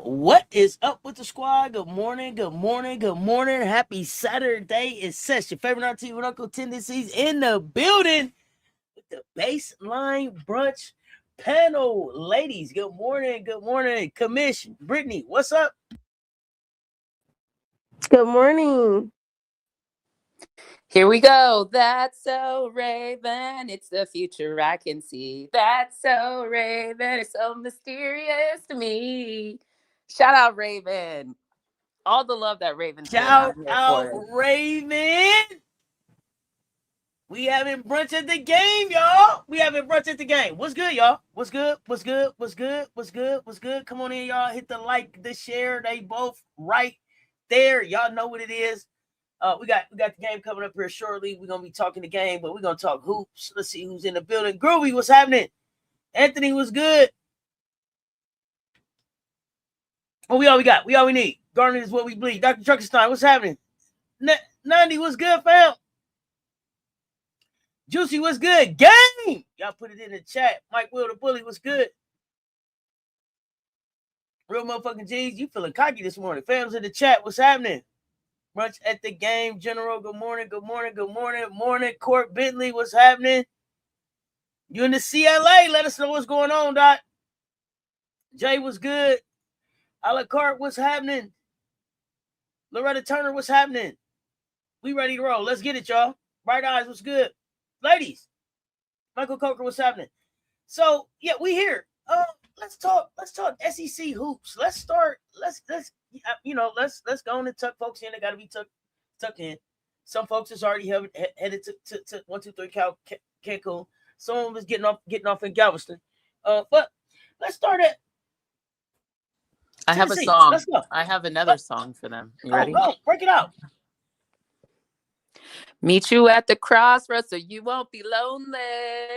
What is up with the squad? Good morning, good morning, good morning. Happy Saturday. It's Cess, your favorite auntie with Uncle Tendencies in the building with the Baseline Brunch panel. Ladies, good morning, good morning. Commish, Brittany, what's up? Good morning. Here we go. That's so Raven. It's the future I can see. That's so Raven. It's so mysterious to me. Shout out Raven. All the love that Raven's getting. Shout I'm here out for it. Raven. We having brunch at the game, y'all. We having brunch at the game. What's good, y'all? What's good? What's good? What's good? What's good? What's good? Come on in, y'all. Hit the like, the share. They both right there. Y'all know what it is. We got the game coming up here shortly. We're gonna be talking the game, but we're gonna talk hoops. Let's see who's in the building. Groovy, what's happening? Anthony, was good. Oh, we all we need. Garnet is what we bleed. Dr. Truckenstein, what's happening? 90, what's good, fam? Juicy, what's good? Game! Y'all put it in the chat. Mike Will the Bully, what's good? Real motherfucking G's, you feeling cocky this morning. Fam's in the chat, what's happening? Brunch at the game, General, good morning, good morning, good morning. Morning, Court Bentley, what's happening? You in the CLA, let us know what's going on, Doc. Jay, what's good? A la carte, what's happening? Loretta Turner, what's happening? We ready to roll. Let's get it, y'all. Bright Eyes, what's good? Ladies, Michael Coker, what's happening? So, yeah, we here. Let's talk SEC hoops. Let's start. Let's go on and tuck folks in. They got to be tucked in. Some folks is already headed to 123 Cancun. Some of them is getting off in Galveston. But let's start at. I have a song. Let's go. I have another song for them. You ready? Go. Break it out. Meet you at the crossroads so you won't be lonely.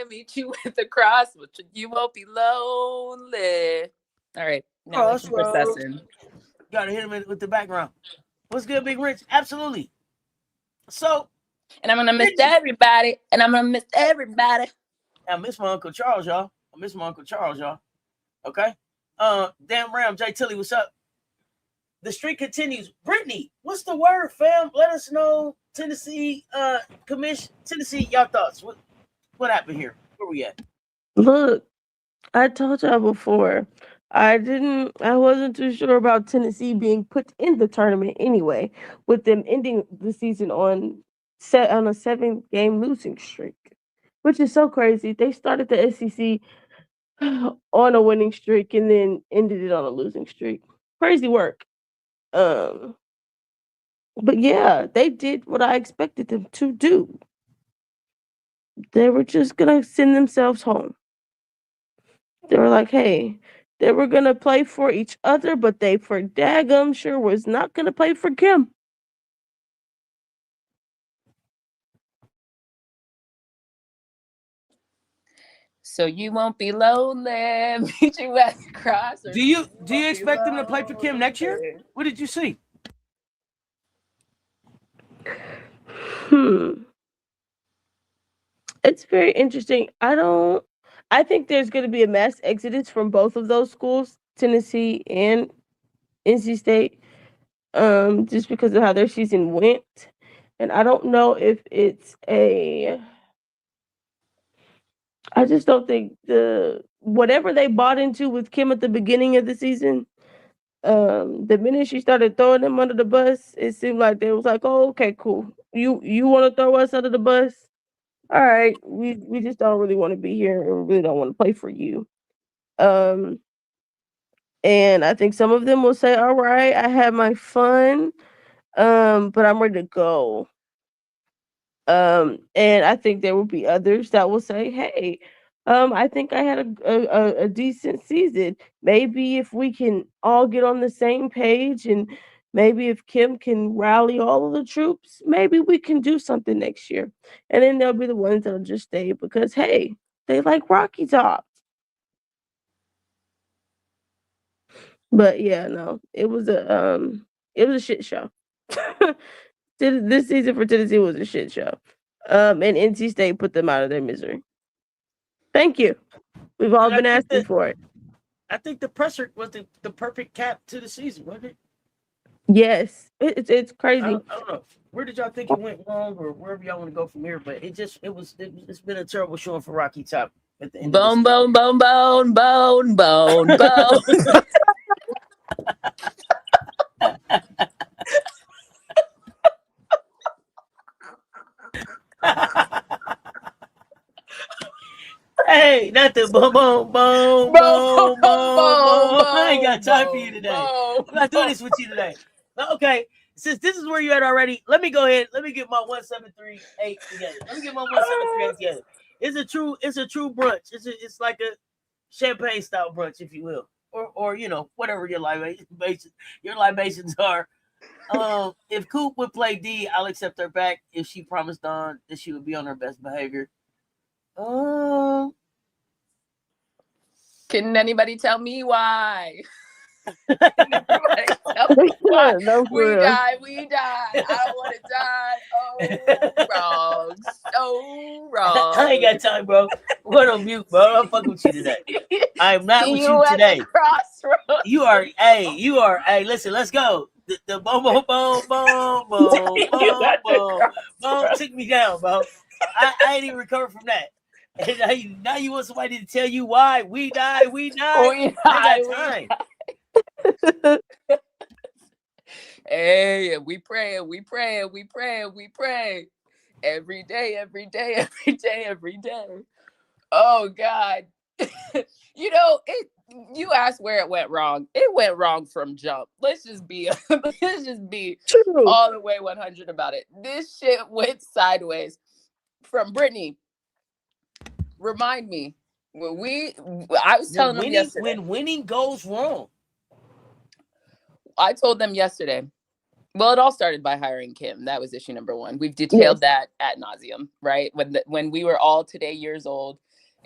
Meet you at the crossroads so you won't be lonely. All right. Now processing. Gotta hit him with the background. What's good, Big Rich? Absolutely. So. And I'm gonna miss everybody. I miss my Uncle Charles, y'all. Okay. Damn Ram, Jay Tilly, what's up? The streak continues. Brittany, what's the word, fam? Let us know. Tennessee, Tennessee, y'all thoughts. What happened here? Where we at? Look, I told y'all before. I wasn't too sure about Tennessee being put in the tournament anyway, with them ending the season on a 7-game losing streak, which is so crazy. They started the SEC on a winning streak and then ended it on a losing streak. Crazy work. But yeah, they did what I expected them to do. They were just gonna send themselves home. They were like, hey, they were gonna play for each other, but they for daggum sure was not gonna play for Kim. So you won't be lonely. Meet you at the crossroads. Do you expect them to play for Kim next year? What did you see? It's very interesting. I think there's going to be a mass exodus from both of those schools, Tennessee and NC State, just because of how their season went. And I don't know if it's I just don't think whatever they bought into with Kim at the beginning of the season, the minute she started throwing them under the bus, it seemed like they was like, oh, okay, cool. You want to throw us under the bus? All right, we just don't really want to be here and we really don't want to play for you. And I think some of them will say, all right, I had my fun, but I'm ready to go. And I think there will be others that will say, hey, I think I had a decent season. Maybe if we can all get on the same page and maybe if Kim can rally all of the troops, maybe we can do something next year. And then there'll be the ones that'll just stay because, hey, they like Rocky Top. But yeah, no, it was a shit show. This season for Tennessee was a shit show. And NC State put them out of their misery. Thank you. We've all been asking for it. I think the pressure was the perfect cap to the season, wasn't it? Yes, it's crazy. I don't know. Where did y'all think it went wrong, or wherever y'all want to go from here? But it's been a terrible showing for Rocky Top at the end of this. Bone, bone, bone, bone, bone, bone, bone. Hey, not the boom, boom, boom, boom, boom, boom. I ain't got time for you today. I'm not doing this with you today. Okay, since this is where you're at already, let me go ahead. Let me get my 1738 together. Let me get my 1738 together. It's a true brunch. It's like a champagne style brunch, if you will, or whatever your libations are. If Coop would play D, I'll accept her back if she promised Dawn that she would be on her best behavior. Can anybody tell me why? Everybody tell me why. No, for We real. die. I don't want to die. Oh, wrong. So wrong. I ain't got time, bro. What on mute, bro? I'm fucking with you today. I am not See with you you at today. the crossroads. You are, hey, listen, let's go. The boom, boom, boom, boom, boom, You boom, at the boom, boom, crossroads. took me down, bro. I ain't even recovered from that. And now you want somebody to tell you why we die. We I die. got time. Hey, we pray. Every day. Oh God. You asked where it went wrong. It went wrong from jump. Let's just be True. all the way 100 about it. This shit went sideways. From Brittany, remind me I was telling them yesterday. When winning goes wrong. I told them yesterday. Well, it all started by hiring Kim. That was issue number one. We've detailed that ad nauseum, right? When we were all today years old,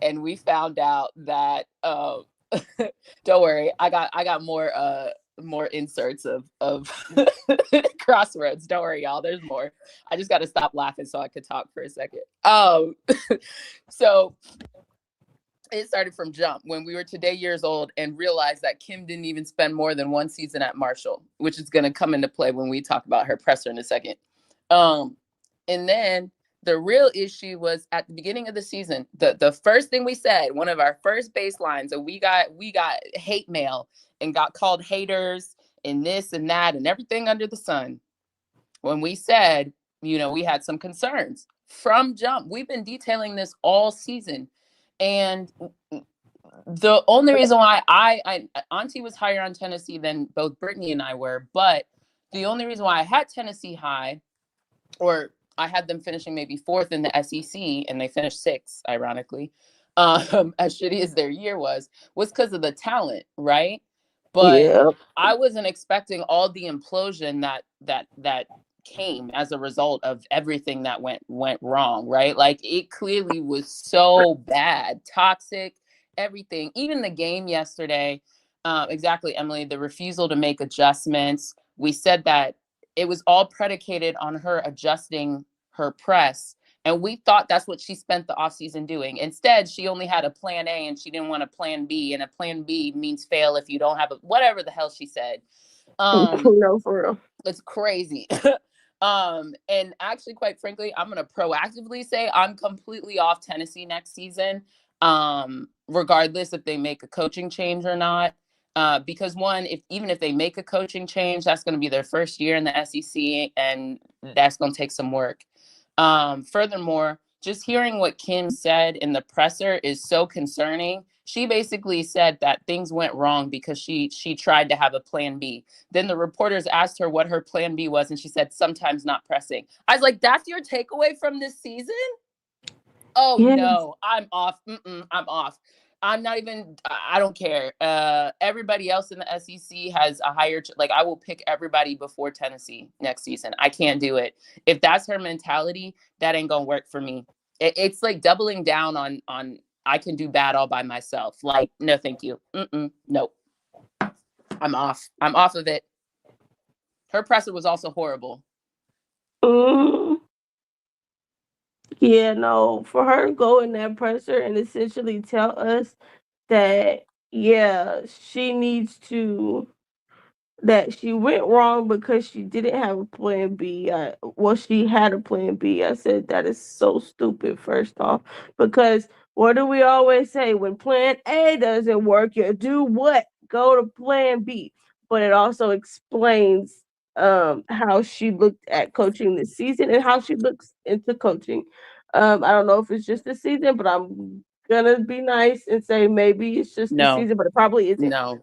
and we found out that don't worry, I got more inserts of crossroads. Don't worry, y'all. There's more. I just got to stop laughing so I could talk for a second. So it started from jump when we were today years old and realized that Kim didn't even spend more than one season at Marshall, which is going to come into play when we talk about her presser in a second. And then the real issue was at the beginning of the season. The first thing we said, one of our first baselines, and we got hate mail and got called haters and this and that and everything under the sun. When we said, we had some concerns from jump. We've been detailing this all season. And the only reason why I Auntie was higher on Tennessee than both Brittany and I were, but the only reason why I had Tennessee high, or I had them finishing maybe fourth in the SEC, and they finished sixth, ironically, as shitty as their year was because of the talent, right? But I wasn't expecting all the implosion that came as a result of everything that went wrong, right? Like it clearly was so bad, toxic, everything. Even the game yesterday, exactly, Emily, the refusal to make adjustments. We said that it was all predicated on her adjusting her press. And we thought that's what she spent the offseason doing. Instead, she only had a plan A and she didn't want a plan B. And a plan B means fail if you don't have whatever the hell she said. No, for real. It's crazy. And actually, quite frankly, I'm going to proactively say I'm completely off Tennessee next season, regardless if they make a coaching change or not. Because one, even if they make a coaching change, that's going to be their first year in the SEC, and that's going to take some work. Furthermore, just hearing what Kim said in the presser is so concerning. She basically said that things went wrong because she tried to have a plan B. Then the reporters asked her what her plan B was, and she said, sometimes not pressing. I was like, that's your takeaway from this season? Oh, yes. No, I'm off. I'm off. I'm not even, I don't care. Everybody else in the SEC has a higher, I will pick everybody before Tennessee next season. I can't do it. If that's her mentality, that ain't going to work for me. It's like doubling down on I can do bad all by myself. Like, no, thank you. Nope. I'm off. I'm off of it. Her presser was also horrible. Yeah, no, for her to go in that presser and essentially tell us that, yeah, she needs to. That she went wrong because she didn't have a plan B. Well, she had a plan B. I said that is so stupid, first off, because what do we always say? When plan A doesn't work, you do what? Go to plan B. But it also explains how she looked at coaching this season and how she looks into coaching. I don't know if it's just this season, but I'm gonna be nice and say maybe it's just this No, season, but it probably isn't. no,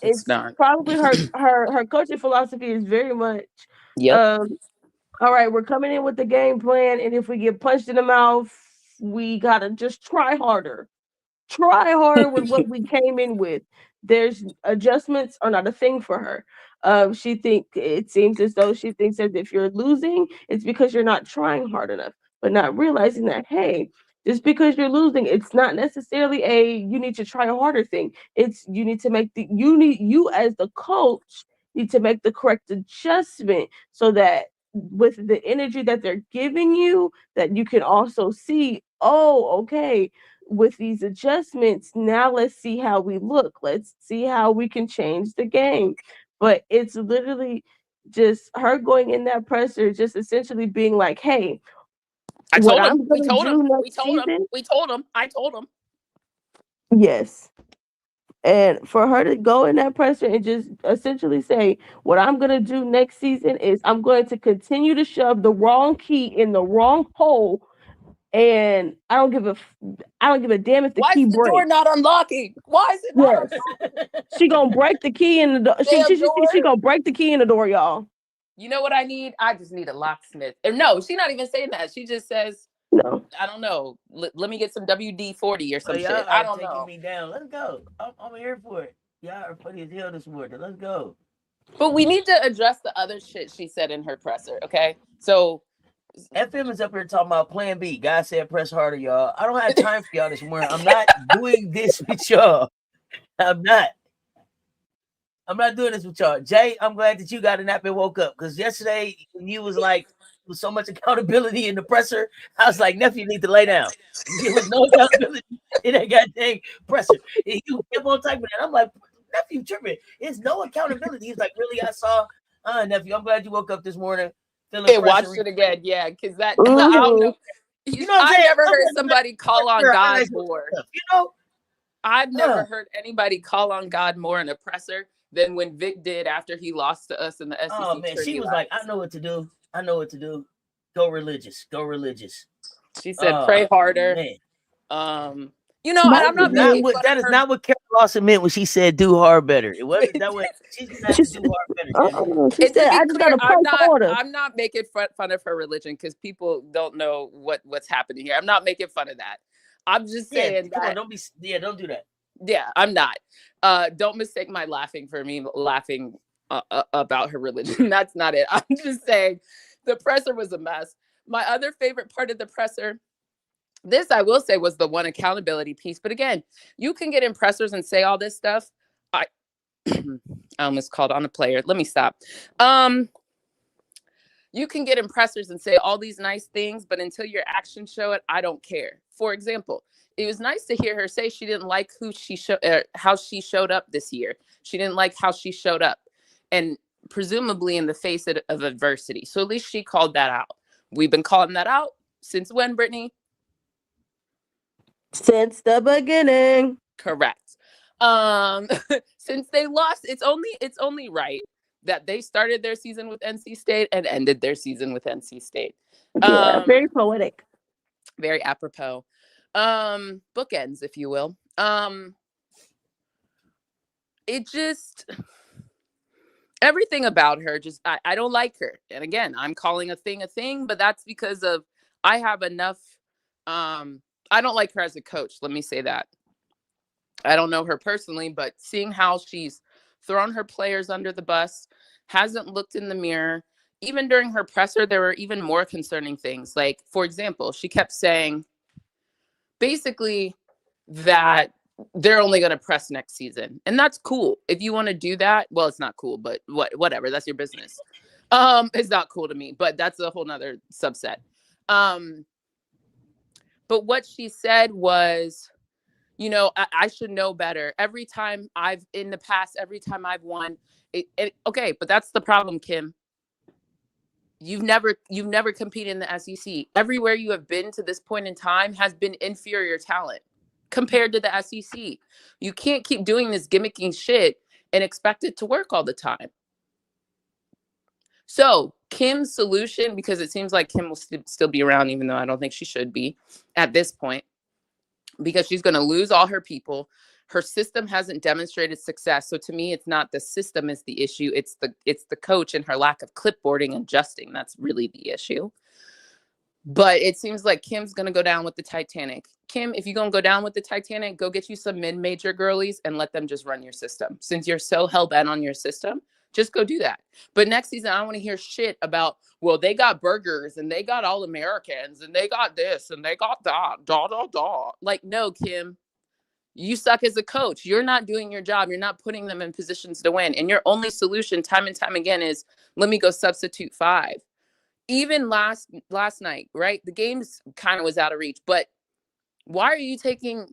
it's It's not. probably her coaching philosophy is very much, Yep. um, all right, we're coming in with the game plan, and if we get punched in the mouth, we gotta just try harder with what we came in with. There's adjustments are not a thing for her. It seems as though she thinks that if you're losing, it's because you're not trying hard enough, but not realizing that hey, just because you're losing, it's not necessarily a you need to try harder thing. It's you need to make the you as the coach need to make the correct adjustment so that with the energy that they're giving you, that you can also see, oh, okay, with these adjustments, now let's see how we look. Let's see how we can change the game. But it's literally just her going in that presser, just essentially being like, hey, I what told him. I'm We gonna told him. do We next told him. season, We told him. I told him. yes. And for her to go in that presser and just essentially say, what I'm gonna do next season is I'm going to continue to shove the wrong key in the wrong hole, and I don't give a damn if the Why is key the door breaks. not unlocking? Why is it not Yes. unlocking? She gonna break the key in the door. Damn door. She gonna break the key in the door, y'all. You know what I need? I just need a locksmith. And no, she's not even saying that. She just says, No. I don't know. Let me get some WD-40 or Oh, some y'all shit. are I don't taking know. me down. Let's go. I'm here for it. Y'all are funny as hell this morning. Let's go. But we need to address the other shit she said in her presser, okay? So FM is up here talking about plan B. God said press harder, y'all. I don't have time for y'all this morning. I'm not doing this with y'all. I'm not. I'm not doing this with y'all. Jay, I'm glad that you got a nap and woke up. Because yesterday when you was like, with so much accountability in the presser, I was like, nephew, you need to lay down. There was no accountability in that goddamn presser. And you kept on typing that. I'm like, nephew, tripping. There's no accountability. He's like, really? I saw, nephew, I'm glad you woke up this morning feeling hey, watch pressure. it again. Yeah, because that, I don't Mhm. know. You know what I'm I saying? never heard Sometimes somebody call on your God eyes more. stuff, you know? I've never heard anybody call on God more in a presser than when Vic did after he lost to us in the SEC Oh man, she tourney was like, last. I know what to do. I know what to do. Go religious. Go religious. She said, pray harder. Man. You know, and My I'm not thing is, making fun That of is her. not what Carol Lawson meant when she said do hard better. It wasn't that way. She's gonna have she to said, do hard better, nephew. she And to said, be I just clear, gotta punch harder. I'm not making fun of her religion because people don't know what's happening here. I'm not making fun of that. I'm just Yeah, saying come on, that. don't do that. Yeah, I'm not. Don't mistake my laughing for me laughing about her religion. That's not it. I'm just saying the presser was a mess. My other favorite part of the presser, this I will say was the one accountability piece. But again, you can get in pressers and say all this stuff. I almost called on a player. Let me stop. You can get in pressers and say all these nice things, but until your actions show it, I don't care. For example, it was nice to hear her say she didn't like how she showed up this year. She didn't like how she showed up, and presumably in the face of adversity. So at least she called that out. We've been calling that out since when, Brittany? Since the beginning. Correct. Since they lost, it's only right that they started their season with NC State and ended their season with NC State. Yeah, very poetic. Very apropos. Bookends, if you will. It just everything about her just I don't like her. And again, I'm calling a thing, but that's because of I have enough I don't like her as a coach. Let me say that. I don't know her personally, but seeing how she's thrown her players under the bus, hasn't looked in the mirror. Even during her presser, there were even more concerning things. Like, for example, she kept saying basically that they're only going to press next season. And that's cool. If you want to do that, well, it's not cool, but whatever, that's your business. It's not cool to me, but that's a whole nother subset. But what she said was, You know, I should know better. Every time I've won, okay, but that's the problem, Kim. You've never competed in the SEC. Everywhere you have been to this point in time has been inferior talent compared to the SEC. You can't keep doing this gimmicking shit and expect it to work all the time. So Kim's solution, because it seems like Kim will still be around, even though I don't think she should be at this point, because she's going to lose all her people. Her system hasn't demonstrated success. So to me, it's not the system is the issue. It's the coach and her lack of clipboarding and adjusting. That's really the issue. But it seems like Kim's going to go down with the Titanic. Kim, if you're going to go down with the Titanic, go get you some mid-major girlies and let them just run your system. Since you're so hell-bent on your system, just go do that. But next season, I don't want to hear shit about, well, they got burgers and they got All-Americans and they got this and they got that, Like, no, Kim, you suck as a coach. You're not doing your job. You're not putting them in positions to win. And your only solution time and time again is, let me go substitute 5. Even last night, right? The game's kind of was out of reach, but why are you taking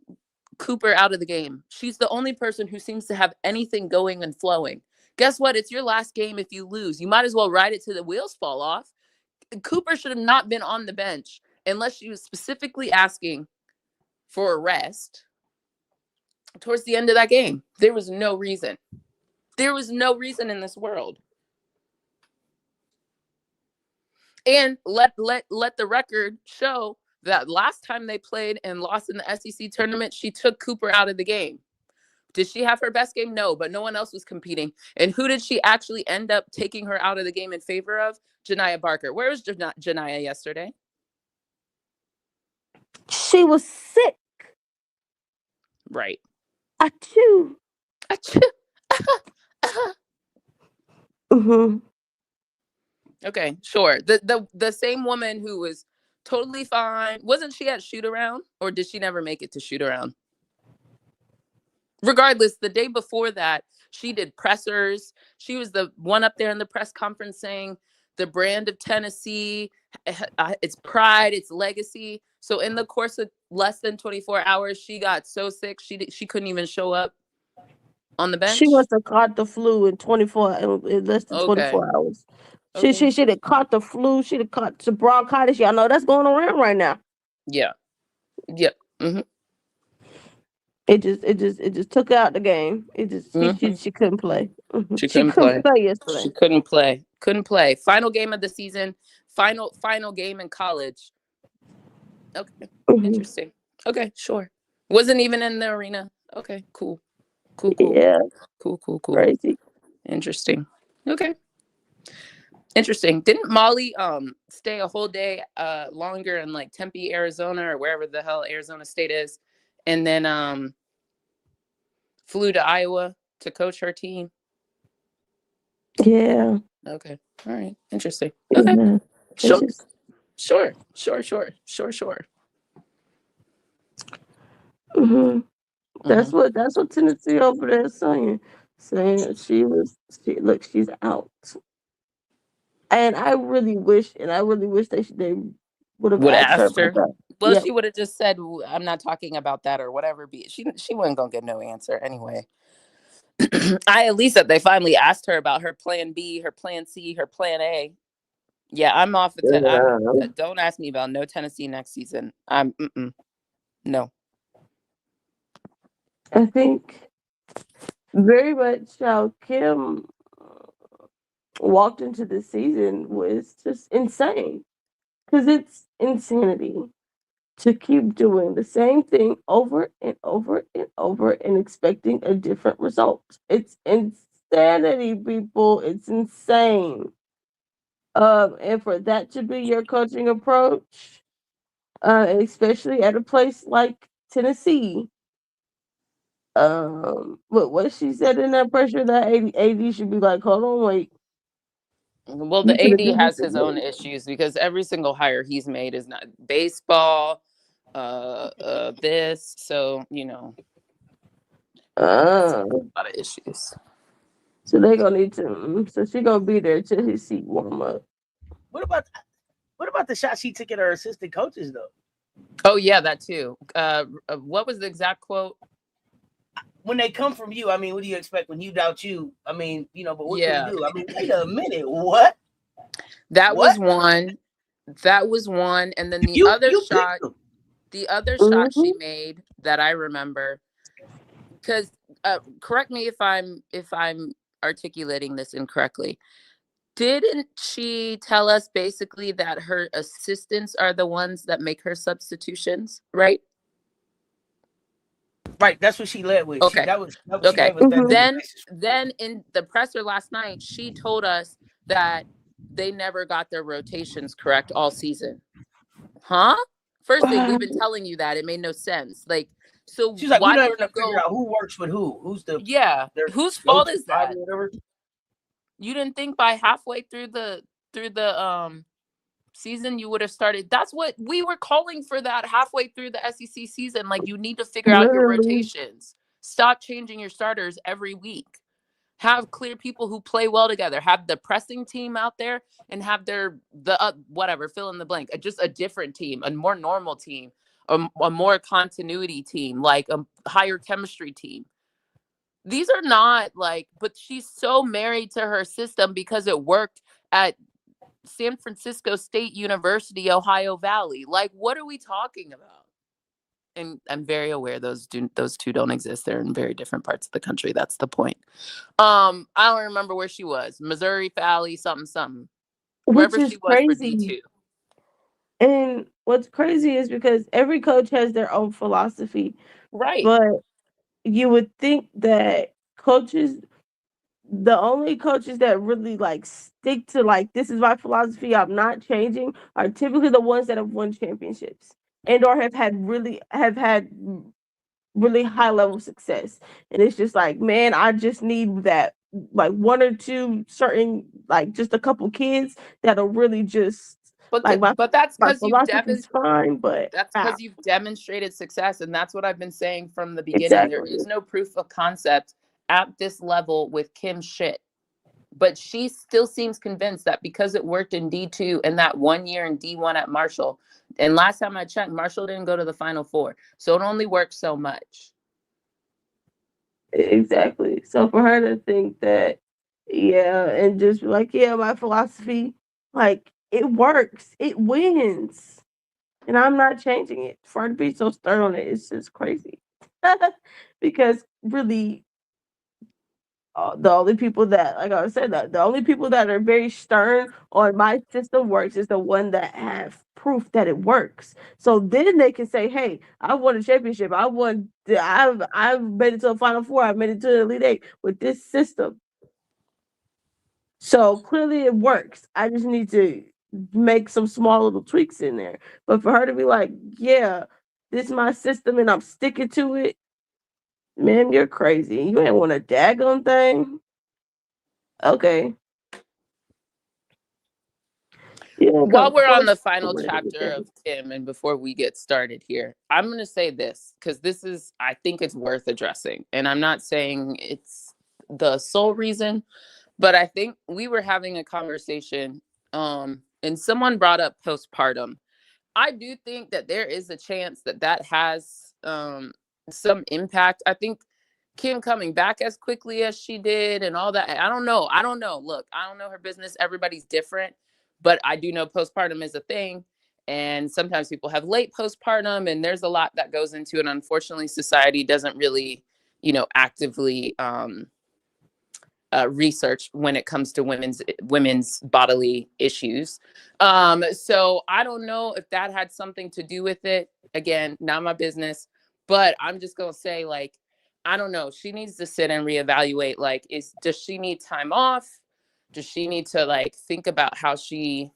Cooper out of the game? She's the only person who seems to have anything going and flowing. Guess what? It's your last game if you lose. You might as well ride it till the wheels fall off. Cooper should have not been on the bench unless she was specifically asking for a rest towards the end of that game. There was no reason. There was no reason in this world. And let the record show that last time they played and lost in the SEC tournament, she took Cooper out of the game. Did she have her best game? No, but no one else was competing. And who did she actually end up taking her out of the game in favor of? Janiah Barker. Where was Janiah yesterday? She was sick. Right. Achoo. Mm-hmm. Okay, sure. The same woman who was totally fine. Wasn't she at shoot around, or did she never make it to shoot around? Regardless, the day before that, she did pressers. She was the one up there in the press conference saying the brand of Tennessee, its pride, its legacy. So in the course of less than 24 hours, she got so sick she couldn't even show up on the bench. She must have caught the flu in less than 24 hours. Okay. She'd have caught the flu. She'd have caught some bronchitis. Y'all know that's going around right now. Yeah. Mm-hmm. It just took her out the game. She couldn't play. Mm-hmm. She couldn't play yesterday. She couldn't play. Final game of the season. Final game in college. Okay. Mm-hmm. Interesting. Okay, sure. Wasn't even in the arena. Okay, cool. Yeah. Cool. Crazy. Interesting. Okay. Interesting. Didn't Molly stay a whole day longer in like Tempe, Arizona, or wherever the hell Arizona State is, and then flew to Iowa to coach her team? Yeah. Okay. All right. Interesting. Okay. Yeah. Sure. Mm-hmm. That's what Tennessee over there is saying. She's out. And I really wish they would have asked her. Well, she would have just said, "I'm not talking about that," or whatever. She wasn't gonna get no answer anyway. At least that they finally asked her about her plan B, her plan C, her plan A. Yeah, I'm off the don't ask me about no Tennessee next season. No. I think very much how Kim walked into the season was just insane. Because it's insanity to keep doing the same thing over and over and over and expecting a different result. It's insanity, people. It's insane. And for that to be your coaching approach, especially at a place like Tennessee, what she said in that pressure, that AD should be like, hold on, wait. Well, the AD has his own issues because every single hire he's made is not baseball, this, so a lot of issues. So they're gonna need to. So she gonna be there till his seat warm up. What about the shot she took at her assistant coaches though? Oh yeah, that too. What was the exact quote? When they come from you, I mean, what do you expect when you doubt you? I mean, but what can we Yeah, do? I mean, wait a minute, what? that What? was one. That was one, and then the You other you shot, picked them. the other shot Mm-hmm. she made that I remember, because correct me if I'm articulating this incorrectly. Didn't she tell us basically that her assistants are the ones that make her substitutions, right? Right, that's what she led with. Okay. She Okay. gave us that Mm-hmm. Then basis. then in the presser last night, she told us that they never got their rotations correct all season. Huh? First thing, we've been telling you that. It made no sense. Like, so She's like, we why never don't you figure go? out who works with who. Who's Yeah. their Whose fault go-to is guy that? or whatever. You didn't think by halfway through the season you would have started. That's what we were calling for, that halfway through the SEC season. Like, you need to figure out your Literally. rotations. Stop changing your starters every week. Have clear people who play well together. Have the pressing team out there, and have the whatever, fill in the blank, just a different team, a more normal team, a more continuity team, like a higher chemistry team. These are not like, but she's so married to her system because it worked at San Francisco State University, Ohio Valley. Like, what are we talking about? And I'm very aware those two don't exist. They're in very different parts of the country. That's the point. I don't remember where she was. Missouri Valley, something, something. Which Wherever is she was for crazy. D2. And what's crazy is because every coach has their own philosophy, Right. but you would think that coaches, the only coaches that really like stick to like this is my philosophy, I'm not changing, are typically the ones that have won championships and or have had really high level success. And it's just like, man, I just need that like one or two certain like just a couple kids that'll really just But like but that's my because philosophy's fine, but you've demonstrated success, and that's what I've been saying from the beginning. There exactly. is no proof of concept at this level with Kim shit. But she still seems convinced that because it worked in D2 and that 1 year in D1 at Marshall, and last time I checked, Marshall didn't go to the Final Four. So it only works so much. Exactly. So for her to think that, yeah, and just be like, yeah, my philosophy, like it works, it wins, and I'm not changing it. For her to be so stern on it, it's just crazy. Because really, the only people that, like I said, the only people that are very stern on my system works is the one that have proof that it works. So then they can say, "Hey, I won a championship. I've made it to a Final Four. I've made it to the Elite Eight with this system. So clearly it works. I just need to make some small little tweaks in there." But for her to be like, "Yeah, this is my system and I'm sticking to it," man, you're crazy. You ain't want a daggone thing. Okay. Yeah, While we're on the coach final win chapter everything. of Kim, and before we get started here, I'm going to say this because I think it's worth addressing. And I'm not saying it's the sole reason, but I think we were having a conversation, and someone brought up postpartum. I do think that there is a chance that has some impact. I think Kim coming back as quickly as she did and all that. I don't know. I don't know. Look, I don't know her business. Everybody's different, but I do know postpartum is a thing. And sometimes people have late postpartum, and there's a lot that goes into it. Unfortunately, society doesn't really, actively research when it comes to women's bodily issues. So I don't know if that had something to do with it. Again, not my business, but I'm just gonna say, like, I don't know. She needs to sit and reevaluate. Like, does she need time off? Does she need to like think about how she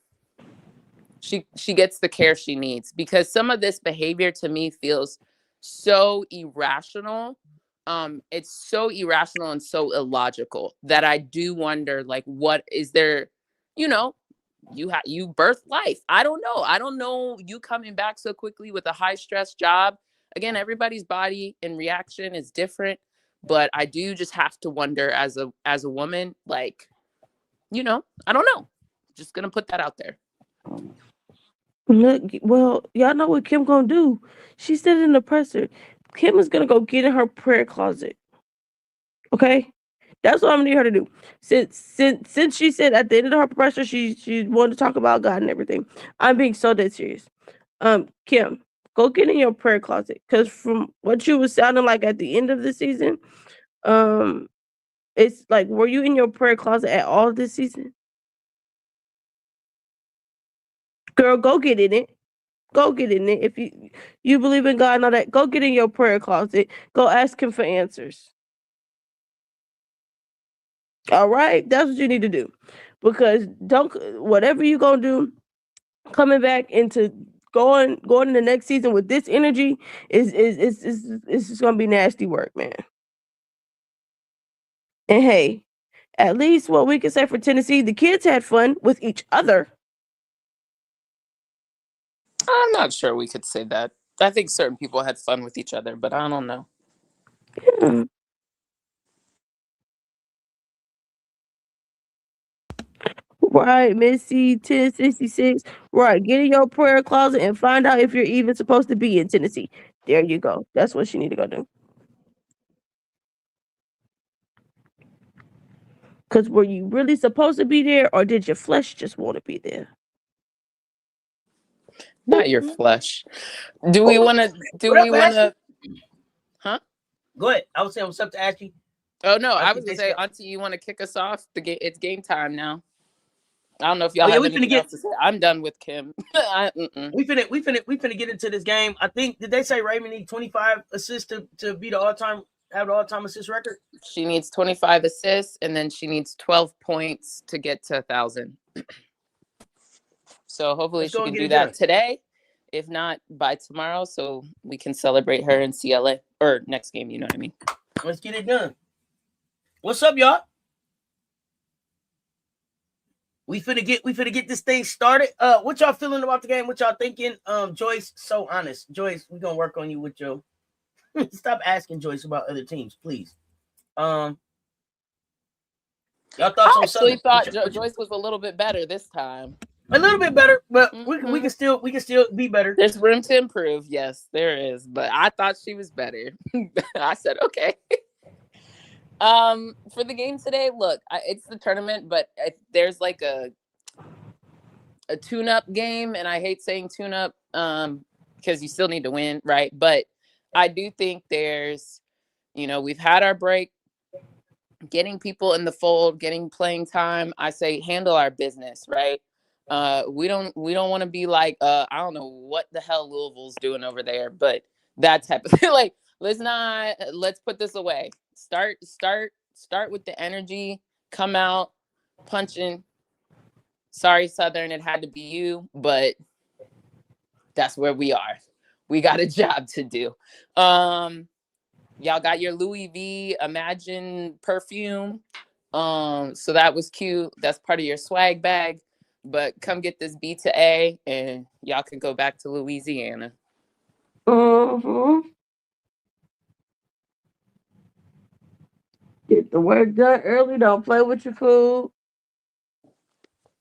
gets the care she needs? Because some of this behavior to me feels so irrational. It's so irrational and so illogical that I do wonder, like, what is there, you know you birth life. I don't know you coming back so quickly with a high stress job. Again, everybody's body and reaction is different, but I do just have to wonder, as a woman, like, I don't know. Just gonna put that out there. Look, well, y'all know what Kim gonna do. She said in the presser, Kim is gonna go get in her prayer closet. Okay, that's what I'm gonna need her to do. Since she said at the end of her presser she wanted to talk about God and everything. I'm being so dead serious. Kim, go get in your prayer closet because from what you was sounding like at the end of the season, um, it's like, were you in your prayer closet at all this season? Girl, go get in it. Go get in it. If you believe in God and all that, go get in your prayer closet. Go ask Him for answers. All right, that's what you need to do, because don't whatever you gonna do, coming back into going in the next season with this energy is just gonna be nasty work, man. And hey, at least what we can say for Tennessee, the kids had fun with each other. I'm not sure we could say that. I think certain people had fun with each other, but I don't know. Yeah. Right, Missy 1066. Right, get in your prayer closet and find out if you're even supposed to be in Tennessee. There you go. That's what you need to go do. Because were you really supposed to be there, or did your flesh just want to be there? Not your flesh. Do we want to? Do What we up, want Ashley? to? Huh? Go ahead. I was saying what's up to Ashley. Oh no, I think was gonna they say, said- Auntie, you want to kick us off? It's game time now. I don't know if y'all Oh, yeah, have we finna anything get- else to say. I'm done with Kim. We finna get into this game. I think, did they say Raymond need 25 assists to be the have the all-time assist record? She needs 25 assists, and then she needs 12 points to get to 1,000. So hopefully Let's she go can and get do it that done. today, if not by tomorrow, so we can celebrate her in CLA or next game. You know what I mean? Let's get it done. What's up, y'all? We finna get this thing started. What y'all feeling about the game? What y'all thinking? Joyce, so honest. Joyce, we gonna work on you with your stop asking Joyce about other teams, please. Y'all thoughts I on actually Southern? thought Joyce was a little bit better this time. A little bit better, but we can still be better. There's room to improve. Yes, there is. But I thought she was better. I said, okay. For the game today, look, it's the tournament, but there's like a tune-up game, and I hate saying tune-up because you still need to win, right? But I do think there's, we've had our break, getting people in the fold, getting playing time. I say handle our business, right? We don't want to be like I don't know what the hell Louisville's doing over there, but that type of thing. Like, let's put this away. Start with the energy, come out punching. Sorry, Southern, it had to be you, but that's where we are. We got a job to do. Y'all got your Louis V Imagine perfume. So that was cute. That's part of your swag bag. But come get this B to A, and y'all can go back to Louisiana. Mm-hmm. Get the work done early. Don't play with your food.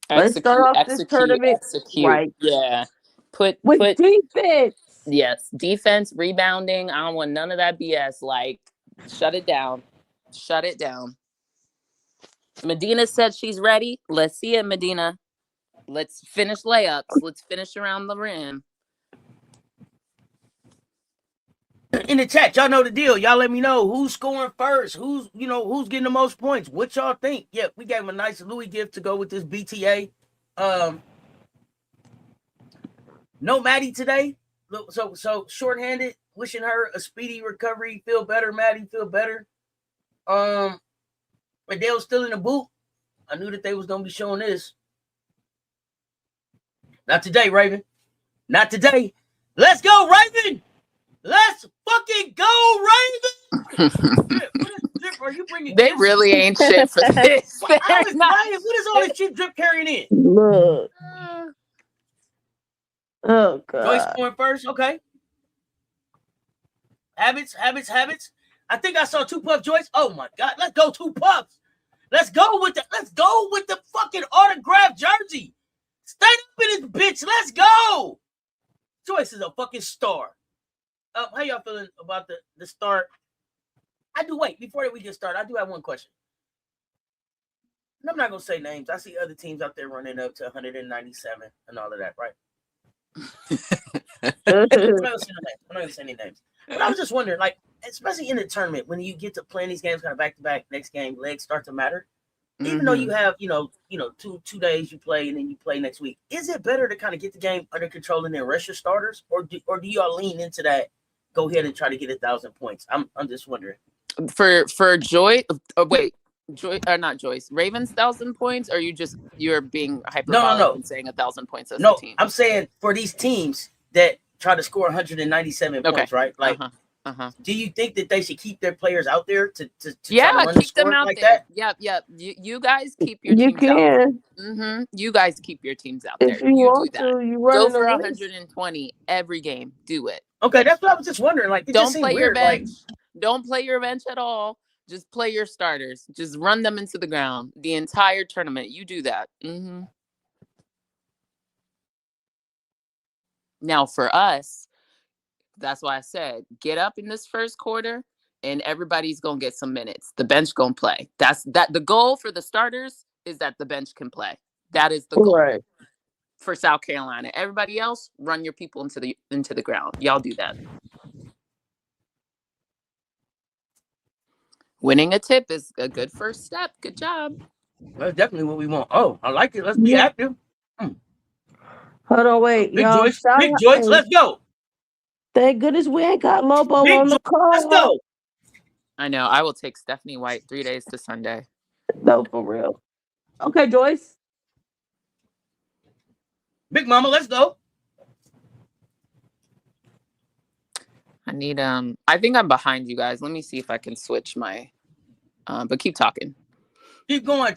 Let's start off this tournament right. Yeah. Put defense. Yes, defense, rebounding. I don't want none of that BS. Like, shut it down. Shut it down. Medina said she's ready. Let's see it, Medina. Let's finish layups. Let's finish around the rim. In the chat, y'all know the deal. Y'all let me know who's scoring first, who's getting the most points. What y'all think? Yeah, we gave him a nice Louis gift to go with this BTA. No Maddie today. So shorthanded. Wishing her a speedy recovery. Feel better, Maddie. Feel better. Adele's still in the boot. I knew that they was gonna be showing this. Not today, Raven. Not today. Let's go, Raven. Let's fucking go, Raven. Drip, are you bringing? They really ain't shit for this. What is all this shit Drip carrying in? Look. Oh god. Joyce going first. Okay. Habits. I think I saw 2 puffs, Joyce. Oh my god. Let's go 2 puffs. Let's go with the fucking autographed jersey. Stay up in this bitch. Let's go. Joyce is a fucking star. How y'all feeling about the start? Before we get started, I do have one question. And I'm not gonna say names. I see other teams out there running up to 197 and all of that, right? I'm not gonna say any names. But I was just wondering, like, especially in the tournament, when you get to playing these games kind of back to back, next game legs start to matter. Even though you have, two days you play and then you play next week, is it better to kind of get the game under control and then rest your starters, or do y'all lean into that? Go ahead and try to get 1,000 points. I'm just wondering. For Joy, not Joyce. Ravens 1,000 points, or you're being hyperbolic and saying 1,000 points as a team? I'm saying for these teams that try to score 197 points, right? Like, do you think that they should keep their players out there to try to run keep them out like there? That? Yep. You guys keep your teams out there. You guys keep your teams out there. You do that. Go for 120 every game. Do it. Okay, that's what I was just wondering. Like, don't play your bench. Don't play your bench at all. Just play your starters. Just run them into the ground the entire tournament. You do that. Now for us, that's why I said get up in this first quarter and everybody's gonna get some minutes. The bench gonna play. The goal for the starters is that the bench can play. That is the goal for South Carolina. Everybody else, run your people into the ground. Y'all do that. Winning a tip is a good first step. Good job. That's definitely what we want. Oh, I like it. Let's be active. Hold on, wait. Big Joyce, let's go. Thank goodness we ain't got Lobo on the call. Let's go. I know. I will take Stephanie White 3 days to Sunday. No, for real. Okay, Joyce. Big Mama, let's go. I think I'm behind you guys. Let me see if I can switch my, but keep talking. Keep going.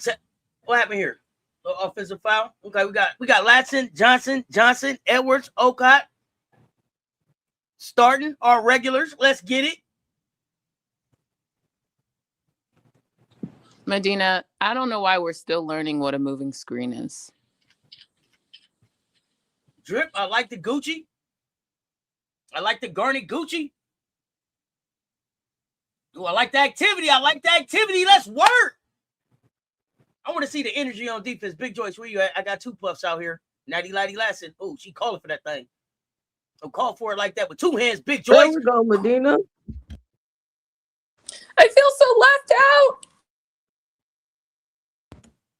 What happened here? Offensive foul. Okay, we got Latson, Johnson, Edwards, Okot. Starting our regulars. Let's get it. Medina, I don't know why we're still learning what a moving screen is. Drip, I like the Gucci. I like the garnet Gucci. Ooh, I like the activity. Let's work. I want to see the energy on defense. Big Joyce, where you at? I got 2 puffs out here. Natty Laddie Lasson. Oh, she calling for that thing. Don't call for it like that with 2 hands. Big Joyce. There we go, Medina. I feel so left out.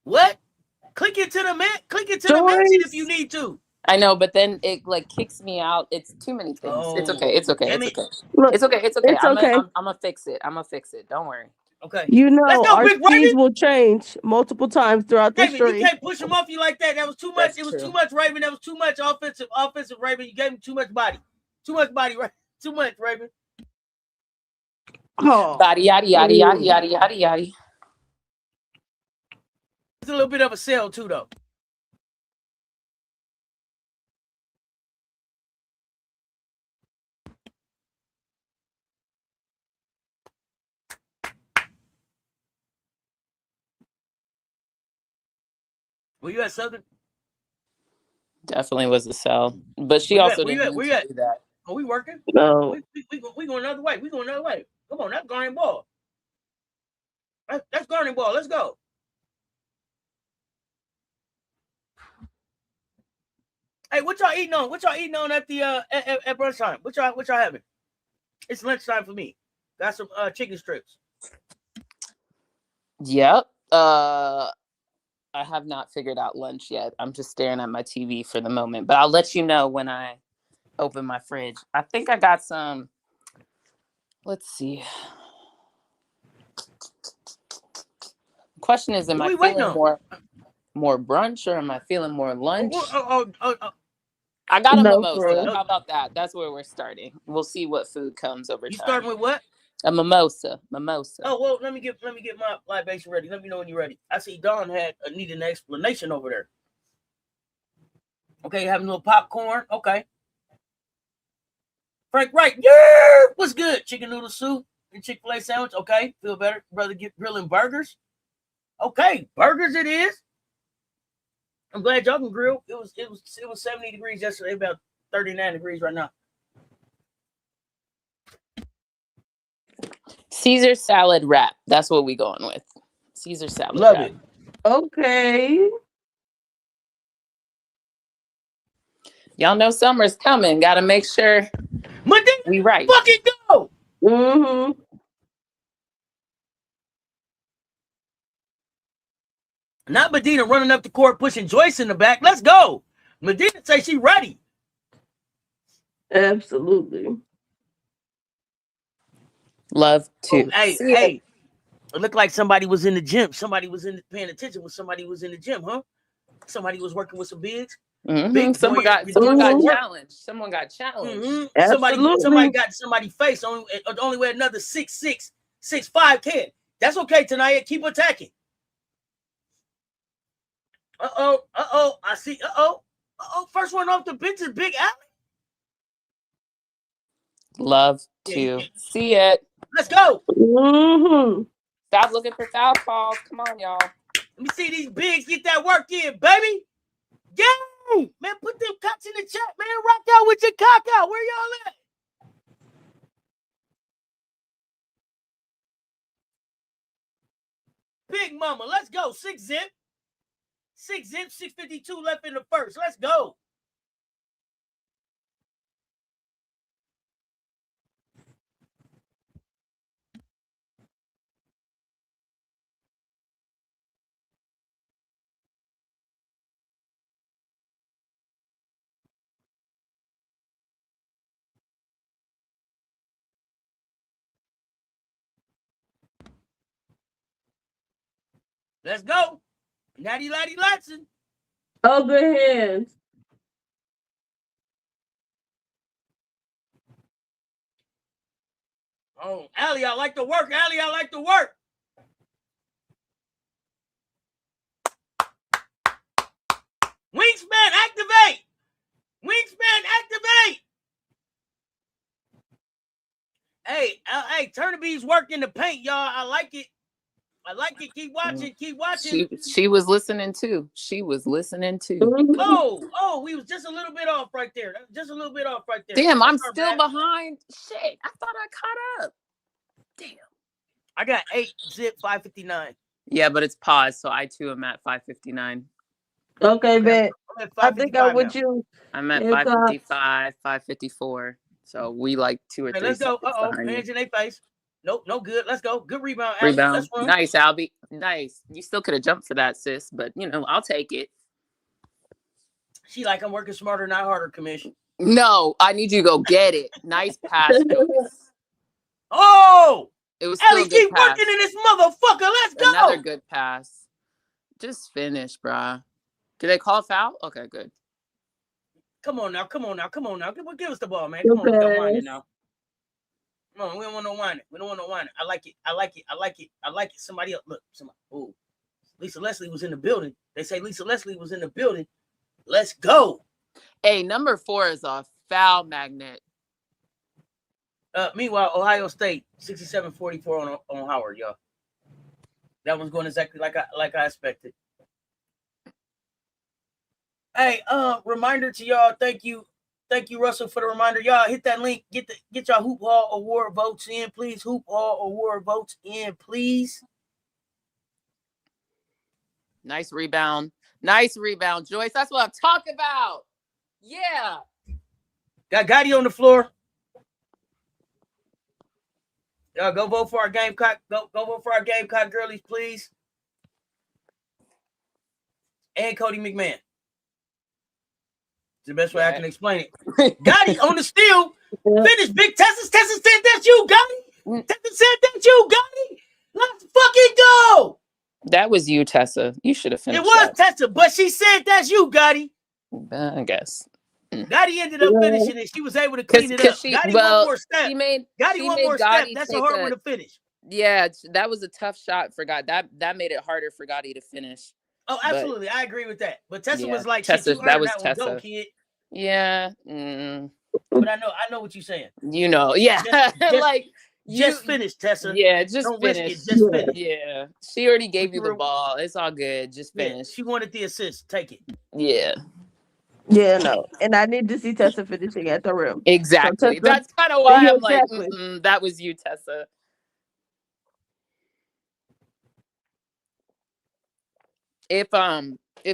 What? Click into the mention if you need to. I know, but then it kicks me out. It's too many things. It's okay. Look, it's okay. I'm gonna fix it. Don't worry. Okay. Our speeds will change multiple times throughout the stream. You can't push him off you like that. That was too much. It was too much, Raven. That was too much offensive, Raven. You gave him too much body. Right? Too much, Raven. Oh. Body, yaddy. It's a little bit of a sell too, though. Were you at Southern? Definitely was a sell, but she also didn't do that. Are we working? No. We going another way. Come on, that's guarding ball. That's guarding ball. Let's go. Hey, what y'all eating on? At the at brunch time? What y'all having? It's lunchtime for me. Got some chicken strips. Yep. I have not figured out lunch yet. I'm just staring at my TV for the moment, but I'll let you know when I open my fridge. I think I got some. Let's see. The question is, am I feeling more brunch or am I feeling more lunch? I got a mimosa. How about that? That's where we're starting. We'll see what food comes over time. You starting with what? A mimosa. Oh, well, let me get my libation ready. Let me know when you're ready. I see Dawn needed an explanation over there. Okay, having a little popcorn. Okay. Frank Wright, yeah, what's good? Chicken noodle soup and Chick-fil-A sandwich. Okay, feel better. Brother, get grilling burgers. Okay, burgers it is. I'm glad y'all can grill. It was 70 degrees yesterday, about 39 degrees right now. Caesar salad wrap. That's what we going with. Caesar salad Love wrap. it. Okay. Y'all know summer's coming. Got to make sure we right. Fucking go. Mm-hmm. Not Medina running up the court, pushing Joyce in the back. Let's go. Medina say she ready. Absolutely. Love to. Hey. It looked like somebody was in the gym. Somebody was paying attention when somebody was in the gym, huh? Somebody was working with some bigs. Mm-hmm. Someone got challenged. Someone got challenged. Mm-hmm. Absolutely. Somebody got somebody's face only way another 6'6", 6'5" kid. That's okay, Tanaya. Keep attacking. I see. First one off the bench is Big Allen. Love to see it. Let's go. Mm-hmm. Stop looking for foul calls. Come on, y'all. Let me see these bigs get that work in, baby. Yeah, man, put them cocks in the chat, man. Rock out with your cock out. Where y'all at? Big mama, let's go. 6-zip. 6-zip, 6:52 left in the first. Let's go. Let's go. Natty Laddie Latson. Oh, good hands. Oh, Allie, I like the work. Allie, I like the work. Wingspan, activate. Wingspan, activate. Hey, Turnaby's work in the paint, y'all. I like it. I like it. Keep watching. Keep watching. She was listening too. She was listening too. Oh, we was just a little bit off right there. Just a little bit off right there. Damn, I'm still behind. Shit, I thought I caught up. Damn. I got 8-zip 5:59. Yeah, but it's paused, so I too am at 5:59. Okay, bet. I think I'm with now. you. I'm at 5:55, 5:54. So we like 2 or 3. Let's go. Hands in their face. Nope, no good. Let's go. Good rebound. Rebound. Nice, Albie. Nice. You still could have jumped for that, sis, but I'll take it. She like, I'm working smarter, not harder, commission. No, I need you to go get it. Nice pass, Joyce. Oh! It was still Ellie, keep working in this motherfucker. Let's go. Another good pass. Just finish, brah. Did they call a foul? Okay, good. Come on now. Give us the ball, man. Come on, don't whine it now. Come on, we don't want no whining. I like it. Somebody else. Look, somebody. Ooh. Lisa Leslie was in the building. They say Lisa Leslie was in the building. Let's go. Hey, number 4 is a foul magnet. Meanwhile, Ohio State 67-44 on Howard, y'all. That one's going exactly like I expected. Hey, reminder to y'all. Thank you, Russell, for the reminder. Y'all hit that link. Get y'all Hoop Hall Award votes in, please. Hoop Hall Award votes in, please. Nice rebound, Joyce. That's what I'm talking about. Yeah. Got Gotti on the floor. Y'all go vote for our Gamecock. Go vote for our Gamecock girlies, please. And Cody McMahon. It's the best way I can explain it. Gotti on the steal. Finish, Big Tessa. Tessa said that's you, Gotti. Tessa said that's you, Gotti. Let's fucking go. That was you, Tessa. You should have finished. It was Tessa, but she said that's you, Gotti. I guess. Gotti ended up finishing it. She was able to clean it up. Gotti one more step. Gotti one more step. That's a hard one to finish. Yeah, that was a tough shot for Gotti. That made it harder for Gotti to finish. Oh, absolutely. I agree with that. But Tessa was like, Tessa, that was that Tessa. Go, kid. Yeah. But I know what you're saying. Yeah. Like Just finish, Tessa. Yeah, just Don't finish. risk it. Just finish. Yeah. She already gave you the ball. It's all good. Just finish. Yeah, she wanted the assist. Take it. Yeah. Yeah, no. And I need to see Tessa finishing at the rim. Exactly. So Tessa, that's kind of why yeah, I'm like, exactly. That was you, Tessa. If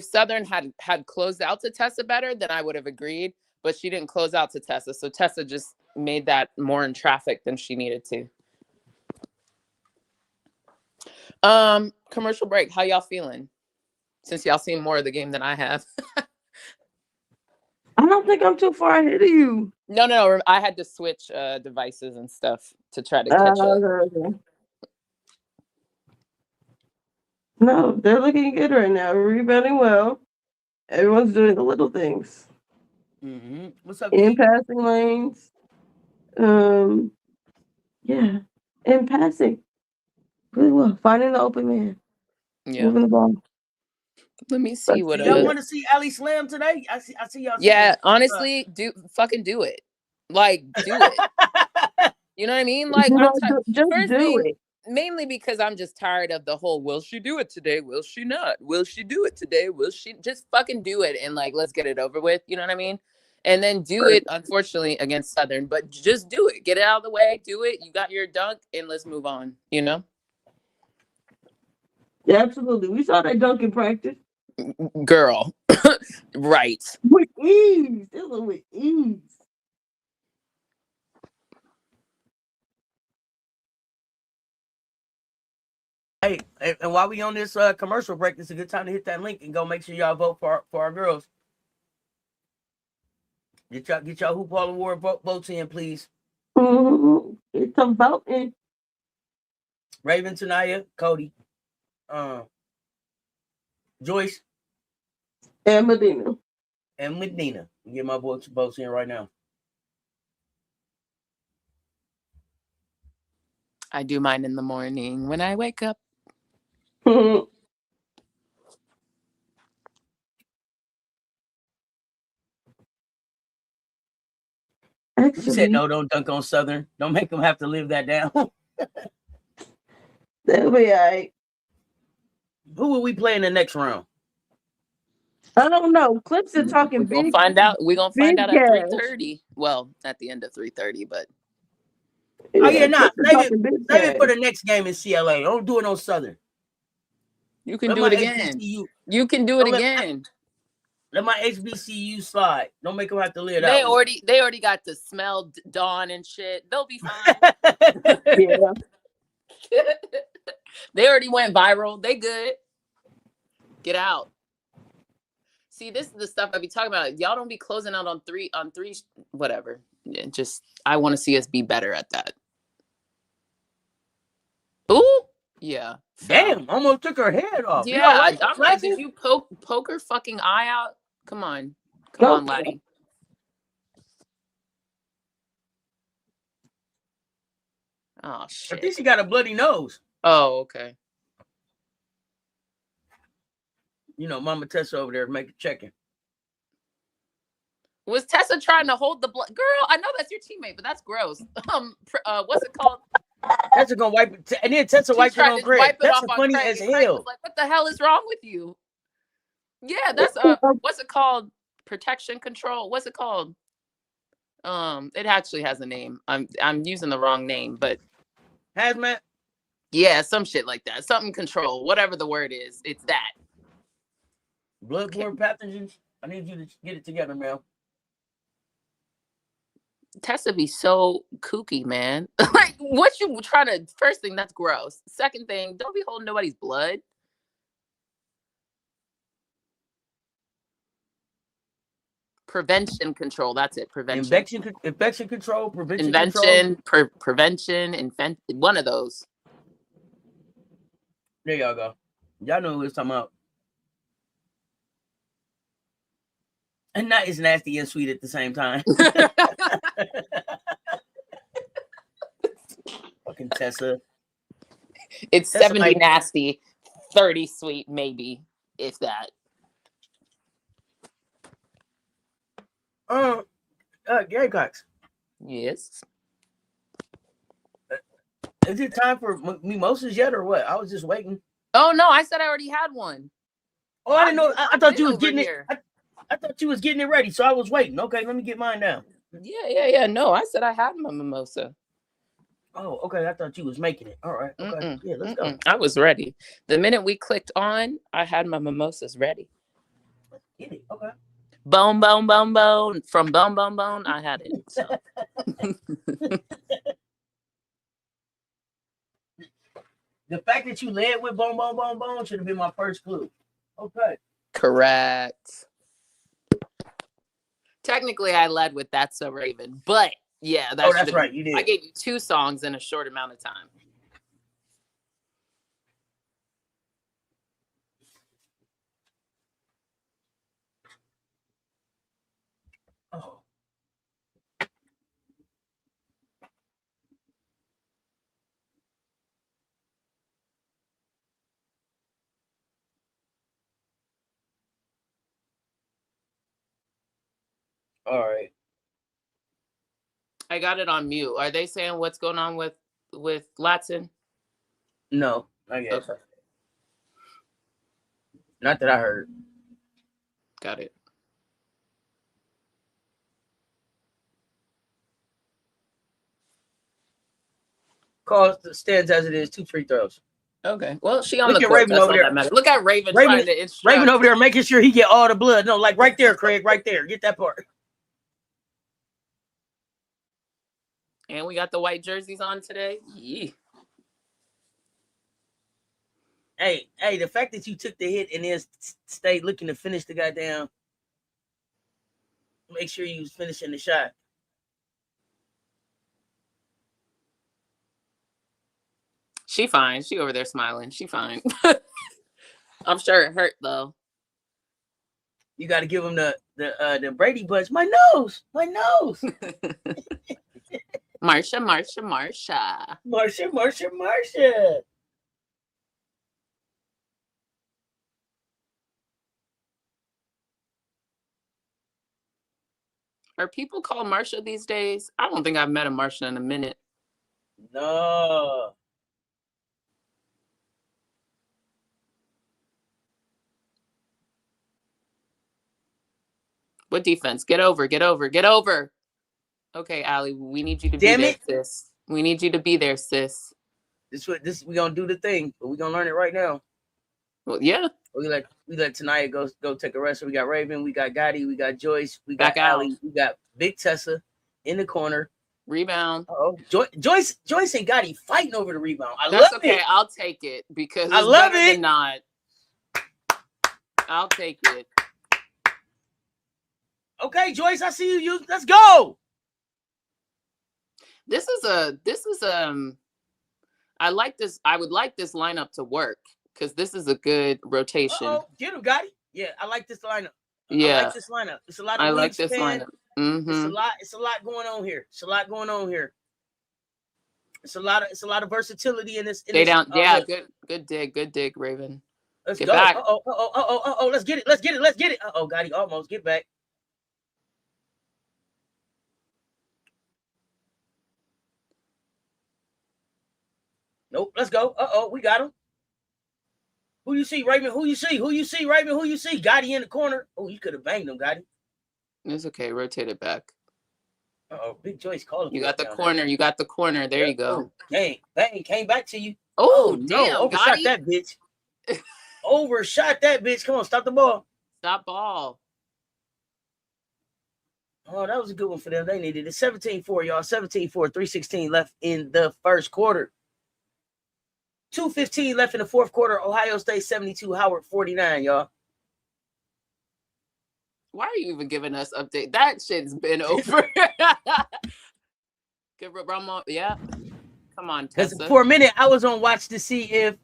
Southern had closed out to Tessa better, then I would have agreed. But she didn't close out to Tessa, so Tessa just made that more in traffic than she needed to. Commercial break. How y'all feeling? Since y'all seen more of the game than I have. I don't think I'm too far ahead of you. No. I had to switch devices and stuff to try to catch up. Okay. No, they're looking good right now. Rebounding well. Everyone's doing the little things. Mm-hmm. What's up, In Keith? passing lanes. Yeah. In passing. Really well. Finding the open man. Yeah. Moving the ball. Let me see what. Do y'all want to see Ali Slam today? I see y'all. Yeah, honestly, do it. Like, do it. You know what I mean? Like, just first do thing, it. mainly because I'm just tired of the whole, will she do it today? Will she not? Will she do it today? Will she just fucking do it? And like, let's get it over with. You know what I mean? And then do it, unfortunately, against Southern, but just do it. Get it out of the way. Do it. You got your dunk and let's move on, you know? Yeah, absolutely. We saw that dunk in practice. Girl. Right. With ease. It was with ease. Hey, and while we on this commercial break, it's a good time to hit that link and go make sure y'all vote for our girls. Get y'all Hoop Hall Award votes in, please. Mm-hmm. It's a voting. Raven, Tanaya, Cody, Joyce, and Medina. Get my votes in right now. I do mine in the morning when I wake up. Actually, you said no, don't dunk on Southern. Don't make them have to live that down. That'll be all right. Who will we play in the next round? I don't know. Clips are talking We're big. We're gonna find out at 3:30. Well, at the end of 3:30, but oh yeah, save it for the next game in CLA. Don't do it on Southern. You can do it again. You can do it again. Let my HBCU slide. Don't make them have to live that. They already got to smell dawn and shit. They'll be fine. Yeah. They already went viral. They good. Get out. See, this is the stuff I be talking about. Y'all don't be closing out on three, whatever. Yeah, just I want to see us be better at that. Ooh, yeah. Damn, almost took her head off. Yeah, right, I'm like, did you poke her fucking eye out? Come on, laddie. Oh shit! I think she got a bloody nose. Oh, okay. You know, Mama Tessa over there checking. Was Tessa trying to hold the blood? Girl, I know that's your teammate, but that's gross. What's it called? Tessa gonna wipe it, and then Tessa wiped it on Craig. That's funny as hell. Craig was like, what the hell is wrong with you? Yeah, that's what's it called? Protection control. What's it called? It actually has a name. I'm using the wrong name, but hazmat. Yeah, some shit like that. Something control, whatever the word is. It's that. Bloodborne pathogens. I need you to get it together, Mel. Tessa be so kooky, man. Like, what you trying to? First thing, that's gross. Second thing, don't be holding nobody's blood. Prevention control. That's it. Prevention. Infection control. Prevention. Prevention. One of those. There y'all go. Y'all know what it's talking about. And that is nasty and sweet at the same time. Fucking Tessa. It's Tessa 70 nasty, 30 sweet, maybe, if that. Gamecocks. Yes. Is it time for mimosas yet or what? I was just waiting. Oh no, I said I already had one. Oh, I didn't know. I thought you was getting here. I thought you was getting it ready, so I was waiting. Okay, let me get mine down. Yeah. No, I said I had my mimosa. Oh, okay. I thought you was making it. All right. Okay. Yeah, let's go. I was ready. The minute we clicked on, I had my mimosas ready. Let's get it. Okay. Bone. From bone, I had it. So. The fact that you led with bone should have been my first clue. Okay. Correct. Technically, I led with That's So Raven, but yeah, that's right. You did. I gave you 2 songs in a short amount of time. Oh. All right. I got it on mute. Are they saying what's going on with Latson? No, not yet. Okay. Not that I heard. Got it. Call stands as it is. 2 free throws. Okay. Well, she on Look the at court. Raven over there. Look at Raven trying to instruct. Raven over there making sure he get all the blood. No, like right there, Craig. Right there. Get that part. And we got the white jerseys on today. Yeah. Hey, the fact that you took the hit and then stayed looking to finish the goddamn. Make sure you was finishing the shot. She fine. She over there smiling. She fine. I'm sure it hurt though. You got to give him the Brady Bunch. My nose. Marsha. Are people called Marsha these days? I don't think I've met a Marsha in a minute. No. What defense? Get over. Okay, Allie, we need you to be there, sis. We need you to be there, sis. This we gonna do the thing, but we gonna learn it right now. Well, yeah. We let Tanaya go take a rest. So we got Raven, we got Gotti, we got Joyce, we got Back out. Allie, we got Big Tessa in the corner. Rebound. Oh, Joyce and Gotti fighting over the rebound. That's love okay. It. I'll take it because I love better it. Than not. I'll take it. Okay, Joyce, I see you. Let's go. This is I like this. I would like this lineup to work because this is a good rotation. Uh-oh. Get him, Gotti. Yeah, I like this lineup. Yeah, I like this lineup. It's a lot of I like this lineup. Mm-hmm. It's a lot going on here. It's a lot of versatility in this. Yeah, good dig, Raven. Let's go. Back. Oh, let's get it. Uh-oh, Gotti almost get back. Nope, let's go. Uh-oh, we got him. Who you see, Raven? Who you see, Raven? Who you see? Gotti in the corner. Oh, you could have banged him, Gotti. It's okay. Rotate it back. Uh-oh, Big Joyce called him. You got the corner. There. You got the corner. There you go. Bang, came back to you. Oh, damn. No, overshot that bitch. Overshot that bitch. Come on, stop the ball. Stop ball. Oh, that was a good one for them. They needed it. 17-4, y'all. 17-4, 3:16 left in the first quarter. 2:15 left in the fourth quarter. Ohio State 72, Howard 49, y'all. Why are you even giving us update? That shit's been over. Good Romo, yeah. Come on, Tessa. For a minute, I was on watch to see if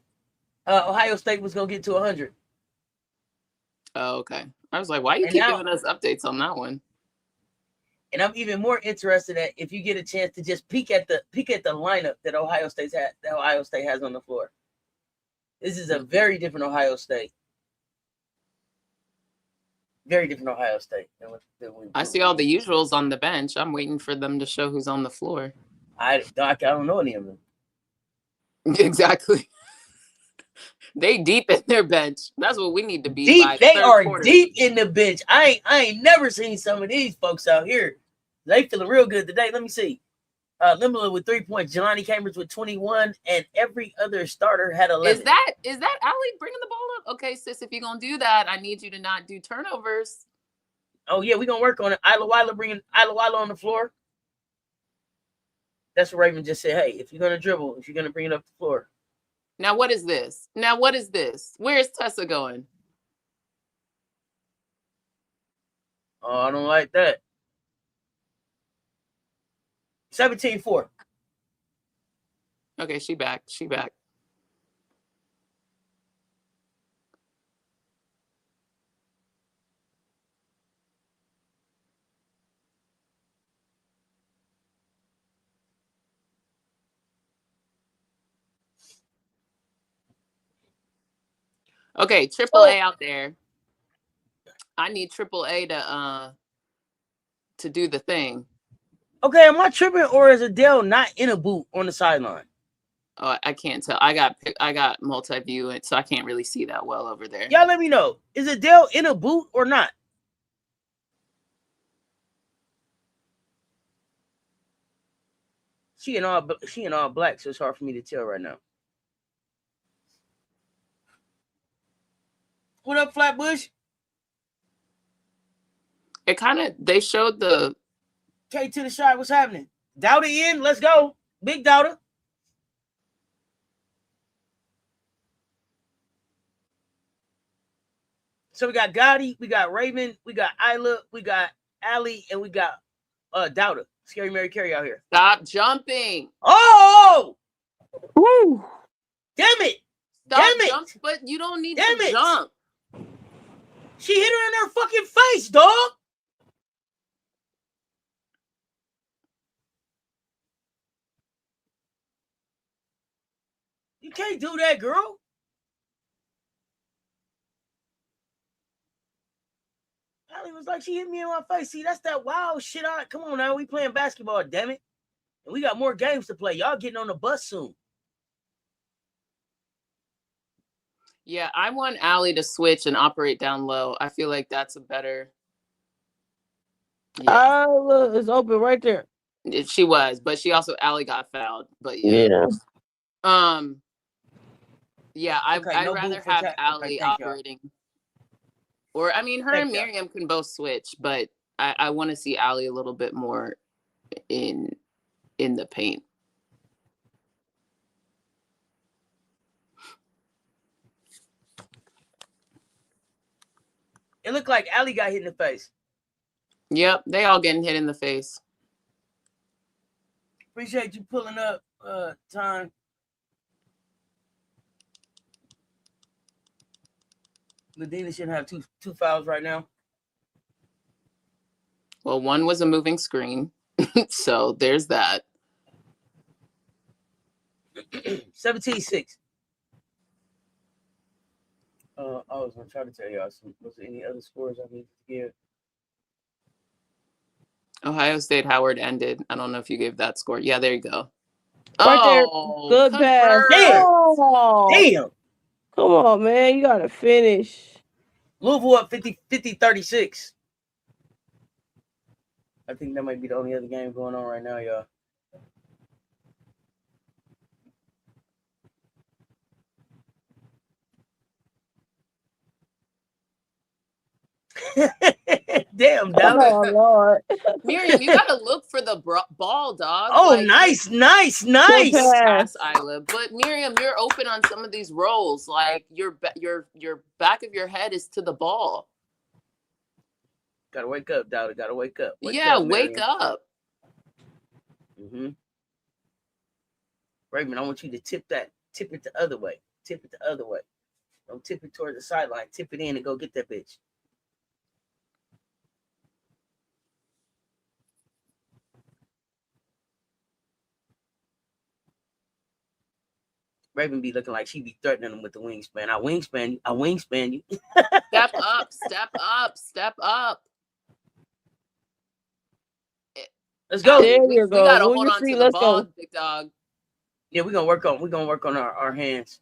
Ohio State was gonna get to 100. Oh, okay. I was like, why you keep giving us updates on that one? And I'm even more interested at if you get a chance to just peek at the lineup that Ohio State has on the floor. This is a very different Ohio State. Very different Ohio State. I see all the usuals on the bench. I'm waiting for them to show who's on the floor. I don't know any of them. Exactly. They deep in their bench. That's what we need to be. Deep. By They third are quarter. deep in the bench. I ain't never seen some of these folks out here. They feeling real good today. Let me see. Limberland with 3 points. Jelani Cambridge with 21, and every other starter had 11. Is that Allie bringing the ball up? Okay, sis, if you're gonna do that, I need you to not do turnovers. Oh yeah, we're gonna work on it. Isla Weiler bringing Isla Weiler on the floor. That's what Raven just said. Hey, if you're gonna dribble, if you're gonna bring it up the floor. Now what is this? Where's Tessa going? Oh, I don't like that. 17-4. Okay, she back. Okay, AAA out there. I need AAA to do the thing. Okay, am I tripping, or is Adele not in a boot on the sideline? Oh, I can't tell. I got multi-view, so I can't really see that well over there. Y'all let me know. Is Adele in a boot or not? She in all black, so it's hard for me to tell right now. What up, Flatbush? They showed the K to the shot. What's happening? Doubt in. Let's go. Big doubter. So we got Gotti, we got Raven, we got Isla, we got Allie, and we got Doubter. Scary Mary Carey out here. Stop jumping. Oh! Woo! Damn it! Stop jumping, but you don't need to jump. She hit her in her fucking face, dog. You can't do that, girl. Allie was like, she hit me in my face. See, that's that wild shit. Come on now, we playing basketball, damn it. And we got more games to play. Y'all getting on the bus soon. Yeah, I want Allie to switch and operate down low. I feel like that's a better. Yeah. Look, it's open right there. She was, but she also Allie got fouled. But yeah. Yeah, I'd rather have Allie operating. Or I mean, her and Miriam can both switch, but I want to see Allie a little bit more in the paint. It looked like Allie got hit in the face. Yep, they all getting hit in the face. Appreciate you pulling up, time. Medina shouldn't have two fouls right now. Well, one was a moving screen, so there's that. 17-6. I was gonna try to tell y'all was there any other scores I need to give? Ohio State Howard ended. I don't know if you gave that score. Yeah, there you go. Right there. Good pass. Damn. Oh. Damn. Come on, man. You gotta finish. Louisville up 50-36. I think that might be the only other game going on right now, y'all. Damn, dog. Oh, Lord. Miriam, you gotta look for the ball, dog. Oh, like, nice. Pass, Isla. But Miriam, you're open on some of these rolls. Like your back of your head is to the ball. Gotta wake up, Dowdy. Gotta wake up. Wake up. Mm-hmm. Raymond, I want you to tip it the other way. Tip it the other way. Don't tip it towards the sideline. Tip it in and go get that bitch. Raven be looking like she be threatening him with the wingspan. I wingspan you. Step up. Let's go. There you go. We gotta hold on to the ball, big dog. Yeah, we're gonna work on our hands.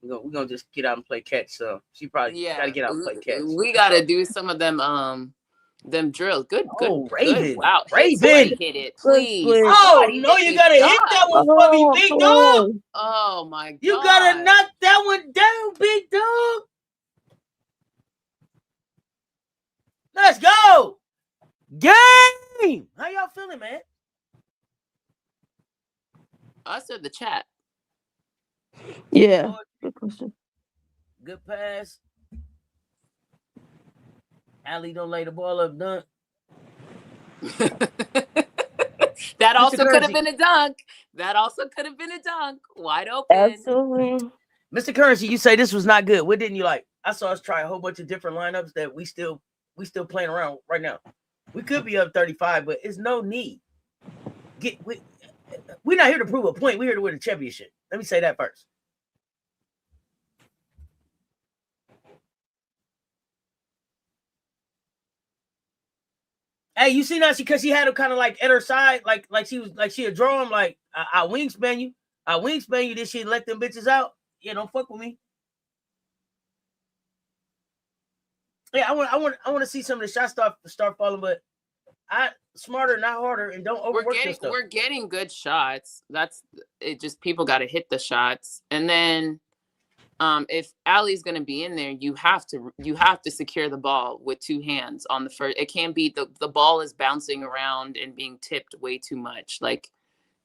We're gonna just get out and play catch. So she probably got to get out and play catch. We gotta do some of them drills. Good. Raven. Wow. Raven. Hit it, Good please. split. Oh no, you gotta hit that one for me, big dog. Oh my god. You gotta knock that one down, big dog. Let's go. Game. How y'all feeling, man? Us or the chat? Yeah. Good question. Good pass. Allie don't lay the ball up, dunk. That also could have been a dunk. Wide open. Absolutely. Mr. Currency, you say this was not good. What didn't you like? I saw us try a whole bunch of different lineups that we still playing around right now. We could be up 35, but it's no need. We're not here to prove a point. We're here to win a championship. Let me say that first. Hey, you see now because she had him kind of like at her side, like she would draw him like I wingspan you. This shit, let them bitches out. Yeah, don't fuck with me. Yeah, I want to see some of the shots start falling, but smarter, not harder, and don't overwork this stuff. We're getting good shots. That's it. Just people got to hit the shots, and then if Allie's going to be in there, you have to secure the ball with two hands on the first. It can't be the ball is bouncing around and being tipped way too much. Like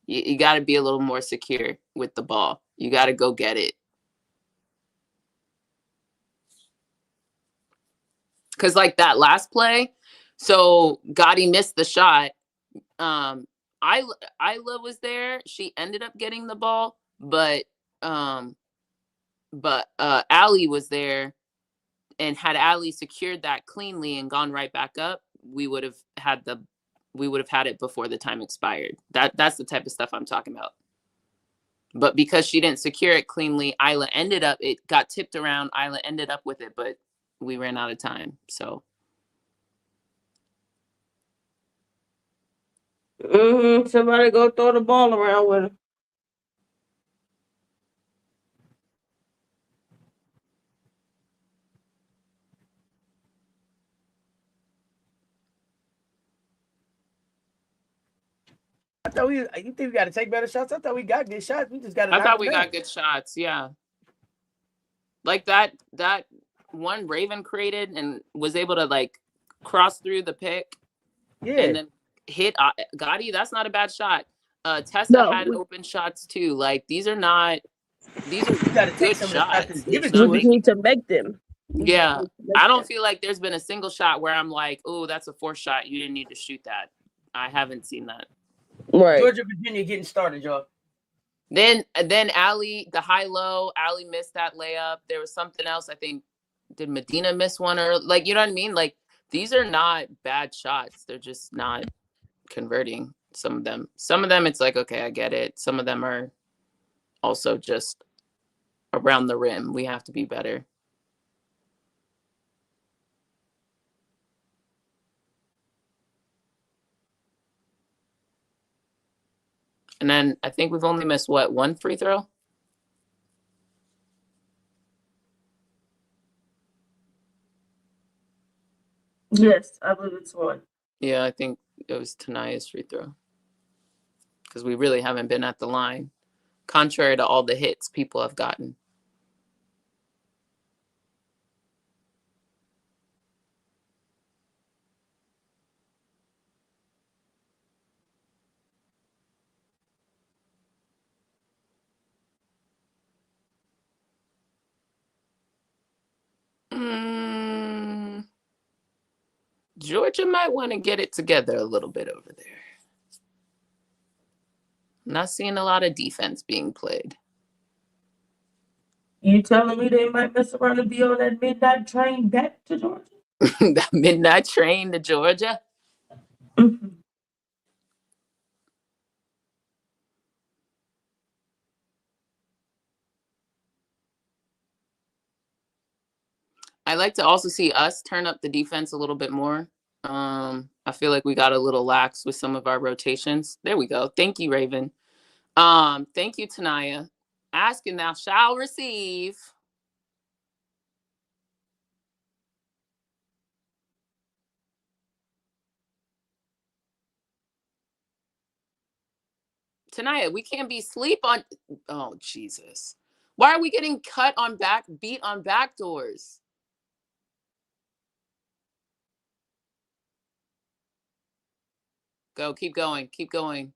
you got to be a little more secure with the ball. You got to go get it. Because like that last play, so Gotti missed the shot. Isla was there. She ended up getting the ball, but Allie was there, and had Allie secured that cleanly and gone right back up, we would have had it before the time expired. That's the type of stuff I'm talking about. But because she didn't secure it cleanly, it got tipped around. Isla ended up with it, but we ran out of time. So. Somebody go throw the ball around with her. I thought you think we got to take better shots? I thought we got good shots. We just got to. I thought we got good shots. Yeah. Like that one Raven created and was able to like cross through the pick. Yeah. And then hit Gotti. That's not a bad shot. Tessa had open shots too. Like these are good shots. We just need to make them. Yeah. I don't feel like there's been a single shot where I'm like, oh, that's a forced shot. You didn't need to shoot that. I haven't seen that. Right. Georgia, Virginia getting started, y'all. Then Allie, the high-low, Allie missed that layup. There was something else. I think, did Medina miss one? Or like, you know what I mean? Like, these are not bad shots. They're just not converting, some of them. Some of them, it's like, okay, I get it. Some of them are also just around the rim. We have to be better. And then I think we've only missed, one free throw? Yes, I believe it's one. Yeah, I think it was Tanaya's free throw. Because we really haven't been at the line, contrary to all the hits people have gotten. Georgia might want to get it together a little bit over there. Not seeing a lot of defense being played. You telling me they might mess around and be on that midnight train back to Georgia? That midnight train to Georgia? Mm-hmm. I like to also see us turn up the defense a little bit more. I feel like we got a little lax with some of our rotations. There we go. Thank you, Raven. Thank you, Tanaya. Ask and thou shalt receive. Tanaya, we can't be sleep on. Oh, Jesus. Why are we getting beat on back doors? Go, keep going, keep going.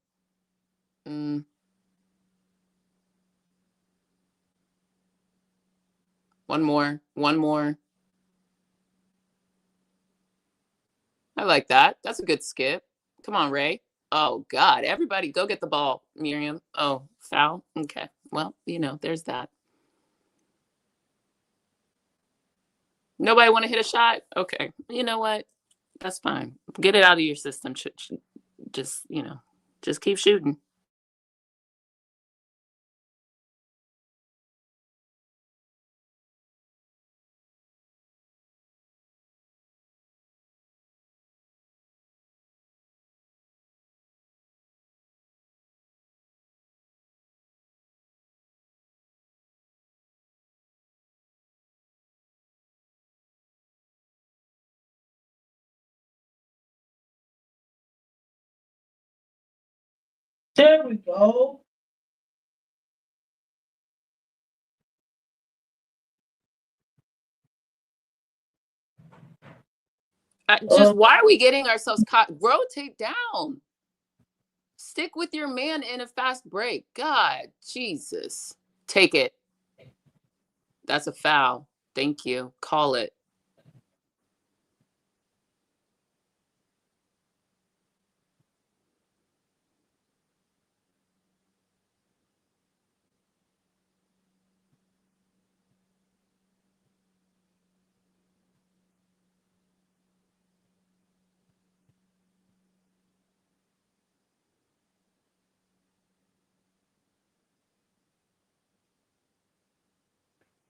One more. I like that. That's a good skip. Come on, Ray. Oh, God. Everybody go get the ball, Miriam. Oh, foul? Okay. Well, there's that. Nobody want to hit a shot? Okay. You know what? That's fine. Get it out of your system. Just keep shooting. There we go. Why are we getting ourselves caught? Rotate down. Stick with your man in a fast break. God, Jesus. Take it. That's a foul. Thank you. Call it.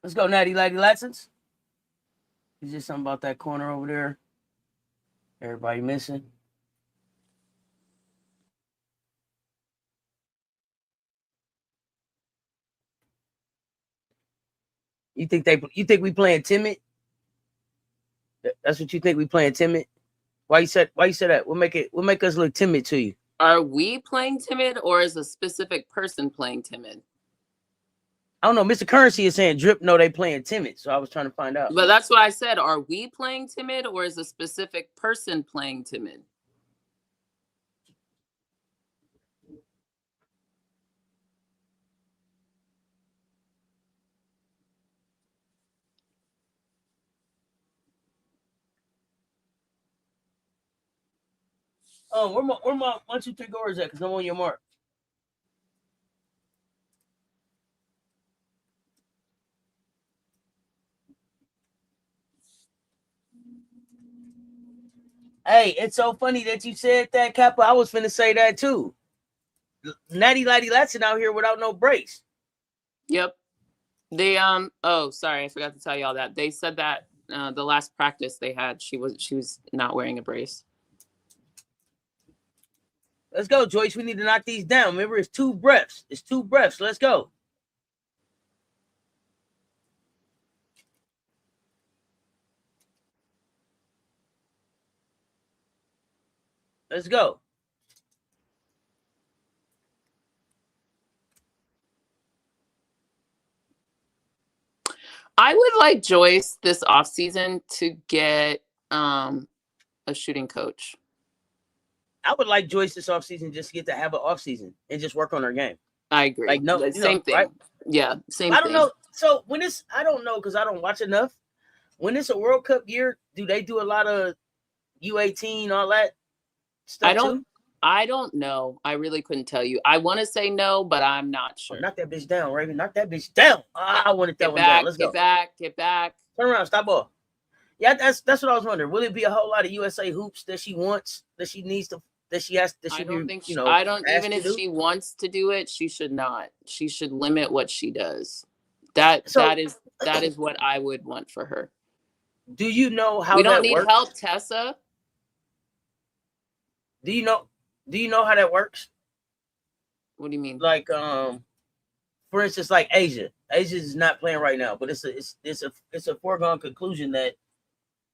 Let's go, Natty Lady Latsons. Is there something about that corner over there? Everybody missing? You think we playing timid? That's what you think we playing timid? Why you said that? We'll make us look timid to you. Are we playing timid, or is a specific person playing timid? I don't know. Mr. Currency is saying Drip know they playing timid, so I was trying to find out. But that's what I said. Are we playing timid, or is a specific person playing timid? Oh, where my 1, 2, 3 goers at? Because I'm on your mark. Hey, it's so funny that you said that, Kappa. I was finna say that too. Natty Laddie Latson out here without no brace. Yep. They oh, sorry, I forgot to tell y'all that. They said that the last practice they had, she was not wearing a brace. Let's go, Joyce. We need to knock these down. Remember, it's 2 breaths. It's 2 breaths. Let's go. Let's go. I would like Joyce this offseason to get a shooting coach. I would like Joyce this offseason just to get to have an offseason and just work on her game. I agree. Like, no, same thing. Right? Yeah, same I thing. don't know. So when it's, I don't know because I don't watch enough. When it's a World Cup year, do they do a lot of U18, all that stuff too? I don't know. I really couldn't tell you. I want to say no, but I'm not sure. Knock that bitch down, Raven. Knock that bitch down. I wanted that one down. Let's go. Get back. Turn around. Stop ball. Yeah, that's what I was wondering. Will it be a whole lot of USA hoops that she wants, that she needs to, that she has, that she I don't think I don't, even if she wants to do it, she should not. She should limit what she does. That is what I would want for her. Do you know how we don't that need works? help, Tessa? Do you know how that works? What do you mean? Like, for instance, like Asia. Asia is not playing right now, but it's a foregone conclusion that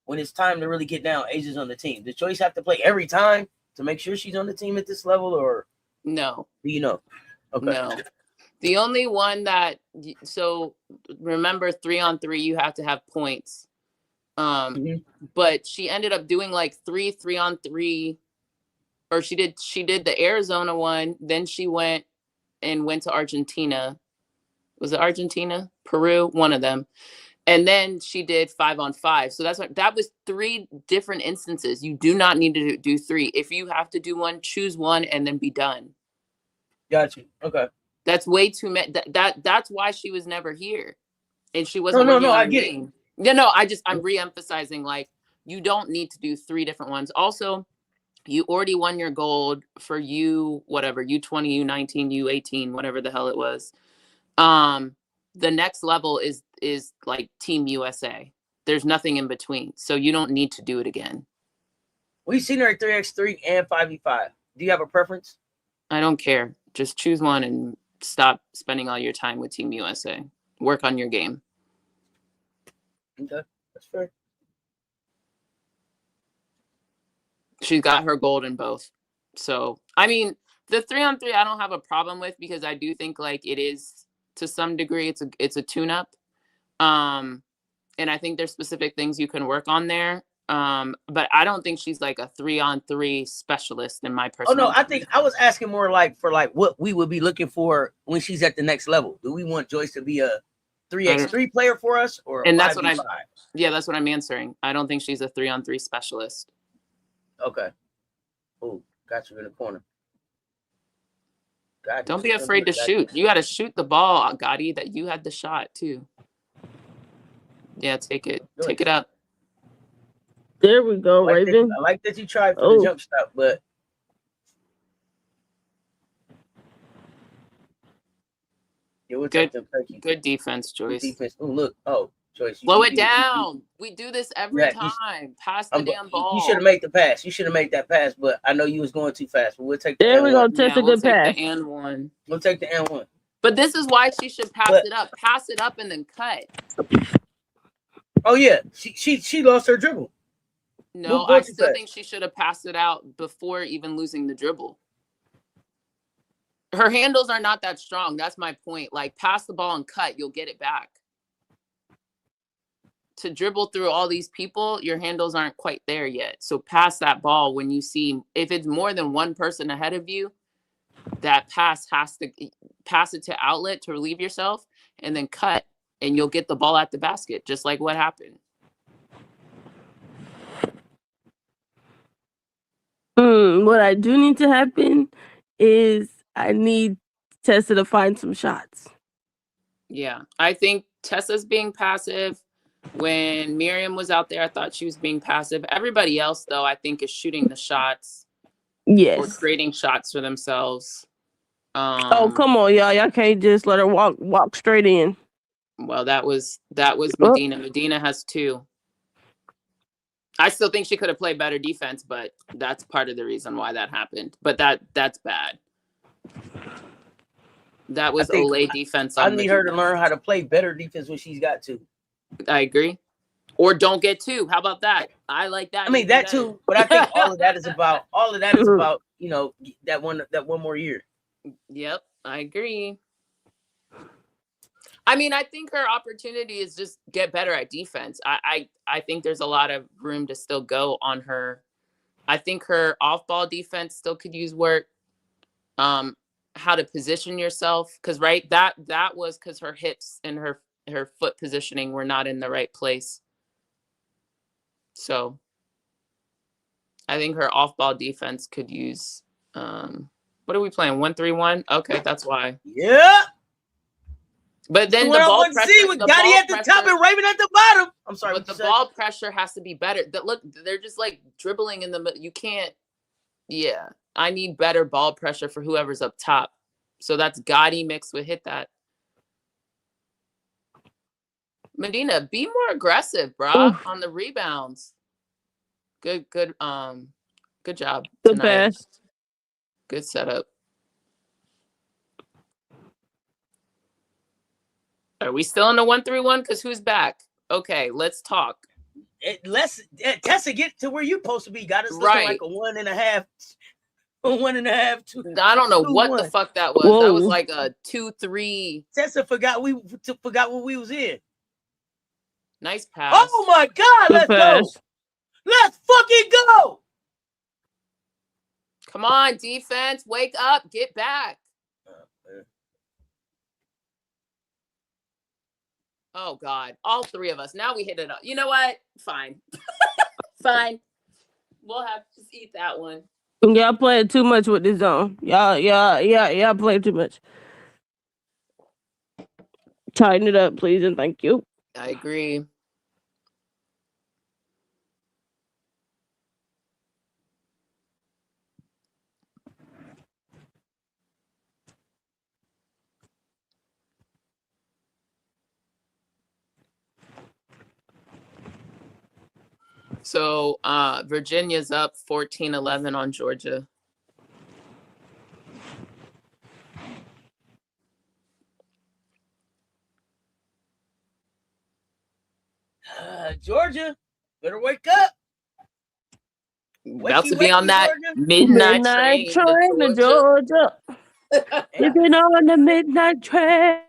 when it's time to really get down, Asia's on the team. Does Joyce have to play every time to make sure she's on the team at this level, or no? Do you know? Okay. No. The only one that, so remember 3-on-3, you have to have points. But she ended up doing like 3-on-3, or she did the Arizona one. Then she went to Argentina. Was it Argentina? Peru? One of them. And then she did 5-on-5. So that was 3 different instances. You do not need to do 3. If you have to do one, choose one and then be done. Got you. Okay. That's way too many. That's why she was never here, and she wasn't. No. I get it. No. I'm re-emphasizing, like, you don't need to do 3 different ones. Also, you already won your gold for whatever, U20, U19, U18, whatever the hell it was. The next level is like Team USA. There's nothing in between, so you don't need to do it again. We've seen her at 3x3 and 5v5. Do you have a preference? I don't care. Just choose one and stop spending all your time with Team USA. Work on your game. Okay, that's fair. She's got her gold in both. So, I mean, the 3-on-3 I don't have a problem with, because I do think, like, it is, to some degree, it's a tune-up. And I think there's specific things you can work on there. But I don't think she's like a 3-on-3 specialist in my personal opinion. I think I was asking more like for like what we would be looking for when she's at the next level. Do we want Joyce to be a 3x3 player for us, or and that's what that's what I'm answering. I don't think she's a 3-on-3 specialist. Okay. Oh, got you in the corner. Don't be afraid to shoot. You got to shoot the ball, Gotti. That you had the shot too. Yeah, take it. Take it up. There we go, Raven. I like that you tried for the jump stop, but good defense, Joyce. Good defense. Oh, look. Oh, Joyce. Slow it down. We do this every time. Pass the damn ball. You should have made the pass. You should have made that pass, but I know you was going too fast. But we'll take the There we go. Test a good pass. The and one. We'll take the and one. But this is why she should pass it up. Pass it up and then cut. Oh yeah, she lost her dribble. No, I still think she should have passed it out before even losing the dribble. Her handles are not that strong. That's my point. Like, pass the ball and cut. You'll get it back. To dribble through all these people, your handles aren't quite there yet. So pass that ball when you see, if it's more than one person ahead of you, that pass has to pass it to outlet to relieve yourself and then cut, and you'll get the ball at the basket, just like what happened. What I do need to happen is I need Tessa to find some shots. Yeah, I think Tessa's being passive. When Miriam was out there, I thought she was being passive. Everybody else, though, I think is shooting the shots. Yes. Or creating shots for themselves. Oh, come on, y'all. Y'all can't just let her walk straight in. Well, that was Medina. Medina has 2. I still think she could have played better defense, but that's part of the reason why that happened. But that's bad. That was Olay defense. I need her to learn how to play better defense when she's got to. I agree. Or don't get 2. How about that? I like that. I mean that too, but I think all of that is about that one more year. Yep, I agree. I mean, I think her opportunity is just get better at defense. I think there's a lot of room to still go on her. I think her off-ball defense still could use work. How to position yourself, because that was because her hips and her foot positioning were not in the right place. So I think her off-ball defense could use. What are we playing? 1-3-1. Okay, that's why. Yeah. But then the ball pressure with Gotti at the top and Raven at the bottom. I'm sorry. But the ball pressure has to be better. Look, they're just like dribbling in the. You can't. Yeah, I need better ball pressure for whoever's up top. So that's Gotti mixed with hit that. Medina, be more aggressive, bro, on the rebounds. Good job. Good pass. Good setup. Are we still in the 1-3-1? Because who's back? Okay, let's talk. Tessa, get to where you're supposed to be. Got us looking Right. like a 1.5. A 1.5. I don't know 2, what 1. the fuck that was. Whoa. That was like a 2-3. Tessa forgot what we was in. Nice pass. Oh my God! Good Let's pass. go. Let's fucking go. Come on, defense. Wake up. Get back. Oh, God. All three of us. Now we hit it up. You know what? Fine. Fine. We'll have to just eat that one. Y'all playing too much with this zone. Y'all playing too much. Tighten it up, please, and thank you. I agree. So Virginia's up 14-11 on Georgia. Georgia, better wake up. About to be on that Georgia. midnight train to Georgia. Living on the midnight train.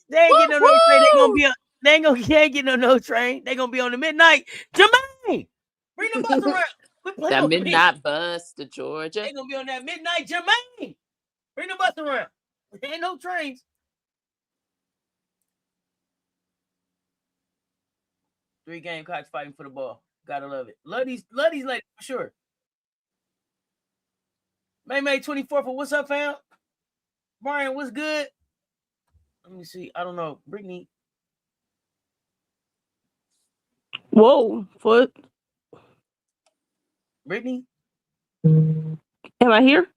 They ain't getting on no train. They gonna be on. They ain't getting on no train. They gonna be on the midnight. Jermaine, bring the bus around. That midnight bus to Georgia. They gonna be on that midnight. Jermaine, bring the bus around. There ain't no trains. 3 Gamecocks fighting for the ball. Gotta love it. Love these ladies for sure. May 24th. What's up, fam? Brian, what's good? Let me see. I don't know. Brittany. Whoa, foot. Brittany? Am I here?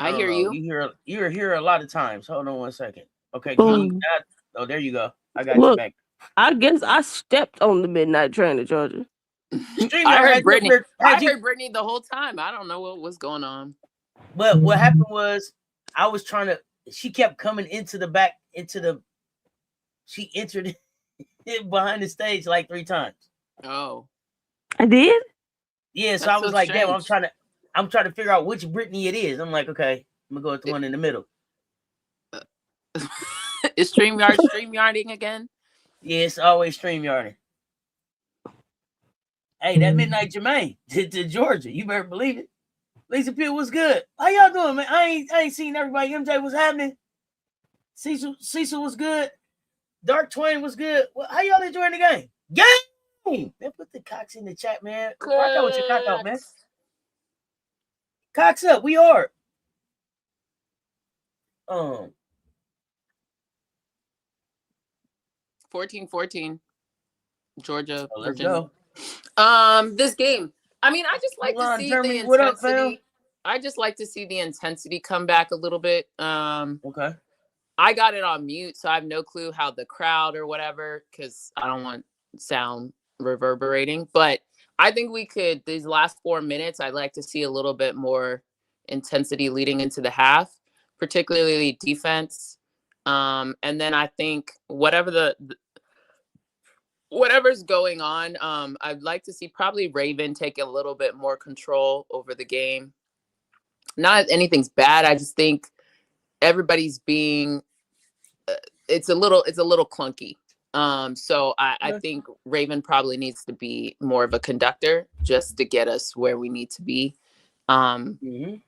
I hear you. You're here a lot of times. Hold on 1 second. Okay. Oh, there you go. I got you back. I guess I stepped on the midnight train to Georgia. I heard Brittany. I heard Brittany the whole time. I don't know what was going on. But what happened was I was trying to. She kept coming into the back. She entered behind the stage like 3 times. Oh, I did. Yeah, so I was like, damn, I'm trying to figure out which Brittany it is. I'm like, okay, I'm gonna go with the one in the middle. Is StreamYarding again? Yeah, it's always StreamYarding. Hey, that midnight Jermaine to Georgia. You better believe it. Lisa Peel, what's good? How y'all doing, man? I ain't seen everybody. MJ, what's happening? Cecil was good. Dark Twain was good. Well, how y'all enjoying the game? Game! Man, put the cocks in the chat, man. Rock out with your cock out, man. Cocks up. We are. 14-14. Georgia. Let's Virginia. go. This game. I mean, I just like to see Germany, the what up, intensity. fam? I just like to see the intensity come back a little bit. Okay. I got it on mute, so I have no clue how the crowd or whatever, because I don't want sound reverberating. But I think we could, these last 4 minutes, I'd like to see a little bit more intensity leading into the half, particularly defense. And then I think whatever's going on, I'd like to see probably Raven take a little bit more control over the game. Not that anything's bad. I just think everybody's being it's a little clunky. So I think Raven probably needs to be more of a conductor just to get us where we need to be, and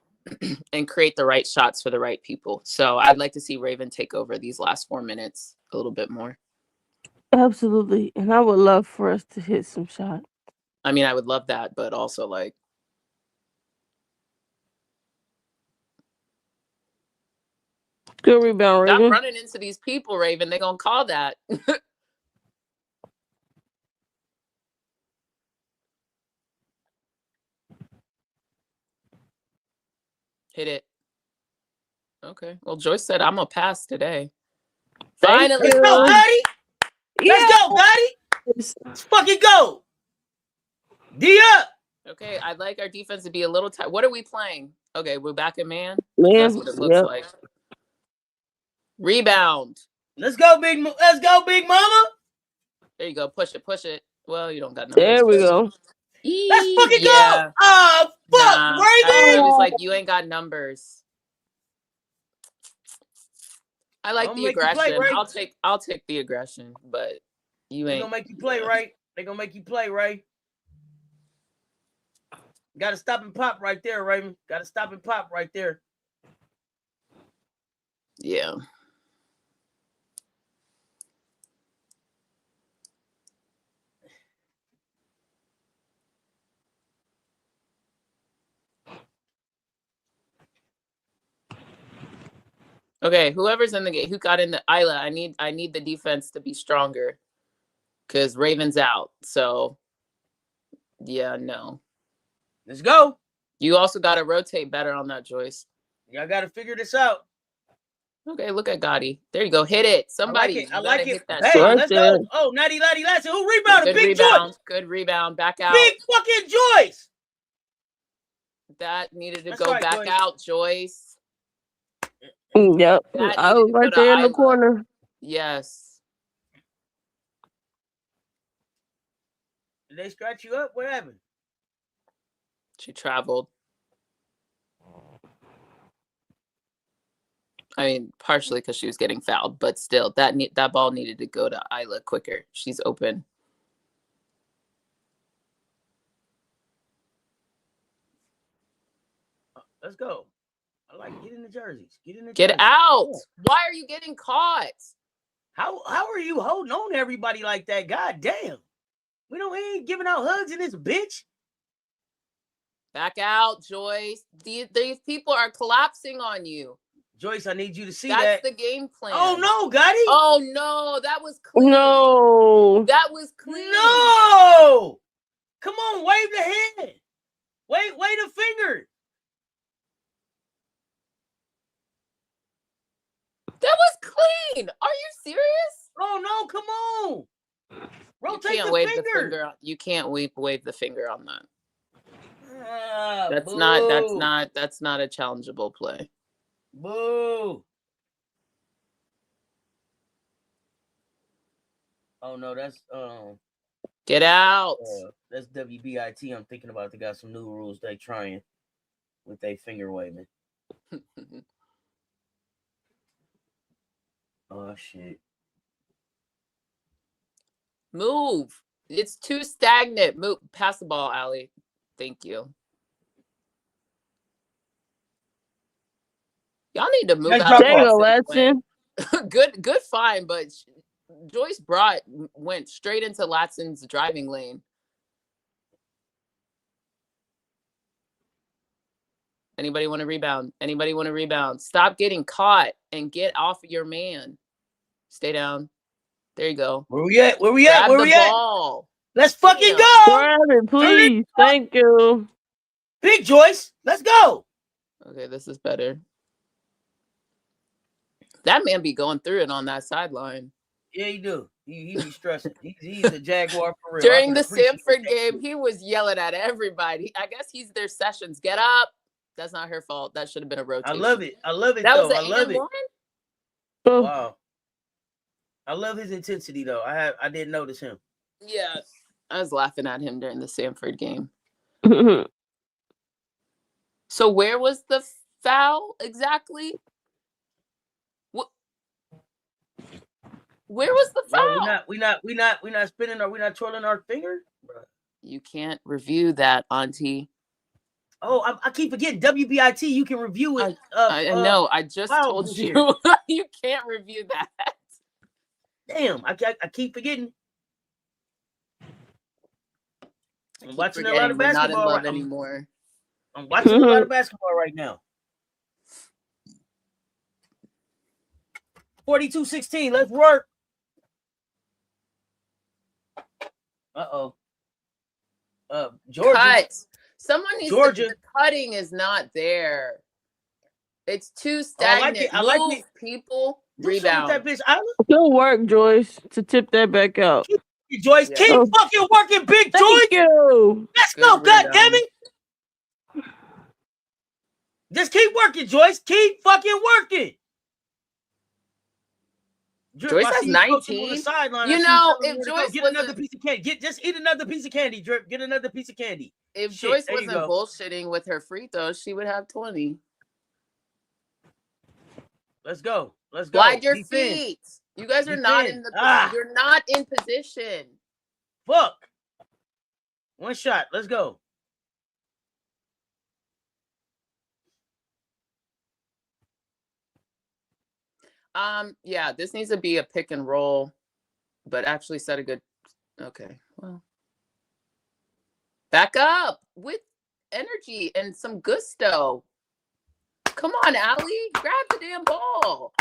create the right shots for the right people. So I'd like to see Raven take over these last 4 minutes a little bit more. Absolutely, and I would love for us to hit some shots. I mean, I would love that, but also like. Good rebound, Raven. Stop running into these people, Raven. They're going to call that. Hit it. Okay. Well, Joyce said, I'm going to pass today. Finally. Let's go, Daddy. Let's go, Daddy. Let's fucking go. D up. Okay. I'd like our defense to be a little tight. What are we playing? Okay. We're back in man. Man, that's what it looks like. Rebound. Let's go, big mama. There you go. Push it. Well, you don't got numbers. There we go. Let's fucking go. Oh, fuck, nah, Raven. It was like, you ain't got numbers. I like the aggression. Play, right? I'll take the aggression, but you ain't. They're gonna make you play, right? They're gonna make you play, right? Gotta stop and pop right there, Raven. Gotta stop and pop right there. Yeah. Okay, whoever's in the game, who got in the Isla, I need the defense to be stronger, because Raven's out. So, yeah, no. Let's go. You also got to rotate better on that, Joyce. Y'all got to figure this out. Okay, look at Gotti. There you go. Hit it. Somebody. I like it. Hit that Hey, shot. let's go. Oh, Natty Laddie Lassie. Who rebounded? Good Big rebound. Joyce. Good rebound. Back out. Big fucking Joyce. That needed to go back out, Joyce. Yep. I was right there in the corner. Yes. Did they scratch you up? What happened? She traveled. I mean, partially because she was getting fouled, but still, that ball needed to go to Isla quicker. She's open. Let's go. I like get in the jerseys. Get out. Oh. Why are you getting caught? How are you holding on to everybody like that? God damn. We ain't giving out hugs in this bitch. Back out, Joyce. These people are collapsing on you. Joyce, I need you to see That's the game plan. Oh, no, Gotti. Oh, no. That was clean. No. That was clean. No. Come on, wave the hand. Wave the finger. That was clean. Are you serious? Oh, no. Come on. Rotate you can't wave the finger. You can't wave the finger on that. That's not a challengeable play. Boo. Oh no, that's get out. That's WBIT. I'm thinking about they got some new rules they trying with they finger waving. Oh shit. Move. It's too stagnant. Move. Pass the ball, Allie. Thank you. Y'all need to move out. There you go, Latson. Good find, but Joyce went straight into Latson's driving lane. Anybody want to rebound? Anybody want to rebound? Stop getting caught and get off of your man. Stay down. There you go. Where we at? Where we at? Grab Where the we at? ball. Let's fucking go. Grab it, please. Thank you. Big Joyce. Let's go. Okay, this is better. That man be going through it on that sideline. Yeah, he do. He be stressing. He's a Jaguar for real. During the Samford game, he was yelling at everybody. I guess he's their Sessions. Get up. That's not her fault. That should have been a rotation. I love it. I love it. That though. was I love it. Oh. Wow. I love his intensity though. I didn't notice him. Yeah, I was laughing at him during the Samford game. So where was the foul exactly? Where was the foul? We're not spinning or we're not twirling our finger. You can't review that, Auntie. Oh, I keep forgetting WBIT. You can review it. I know. I just told you. You can't review that. Damn, I keep forgetting. I'm watching a lot of basketball anymore. I'm watching a lot of basketball right now. 42-16. Let's work. Georgia. Cut. Someone needs to. The cutting is not there. It's too stagnant. I like it. People rebound. That bitch, Isla. Good work, Joyce, to tip that back out. Joyce, keep fucking working, Big Joyce. Thank you. Let's go, goddammit. Just keep working, Joyce. Keep fucking working. Drip, Joyce I has see you coaching on the 19. sideline. You I see know, telling if where to Joyce go. Get wasn't- another piece of candy. Just eat another piece of candy, Drip. Get another piece of candy. If Shit, Joyce there you wasn't go. bullshitting with her free throws, she would have 20. Let's go. Let's go. Glide your Defend. feet. You guys are not in Defend. the you're not in position. Fuck. One shot. Let's go. Yeah, this needs to be a pick and roll, but actually set a good. Okay, well, back up with energy and some gusto. Come on, Allie, grab the damn ball.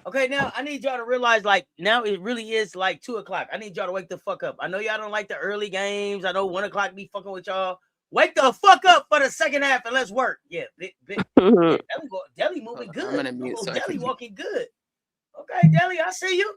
Okay, now I need y'all to realize, like, now it really is like 2:00. I need y'all to wake the fuck up. I know y'all don't like the early games. I know 1:00 be fucking with y'all. Wake the fuck up for the second half and let's work. Yeah, Mhm. Deli moving good. I'm gonna mute so I Deli can. walking good. Okay, Deli, I see you.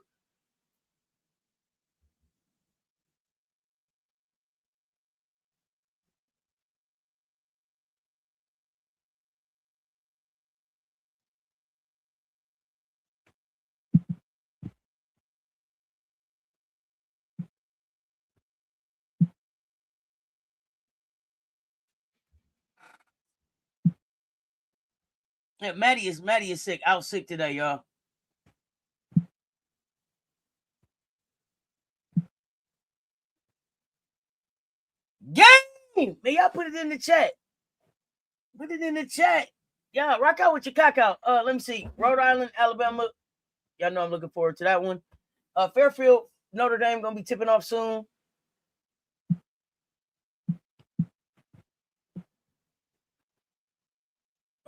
Yeah, Maddie is sick. Out sick today, y'all. Game! Man, y'all put it in the chat. Put it in the chat. Yeah, rock out with your cock out. Let me see. Rhode Island, Alabama. Y'all know I'm looking forward to that one. Fairfield, Notre Dame gonna be tipping off soon.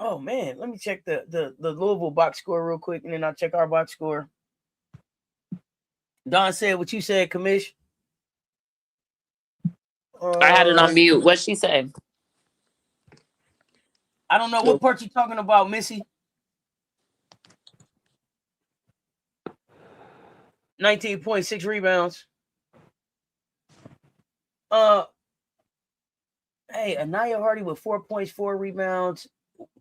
Oh man, let me check the Louisville box score real quick, and then I'll check our box score. Don said what you said, Commish. I had it on mute. What'd she say? I don't know what part you talking about, Missy. 19.6 rebounds. Hey, Anaya Hardy with 4 points, 4 rebounds,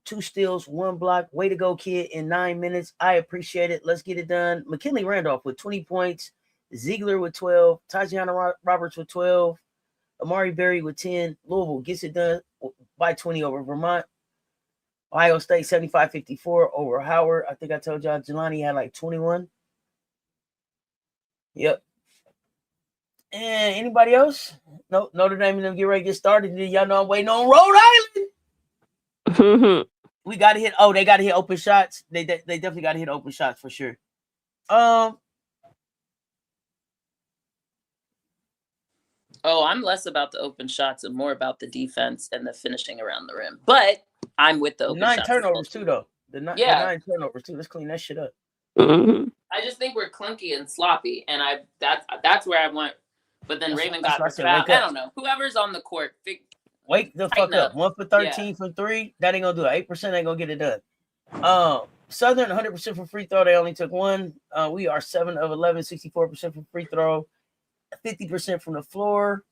2 steals, 1 block. Way to go, kid, in 9 minutes. I appreciate it. Let's get it done. McKinley Randolph with 20 points. Ziegler with 12. Tatiana Roberts with 12. Amari Berry with 10. Louisville gets it done by 20 over Vermont. Ohio State 75-54 over Howard. I think I told y'all Jelani had like 21. Yep. And anybody else? No, Notre Dame and them get ready to get started. Y'all know I'm waiting on Rhode Island. We got to hit. Oh, they got to hit open shots. They definitely got to hit open shots for sure. Oh, I'm less about the open shots and more about the defense and the finishing around the rim. But I'm with the open 9 shots. turnovers too, though. The 9 turnovers too. Let's clean that shit up. I just think we're clunky and sloppy, and that's where I want. But then Raven got the foul. I don't know. Whoever's on the court, wake the fuck up. 1 for 13 from 3. That ain't gonna do it. 8% ain't gonna get it done. Southern 100% from free throw. They only took 1. We are 7 of 11, 64% from free throw, 50% from the floor,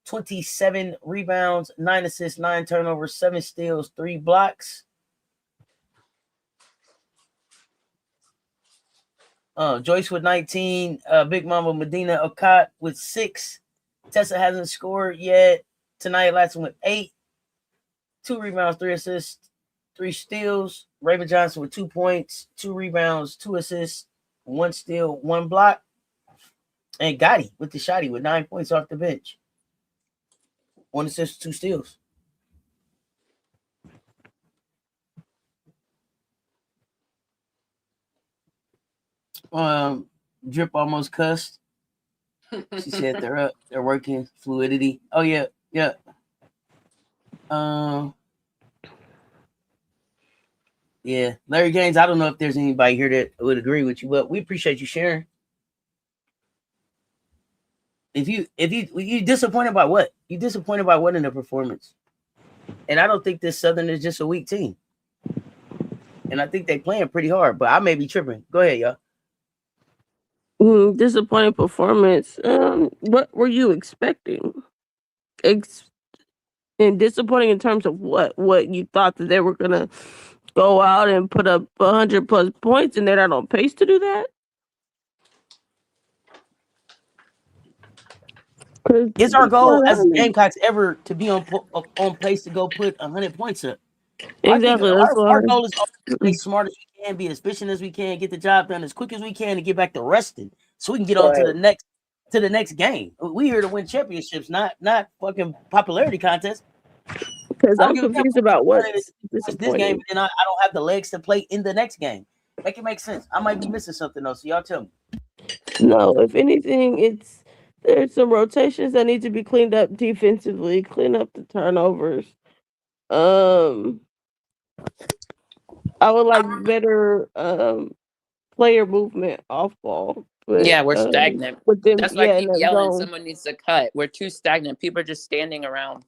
27 rebounds, 9 assists, 9 turnovers, 7 steals, 3 blocks. Joyce with 19. Big Mama Medina Okat with 6. Tessa hasn't scored yet. Tonight Latson with 8. 2 rebounds, 3 assists, 3 steals. Raven Johnson with 2 points, 2 rebounds, 2 assists, 1 steal, 1 block. And Gotti with the shotty with 9 points off the bench. 1 assist, 2 steals. Drip almost cussed. She said they're up. They're working. Fluidity. Oh yeah. Yeah. Yeah. Larry Gaines, I don't know if there's anybody here that would agree with you, but we appreciate you sharing. If you disappointed by what? You disappointed by what in the performance? And I don't think this Southern is just a weak team. And I think they playing pretty hard, but I may be tripping. Go ahead, y'all. Disappointing performance. What were you expecting? And disappointing in terms of what you thought that they were gonna go out and put up 100+ points, and they're not on pace to do that. Is our goal as Gamecocks ever to be on pace to go put 100 points up? I think Exactly. That's our goal is to be as smart as we can, be as efficient as we can, get the job done as quick as we can, and get back to resting so we can get on to the next game. We here to win championships, not fucking popularity contests. Because I'm confused about what's this game, and I don't have the legs to play in the next game. Make it make sense. I might be missing something though, so y'all tell me. No, if anything, there's some rotations that need to be cleaned up defensively, clean up the turnovers. I would like better player movement off ball. But, yeah, we're stagnant. With them, that's why I keep yelling. zone. Someone needs to cut. We're too stagnant. People are just standing around.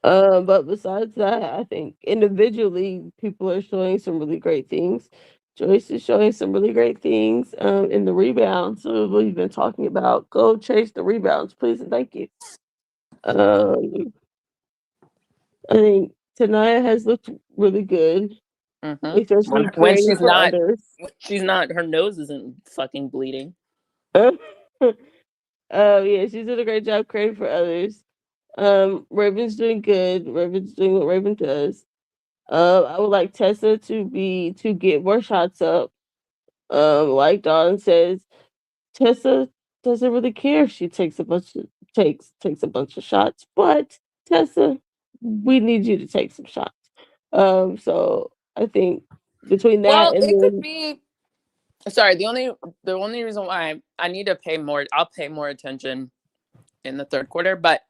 But besides that, I think individually people are showing some really great things. Joyce is showing some really great things in the rebounds. So we've been talking about go chase the rebounds, please and thank you. I think Tanaya has looked really good. Especially when she's for not, others. She's not. Her nose isn't fucking bleeding. Yeah, she's doing a great job creating for others. Raven's doing good. Raven's doing what Raven does. I would like Tessa to get more shots up. Like Dawn says, Tessa doesn't really care if she takes a bunch of shots, but Tessa, we need you to take some shots. So I think between that and it could be. Sorry, the only reason why I need to I'll pay more attention in the third quarter, but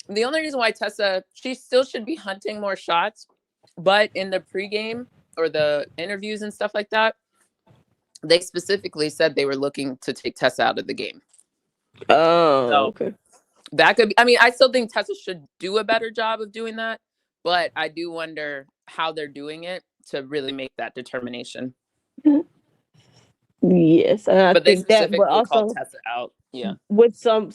the only reason why Tessa, she still should be hunting more shots, but in the pregame or the interviews and stuff like that, they specifically said they were looking to take Tessa out of the game. Oh, so okay. That could be. I mean, I still think Tessa should do a better job of doing that, but I do wonder how they're doing it to really make that determination. Yes, and but they specifically called Tessa out. Yeah, with some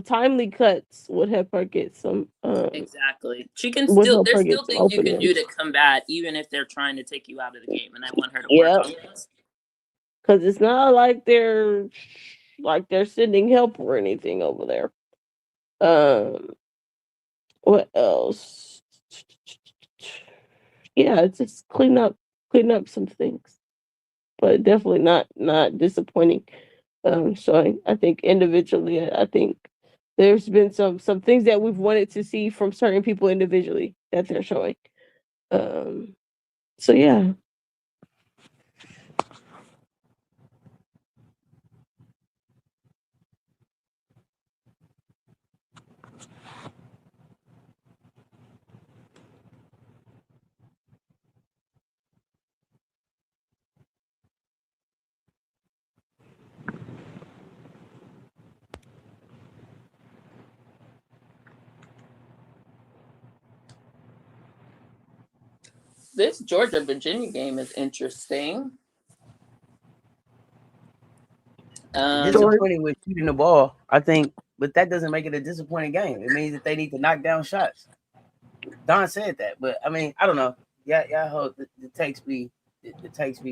timely cuts would help her get some. Exactly, she can still. There's still things you can do to combat, even if they're trying to take you out of the game. And I want her to work on this because it's not like they're sending help or anything over there. What else? Yeah, just clean up some things, but definitely not disappointing. So I think individually, I think there's been some things that we've wanted to see from certain people individually that they're showing. So yeah. This Georgia-Virginia game is interesting. Disappointing with shooting the ball, I think, but that doesn't make it a disappointing game. It means that they need to knock down shots. Don said that, but I mean, I don't know. Yeah, I hope the takes be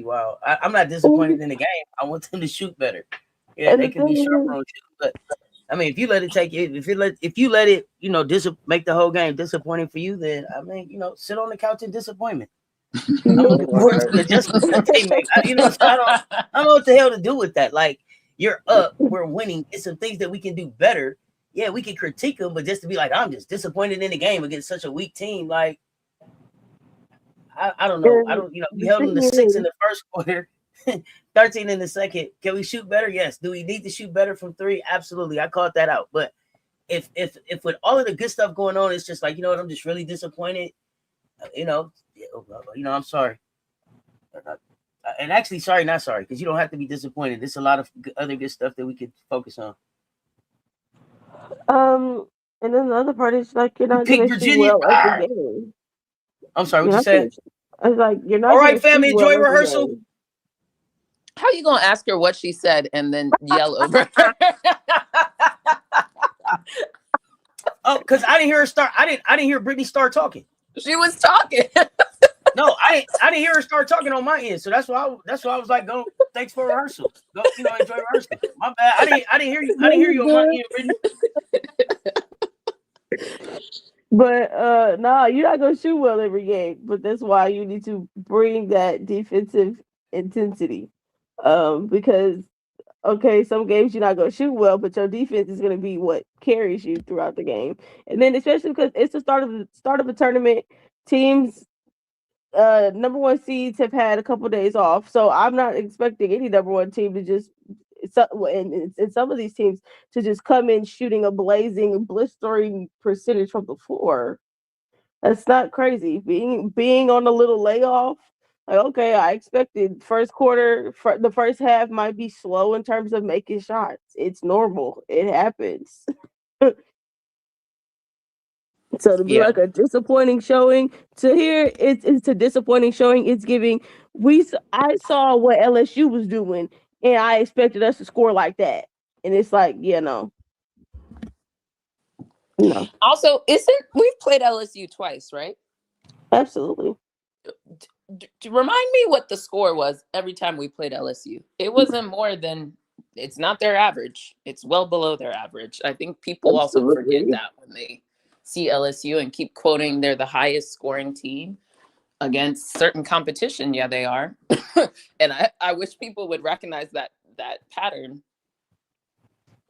wild. I'm not disappointed in the game. I want them to shoot better. Yeah, they can be sharper on shoot, but I mean, if you let it take it, if you let it, make the whole game disappointing for you, then I mean, sit on the couch in disappointment. I'm looking forward to the adjustments that they make. So I don't know what the hell to do with that. Like, you're up, we're winning. It's some things that we can do better. Yeah, we can critique them, but just to be like, I'm just disappointed in the game against such a weak team. Like, I don't know. We held them to 6 in the first quarter, 13 in the second. Can we shoot better? Yes. Do we need to shoot better from 3? Absolutely. I caught that out. But if with all of the good stuff going on, it's just like, what, I'm just really disappointed. I'm sorry. And actually, sorry, not sorry, because you don't have to be disappointed. There's a lot of other good stuff that we could focus on. And then the other part is like you're not going to see well at the game. I'm sorry, what you said? I was like, you're not. All right, family, enjoy rehearsal. How are you gonna ask her what she said and then yell over her? Oh, because I didn't hear her start. I didn't hear Brittany start talking. She was talking. No, I didn't hear her start talking on my end. So that's why I was like, go. Thanks for rehearsal. Go, enjoy rehearsal. My bad. I didn't hear you. I didn't hear you on my end, Brittany. But nah, you're not gonna shoot well every game. But that's why you need to bring that defensive intensity. Because okay, some games you're not gonna shoot well, but your defense is gonna be what carries you throughout the game. And then especially because it's the start of a tournament, teams number one seeds have had a couple days off. So I'm not expecting any number one team to just and some of these teams to just come in shooting a blistering percentage from the floor. That's not crazy. Being on a little layoff, like okay, I expected first quarter, the first half might be slow in terms of making shots. It's normal. It happens. So to be like a disappointing showing, to hear it's a disappointing showing. It's giving I saw what LSU was doing, and I expected us to score like that, and it's like no. Also, we've played LSU twice, right? Absolutely. Remind me what the score was every time we played LSU. It wasn't more than. It's not their average. It's well below their average. I think people also forget that when they see LSU and keep quoting they're the highest scoring team against certain competition. Yeah, they are. And I wish people would recognize that pattern.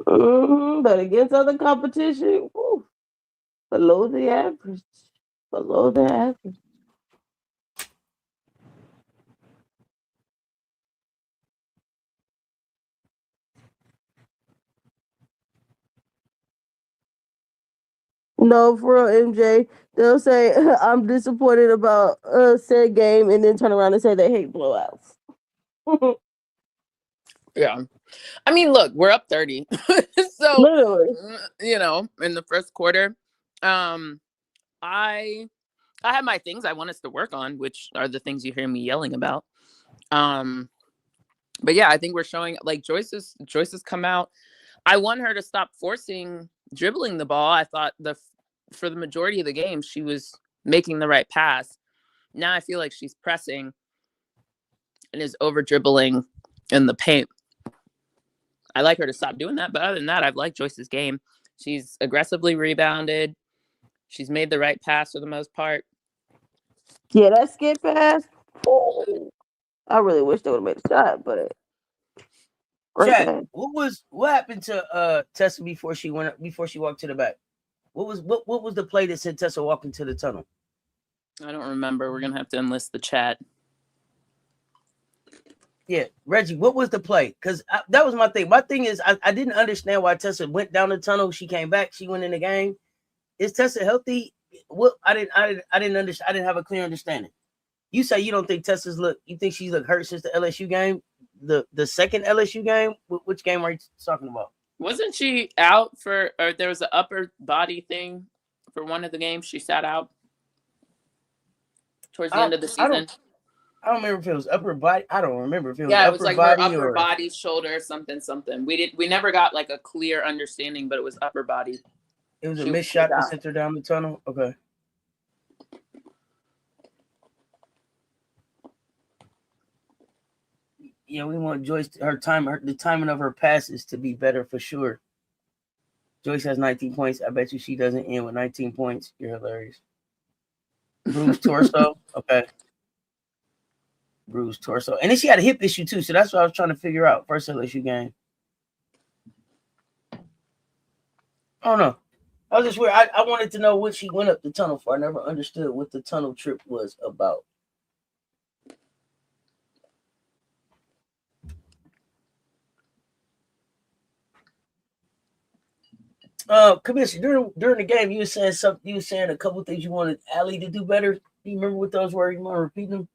But against other competition, below the average. Below the average. No, for real, MJ. They'll say, I'm disappointed about said game, and then turn around and say they hate blowouts. Yeah. I mean, look, we're up 30. So, literally, in the first quarter, I have my things I want us to work on, which are the things you hear me yelling about. But yeah, I think we're showing like Joyce's come out. I want her to stop dribbling the ball. I thought for the majority of the game, she was making the right pass. Now I feel like she's pressing and is over dribbling in the paint. I like her to stop doing that. But other than that, I've liked Joyce's game. She's aggressively rebounded. She's made the right pass for the most part. Yeah, that skip pass. Oh, I really wish they would have made a shot, but Chad, what happened to Tessa before she walked to the back? What was the play that sent Tessa walking to the tunnel? I don't remember. We're gonna have to enlist the chat. Yeah, Reggie, what was the play? Because that was my thing. My thing is I didn't understand why Tessa went down the tunnel. She came back. She went in the game. Is Tessa healthy? What I didn't understand. I didn't have a clear understanding. You say you don't think you think she's hurt since the LSU game, the second LSU game. Which game are you talking about? Wasn't she out or there was an upper body thing for one of the games? She sat out towards the end of the season. I don't remember if it was upper body. I don't remember if it was it was like her upper body, body, shoulder, something. We never got like a clear understanding, but it was upper body. It was a missed shot that sent her down the tunnel. Okay. Yeah, we want Joyce the timing of her passes to be better for sure. Joyce has 19 points. I bet you she doesn't end with 19 points. You're hilarious. Bruised torso. Okay. Bruised torso. And then she had a hip issue too. So that's what I was trying to figure out. First LSU game. I don't know. I was just weird. I wanted to know what she went up the tunnel for. I never understood what the tunnel trip was about. Commissioner, during the game, you were saying something. You were saying a couple things you wanted Allie to do better. Do you remember what those were? You want to repeat them?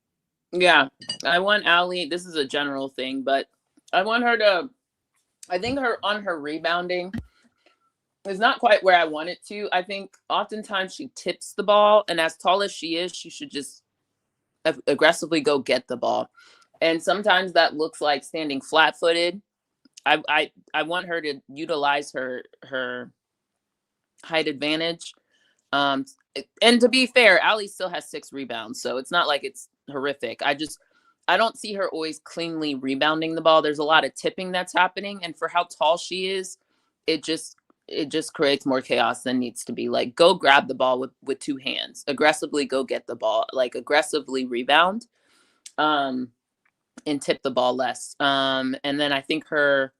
Yeah, I want Allie. This is a general thing, but I want her to. I think on her rebounding is not quite where I want it to. I think oftentimes she tips the ball, and as tall as she is, she should just aggressively go get the ball. And sometimes that looks like standing flat-footed. I want her to utilize her height advantage. And to be fair, Allie still has 6 rebounds, so it's not like it's horrific. I don't see her always cleanly rebounding the ball. There's a lot of tipping that's happening, and for how tall she is, it just creates more chaos than needs to be. Like, go grab the ball with 2 hands, aggressively go get the ball, like aggressively rebound, and tip the ball less. And then I think her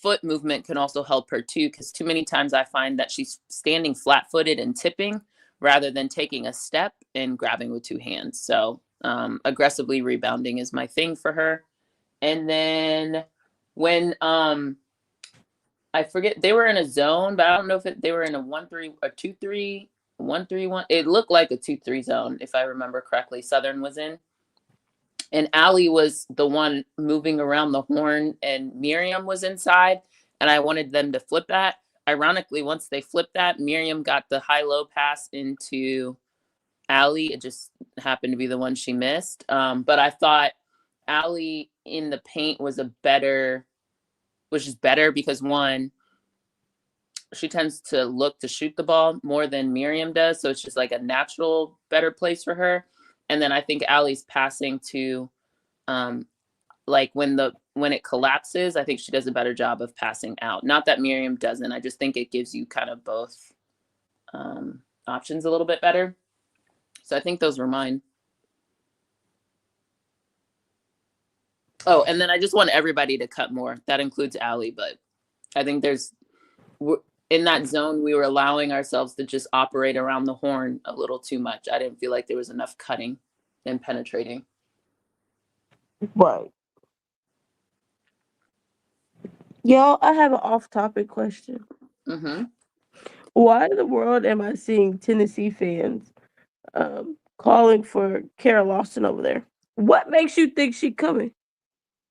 foot movement can also help her too, because too many times I find that she's standing flat-footed and tipping rather than taking a step and grabbing with 2 hands. So aggressively rebounding is my thing for her. And then when I forget, they were in a zone, but I don't know if they were in a 1-3, a 2-3, 1-3-1. It looked like a 2-3 zone, if I remember correctly. Southern was in. And Allie was the one moving around the horn, and Miriam was inside, and I wanted them to flip that. Ironically, once they flipped that, Miriam got the high-low pass into Allie. It just happened to be the one she missed. But I thought Allie in the paint was just better because, one, she tends to look to shoot the ball more than Miriam does, so it's just like a natural better place for her. And then I think Allie's passing to, like when it collapses, I think she does a better job of passing out. Not that Miriam doesn't. I just think it gives you kind of both options a little bit better. So I think those were mine. Oh, and then I just want everybody to cut more. That includes Allie, but I think in that zone, we were allowing ourselves to just operate around the horn a little too much. I didn't feel like there was enough cutting and penetrating. Right. Y'all, I have an off-topic question. Mm-hmm. Why in the world am I seeing Tennessee fans calling for Kara Lawson over there? What makes you think she coming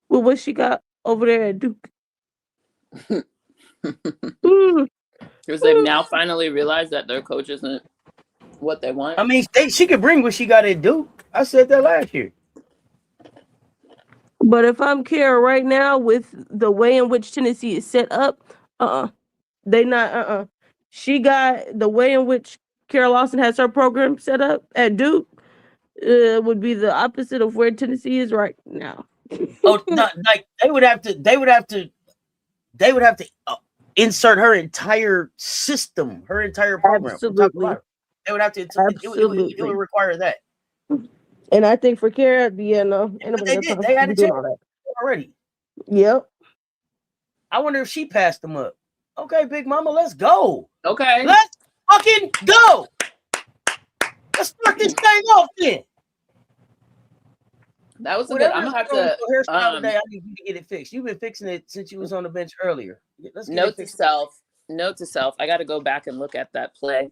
with what she got over there at Duke? Because they've now finally realized that their coach isn't what they want. I mean, she could bring what she got at Duke. I said that last year. But if I'm Kara right now with the way in which Tennessee is set up, they not She got the way in which Kara Lawson has her program set up at Duke would be the opposite of where Tennessee is right now. Oh, no, like they would have to insert her entire system, her entire program. Absolutely. They would have to. Absolutely. It would require that. And I think for Kara, yeah, no, They did. They had to check already. Yep. I wonder if she passed them up. Okay, Big Mama, let's go. Okay. Let's fucking go. Let's start this thing off then. That was a good. I'm gonna have to. Today, I need you to get it fixed. You've been fixing it since you was on the bench earlier. Note to self. I got to go back and look at that play.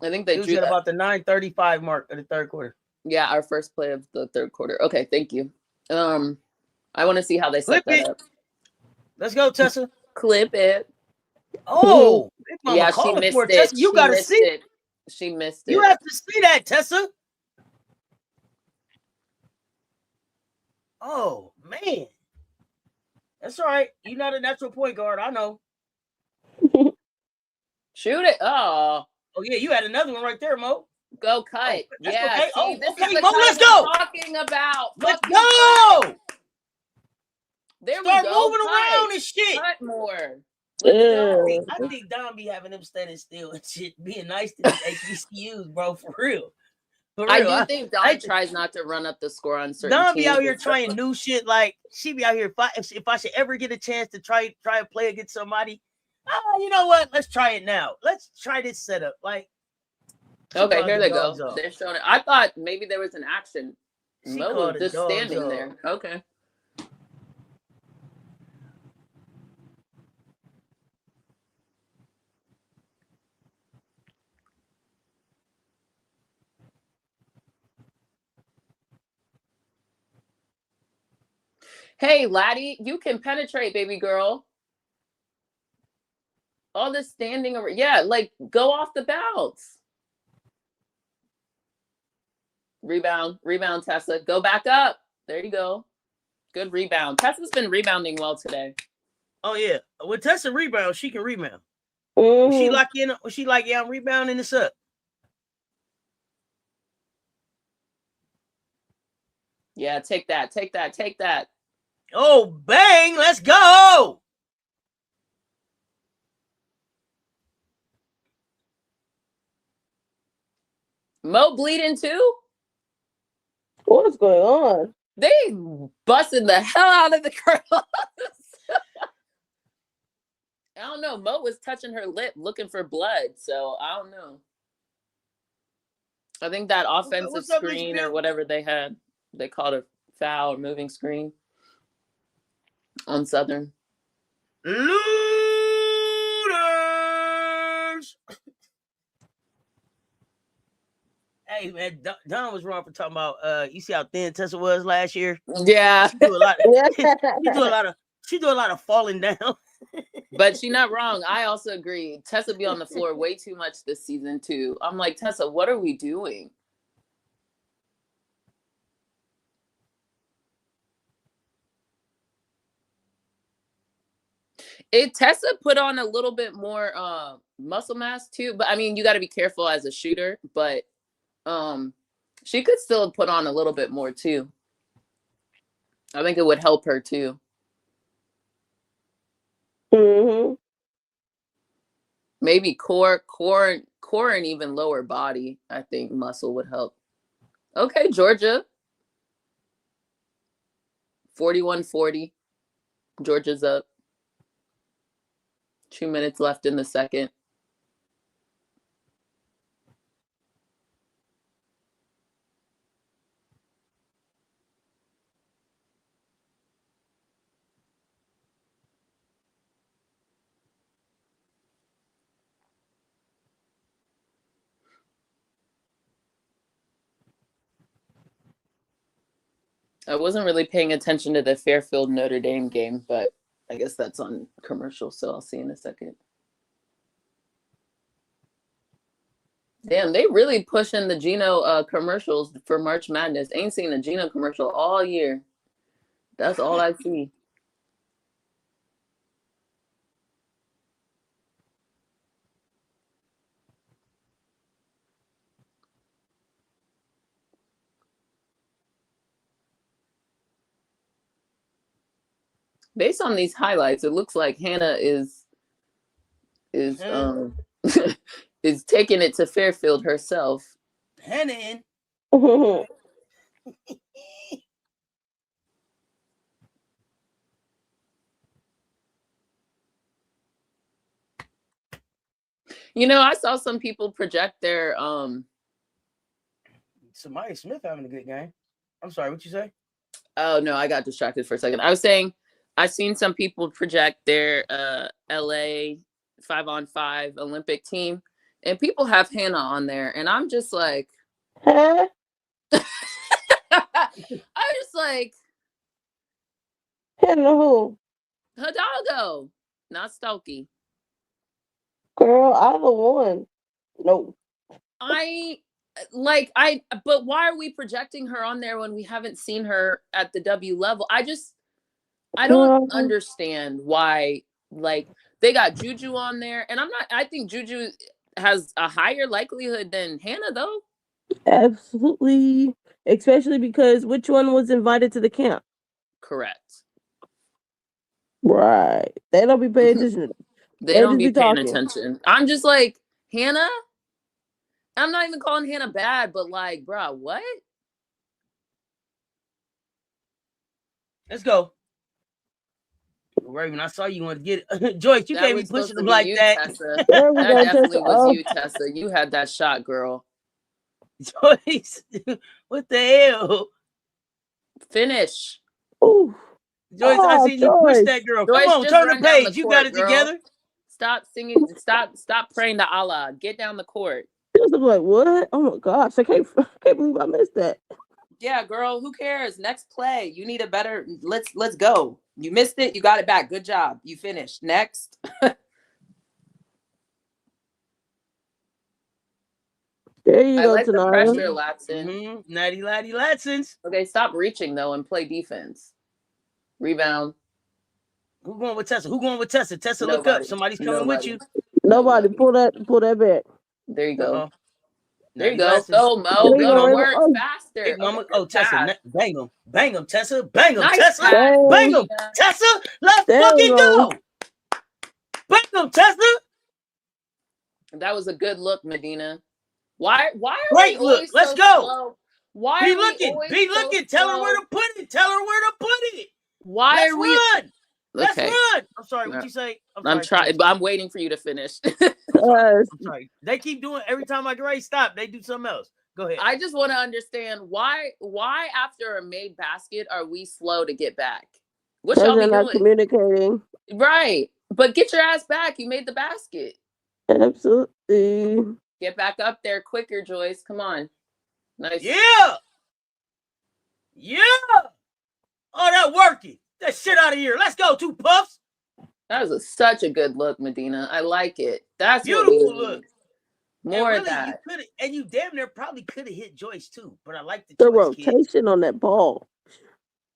I think they drew about the 9:35 mark of the third quarter. Yeah, our first play of the third quarter. Okay, thank you. I want to see how they set that up. Let's go, Tessa. Clip it. Oh, yeah, she missed it. Tessa, you gotta see it. She missed it. You have to see that, Tessa. Oh man, that's all right. You're not a natural point guard. I know. Shoot it. Oh yeah, you had another one right there, Mo. Go cut. Yeah. Okay. See, this okay, is Mo, let's go. Talking about. Let's go. There Start we go. moving around and shit. Cut more. I think Don be having them standing still and shit, being nice to these HBCUs, bro, for real. I do think Don tries not to run up the score on certain Don teams. be out here trying new shit. Like, she be out here, if I should ever get a chance to try and play against somebody, you know what? Let's try it now. Let's try this setup. Like, okay, here they go. They're showing it. I thought maybe there was an action. Mo was just standing there. Okay. Hey, laddie, you can penetrate, baby girl. All this standing over. Yeah, like go off the bounce. Rebound, Tessa. Go back up. There you go. Good rebound. Tessa's been rebounding well today. Oh, yeah. When Tessa rebounds, she can rebound. Was she Mhm. like in? Was she like, yeah, I'm rebounding this up? Yeah, take that. Oh, bang! Let's go. Mo bleeding too? What's going on? They busted the hell out of the girls. I don't know. Mo was touching her lip looking for blood, so I don't know. I think that offensive What's up, screen Mitch or whatever they had, they called a foul or moving screen on Southern. Looters. Hey man, Don was wrong for talking about. You see how thin Tessa was last year? Yeah, She do a lot. She do a lot of falling down. but she's not wrong. I also agree. Tessa be on the floor way too much this season too. I'm like, Tessa, what are we doing? Tessa put on a little bit more muscle mass too, but I mean, you got to be careful as a shooter. But she could still put on a little bit more too. I think it would help her too. Mhm. Maybe core and even lower body. I think muscle would help. Okay, Georgia. 41-40. Georgia's up. 2 minutes left in the second. I wasn't really paying attention to the Fairfield Notre Dame game, but I guess that's on commercial, so I'll see in a second. Damn, they really pushing the Geno commercials for March Madness. Ain't seen a Geno commercial all year. That's all I see. Based on these highlights, it looks like Hannah is is taking it to Fairfield herself. Hannah in. You know, I saw some people project their Samaya Smith having a good game. I'm sorry, what you say? Oh no, I got distracted for a second. I was saying I've seen some people project their LA 5-on-5 Olympic team, and people have Hannah on there, and I'm just like, Huh? I'm just like, Hannah who? Hidalgo, not Stokey. Girl, either one. No. But why are we projecting her on there when we haven't seen her at the W level? I don't understand why. Like, they got Juju on there, and I think Juju has a higher likelihood than Hannah, though. Absolutely. Especially because which one was invited to the camp? Correct. Right. They don't be paying attention. They don't be paying attention. I'm just like, Hannah? I'm not even calling Hannah bad, but like, bruh, what? Let's go. Raven, I saw you want to get it. Joyce, you can't be pushing them like that. Tessa. That definitely was you, Tessa. You had that shot, girl. Joyce, what the hell? Finish. Ooh. Joyce, I see you push that girl. Joyce, come on, turn the page. You got it together. Stop singing. Stop praying to Allah. Get down the court. I'm like, what? Oh my gosh, I can't believe I missed that. Yeah, girl, who cares? Next play. You need a better. Let's go. You missed it. You got it back. Good job. You finished. Next. There you go, like Tanara. the pressure, Latson. Mm-hmm. Natty Laddie Latsons. Okay, stop reaching though and play defense. Rebound. Who going with Tessa? Tessa, look up. Somebody's coming with you. Nobody pull that back. There you go. Uh-oh. There you Now, go. these Go, glasses- Mo. There you Go go. to work Oh. faster. Big mama. Okay, Oh, good Tessa. pass. Bang him. Bang him, Tessa. Bang him, Nice Tessa. pass. Bang him, Yeah. Tessa. Let's There fucking you go. Bang him, Tessa. That was a good look, Medina. Why are Great we look. always Let's so go. slow? Why Be are we looking. always Be so looking. Tell her where slow? to put it. Tell her where to put it. Why Let's are we? run. Let's Okay, run. I'm sorry. What you say? I'm trying. I'm waiting for you to finish. I'm sorry. They keep doing every time I get ready to stop, they do something else. Go ahead. I just want to understand why after a made basket are we slow to get back? What y'all be not doing? communicating. Right. But get your ass back. You made the basket. Absolutely. Get back up there quicker, Joyce. Come on. Nice. Yeah. Yeah. Oh, that working. That shit out of here. Let's go, 2 puffs. That was such a good look, Medina. I like it. That's Beautiful what we look. need. More really, of that. You damn near probably could have hit Joyce too, but I like the The choice, rotation kid. on that ball.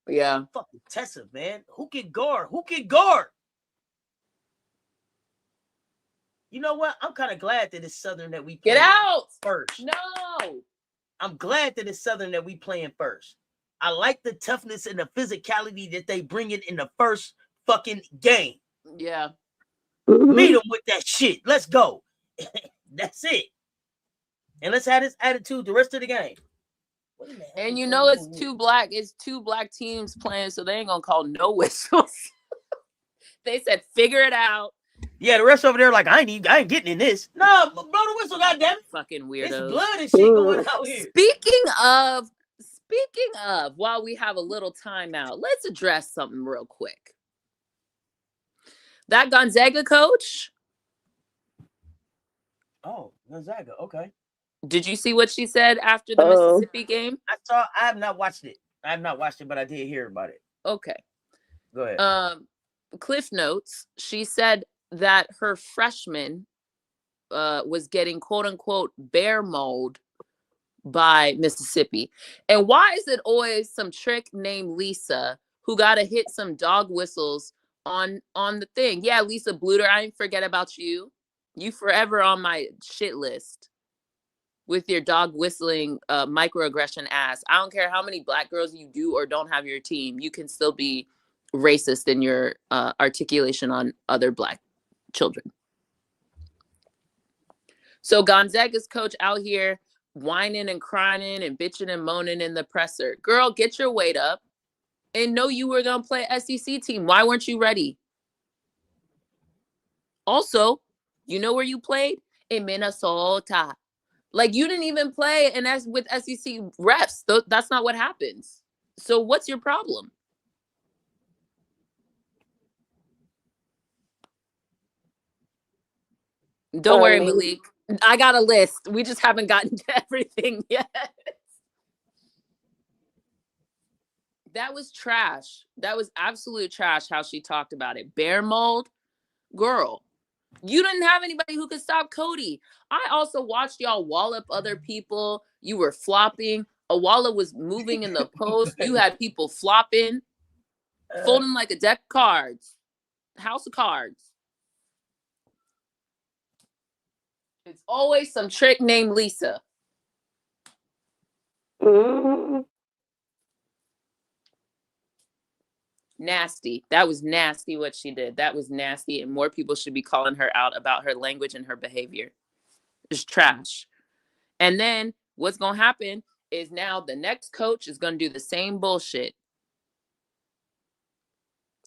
Yeah. Fucking Tessa, man. Who can guard? Who can guard? You know what? I'm kind of glad that it's Southern that we play Get out first. No. I'm glad that it's Southern that we playing first. I like the toughness and the physicality that they bring in the first fucking game. Yeah. Meet them with that shit. Let's go. That's it. And let's have this attitude the rest of the game. And you know it's two black teams playing, so they ain't gonna call no whistles. They said figure it out. Yeah, the rest over there like I ain't getting in this. No, blow the whistle, goddamn it. Fucking weirdos. It's blood and shit going out here. Speaking of, while we have a little time out, let's address something real quick. That Gonzaga coach. Oh, Gonzaga. Okay. Did you see what she said after the Mississippi game? I have not watched it. But I did hear about it. Okay. Go ahead. Cliff notes. She said that her freshman was getting quote unquote bear mauled by Mississippi. And why is it always some trick named Lisa who got to hit some dog whistles on the thing? Yeah, Lisa Bluter, I didn't forget about you. You forever on my shit list with your dog whistling microaggression ass. I don't care how many black girls you do or don't have your team. You can still be racist in your articulation on other black children. So Gonzaga's coach out here whining and crying and bitching and moaning in the presser. Girl, get your weight up and know you were going to play SEC team. Why weren't you ready? Also, you know where you played? In Minnesota. Like, you didn't even play with SEC refs. That's not what happens. So what's your problem? Don't worry, Malik. I got a list. We just haven't gotten to everything yet. That was trash. That was absolute trash how she talked about it. Bear mold? Girl, you didn't have anybody who could stop Cody. I also watched y'all wallop other people. You were flopping. Awala was moving in the post. You had people flopping, folding like a deck of cards. House of cards. It's always some trick named Lisa. Nasty. That was nasty what she did. That was nasty. And more people should be calling her out about her language and her behavior. It's trash. And then what's going to happen is now the next coach is going to do the same bullshit.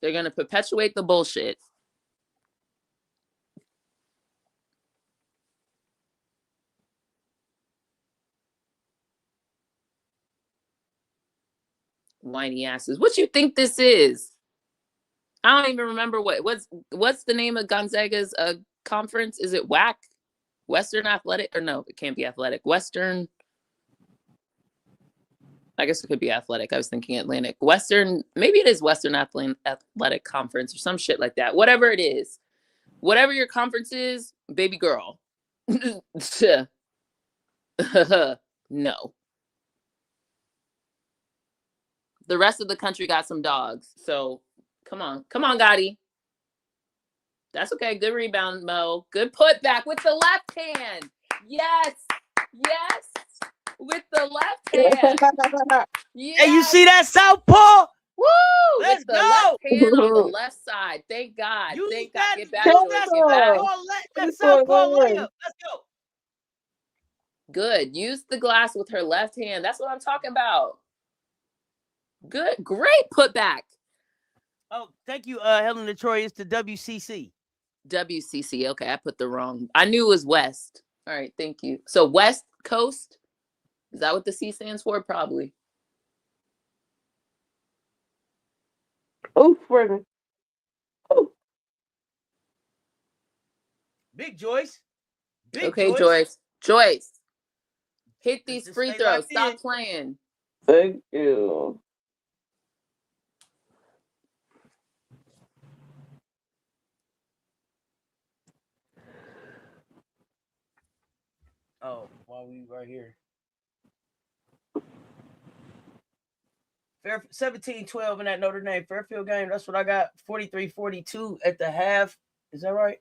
They're going to perpetuate the bullshit. Whiny asses. What you think this is? I don't even remember what's the name of Gonzaga's conference? Is it WAC? Western Athletic? Or no, it can't be athletic. Western. I guess it could be athletic. I was thinking Atlantic. Western, maybe it is Western Athletic Conference or some shit like that. Whatever it is. Whatever your conference is, baby girl. No. The rest of the country got some dogs. So come on. Come on, Gotti. That's okay. Good rebound, Mo. Good putback with the left hand. Yes. Yes. With the left hand. Yes. Hey, you see that southpaw? Woo! Let's With the go. left hand on the left side. Thank God. Use Thank God. that, Get back, use Joyce. that Get back. southpaw layup. Let's go. Good. Use the glass with her left hand. That's what I'm talking about. Good. Great putback. Oh, thank you, Helen of Troy. It's the WCC. WCC. Okay, I put the wrong. I knew it was West. All right, thank you. So West Coast, is that what the C stands for? Probably. Oh, Fergus. Oh. Big Joyce. Big Okay, Joyce. Joyce. Hit Let's these just free stay throws. locked Stop in. playing. Thank you. Oh, while we right here. 17-12 in that Notre Dame Fairfield game. That's what I got. 43-42 at the half. Is that right?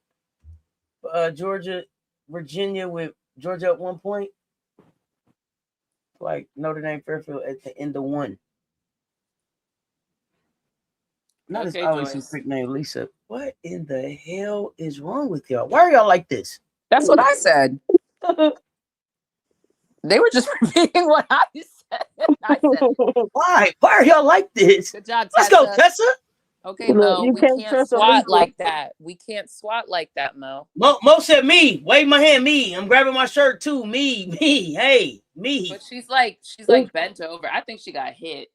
Georgia, Virginia with Georgia at 1 point. Like Notre Dame Fairfield at the end of one. Not Okay, as always Joyce. some freak named Lisa. What in the hell is wrong with y'all? Why are y'all like this? That's what I said. They were just repeating what I said. I said it. Why? Why are y'all like this? Good job, Let's Tessa. go, Tessa. Okay, Look, Mo. you We can't can't trust swat Elisa. like that. We can't swat like that, Mo. Mo said me. Wave my hand, me. I'm grabbing my shirt too. Me. Hey, me. But she's like bent over. I think she got hit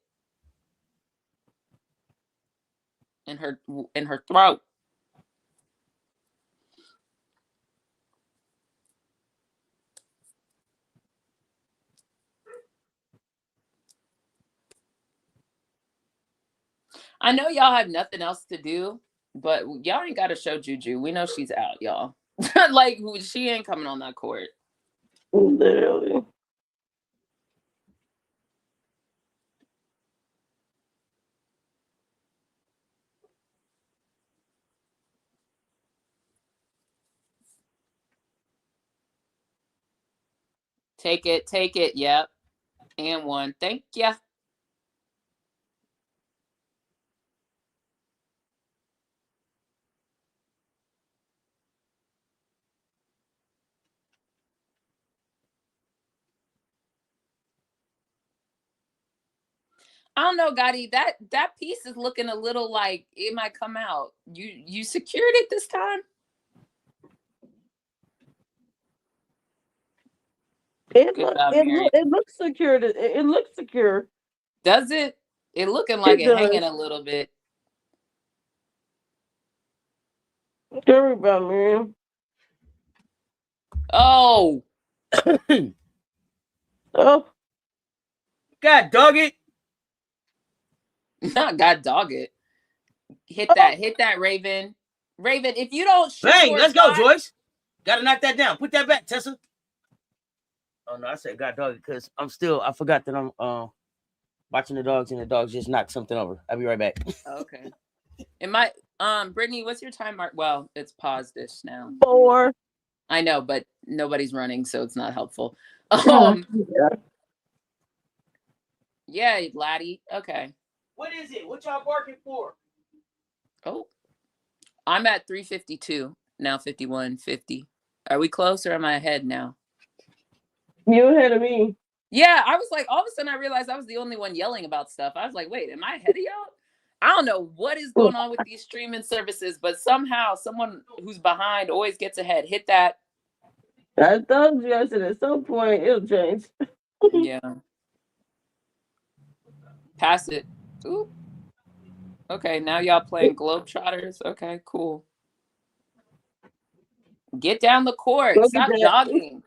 in her throat. I know y'all have nothing else to do, but y'all ain't got to show Juju. We know she's out, y'all. Like, she ain't coming on that court. Literally. Take it. Yep. And one. Thank ya. I don't know, Gotti. That piece is looking a little like it might come out. You secured it this time? It looks secure. It looks secure. Does it? It looking like it hanging a little bit. Good rebound, Miriam. Oh. Oh. God dog it. Not God dog it. Hit that, Raven. Raven, if you don't shoot, Bang, let's go, Joyce. Gotta knock that down. Put that back, Tessa. Oh no, I said God dog it because I forgot that I'm watching the dogs and the dogs just knocked something over. I'll be right back. Okay. It might Brittany, what's your time mark? Well, it's paused-ish now. 4. I know, but nobody's running, so it's not helpful. Yeah, laddie. Okay. What is it? What y'all barking for? Oh. I'm at 352. Now 51:50. Are we close or am I ahead now? You ahead of me. Yeah, I was like, all of a sudden I realized I was the only one yelling about stuff. I was like, wait, am I ahead of y'all? I don't know what is going on with these streaming services, but somehow someone who's behind always gets ahead. Hit that. I told you, I said at some point it'll change. Yeah. Pass it. Ooh. Okay, now y'all playing Globetrotters. Okay, cool. Get down the court. Stop jogging.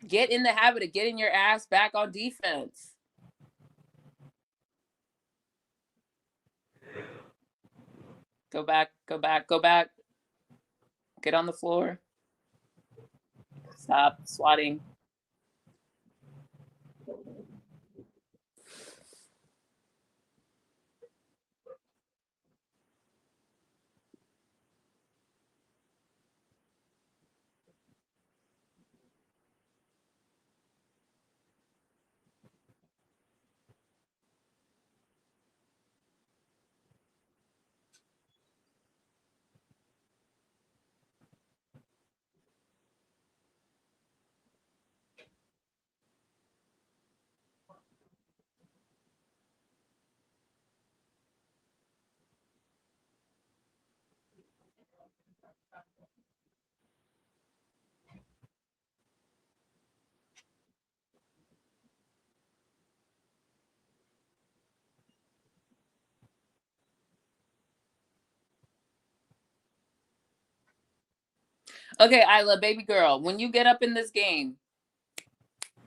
Get in the habit of getting your ass back on defense. Go back. Get on the floor. Stop swatting. Okay, Isla, baby girl, when you get up in this game,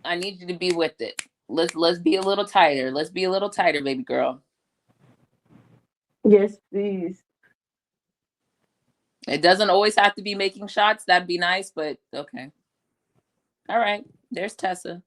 I need you to be with it. Let's be a little tighter. Let's be a little tighter, baby girl. Yes, please. It doesn't always have to be making shots. That'd be nice, but okay. All right. There's Tessa.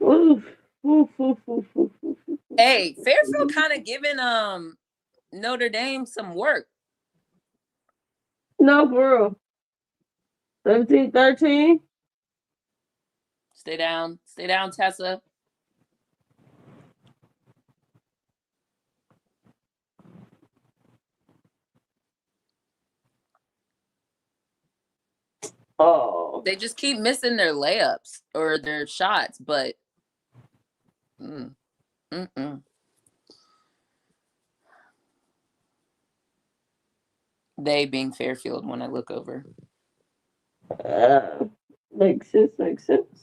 Oof. Oof, oof, oof, oof, oof, oof. Hey, Fairfield kind of giving Notre Dame some work. No, for real. 17-13. Stay down, Tessa. Oh. They just keep missing their layups or their shots, but they being Fairfield when I look over. Makes sense, makes sense.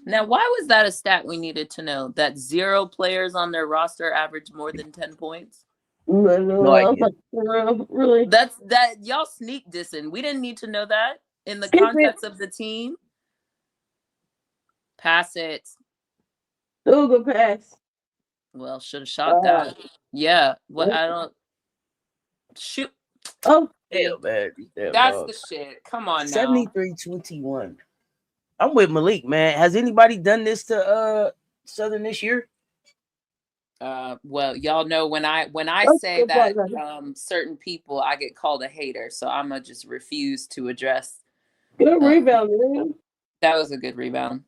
Now, why was that a stat we needed to know? That 0 players on their roster average more than 10 points? No idea. Really? That y'all sneak dissing. We didn't need to know that in the Skip context of the team. Pass it. Still good pass. Well, should have shot that. Yeah. What I don't shoot. Oh, Hell, man. That's the shit. Come on now. 73-21. I'm with Malik, man. Has anybody done this to Southern this year? Well, y'all know when I say that certain people, I get called a hater, so I'm gonna just refuse to address. Good rebound, man. That was a good rebound.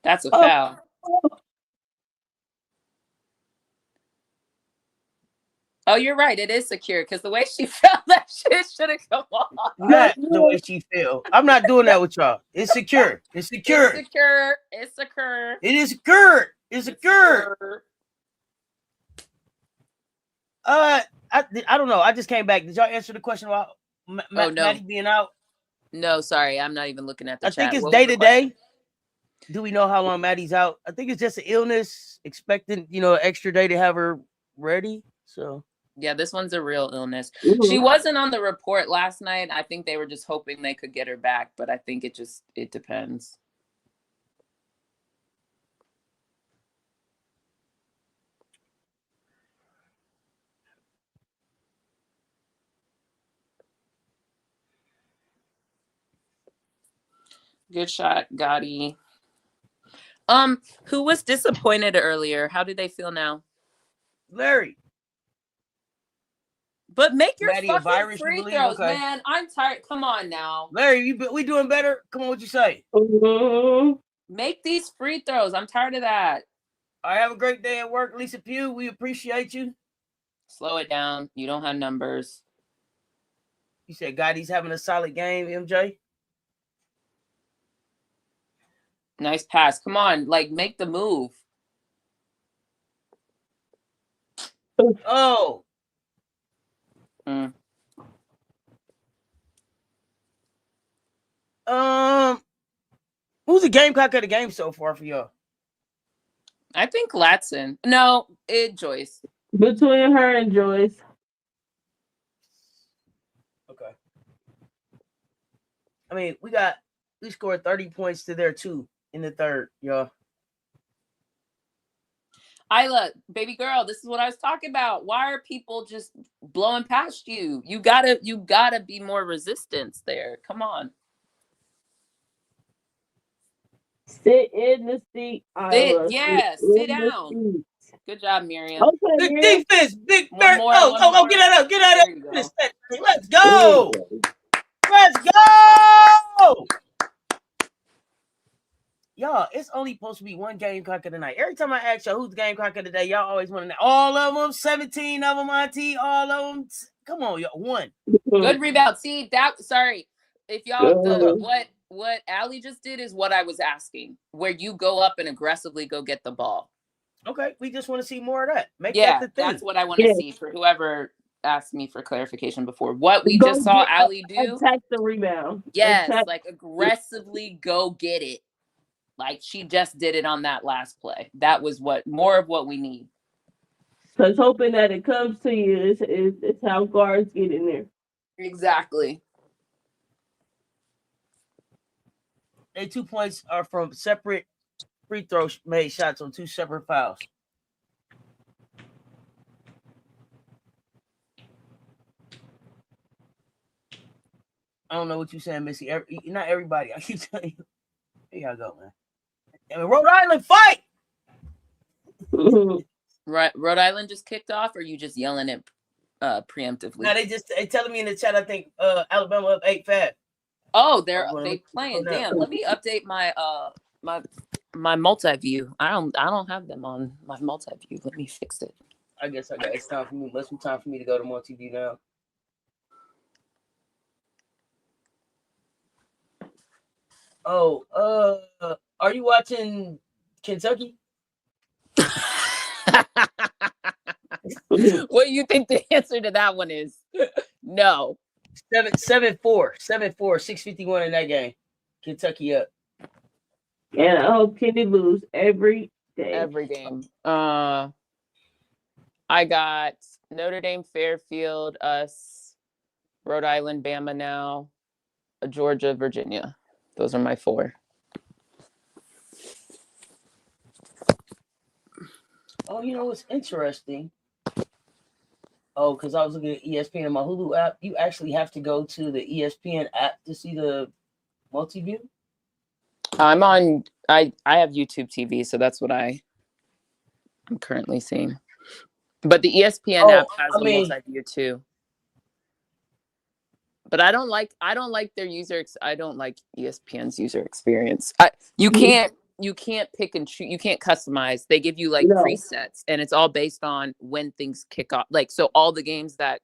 That's a foul. Oh, you're right. It is secure because the way she fell, that shit should have come off. Not the way she fell. I'm not doing that with y'all. It's secure. It's secure. It's secure. It's secure. It is secure. It's secure. I don't know. I just came back. Did y'all answer the question about Maddie being out? No, sorry. I'm not even looking at the chat. I think it's day to day. Do we know how long Maddie's out? I think it's just an illness, expecting, an extra day to have her ready. So yeah, this one's a real illness. She wasn't on the report last night. I think they were just hoping they could get her back, but I think it depends. Good shot, Gotti. Who was disappointed earlier? How do they feel now? Larry. But make your Maddie, fucking free throws, okay. Man. I'm tired. Come on now. Larry, we doing better? Come on, what you say? Make these free throws. I'm tired of that. All right, have a great day at work, Lisa Pugh. We appreciate you. Slow it down. You don't have numbers. You said Gotti's having a solid game, MJ. Nice pass. Come on, make the move. Oh. Who's the Gamecock of the game so far for y'all? I think Latson. No, Joyce. Between her and Joyce. Okay. I mean, we scored 30 points to their 2 in the third, y'all. Isla, baby girl, this is what I was talking about. Why are people just blowing past you? You gotta be more resistance there. Come on. Sit in the seat, Isla. Sit down. Good job, Miriam. Okay, Good Miriam. defense, Big One Bird. more, Oh, one oh, more. get that up. Get that There you go. up. Let's go. Let's go. Y'all, it's only supposed to be one Gamecock of the night. Every time I ask y'all who's the Gamecock of the day, y'all always want to know. All of them, 17 of them, Auntie, all of them. Come on, y'all. One. Good rebound. See, sorry. If y'all, what Allie just did is what I was asking, where you go up and aggressively go get the ball. Okay, we just want to see more of that. Make that the thing. That's what I want to see for whoever asked me for clarification before. What we just saw Allie do. Attack the rebound. Yes, like aggressively go get it. Like she just did it on that last play. That was more of what we need. Because hoping that it comes to you is how guards get in there. Exactly. They 2 points are from separate free throw made shots on 2 separate fouls. I don't know what you're saying, Missy. Not everybody. I keep telling you. Here y'all go, man. And Rhode Island, fight! Right, Rhode Island just kicked off, or you just yelling it preemptively? No, they telling me in the chat. I think Alabama up 8-5. Oh, they playing. Damn, let me update my my multi-view. I don't have them on my multi-view. Let me fix it. I guess it's time for me. Must be time for me to go to multi-view now. Oh, are you watching Kentucky? What do you think the answer to that one is? No. 7-4, 6:51 in that game. Kentucky up. And I hope Kenny lose every day. Every game. I got Notre Dame, Fairfield, us, Rhode Island, Bama now, Georgia, Virginia. Those are my 4. Oh, you know what's interesting? Oh, because I was looking at ESPN in my Hulu app. You actually have to go to the ESPN app to see the multi-view? I'm on. I have YouTube TV, so that's what I'm currently seeing. But the ESPN app has a multi-view too. But I don't like their user. I don't like ESPN's user experience. You can't pick and choose. You can't customize. They give you presets, and it's all based on when things kick off. Like, so all the games that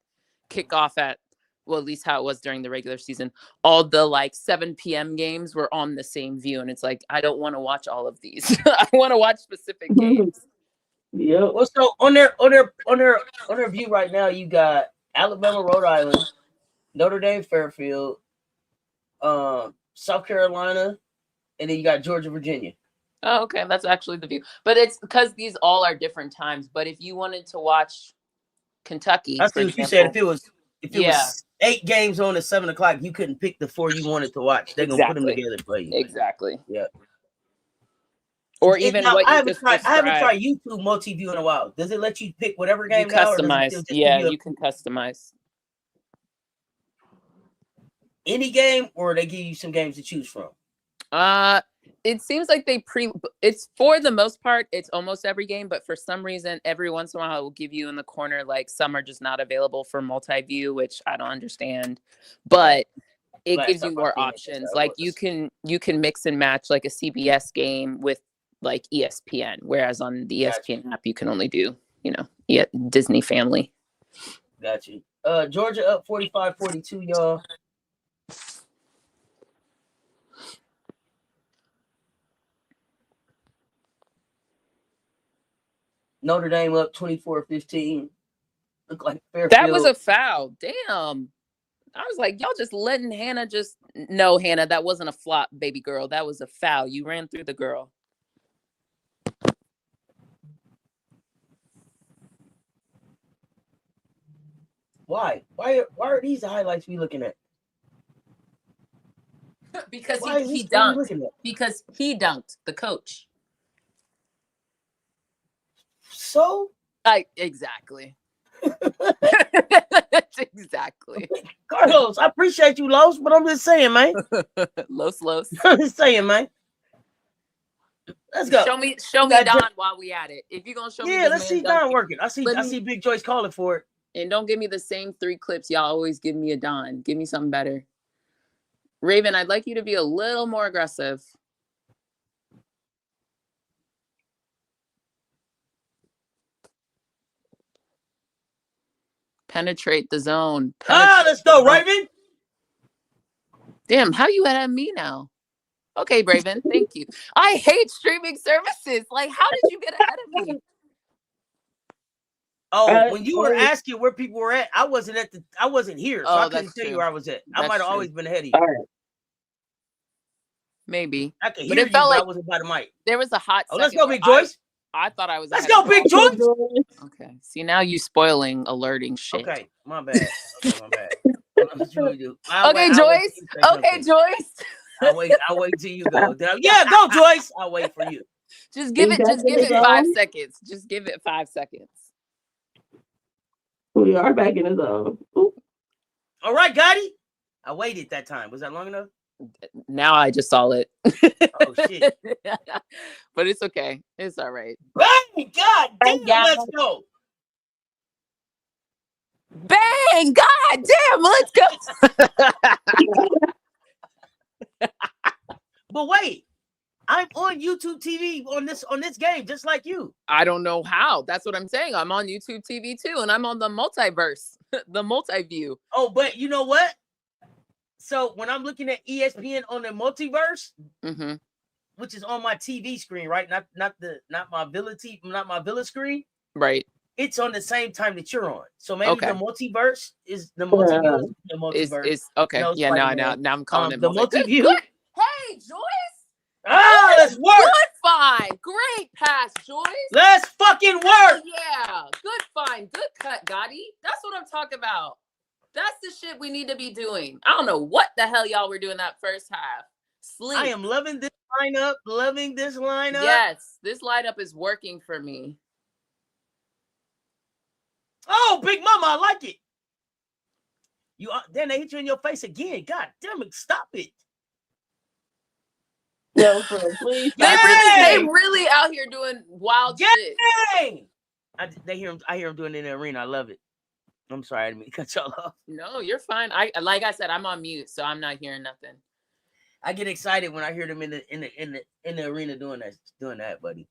kick off at, well, at least how it was during the regular season, all the 7 p.m. games were on the same view, and it's like, I don't want to watch all of these. I want to watch specific games. Yeah. Well, so on their view right now, you got Alabama, Rhode Island, Notre Dame, Fairfield, South Carolina, and then you got Georgia, Virginia. Oh, okay, that's actually the view. But it's because these all are different times. But if you wanted to watch Kentucky, I see what you said. If it was 8 games on at 7 o'clock, you couldn't pick the 4 you wanted to watch. They're gonna put them together for you. Exactly. Yeah. Or even what I haven't tried YouTube multi-view in a while. Does it let you pick whatever game you customize? Now, You can customize any game, or they give you some games to choose from. It seems like it's for the most part, it's almost every game, but for some reason, every once in a while, it will give you in the corner, some are just not available for multi-view, which I don't understand, but it gives you more options. You can mix and match a CBS game with ESPN, whereas on the ESPN app, you can only do, Disney Family. Got you. Georgia up 45-42, y'all. Notre Dame up 24-15. Look like Fairfield. That was a foul. Damn. I was like, y'all just letting Hannah No, Hannah, that wasn't a flop, baby girl. That was a foul. You ran through the girl. Why? Why are these the highlights we looking at? Because he dunked. Because he dunked, the coach. So? Exactly. Exactly. Carlos, I appreciate you, Los, but I'm just saying, man. Los. I'm just saying, man. Let's go. Show me got Don while we at it. If you're gonna show me, Yeah, let's see Don working. I see Big Joyce calling for it. And don't give me the same 3 clips y'all always give me a Don. Give me something better. Raven, I'd like you to be a little more aggressive. Penetrate the zone. Let's go, Raven. Damn, how you at me now? Okay, Raven, thank you. I hate streaming services. Like, how did you get ahead of me? Oh, when you were asking where people were at, I wasn't here, so I couldn't tell you where I was at. I might have always been ahead of you. All right. Maybe. I could hear you, but I wasn't by the mic. There was a hot second. Let's go, Big Joyce. I thought I was. Let's go, Big Joyce. Okay. See, now you spoiling, alerting shit. Okay, my bad. My bad. Okay, Joyce. Okay, Joyce. I'll wait till you go. Yeah, go, Joyce. I'll wait for you. Just give it 5 seconds. Just give it 5 seconds. We are back in the zone. Ooh. All right, Gotti. I waited that time. Was that long enough? Now I just saw it. Oh shit! But it's okay. It's all right. Bang! God damn! Let's go. Bang! God damn! Let's go. But wait, I'm on YouTube TV on this game, just like you. I don't know how. That's what I'm saying. I'm on YouTube TV too, and I'm on the multiverse, the multi-view. Oh, but you know what? So when I'm looking at ESPN on the multiverse, which is on my TV screen, right? Not my Villa screen, right? It's on the same time that you're on. So maybe the multiverse is the multiverse. The multiverse is okay. No, yeah, now I'm calling it the multi-view. Hey, Joyce. Let's work. Good find. Great pass, Joyce. Let's fucking work. Yeah, good find. Good cut, Gotti. That's what I'm talking about. That's the shit we need to be doing. I don't know what the hell y'all were doing that first half. Sleep. I am loving this lineup. Loving this lineup. Yes, this lineup is working for me. Oh, Big Mama, I like it. Then they hit you in your face again. God damn it, stop it. No, please. They really out here doing wild shit. I hear him doing it in the arena. I love it. I'm sorry, I didn't mean to cut y'all off. No, you're fine. Like I said, I'm on mute, so I'm not hearing nothing. I get excited when I hear them in the arena doing that, buddy.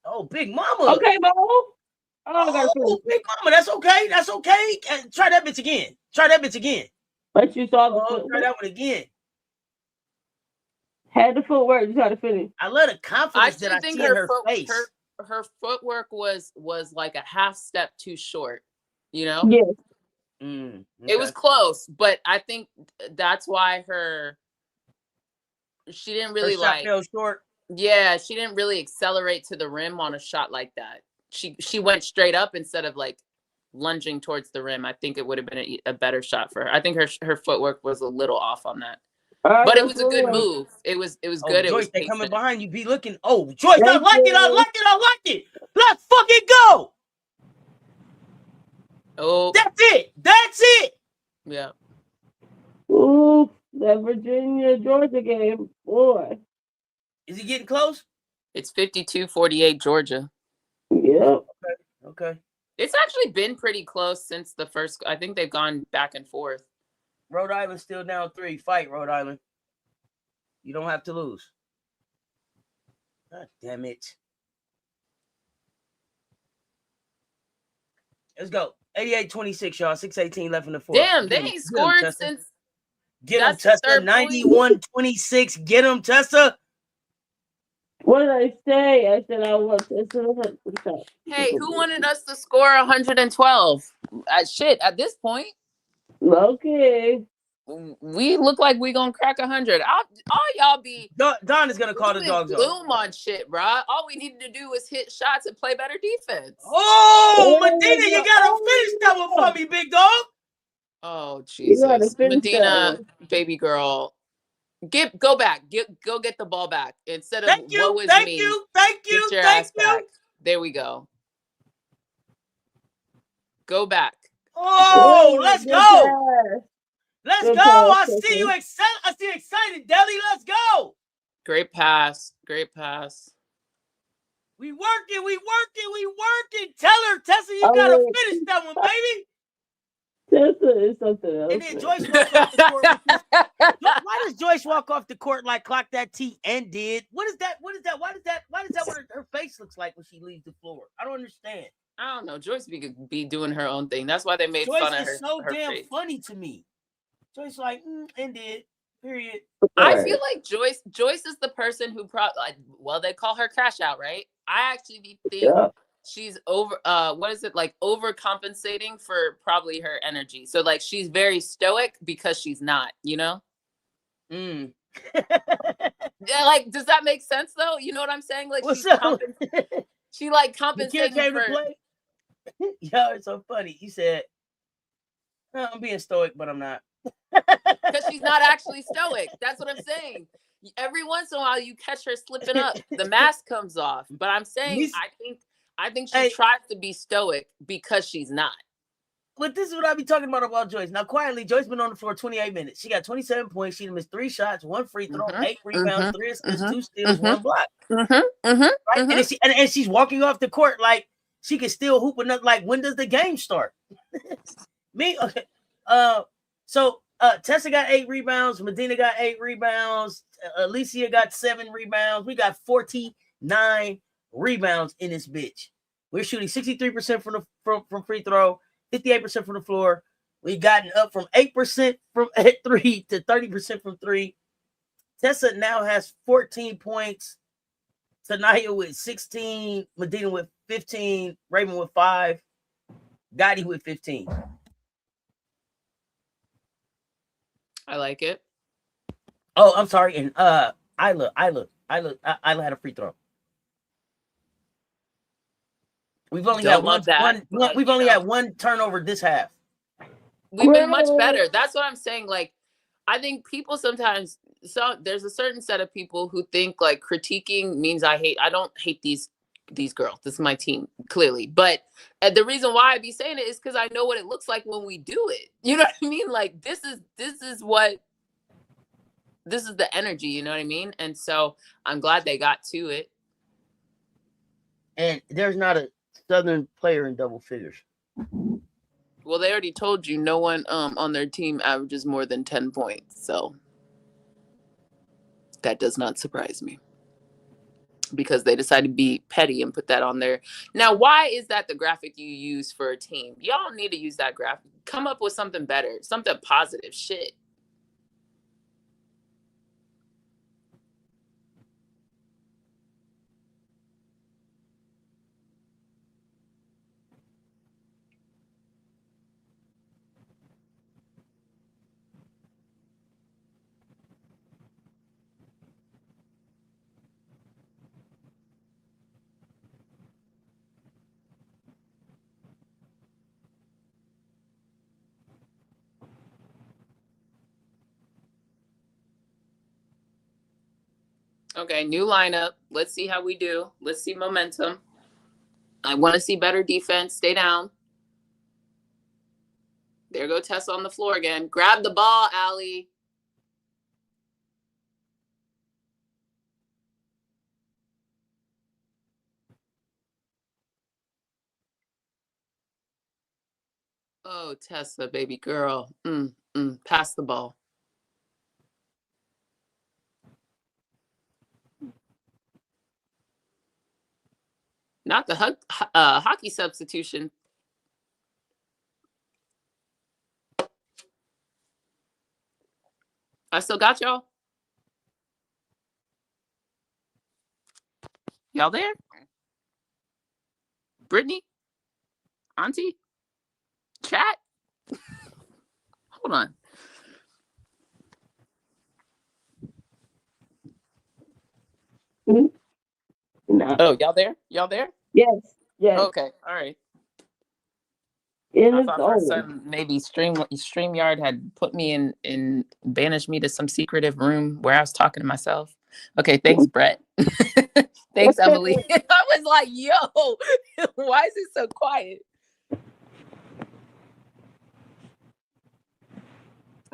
Oh, Big Mama. Okay, Bo. Big Mama. That's okay. That's okay. Try that bitch again. But you saw the try that one again. Had the footwork. You tried to finish. I love the confidence that I see in her face. Her footwork was like a half step too short. You know. Yes. Okay. It was close, but I think that's why she didn't really shot fell short. Yeah, she didn't really accelerate to the rim on a shot like that. She went straight up instead of like lunging towards the rim. I think it would have been a better shot for her. I think her footwork was a little off on that. But it was a good move. It was good. Joyce, they coming behind you. Be looking. Oh, Joyce, I like it. Let's fucking go. Oh, that's it. Yeah. Ooh, that Virginia-Georgia game, boy. Is he getting close? It's 52-48 Georgia. Yep. Okay. It's actually been pretty close since the first. I think they've gone back and forth. Rhode Island still down 3. Fight, Rhode Island. You don't have to lose. God damn it. Let's go. 88-26, y'all. 6:18 left in the fourth. Damn, they ain't scored since. Get him, Tessa. 91-26. Get him, Tessa. What did I say? I said I want this. Hey, who wanted us to score 112? Shit, at this point. Okay. We look like we gonna crack 100. All y'all be Don is gonna call the dogs bloom on shit, bro. All we needed to do was hit shots and play better defense. Oh, Medina, you gotta finish that one for me, big dog. Oh Jesus, Medina, baby girl, go back, go get the ball back instead of thank you. Get your ass back. There we go. Go back. Oh, let's go. Let's Good go. pass, I see Tessa. you excited. I see you excited, Deli. Let's go. Great pass. Great pass. We working. We working. We working. Tell her, Tessa, you Oh, gotta wait. finish that one, baby. Tessa is something else. And then man. Joyce walks off the court with this. Why does Joyce walk off the court like clock that T and did? What is that? What is that? Why does that what her face looks like when she leaves the floor? I don't understand. I don't know. Joyce be doing her own thing. That's why they made Joyce fun of is her. so her damn face. funny to me. Joyce like and did. Period. I feel like Joyce is the person who probably they call her crash out, right? I actually think she's over what is it, like overcompensating for probably her energy. So like she's very stoic because she's not, you know? Yeah, like does that make sense though? You know what I'm saying? Like she like compensating came for to play. Yo, it's so funny. You said I'm being stoic, but I'm not. Because she's not actually stoic. That's what I'm saying. Every once in a while, you catch her slipping up. The mask comes off. But I'm saying, I think she tries to be stoic because she's not. But this is what I be talking about Joyce. Now, quietly, Joyce been on the floor 28 minutes. She got 27 points. She missed 3 shots, 1 free throw, 8 rebounds, 3 assists, 2 steals, 1 block. Right? And she's walking off the court like she can still hoop enough. Like, when does the game start? Okay. So Tessa got 8 rebounds. Medina got 8 rebounds. Alicia got 7 rebounds. We got 49 rebounds in this bitch. We're shooting 63% from free throw, 58% from the floor. We've gotten up from 8% from at 3 to 30% from 3. Tessa now has 14 points. Tanaya with 16. Medina with 15. Raymond with 5. Gotti with 15. I like it. Oh, I'm sorry. And Isla had a free throw. We've only had one turnover this half. We've been much better. That's what I'm saying. Like, I think people sometimes, there's a certain set of people who think like critiquing means I don't hate these girls. This is my team, clearly. But the reason why I be saying it is because I know what it looks like when we do it. You know what I mean? Like this is the energy, you know what I mean? And so I'm glad they got to it. And there's not a Southern player in double figures. Well, they already told you no one on their team averages more than 10 points. So that does not surprise me. Because they decided to be petty and put that on there. Now, why is that the graphic you use for a team? Y'all don't need to use that graphic. Come up with something better, something positive. Shit. Okay, new lineup. Let's see how we do. Let's see momentum. I want to see better defense. Stay down. There go Tess on the floor again. Grab the ball, Allie. Oh, Tessa, baby girl. Pass the ball. Not the hockey substitution. I still got y'all. Y'all there? Brittany? Auntie? Chat? Hold on. No. Oh, y'all there? Y'all there? Yes. Okay. All right. And I thought for a sudden maybe StreamYard had put me in banished me to some secretive room where I was talking to myself. Okay, thanks, Brett. Thanks, Emily. I was like, yo, why is it so quiet?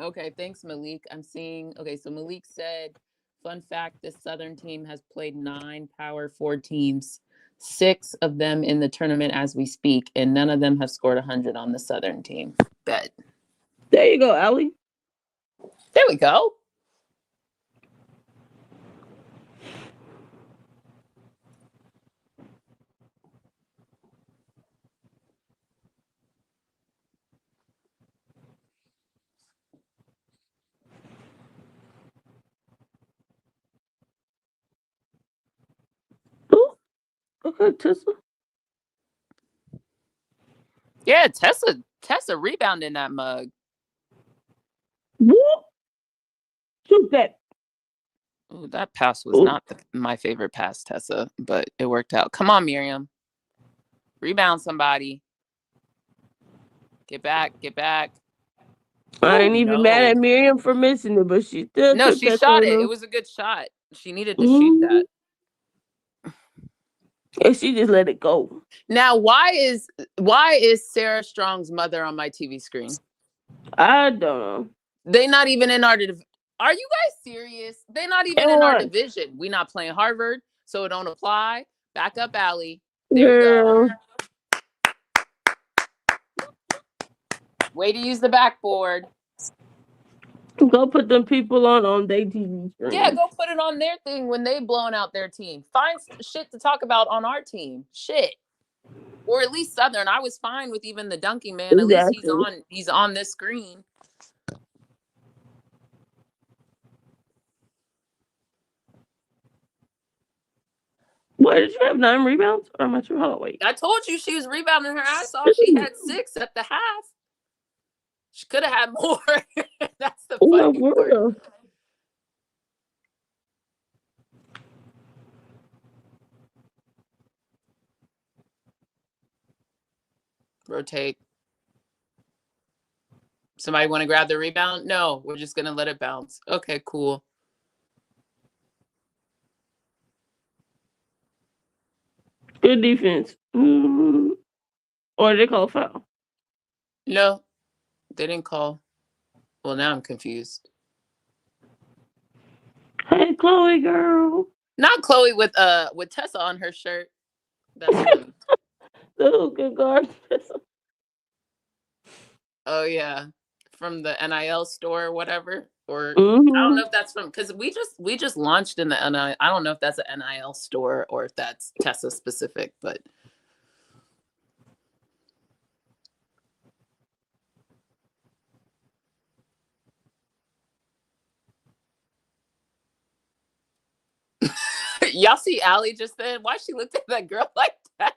Okay, thanks, Malik. I'm seeing. Okay, so Malik said, fun fact: this Southern team has played 9 Power 4 teams, 6 of them in the tournament as we speak, and none of them have scored 100 on the Southern team. Bet. There you go, Allie. There we go. Ooh, okay, Tessa. Yeah, Tessa rebounding that mug. Whoop. Shoot that. Ooh, that pass was not my favorite pass, Tessa, but it worked out. Come on, Miriam. Rebound somebody. Get back. I ain't even mad at Miriam for missing it, but she still No, took she that shot on it. her. It was a good shot. She needed to shoot that. And she just let it go. Now, why is Sarah Strong's mother on my TV screen? I don't know. They not even in our division. Are you guys serious? They not even in our division. We not playing Harvard, so it don't apply. Back up, Allie. There you go. Way to use the backboard. Go put them people on their TV screen. Yeah, go put it on their thing when they blowing out their team. Find shit to talk about on our team. Shit. Or at least Southern. I was fine with even the dunking man. Exactly. At least he's on this screen. What, did you have 9 rebounds? Or am I too? Hold on, wait. I told you she was rebounding her ass off. She had 6 at the half. She could have had more. That's the funny part. Rotate. Somebody want to grab the rebound? No, we're just going to let it bounce. Okay, cool. Good defense. Or did they call a foul? No, they didn't call. Well, now I'm confused. Hey, Chloe, girl. Not Chloe with Tessa on her shirt. That's funny. Oh, good God. Oh yeah, from the NIL store or whatever. Or I don't know if that's from, because we just launched in the NIL. I don't know if that's an NIL store or if that's Tessa specific, but. Y'all see Allie just then? Why she looked at that girl like that?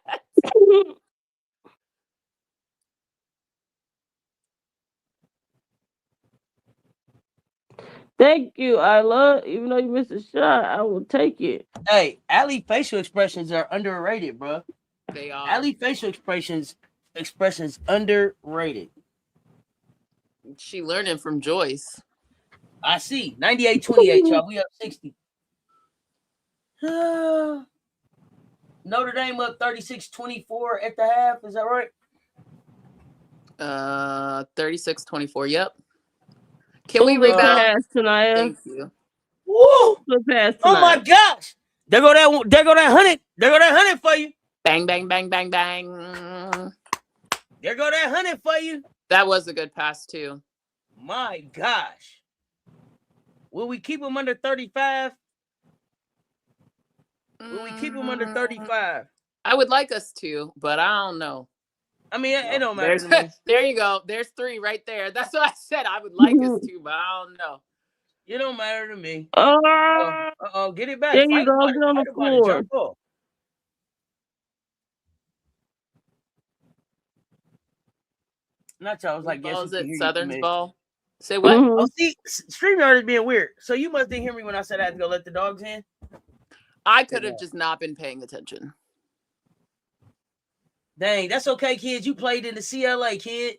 Thank you. Even though you missed a shot, I will take it. Hey, Allie facial expressions are underrated, bro. They are. Allie facial expressions underrated. She learning from Joyce. I see. 98-28, y'all. We up 60. Notre Dame up 36-24 at the half. Is that right? 36-24. Yep. Can we rebound? Thank you. Woo! Oh my gosh! There go that 100. There go that 100 for you. Bang, bang, bang, bang, bang. There go that 100 for you. That was a good pass too. My gosh. Will we keep them under 35? Will we keep them under 35? I would like us to, but I don't know. I mean, it don't matter to me. There you go. There's 3 right there. That's what I said. I would like us to, but I don't know. It don't matter to me. Get it back. There you go. Get on the floor. Not y'all. I was like, yes, is it Southern's ball? Say what? Oh, see, StreamYard is being weird. So you must didn't hear me when I said I had to go let the dogs in. I could have just not been paying attention. Dang, that's okay, kids. You played in the CLA, kid.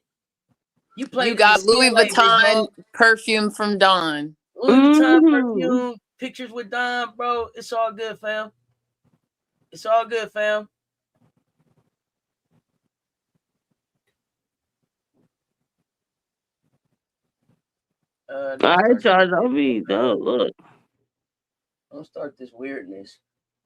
You got Louis Vuitton perfume from Dawn. Louis Vuitton perfume, pictures with Dawn, bro. It's all good, fam. It's all good, fam. All right, y'all. Look. Don't start this weirdness.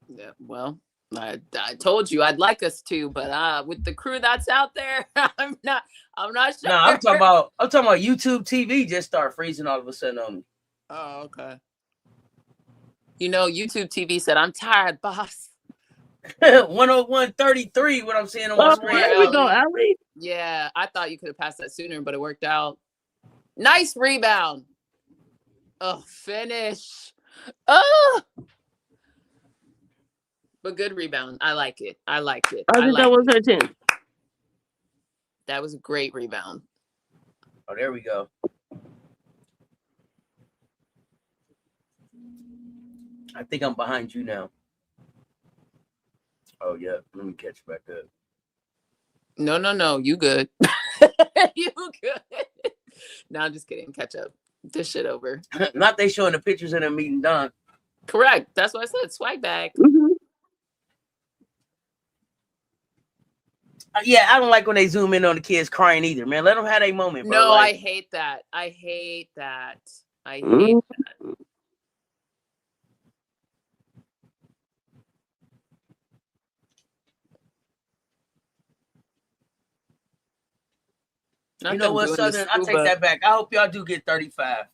Yeah, well, I told you I'd like us to, but with the crew that's out there, I'm not sure. No, I'm talking about YouTube TV just start freezing all of a sudden on me. Oh, okay. You know, YouTube TV said, "I'm tired, boss." 101.33, what I'm seeing on my screen. There we go, Allie. Yeah, I thought you could have passed that sooner, but it worked out. Nice rebound. Oh, finish. Oh. But good rebound. I like it. I think that was her 10th. That was a great rebound. Oh, there we go. I think I'm behind you now. Oh, yeah. Let me catch back up. No. You good. You good. No, I'm just kidding. Catch up. This shit over. Not they showing the pictures of them meeting done. Correct. That's what I said. Swag bag. Mm-hmm. Yeah, I don't like when they zoom in on the kids crying either, man. Let them have a moment, bro. No, I hate that. I hate that. You know what, Southern? I take that back. I hope y'all do get 35.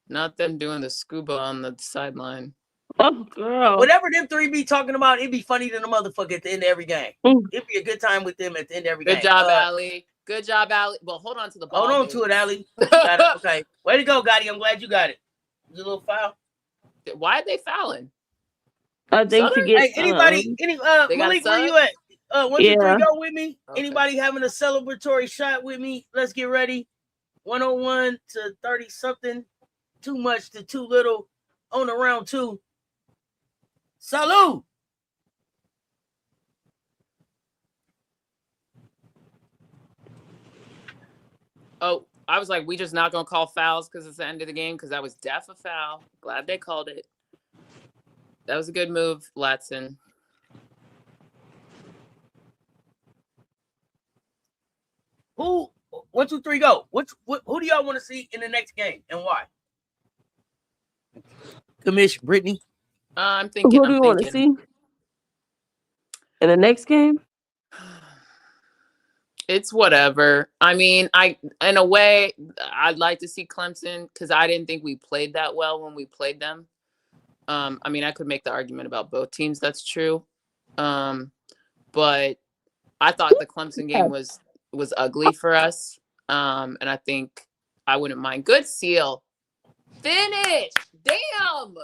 Not them doing the scuba on the sideline. Oh, girl. Whatever them three be talking about, it'd be funny to the motherfucker at the end of every game. It'd be a good time with them at the end of every game. Good job, Allie. Good job, Allie. Well, hold on to the ball. Hold on to it, Allie. Got it. Okay. Way to go, Gotti. I'm glad you got it. Was it a little foul? Why are they fouling? I think to get... Hey, anybody, Malik, where you at? 1, 2, 3, go with me. Okay. Anybody having a celebratory shot with me? Let's get ready. 101 to 30 something. Too much to too little. On the round 2. Salud. Oh, I was like, we just not gonna call fouls because it's the end of the game, because that was def a foul. Glad they called it. That was a good move, Latson. Who? 1, 2, 3, go. Who do y'all want to see in the next game and why? Commish, Brittany. I'm thinking. Who do you want to see in the next game? It's whatever. I mean, in a way, I'd like to see Clemson because I didn't think we played that well when we played them. I mean, I could make the argument about both teams. That's true. But I thought the Clemson game was ugly for us. And I think I wouldn't mind. Good seal. Finish. Damn.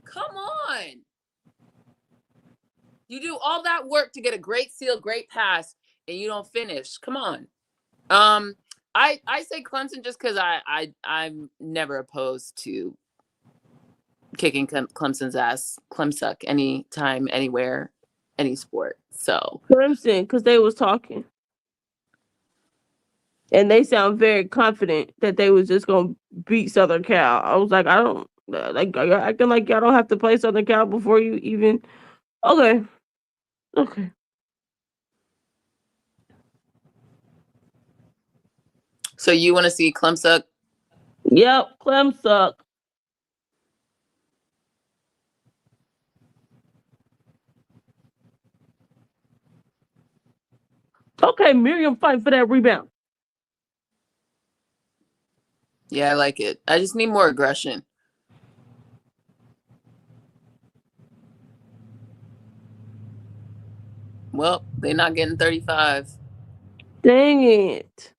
Come on. You do all that work to get a great seal, great pass, and you don't finish. Come on. I say Clemson just because I'm never opposed to kicking Clemson's ass, Clemsuck, anytime, anywhere, any sport. So Clemson, because they was talking. And they sound very confident that they was just gonna beat Southern Cal. I was like, I don't like acting like y'all don't have to play Southern Cal before you even. Okay. So you want to see Clemsuck? Yep, Clemsuck. Okay, Miriam fighting for that rebound. Yeah, I like it. I just need more aggression. Well, they're not getting 35. Dang it.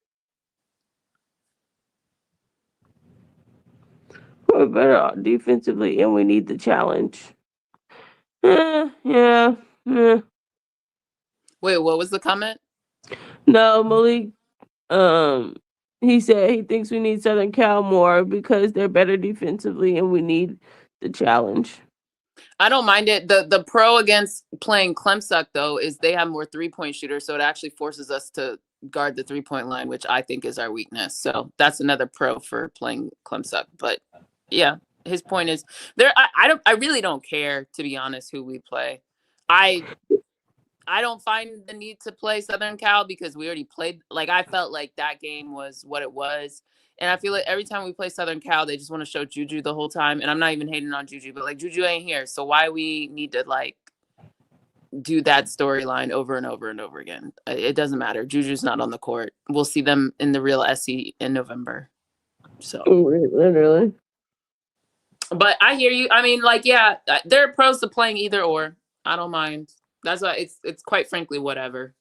We're better defensively, and we need the challenge. Yeah. Wait, what was the comment? No, Malik. He said he thinks we need Southern Cal more because they're better defensively, and we need the challenge. I don't mind it. The pro against playing Clemsuck, though, is they have more 3-point shooters, so it actually forces us to guard the 3-point line, which I think is our weakness. So that's another pro for playing Clemsuck. But yeah, his point is there. I really don't care, to be honest, who we play. I I don't find the need to play Southern Cal because we already played. Like, I felt like that game was what it was. And I feel like every time we play Southern Cal, they just want to show Juju the whole time. And I'm not even hating on Juju, but like Juju ain't here. So why we need to like do that storyline over and over and over again? It doesn't matter. Juju's not on the court. We'll see them in the real SC in November. So literally. But I hear you. I mean, like, yeah, there are pros to playing either or. I don't mind. That's why it's quite frankly whatever.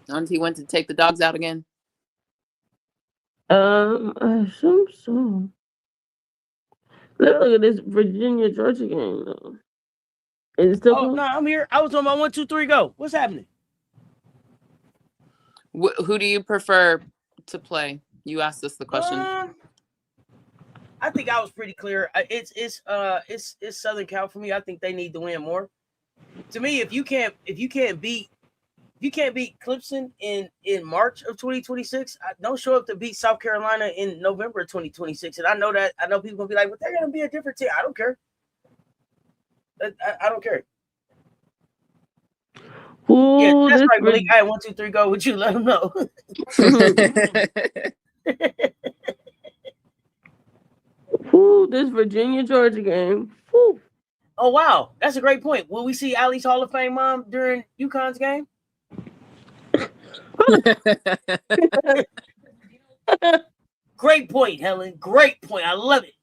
Auntie went to take the dogs out again. I assume so. Look at this Virginia Georgia game though. Is it still Oh no, I'm here. I was on my 1, 2, 3 go. What's happening? Who do you prefer to play? You asked us the question. I think I was pretty clear. It's Southern Cal for me. I think they need to win more. To me, if you can't beat Clemson in March of 2026, don't show up to beat South Carolina in November of 2026. And I know people gonna be like, "Well, they're gonna be a different team." I don't care. I don't care. Ooh, yeah, that's right, Malik. I had 1, 2, 3 go. Would you let them know? Ooh, this Virginia Georgia game. Ooh. Oh wow, that's a great point. Will we see Allie's Hall of Fame mom during UConn's game? Great point, Helen. Great point. I love it.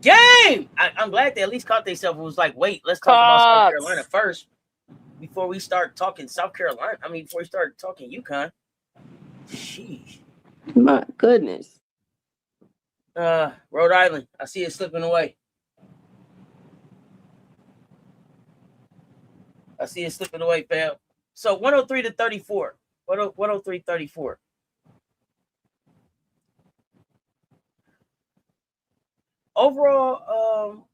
Game! I'm glad they at least caught themselves and was like, wait, let's talk about South Carolina first before we start talking South Carolina. I mean, before we start talking UConn. Sheesh. My goodness. Rhode Island. I see it slipping away. I see it slipping away, fam. So 103-34. 103-34. Overall,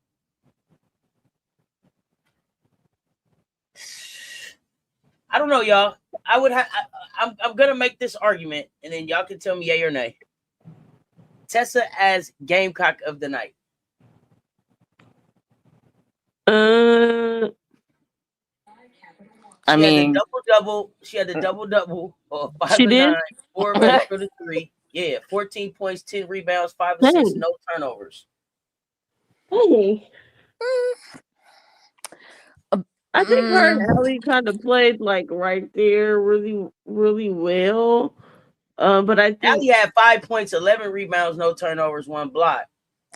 I don't know, y'all. I'm gonna make this argument, and then y'all can tell me yay or nay. Tessa as Gamecock of the night. I mean, double. She had the double of 5 and 9, 4 for the 3. Yeah, 14 points, 10 rebounds, 5 assists, no turnovers. Hey. I think her and Allie kind of played like right there really, really well. But I think Allie had 5 points, 11 rebounds, no turnovers, 1 block.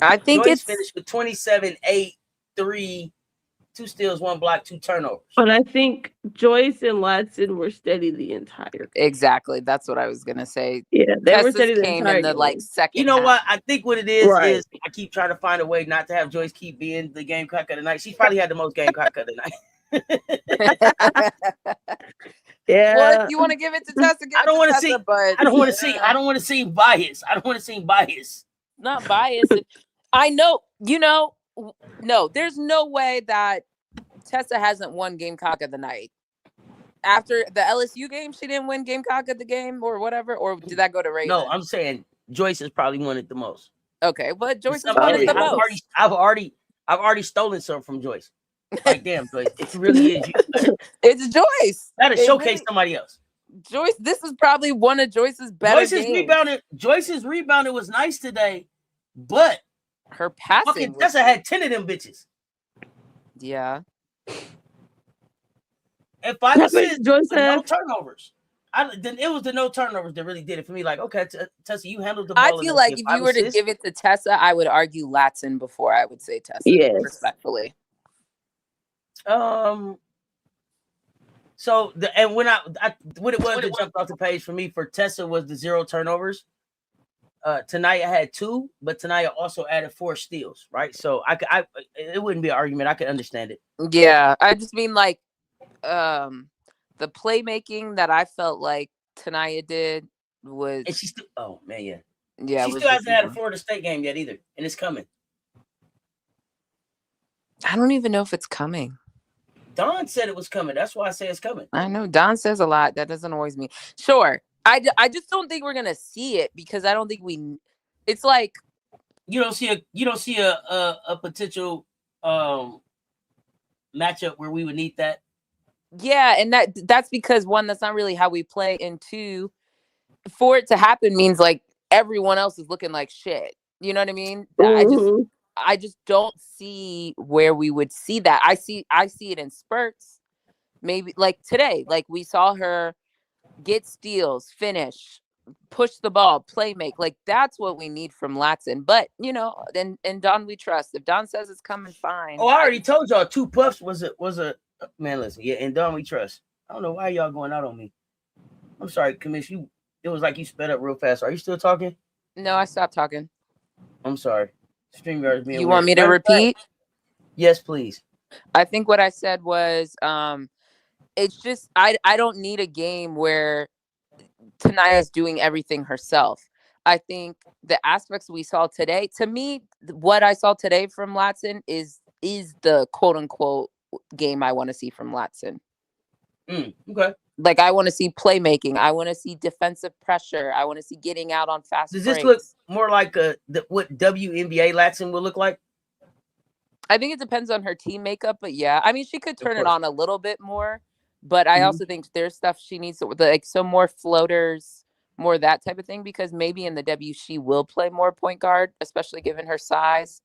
I think Joyce finished with 27, 8, 3, 2 steals, 1 block, 2 turnovers. But I think Joyce and Latson were steady the entire game. Exactly. That's what I was gonna say. Yeah, they were steady the entire in the game. second. You know half. what? I think what it is I keep trying to find a way not to have Joyce keep being the Gamecock of the night. She's probably had the most Gamecock of the night. Yeah. Well, if you want to give it to Tessa, I don't want to see. I don't want to see. I don't want to seem biased. I don't want to seem biased. Not biased. I know. You know. No, there's no way that Tessa hasn't won Gamecock of the night. After the LSU game, she didn't win Gamecock of the game or whatever, or did that go to Raven? No, I'm saying Joyce has probably won it the most. Okay, but Joyce has won it the most. I've already stolen some from Joyce. Like, damn, Joyce, it really is you. It's Joyce. That'll showcase somebody else. Joyce, this is probably one of Joyce's better games. Joyce's rebounding was nice today, but her passing. Tessa had 10 of them bitches. Yeah. And 5 assists, no turnovers. Then it was the no turnovers that really did it for me. Like, okay, Tessa, you handled the ball. I feel like if you were to give it to Tessa, I would argue Latson before I would say Tessa. Yes. Respectfully. So when what it was that jumped off the page for me for Tessa was the 0 turnovers. Tonight I had 2, but tonight I also added 4 steals, right? So it wouldn't be an argument. I could understand it. Yeah, I just mean like the playmaking that I felt like Tanaya did was, And she still, oh man, yeah. yeah, She was still hasn't had a deceiving. Florida State game yet either, and it's coming. I don't even know if it's coming. Don said it was coming. That's why I say it's coming. I know Don says a lot. That doesn't always mean. Sure. I just don't think we're gonna see it because I don't think it's like you don't see a potential matchup where we would need that. Yeah, and that's because one, that's not really how we play, and two, for it to happen means like everyone else is looking like shit. You know what I mean? Mm-hmm. I just don't see where we would see that. I see it in spurts. Maybe like today, like we saw her get steals, finish, push the ball, play make. Like that's what we need from Latson. But and Don we trust. If Don says it's coming, fine. Oh, I already told y'all 2 puffs was a man. Listen, yeah, and Don we trust. I don't know why y'all going out on me. I'm sorry, Commish. It was like you sped up real fast. Are you still talking? No, I stopped talking. I'm sorry. StreamYard is being You weird. want me to repeat? Yes, please. I think what I said was it's just I don't need a game where Tanaya's doing everything herself. I think the aspects we saw today, to me, what I saw today from Latson is the quote unquote game I want to see from Latson. Okay. Like I want to see playmaking. I want to see defensive pressure. I want to see getting out on fast breaks. Does this look more like what WNBA Latson will look like? I think it depends on her team makeup, but yeah, I mean, she could turn it on a little bit more. But I also think there's stuff she needs to like some more floaters, more that type of thing, because maybe in the W she will play more point guard, especially given her size.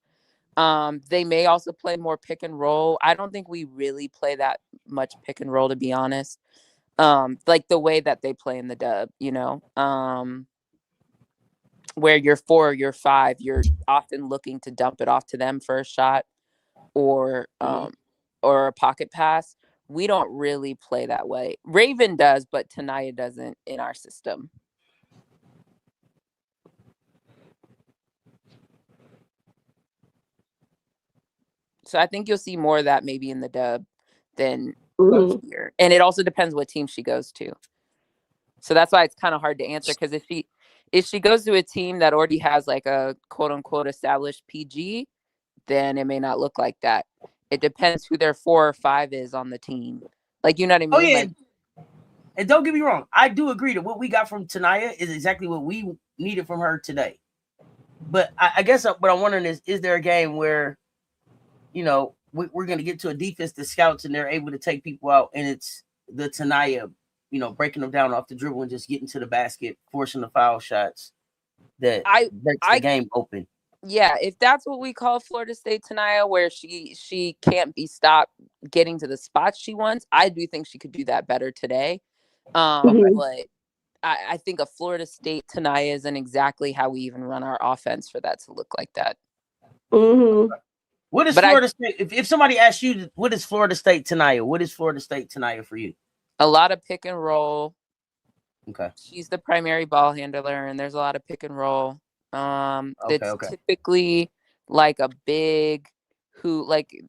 They may also play more pick and roll. I don't think we really play that much pick and roll, to be honest. Like the way that they play in the dub, you know, where you're 4 or you're 5, you're often looking to dump it off to them for a shot or a pocket pass. We don't really play that way. Raven does, but Tanaya doesn't in our system. So I think you'll see more of that maybe in the dub than here. And it also depends what team she goes to. So that's why it's kind of hard to answer, because if she goes to a team that already has like a quote unquote established PG, then it may not look like that. It depends who their 4 or 5 is on the team. Like, you know what I mean? Oh, yeah. Like, and don't get me wrong, I do agree that what we got from Tanaya is exactly what we needed from her today. But I guess what I'm wondering is there a game where, you know, we're going to get to a defense that scouts and they're able to take people out, and it's the Tanaya, you know, breaking them down off the dribble and just getting to the basket, forcing the foul shots that breaks the game open. Yeah, if that's what we call Florida State Tanaya, where she can't be stopped getting to the spots she wants, I do think she could do that better today. But I think a Florida State Tanaya isn't exactly how we even run our offense for that to look like that. What is Florida State? If somebody asks you, what is Florida State Tanaya? What is Florida State Tanaya for you? A lot of pick and roll. Okay. She's the primary ball handler, and there's a lot of pick and roll. It's typically like a big like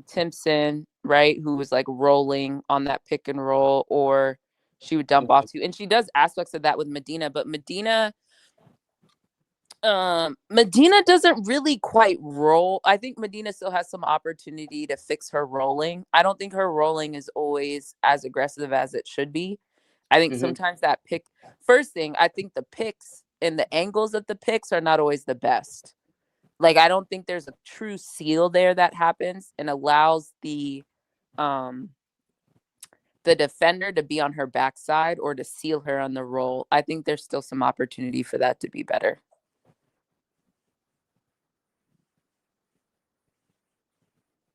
Timpson, right? Who was like rolling on that pick and roll, or she would dump off to. And she does aspects of that with Medina, but Medina doesn't really quite roll. I think Medina still has some opportunity to fix her rolling. I don't think her rolling is always as aggressive as it should be. I think sometimes that first thing, I think the picks and the angles of the picks are not always the best. Like, I don't think there's a true seal there that happens and allows the defender to be on her backside or to seal her on the roll. I think there's still some opportunity for that to be better.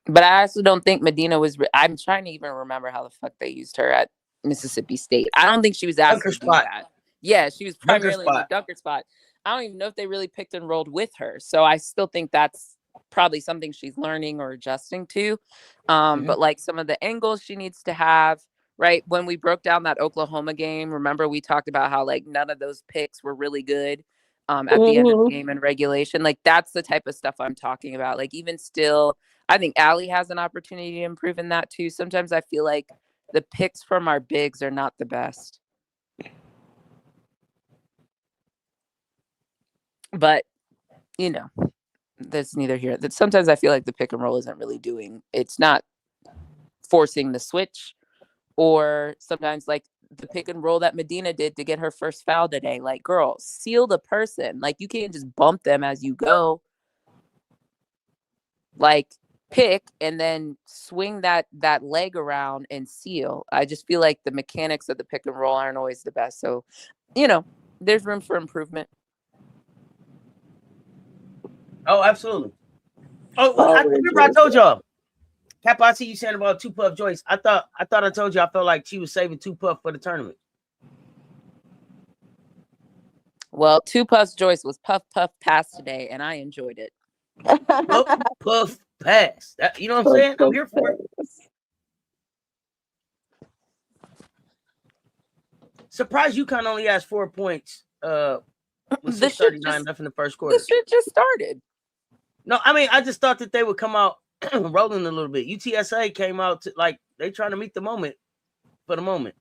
But I also don't think Medina was. I'm trying to even remember how the fuck they used her at Mississippi State. I don't think she was asked to do that. Yeah, she was primarily in the dunker spot. I don't even know if they really picked and rolled with her. So I still think that's probably something she's learning or adjusting to. But like some of the angles she needs to have, right? When we broke down that Oklahoma game, remember we talked about how like none of those picks were really good at the end of the game in regulation. Like that's the type of stuff I'm talking about. Like even still, I think Allie has an opportunity to improve in that too. Sometimes I feel like the picks from our bigs are not the best. But, that's neither here. That sometimes I feel like the pick and roll isn't really it's not forcing the switch, or sometimes like the pick and roll that Medina did to get her first foul today. Like, girl, seal the person. Like, you can't just bump them as you go. Like, pick and then swing that leg around and seal. I just feel like the mechanics of the pick and roll aren't always the best. So, there's room for improvement. Oh, absolutely. Oh, I remember I told y'all. Cap, I see you saying about 2 Puff Joyce. I thought I told you I felt like she was saving 2 Puff for the tournament. Well, 2 Puffs Joyce was puff pass today, and I enjoyed it. Puff pass. You know what I'm saying? I'm here for it. Surprised UConn only has 4 points. With 6:39 left in the first quarter. This shit just started. No, I mean, I just thought that they would come out rolling a little bit. UTSA came out like they trying to meet the moment for the moment.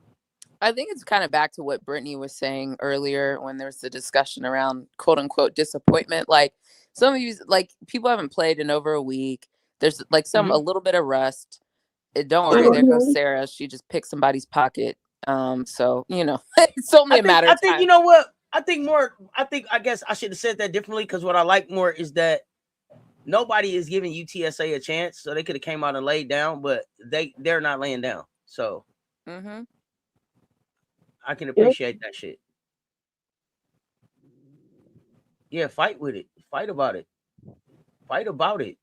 I think it's kind of back to what Brittany was saying earlier when there was the discussion around quote unquote disappointment. Like, some of you, like, people haven't played in over a week. There's like a little bit of rust. Don't worry, there goes Sarah. She just picked somebody's pocket. So it's only a matter of time. I think you know what? I guess I should have said that differently, because what I like more is that nobody is giving UTSA a chance, so they could have came out and laid down, but they're not laying down. So I can appreciate that shit. Yeah, fight with it. Fight about it. Fight about it.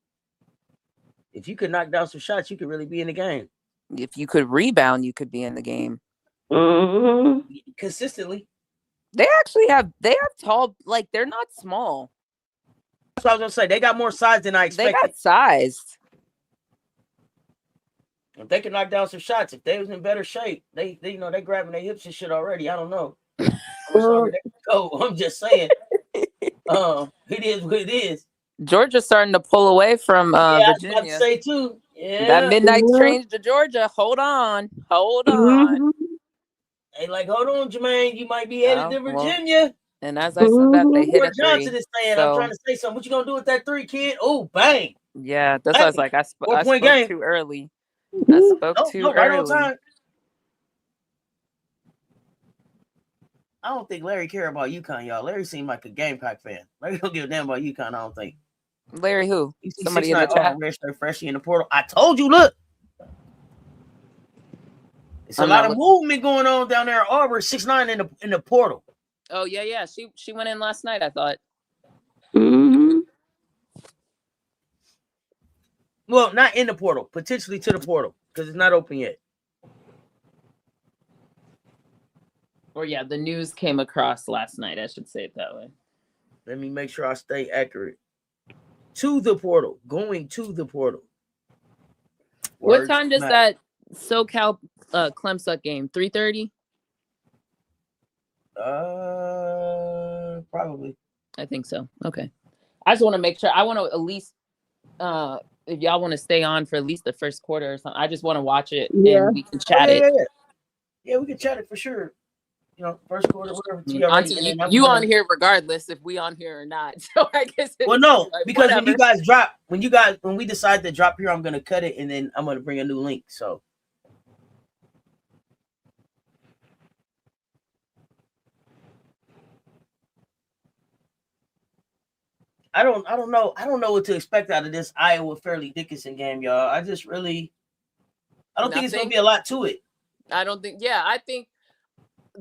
If you could knock down some shots, you could really be in the game. If you could rebound, you could be in the game. Consistently. They have tall, like, they're not small. That's what I was gonna say. They got more size than I expected. They got size. If they can knock down some shots, if they was in better shape, they grabbing their hips and shit already. I don't know. I'm just saying. It is what it is. Georgia's starting to pull away from Virginia. I was about to say too. Yeah. That midnight train to Georgia. Hold on. Hey, like, hold on, Jermaine. You might be headed to Virginia. Well, and as I said that, they hit a three. Johnson is saying, so, I'm trying to say something. What you gonna do with that 3, kid? Oh, bang. Yeah, that's what I was like. I spoke too early. I spoke too right early. On time. I don't think Larry care about UConn, y'all. Larry seemed like a Gamecock fan. Larry don't give a damn about UConn, I don't think. Larry who? Somebody in the chat. Freshie in the portal. I told you, look. It's a lot of movement going on down there at Auburn. 6'9" in the portal. Oh yeah. She went in last night, I thought. Well, not in the portal, potentially to the portal, because it's not open yet. Or yeah, the news came across last night. I should say it that way. Let me make sure I stay accurate. To the portal, going to the portal. What time does that SoCal Clemson game? 3:30? Probably. I think so. Okay. I just want to make sure. I want to at least, if y'all want to stay on for at least the first quarter or something, I just want to watch it and we can chat it. Yeah, we can chat it for sure. First quarter, whatever. You on here regardless if we on here or not. So I guess. Well, no, like, because whatever. when we decide to drop here, I'm gonna cut it and then I'm gonna bring a new link. So. I don't know what to expect out of this Iowa Fairleigh Dickinson game, y'all. I don't think it's gonna be a lot to it. I don't think. Yeah, I think.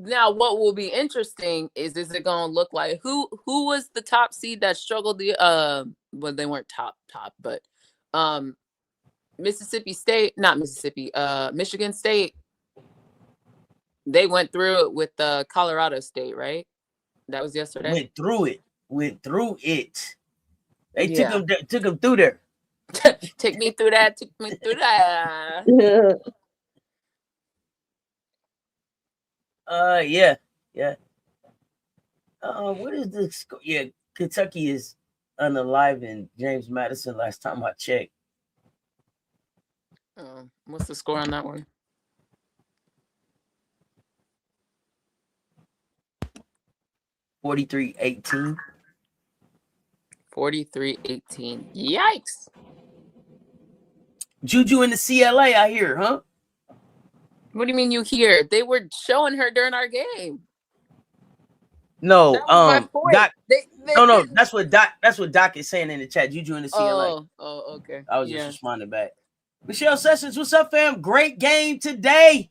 Now, what will be interesting is it going to look like who was the top seed that struggled well, they weren't top, but Michigan State, they went through it with Colorado State, right? That was yesterday. Went through it. They took them through there. Take me through that. Yeah. What is the score? Yeah, Kentucky is unalive James Madison last time I checked. What's the score on that one? 43-18. 43-18. Yikes. Juju in the CLA, I hear, huh? What do you mean you hear? They were showing her during our game. No, That was my point. Doc. No, that's what Doc is saying in the chat. Juju in the CLA. Oh, okay. I was just responding back. Michelle Sessions, what's up, fam? Great game today.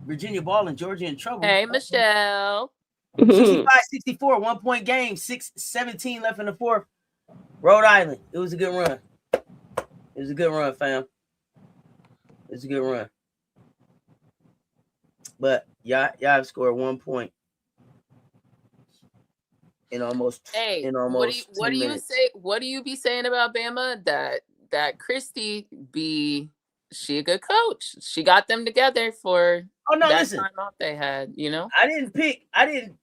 Virginia ball and Georgia in trouble. Hey, Michelle. 65-64, 1-point game, 6:17 left in the fourth. Rhode Island. It was a good run. It was a good run, fam. It was a good run. But y'all have scored 1 point in almost what do you say? What do you be saying about Bama? That Christy she a good coach. She got them together for time off they had, you know. I didn't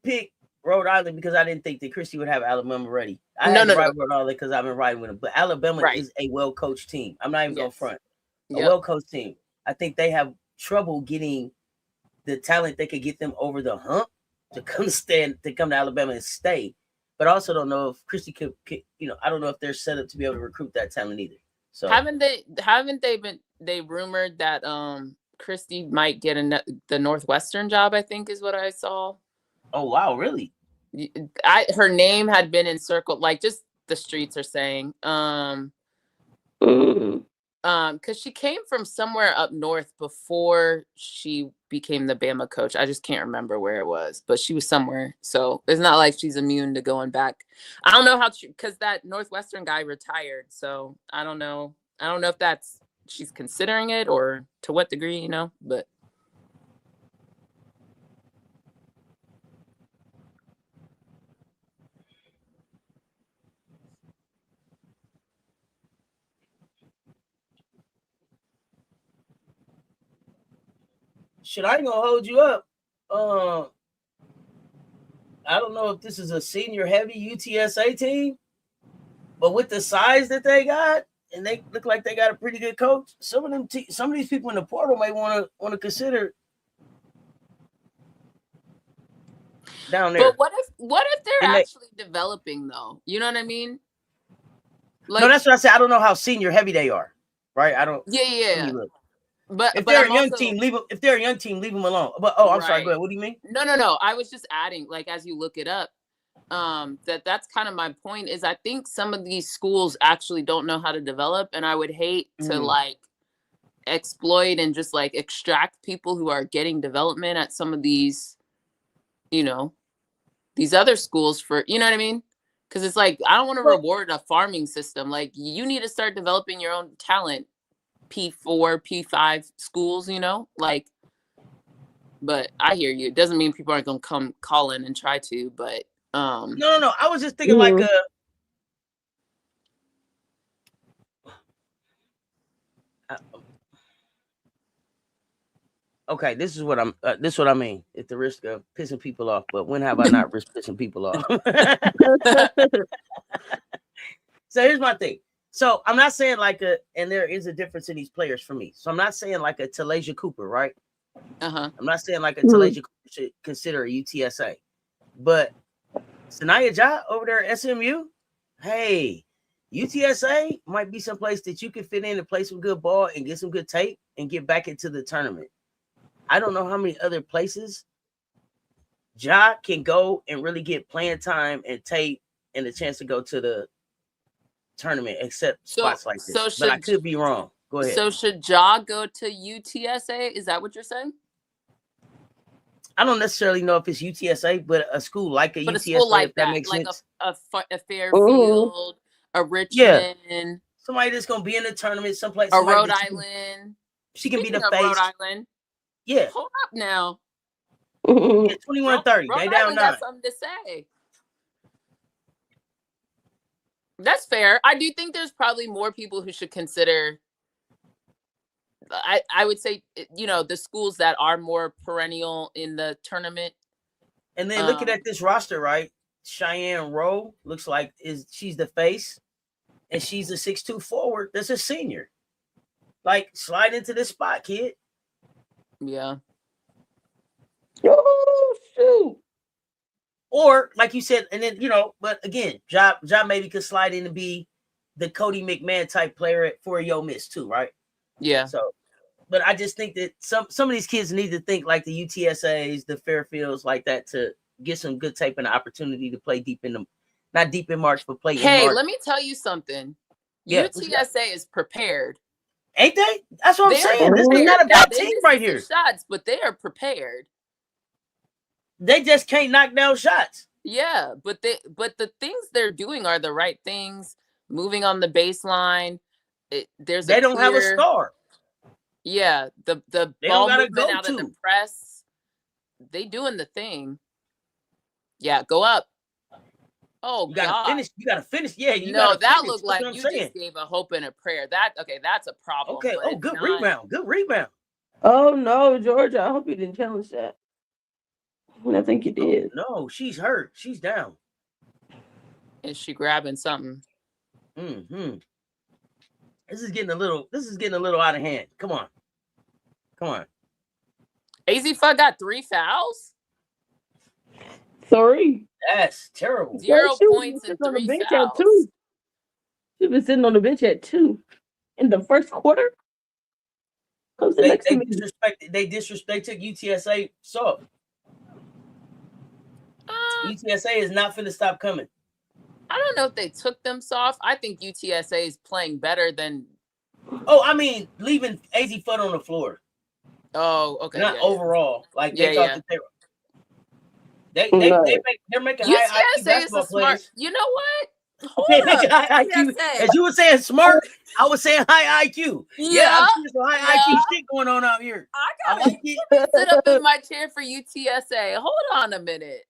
pick Rhode Island because I didn't think that Christy would have Alabama ready. I had to write Rhode Island because I've been riding with them. But Alabama is a well-coached team. I'm not even going front. A well-coached team. I think they have trouble getting the talent that could get them over the hump to come to Alabama and stay. But I also don't know if Christy could I don't know if they're set up to be able to recruit that talent either. So haven't they rumored that Christy might get the Northwestern job, I think is what I saw. Oh wow, really? Her name had been encircled, like just the streets are saying. Because she came from somewhere up north before she became the Bama coach. I just can't remember where it was, but she was somewhere. So it's not like she's immune to going back. I don't know because that Northwestern guy retired. So I don't know. I don't know if she's considering it or to what degree, but. Shit, I ain't gonna hold you up. I don't know if this is a senior heavy UTSA team, but with the size that they got, and they look like they got a pretty good coach, some of these people in the portal may want to consider down there. But what if they're actually developing though? You know what I mean? No, that's what I said. I don't know how senior heavy they are, right? I don't. Yeah. If they're a young team, leave them. If they're a young team, leave them alone. But I'm sorry. Go ahead. What do you mean? No. I was just adding, like, as you look it up, that's kind of my point. Is I think some of these schools actually don't know how to develop, and I would hate to like exploit and just like extract people who are getting development at some of these, these other schools for, you know what I mean? Because it's like I don't want to reward a farming system. Like you need to start developing your own talent. P4, P5 schools, like, but I hear you. It doesn't mean people aren't gonna come call in and try to, but no. I was just thinking like okay, this is what I mean. At the risk of pissing people off, but when have I not risked pissing people off? So here's my thing. So I'm not saying and there is a difference in these players for me. So I'm not saying like a Talasia Cooper, right? I'm not saying like a Talasia Cooper should consider a UTSA, but Sanaya Ja over there at SMU, hey, UTSA might be some place that you can fit in and play some good ball and get some good tape and get back into the tournament. I don't know how many other places Ja can go and really get playing time and tape and a chance to go to the tournament except spots like this. But I could be wrong. Go ahead. So should Ja go to UTSA? Is that what you're saying? I don't necessarily know if it's UTSA, but a school like UTSA, a school like that makes sense. A Fairfield, a Richmond. Yeah. Somebody that's gonna be in the tournament someplace. A Rhode Island. She can be the face. Rhode Island. Yeah. Hold up now. Yeah, 21-30. Rhode They down Island 9. got something to say. That's fair. I do think there's probably more people who should consider. I would say, the schools that are more perennial in the tournament. And then looking at this roster, right? Cheyenne Rowe looks like she's the face, and she's a 6'2" forward. That's a senior. Like, slide into this spot, kid. Yeah. Oh shoot. Or like you said, and then but again, Ja maybe could slide in and be the Cody McMahon type player for Ole Miss too, right? Yeah. So, but I just think that some of these kids need to think like the UTSAs, the Fairfields, like that, to get some good type and opportunity to play not deep in March, but play in March. Hey, let me tell you something. Yeah, UTSA is prepared. Ain't they? That's what I'm saying. This is not a bad team right here. Shots, but they are prepared. They just can't knock down shots. Yeah, but the things they're doing are the right things. Moving on the baseline. They don't have a star. Yeah, the ball movement out of the press. They doing the thing. Yeah, go up. Oh, you gotta finish. You gotta finish. Yeah, that looked like you just gave a hope and a prayer. That's a problem. Okay. Oh, good rebound. Good rebound. Oh no, Georgia! I hope you didn't challenge that. I think you did. Oh, no, she's hurt. She's down. Is she grabbing something? Mm-hmm. This is getting a little out of hand. Come on. AZ Fudd got 3 fouls. 3. That's terrible. 0 points and 3 fouls. She was sitting on the bench at 2 in the first quarter. They took UTSA soft. UTSA is not finna stop coming. I don't know if they took them soft. I think UTSA is playing better than. Oh, I mean, leaving AZ Fudd on the floor. Oh, okay. Not overall. Like they thought that they were. They're making high IQ basketball players. You know what? High IQ. As you were saying smart, I was saying high IQ. Yeah, I'm seeing some high IQ shit going on out here. I gotta sit up in my chair for UTSA. Hold on a minute.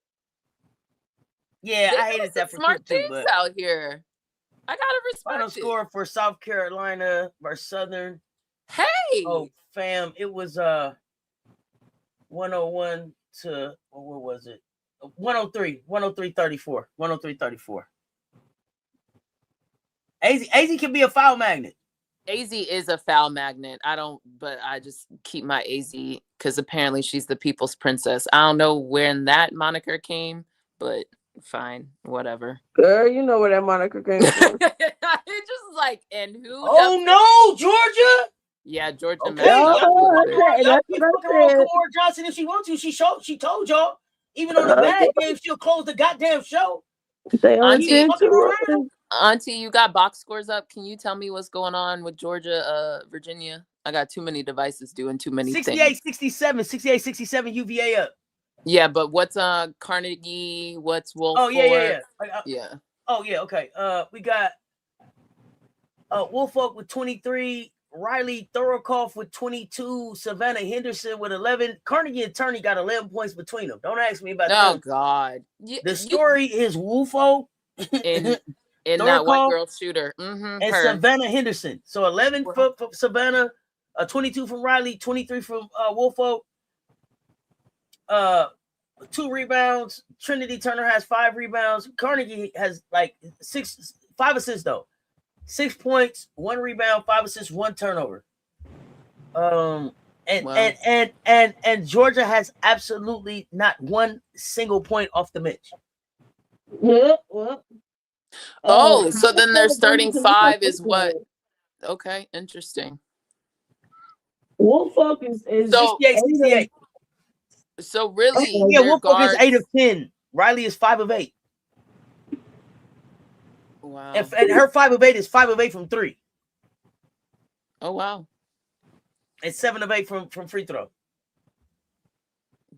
Yeah, I hated that for smart things out here. I gotta respect Final score for South Carolina versus Southern. Hey. Oh, fam, it was 101 to what was it? 103-34. 103-34. AZ can be a foul magnet. AZ is a foul magnet. But I just keep my AZ because apparently she's the people's princess. I don't know when that moniker came, but fine, whatever. Girl, you know where that moniker came from. It's just like, and who? Oh no, Georgia. Yeah, Georgia. Okay, y'all keep fucking around Kamora Johnson if she wants to. She told y'all. Even on the bad game, she'll close the goddamn show. Auntie, you got box scores up. Can you tell me what's going on with Georgia, Virginia? I got too many devices doing too many 68-67, 68-67 UVA up. Yeah, but what's Carnegie? What's Wolf? Oh, yeah. Yeah. Oh, yeah, okay. We got Woolfolk with 23, Riley Thorokoff with 22, Savannah Henderson with 11. Carnegie and Turney got 11 points between them. Don't ask me about that. Oh, God. The story is Woolfolk and that white girl shooter. And Savannah Henderson. So 11 for Savannah, 22 from Riley, 23 from Woolfolk. 2 rebounds. Trinity Turner has 5 rebounds. Carnegie has like 5 assists though. 6 points, 1 rebound, 5 assists, 1 turnover. And Georgia has absolutely not 1 single point off the bench. Oh, so then their starting 5 is what? Okay, interesting. Woolfolk is 68. So really, Woolfolk is 8 of 10. Riley is 5 of 8. Wow. And her 5 of 8 is 5 of 8 from 3. Oh wow. And 7 of 8 from free throw.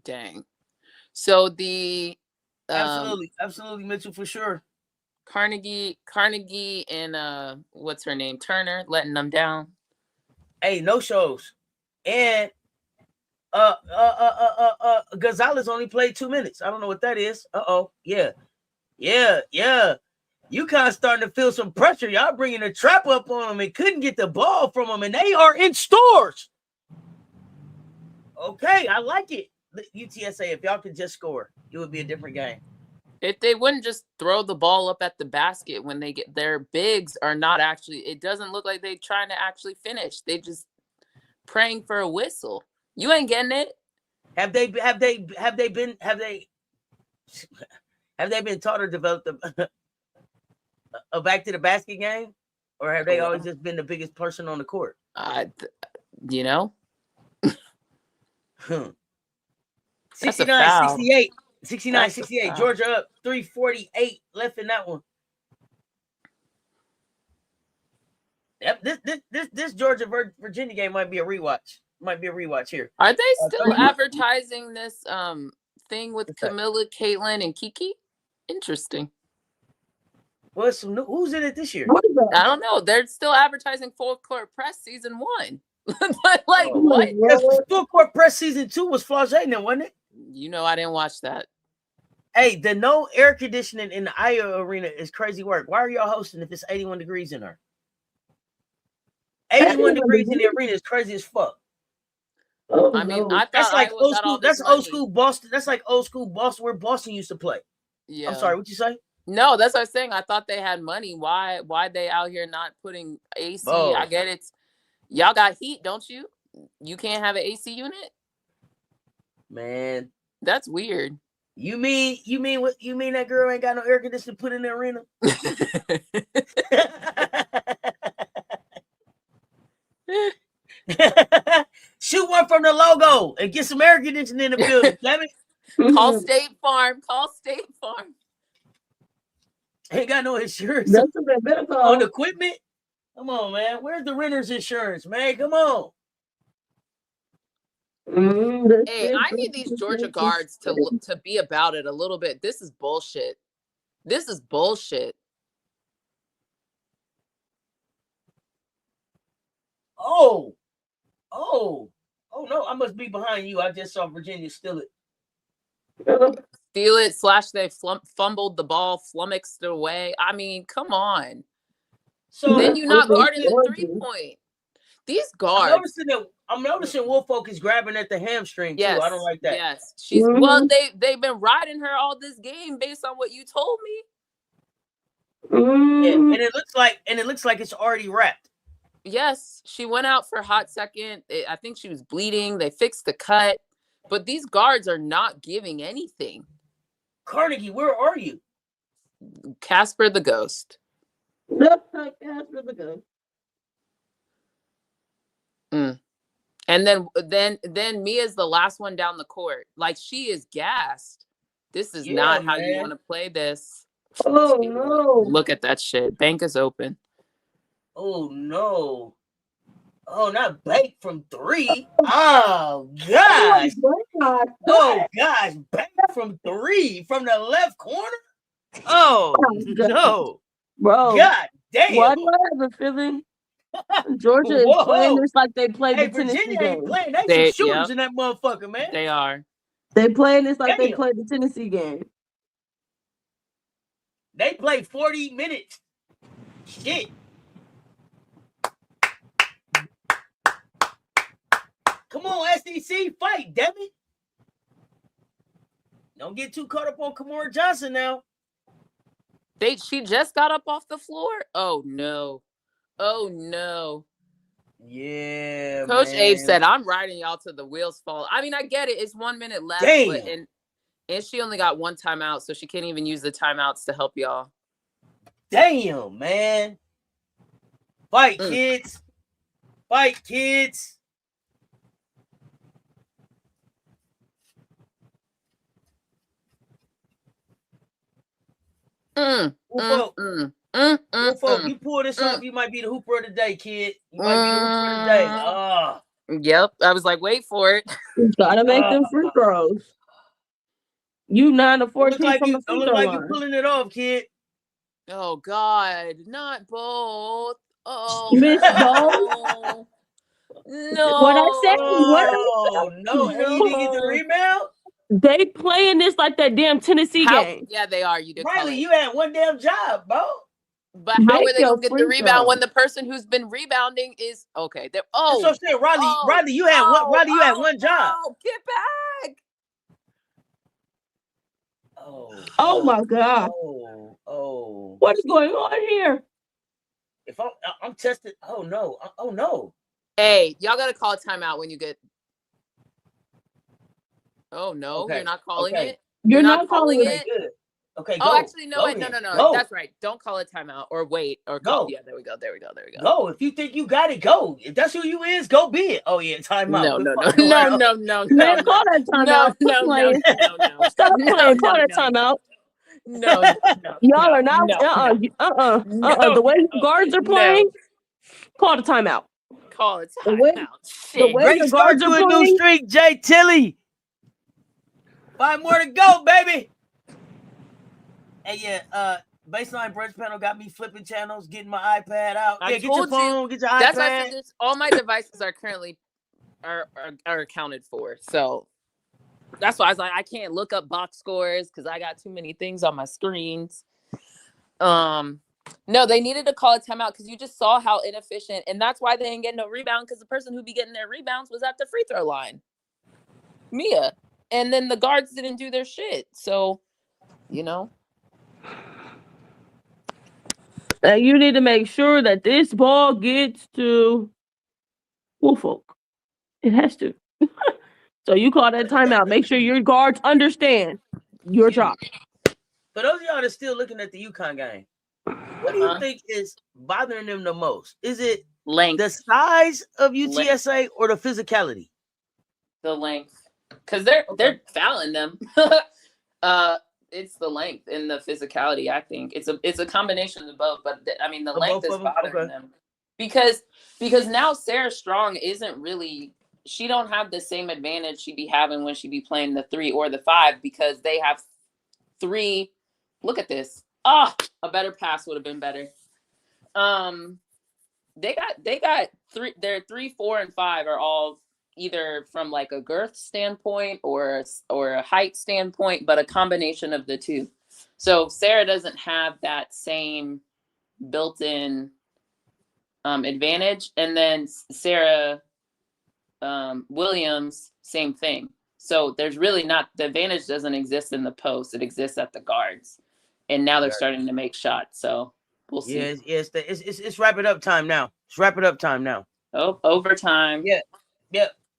Dang. So the absolutely Mitchell for sure. Carnegie and what's her name? Turner letting them down. Hey, no shows. And Gonzalez only played 2 minutes. I don't know what that is. Yeah. UConn's starting to feel some pressure. Y'all bringing a trap up on them and couldn't get the ball from them, and they are in stores. Okay, I like it. UTSA, if y'all could just score, it would be a different game. If they wouldn't just throw the ball up at the basket when they get their bigs are not actually, it doesn't look like they're trying to actually finish. They just praying for a whistle. You ain't getting it. Have they Have they been taught or developed a back to the basket game, or have they always just been the biggest person on the court? You know, 69, 68, 69, 68. Foul. Georgia up 3:48 left in that one. Yep, this Georgia Virginia game might be a rewatch. Might be a rewatch here. Are they still advertising this thing with Camilla, Caitlin, and Kiki? Interesting. Well, who's in it this year? I don't know. They're still advertising Full Court Press season 1. Like what? Full Court Press season 2 was Flau'jae now, wasn't it? You know, I didn't watch that. Hey, the no air conditioning in the IO arena is crazy work. Why are y'all hosting if it's 81 degrees in there? 81 degrees in the arena is crazy as fuck. Oh, I mean, no. I thought That's like Iowa old got all school. this That's old money. school Boston. That's like old school Boston, where Boston used to play. Yeah. I'm sorry, what you say? No, that's what I was saying. I thought they had money. Why they out here not putting AC? Oh. I get it. Y'all got heat, don't you? You can't have an AC unit? Man, That's weird. you mean what? You mean that girl ain't got no air conditioning put in the arena? Shoot one from the logo and get some air conditioning in the building. Damn it! Call State Farm. Call State Farm. Ain't got no insurance That's what they better call. on equipment. Come on, man. Where's the renter's insurance, man? Come on. Hey, I need these Georgia guards to be about it a little bit. This is bullshit. This is bullshit. Oh no! I must be behind you. I just saw Virginia steal it. Steal it / they fumbled the ball, flummoxed it away. I mean, come on. So then you're not guarding the 3-point. These guards. I'm noticing Woolfolk is grabbing at the hamstring too. Yes, I don't like that. Yes, she's well. They've been riding her all this game based on what you told me. Yeah, and it looks like it's already wrapped. Yes, she went out for a hot second. I think she was bleeding. They fixed the cut, but these guards are not giving anything. Carnegie, where are you? Casper the Ghost. Casper the Ghost. And then Mia's the last one down the court. Like, she is gassed. This is not how you want to play this. Oh no! Look at that shit. Bank is open. Oh no! Oh, not Bank from 3. Oh gosh! Oh gosh! Bank from 3 from the left corner. Oh no! Bro, God damn! Why do I have a feeling Georgia is playing this like they played the Tennessee Virginia game? Ain't playing. They some shooters in that motherfucker, man. They are. They playing this like they played the Tennessee game. They played 40 minutes. Shit. Come on, SEC, fight, damn it. Don't get too caught up on Kamora Johnson now. She just got up off the floor. Oh no. Oh no. Yeah. Coach Abe said, I'm riding y'all till the wheels fall. I mean, I get it. It's 1 minute left. Damn. But, and she only got one timeout, so she can't even use the timeouts to help y'all. Damn, man. Fight, kids. Fight, kids. Wolfo, you pull this off, you might be the hooper of the day, kid. You might be the hooper of the day. Yep. I was like, wait for it. You gotta make them free throws. You 9 of 14 from the free throw line. You're pulling it off, kid. Oh God, not both. Oh, Miss no. No. What I said? Oh no, and you didn't get the rebound. They playing this like that damn Tennessee game. Yeah, they are. You did. Riley, you had one damn job, bro. But how are they gonna get the rebound when the person who's been rebounding is okay? They're That's what I'm saying, Riley, you had one. Riley, you had one job. Oh, get back! Oh my God! Oh! What is going on here? If I'm tested, oh no! Hey, y'all gotta call a timeout when you get. Oh no, Okay. You're not calling it. You're not calling it. Good. Okay, Oh, go. actually, no, Go wait, no. then. Go. That's right. Don't call it timeout or wait or call. Go. Yeah, there we go. Go. If you think you got it, go. If that's who you is, go be it. Oh yeah, timeout. No. Quit fucking around. Man, call that timeout. Stop playing. Stop playing. Call that timeout. No. Y'all are not. The way the guards are playing, call the timeout. Call it The way, timeout. the way Great the start guards to are a new playing. streak, Jay Tilly. 5 more to go, baby. And yeah, Baseline Brunch Panel got me flipping channels, getting my iPad out. I Yeah, get your told you. phone, get your iPad. That's why I said this. All my devices are currently are accounted for. So that's why I was like, I can't look up box scores because I got too many things on my screens. No, they needed to call a timeout because you just saw how inefficient, and that's why they didn't get no rebound because the person who be getting their rebounds was at the free throw line, Mia, and then the guards didn't do their shit. So, you know, You need to make sure that this ball gets to Woolfolk. It has to. So you call that timeout. Make sure your guards understand your job. For those of y'all that's still looking at the UConn game, what do you think is bothering them the most? Is it length, the size of UTSA or the physicality? the length, because they're fouling them. It's the length and the physicality. I think it's a combination of both. But the length is bothering them because now Sarah Strong isn't really. She don't have the same advantage she'd be having when she'd be playing the 3 or the 5 because they have 3. Look at this. A better pass would have been better. They got 3. Their 3, 4, and 5 are all either from like a girth standpoint or a height standpoint, but a combination of the two. So Sarah doesn't have that same built-in advantage, and then Sarah Williams, same thing. So there's really not, the advantage doesn't exist in the post; it exists at the guards, and now they're starting to make shots. So we'll see. It's wrap it up time now. It's wrap it up time now. Oh, overtime. Yeah.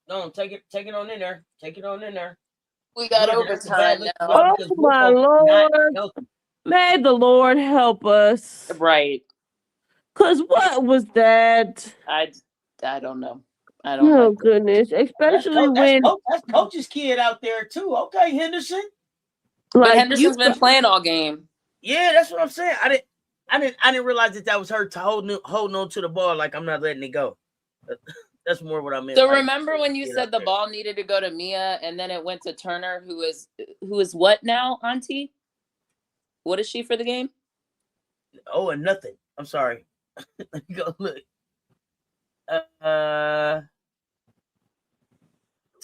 Don't take it on in there. Take it on in there. We got overtime now. Oh my Lord! May the Lord help us. Right. Cause what was that? I don't know. I don't. Oh goodness! Especially when that's coach's kid out there too. Okay, Henderson. But Henderson's been playing all game. Yeah, that's what I'm saying. I didn't realize that was her holding on to the ball. Like, I'm not letting it go. That's more what I meant. So remember when you said the ball needed to go to Mia and then it went to Turner, who is what now, Auntie? What is she for the game? Oh, and nothing. I'm sorry. Let me go look.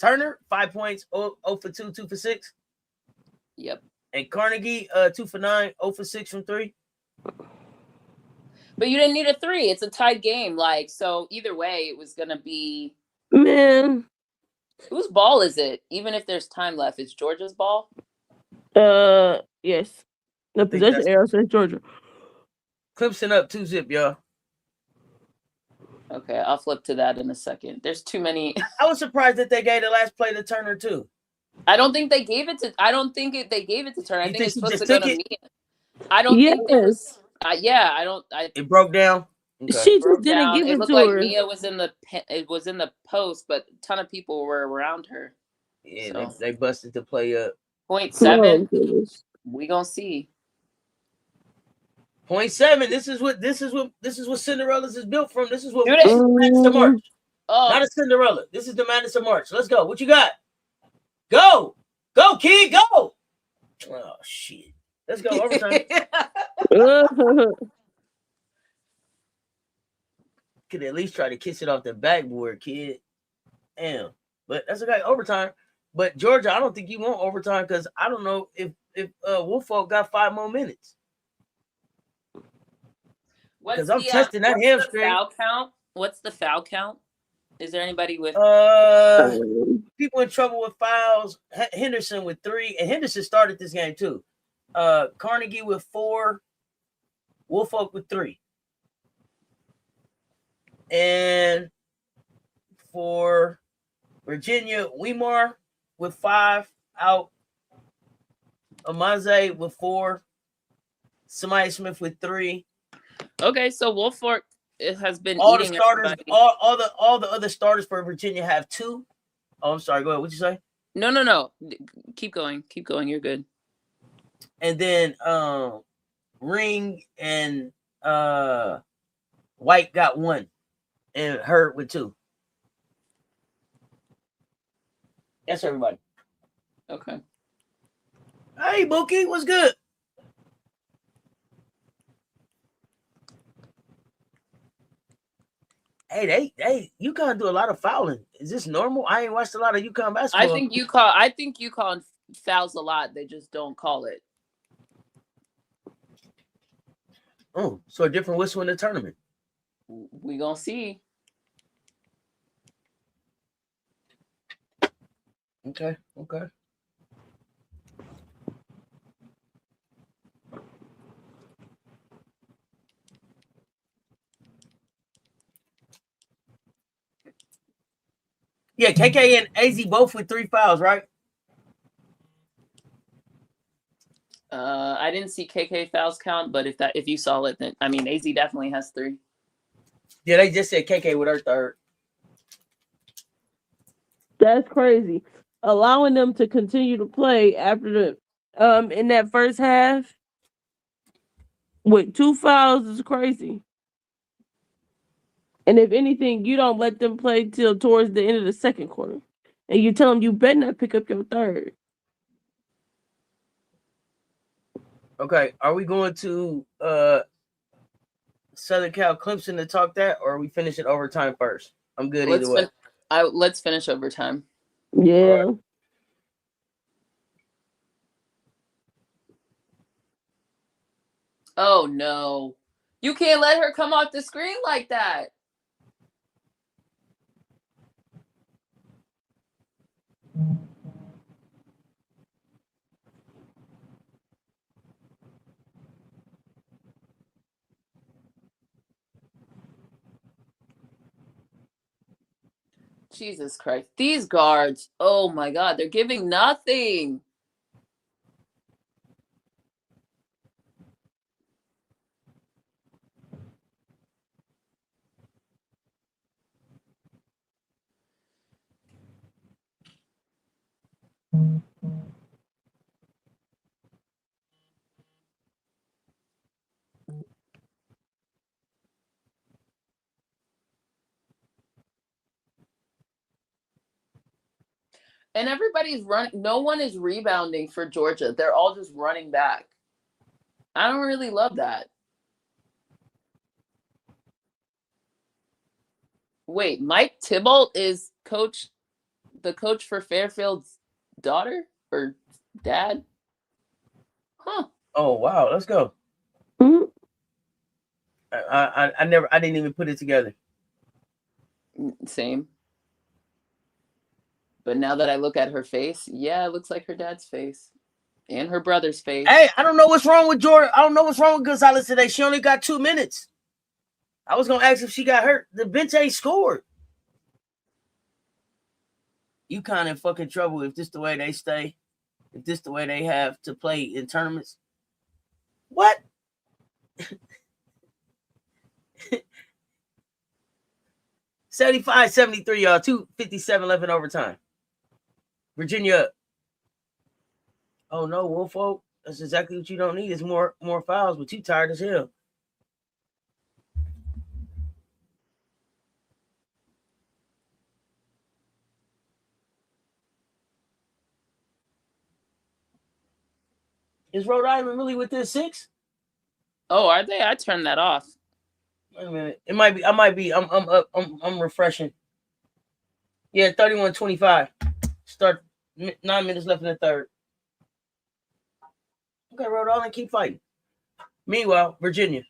Turner, 5 points, 0 for 2, 2 for 6. Yep. And Carnegie, 2 for 9, 0 for 6 from 3. But you didn't need a 3. It's a tied game. Like, so either way, it was gonna be. Man. Whose ball is it? Even if there's time left, it's Georgia's ball. Yes. The possession arrow says Georgia. Clemson up 2-0, y'all. Okay, I'll flip to that in a second. There's too many. I was surprised that they gave the last play to Turner too. I don't think they gave it to. They gave it to Turner. I think it's supposed to go to me. I don't think it was. I don't. It broke down. Okay. She just didn't give it to her. It looked like Mia was in the. It was in the post, but a ton of people were around her. Yeah, so. they busted the play up. 0.7. We gonna see. 0.7. This is what Cinderella's is built from. This is what Madness of March. Not a Cinderella. This is the Madness of March. Let's go. What you got? Go, kid, go. Oh shit. Let's go overtime. Could at least try to kiss it off the backboard, kid. Damn. But that's okay. Overtime. But Georgia, I don't think you want overtime because I don't know if Woolfolk got 5 more minutes. Because I'm testing that hamstring. Foul count? What's the foul count? Is there anybody with people in trouble with fouls? Henderson with 3, and Henderson started this game too. Carnegie with 4, Woolfolk with 3, and for Virginia, Weimar with 5 out, Amaze with 4, Samaya Smith with 3. Okay, so Wolf Fork it has been All the eating starters, everybody. all the other starters for Virginia have 2. Oh, I'm sorry. Go ahead. What'd you say? No. Keep going. You're good. And then Ring and White got 1, and Hurd with 2. That's everybody. Okay. Hey, Bookie, what's good? Hey, UConn do a lot of fouling. Is this normal? I ain't watched a lot of UConn basketball. I think UConn fouls a lot. They just don't call it. Oh, so a different whistle in the tournament. We gonna see. Okay. Yeah, KK and AZ both with 3 fouls, right? I didn't see KK fouls count, but if you saw it, then I mean AZ definitely has 3. Yeah, they just said KK with her 3rd. That's crazy. Allowing them to continue to play after the in that first half with 2 fouls is crazy. And if anything, you don't let them play till towards the end of the second quarter. And you tell them you better not pick up your 3rd. Okay, are we going to Southern Cal Clemson to talk that, or are we finishing overtime first? I'm good either way. Let's finish overtime. Yeah. Right. Oh no. You can't let her come off the screen like that. Jesus Christ. These guards, oh my God, they're giving nothing. And everybody's running. No one is rebounding for Georgia. They're all just running back. I don't really love that. Wait, Mike Tybalt is the coach for Fairfield's daughter or dad? Huh. Oh wow, let's go. Mm-hmm. I didn't even put it together. Same. But now that I look at her face, yeah, it looks like her dad's face and her brother's face. Hey, I don't know what's wrong with Jordan. I don't know what's wrong with Gonzalez today. She only got 2 minutes. I was gonna ask if she got hurt. The bench ain't scored. UConn in fucking trouble if this the way they stay. If this the way they have to play in tournaments. What? 75-73, y'all. 2:57 left in overtime. Virginia. Oh no, Wolfo. That's exactly what you don't need. Is more fouls, but you tired as hell. Is Rhode Island really within 6? Oh, are they? I turned that off. Wait a minute. It might be. I might be. I'm refreshing. Yeah, 31-25. Start 9 minutes left in the third. Okay, Rhode Island, keep fighting. Meanwhile, Virginia.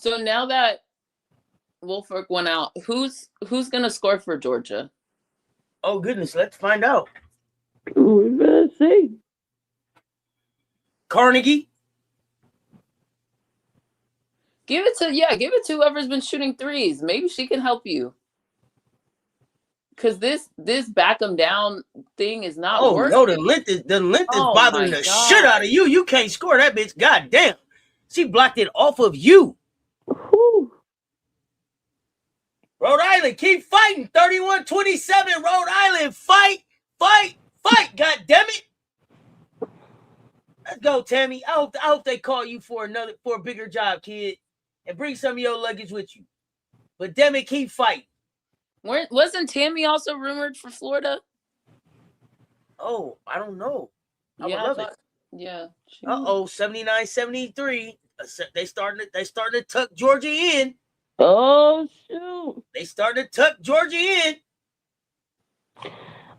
So now that Wolford went out, who's gonna score for Georgia? Oh goodness, let's find out. We better see. Carnegie. Give it to whoever's been shooting threes. Maybe she can help you. Because this back them down thing is not working. No, the length is bothering the shit out of you. You can't score that bitch. God damn. She blocked it off of you. Whew. Rhode Island, keep fighting. 31-27. Rhode Island, fight. God damn it. Let's go, Tammy. I hope they call you for a bigger job, kid. And bring some of your luggage with you. But damn it, keep fighting. Wasn't Tammy also rumored for Florida? Oh, I don't know. I would love it. Yeah. 79-73. They starting to tuck Georgia in. Oh shoot! They started to tuck Georgia in.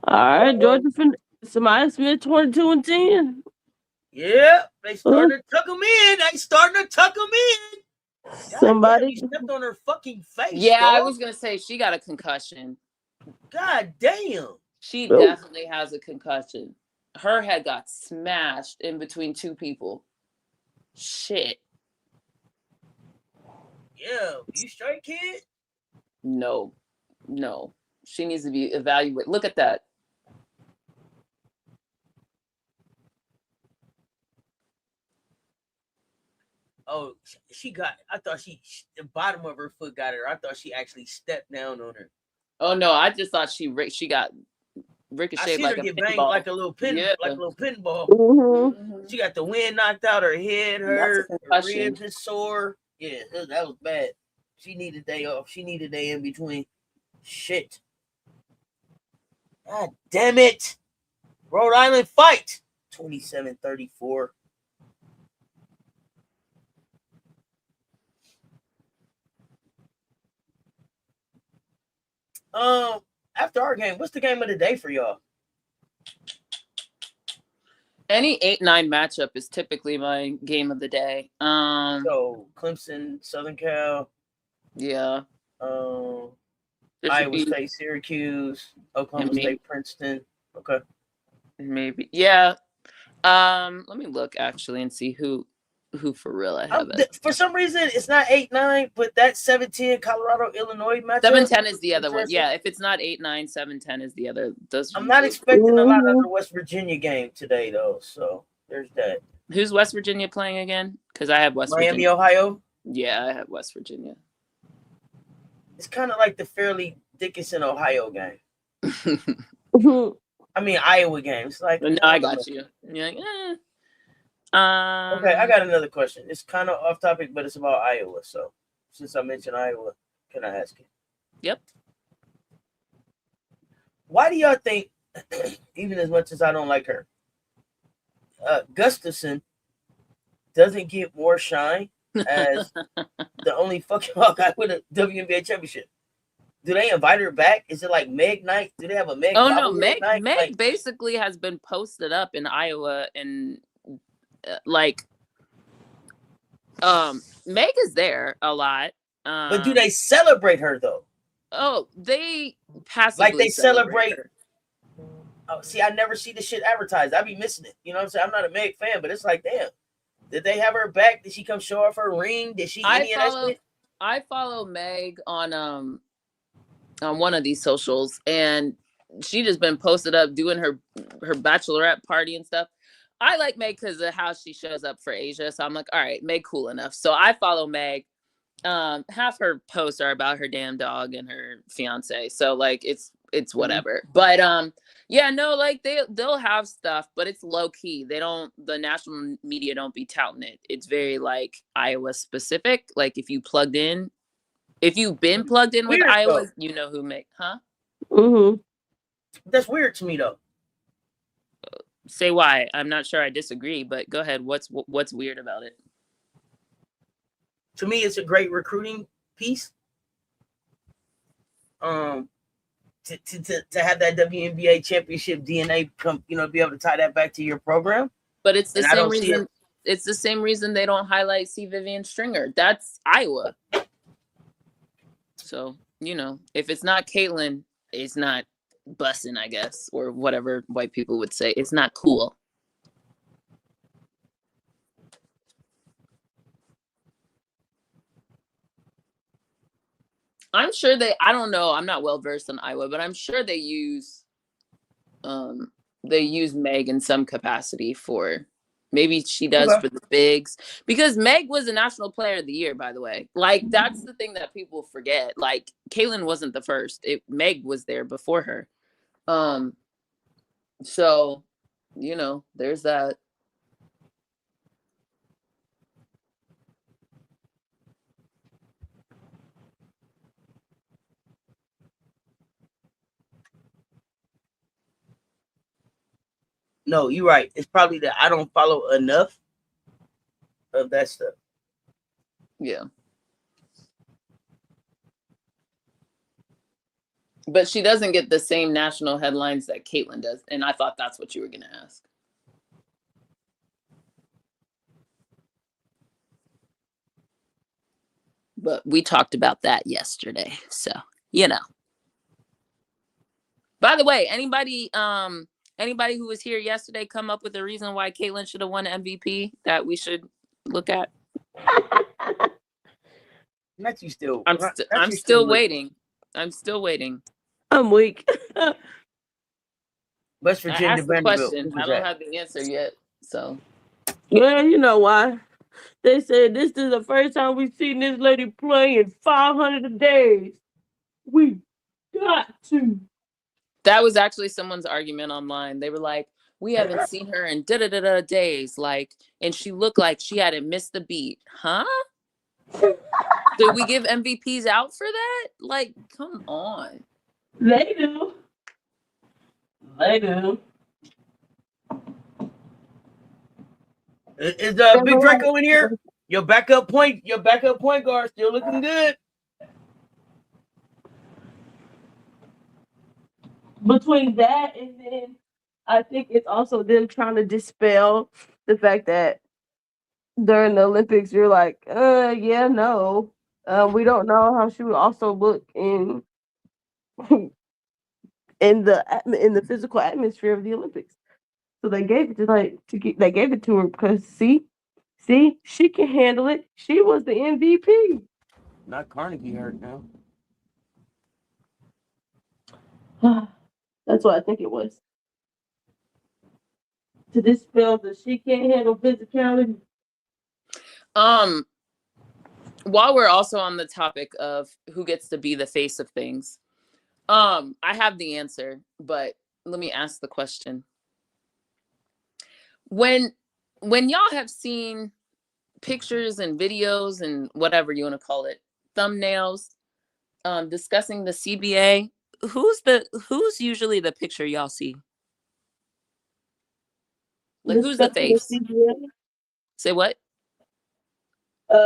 All right, Georgia. Somebody Smith 22-10. Yeah, they started to tuck them in. Somebody damn, stepped on her fucking face. Yeah, dog. I was gonna say she got a concussion. God damn. She definitely has a concussion. Her head got smashed in between two people. Shit. Yeah, you straight, kid? No. She needs to be evaluated. Look at that. Oh, I thought the bottom of her foot got her. I thought she actually stepped down on her. Oh no, I just thought she got ricocheted like a pinball. Like a little pinball. Mm-hmm. She got the wind knocked out. Her head hurt. Her ribs is sore. Yeah, that was bad. She needed a day off. She needed a day in between. Shit. God damn it. Rhode Island fight. 27-34. After our game, what's the game of the day for y'all? Any 8-9 matchup is typically my game of the day. So Clemson, Southern Cal. Yeah. Iowa State, Syracuse, Oklahoma State, Princeton. Okay. Maybe. Yeah. Let me look actually and see who for real I have it. For some reason, it's not 8-9, but that 7-10 Colorado Illinois matchup. 7-10 is the other one. Yeah, if it's not 8-9, 7-10 is the other. I'm not expecting a lot of the West Virginia game today though, so there's that. Who's West Virginia playing again? Because I have Miami, Virginia. Ohio. Yeah, I have West Virginia. It's kind of like the Fairleigh Dickinson, Ohio game. I mean Iowa game. It's like no, I got you. You're like, Okay, I got another question. It's kind of off topic, but it's about Iowa. So, since I mentioned Iowa, can I ask you? Yep. Why do y'all think, even as much as I don't like her, Gustafson doesn't get more shine as the only fucking Hawkeye with a WNBA championship? Do they invite her back? Is it like Meg night? Do they have a Meg? Oh no, Meg night? Meg basically has been posted up in Iowa and. Meg is there a lot. But do they celebrate her though? Oh, they passively like they celebrate her. Oh, see, I never see the shit advertised. I be missing it. You know what I'm saying? I'm not a Meg fan, but it's like, damn. Did they have her back? Did she come show off her ring? Did she I follow Meg on one of these socials, and she just been posted up doing her bachelorette party and stuff. I like Meg because of how she shows up for Asia. So I'm like, all right, Meg cool enough. So I follow Meg. Half her posts are about her damn dog and her fiance. So like it's whatever. But yeah, no, like they'll have stuff, but it's low key. The national media don't be touting it. It's very like Iowa specific. Like if you've been plugged in with Iowa, though. You know who Meg, huh? Mm-hmm. That's weird to me though. Say why. I'm not sure I disagree, but go ahead. What's weird about it? To me, it's a great recruiting piece. To have that WNBA championship DNA come, be able to tie that back to your program. But it's the same reason it's the same reason they don't highlight C. Vivian Stringer. That's Iowa. So, if it's not Caitlin, it's not bussin', I guess, or whatever white people would say. It's not cool. I'm sure I don't know, I'm not well versed in Iowa, but I'm sure they use Meg in some capacity for, maybe she does for the bigs, because Meg was a national player of the year, by the way. Like, that's the thing that people forget. Like, Caitlin wasn't the first. Meg was there before her. So, there's that. No, you're right. It's probably that I don't follow enough of that stuff. Yeah. But she doesn't get the same national headlines that Caitlin does. And I thought that's what you were going to ask. But we talked about that yesterday. So, By the way, anybody who was here yesterday come up with a reason why Caitlin should have won MVP that we should look at? Not you still. I'm still waiting. I'm still waiting. I'm weak. West Virginia, I asked the Vanderbilt. question. I don't have the answer yet. So. Yeah, you know why? They said this is the first time we've seen this lady play in 500 days. We got to. That was actually someone's argument online. They were like, we haven't seen her in da-da-da-da days. Like, and she looked like she hadn't missed a beat. Huh? Did we give MVPs out for that? Like, come on. They do. They do. Is Big Draco in here? Your backup point guard still looking good. Between that and then I think it's also them trying to dispel the fact that during the Olympics you're like, we don't know how she would also look in the physical atmosphere of the Olympics. So they gave it to her because see, she can handle it. She was the MVP. Not Carnegie hurt now. That's what I think it was. To dispel that she can't handle physicality. While we're also on the topic of who gets to be the face of things, I have the answer, but let me ask the question. When y'all have seen pictures and videos and whatever you want to call it, thumbnails, discussing the CBA, who's usually the picture y'all see? Like, who's the face? Say what? Who's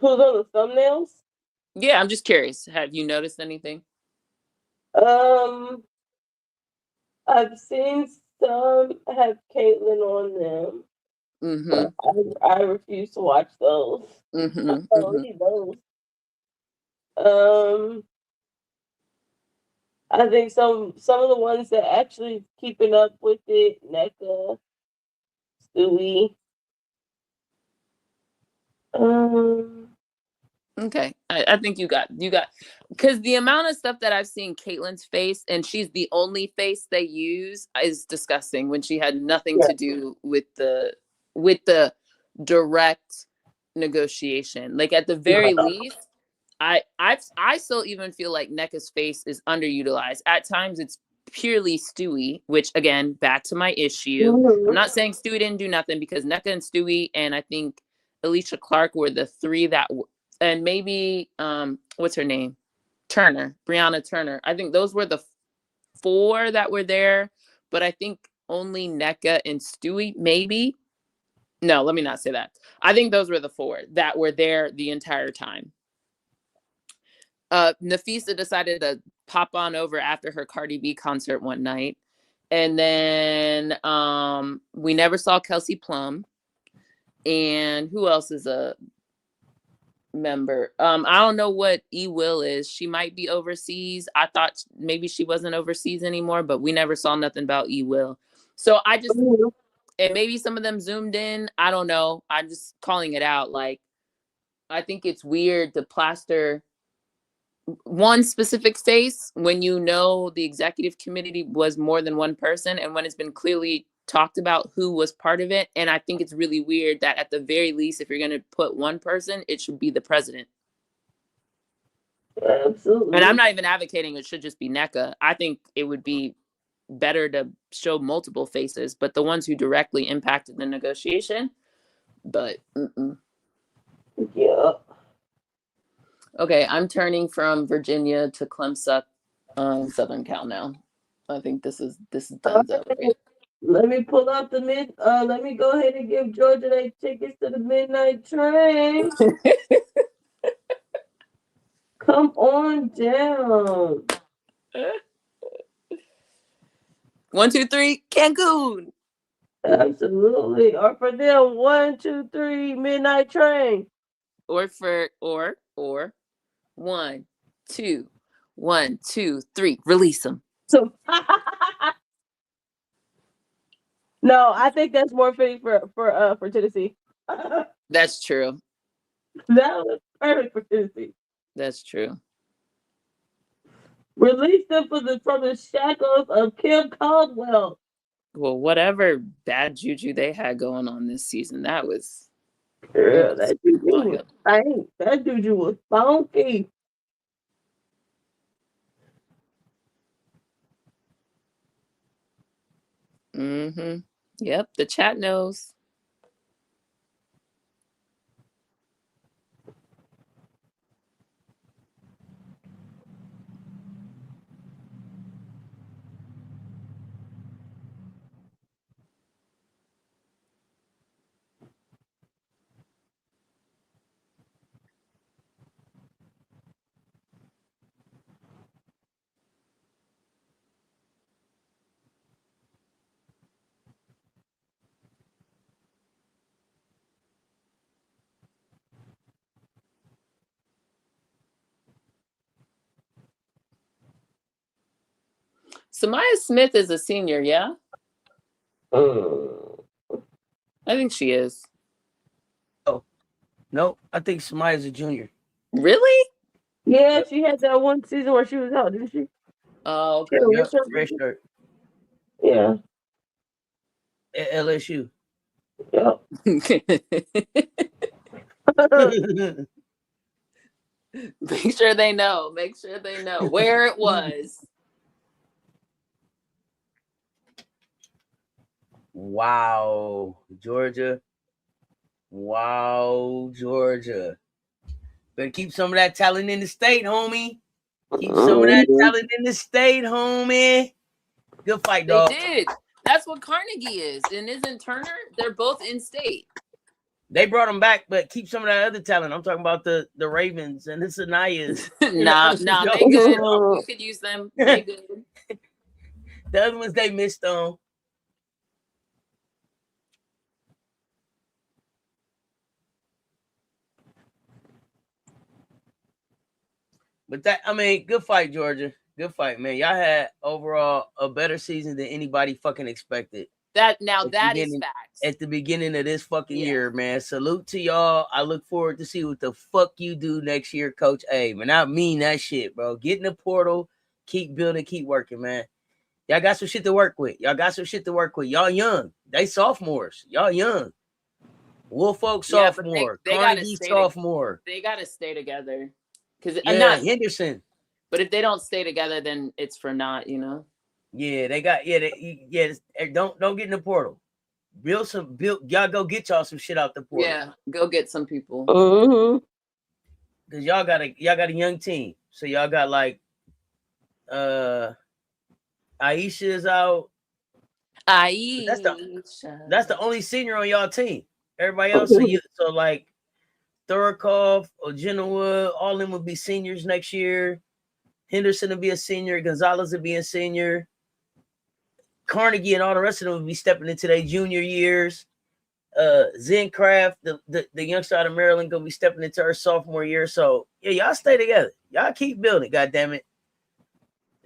on the thumbnails? Yeah, I'm just curious. Have you noticed anything? I've seen some have Caitlin on them. Mm-hmm. I refuse to watch those. Mm-hmm. Those. I think some of the ones that actually keeping up with it, NECA, Stewie. Okay, I think you got because the amount of stuff that I've seen Caitlin's face, and she's the only face they use, is disgusting. When she had nothing to do with the direct negotiation. Like, at the very least, I still even feel like NECA's face is underutilized. At times it's purely Stewie, which, again, back to my issue. I'm not saying Stewie didn't do nothing, because NECA and Stewie and I think Alicia Clark were the three that and maybe what's her name? Brianna Turner. I think those were the four that were there, but I think only NECA and Stewie, maybe. No, let me not say that. I think those were the four that were there the entire time. Nafisa decided to pop on over after her Cardi B concert one night And then we never saw Kelsey Plum. And who else is a member? I don't know what E Will is. She might be overseas. I thought maybe she wasn't overseas anymore, but we never saw nothing about E Will. So I just, and maybe some of them zoomed in. I don't know. I'm just calling it out. Like, I think it's weird to plaster one specific face when you know the executive committee was more than one person, and when it's been clearly talked about who was part of it. And I think it's really weird that at the very least, if you're going to put one person, it should be the president. Absolutely. And I'm not even advocating it should just be NECA. I think it would be better to show multiple faces, but the ones who directly impacted the negotiation. But yeah. Okay, I'm turning from Virginia to Clemson, Southern Cal now. I think this is done. Right? Let me pull up the let me go ahead and give Georgia their tickets to the midnight train. Come on down. 1, 2, 3, Cancun. Absolutely. Or for them, 1, 2, 3, midnight train. Or 1, 2, 1, 2, 3, release them. So no, I think that's more fitting for Tennessee. That's true. That was perfect for Tennessee. That's true. Release them from the shackles of Kim Caldwell. Well, whatever bad juju they had going on this season, that was. Girl, that juju was stank. That juju was funky. Yep, the chat knows. Samaya Smith is a senior, yeah? I think she is. Oh, no, I think Samaya's a junior. Really? Yeah, she had that one season where she was out, didn't she? Oh, okay. Yep, red shirt. Yeah. At LSU. Yep. Make sure they know. Make sure they know where it was. Wow, Georgia. Wow, Georgia. Better keep some of that talent in the state, homie. Keep some of that talent in the state, homie. Good fight, dog. They did. That's what Carnegie is. And isn't Turner? They're both in state. They brought them back, but keep some of that other talent. I'm talking about the Ravens and the Sanayas. Nah, they good. We could use them. They good. The other ones they missed on. But good fight, Georgia. Good fight, man. Y'all had overall a better season than anybody fucking expected. That is facts. At the beginning of this fucking year, man. Salute to y'all. I look forward to see what the fuck you do next year, Coach A. Man, I mean that shit, bro. Get in the portal, keep building, keep working, man. Y'all got some shit to work with. Y'all young. They sophomores. Y'all young. Woolfolk sophomore. They Carnegie sophomore. They gotta stay together. Henderson. But if they don't stay together, then it's for naught, you know. Yeah, they got don't get in the portal. Y'all go get y'all some shit out the portal. Yeah, go get some people. Cause y'all got a young team. So y'all got like Aisha is out. Aisha. That's the only senior on y'all team. Everybody else so like Thorokov or Genoa, all of them will be seniors next year. Henderson will be a senior. Gonzalez will be a senior. Carnegie and all the rest of them will be stepping into their junior years. Zencraft, the youngster out of Maryland, gonna be stepping into her sophomore year. So yeah, y'all stay together. Y'all keep building. God damn it.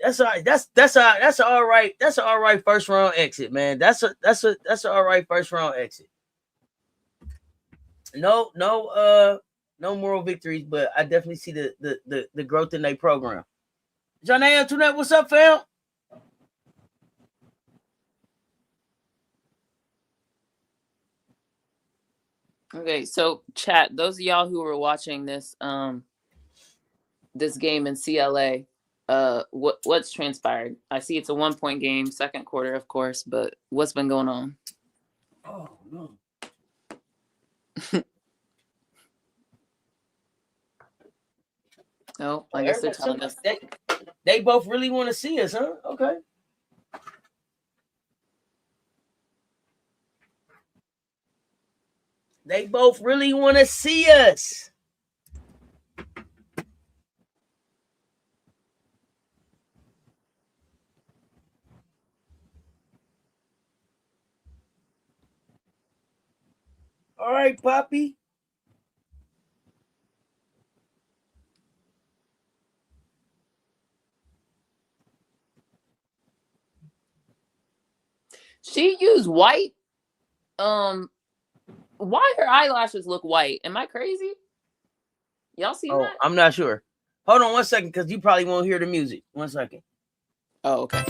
That's all right. That's all right. That's an all right first round exit, man. That's an all right first round exit. No moral victories, but I definitely see the growth in their program. John Antoinette, what's up, fam? Okay, so chat, those of y'all who were watching this this game in CLA, what's transpired? I see it's a 1-point game, second quarter, of course, but what's been going on? Oh no. Oh, I guess they're telling us they both really want to see us, huh? Okay. They both really want to see us. All right, Poppy. she used white. Why her eyelashes look white? Am I crazy? Y'all seen that? I'm not sure. Hold on 1 second, because you probably won't hear the music. 1 second. Oh, okay.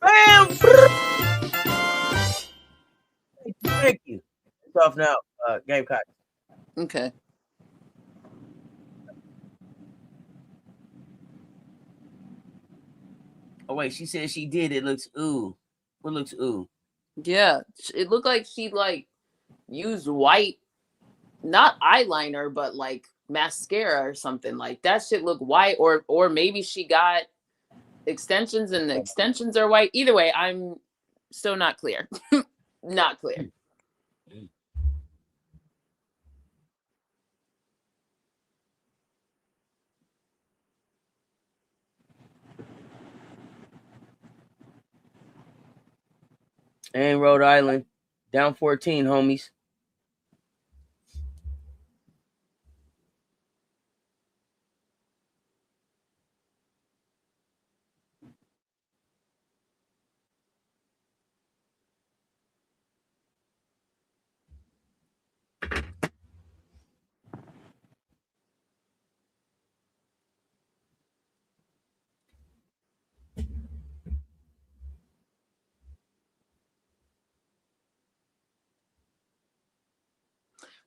Bam! Thank you. It's off now, Gamecock. Okay. Oh wait, she said she did. It looks ooh. What looks ooh? Yeah, it looked like she used white, not eyeliner, but like mascara or something. Like that shit looked white, or maybe she got extensions and the extensions are white. Either way, I'm still not clear. Not clear. And Rhode Island, down 14, homies.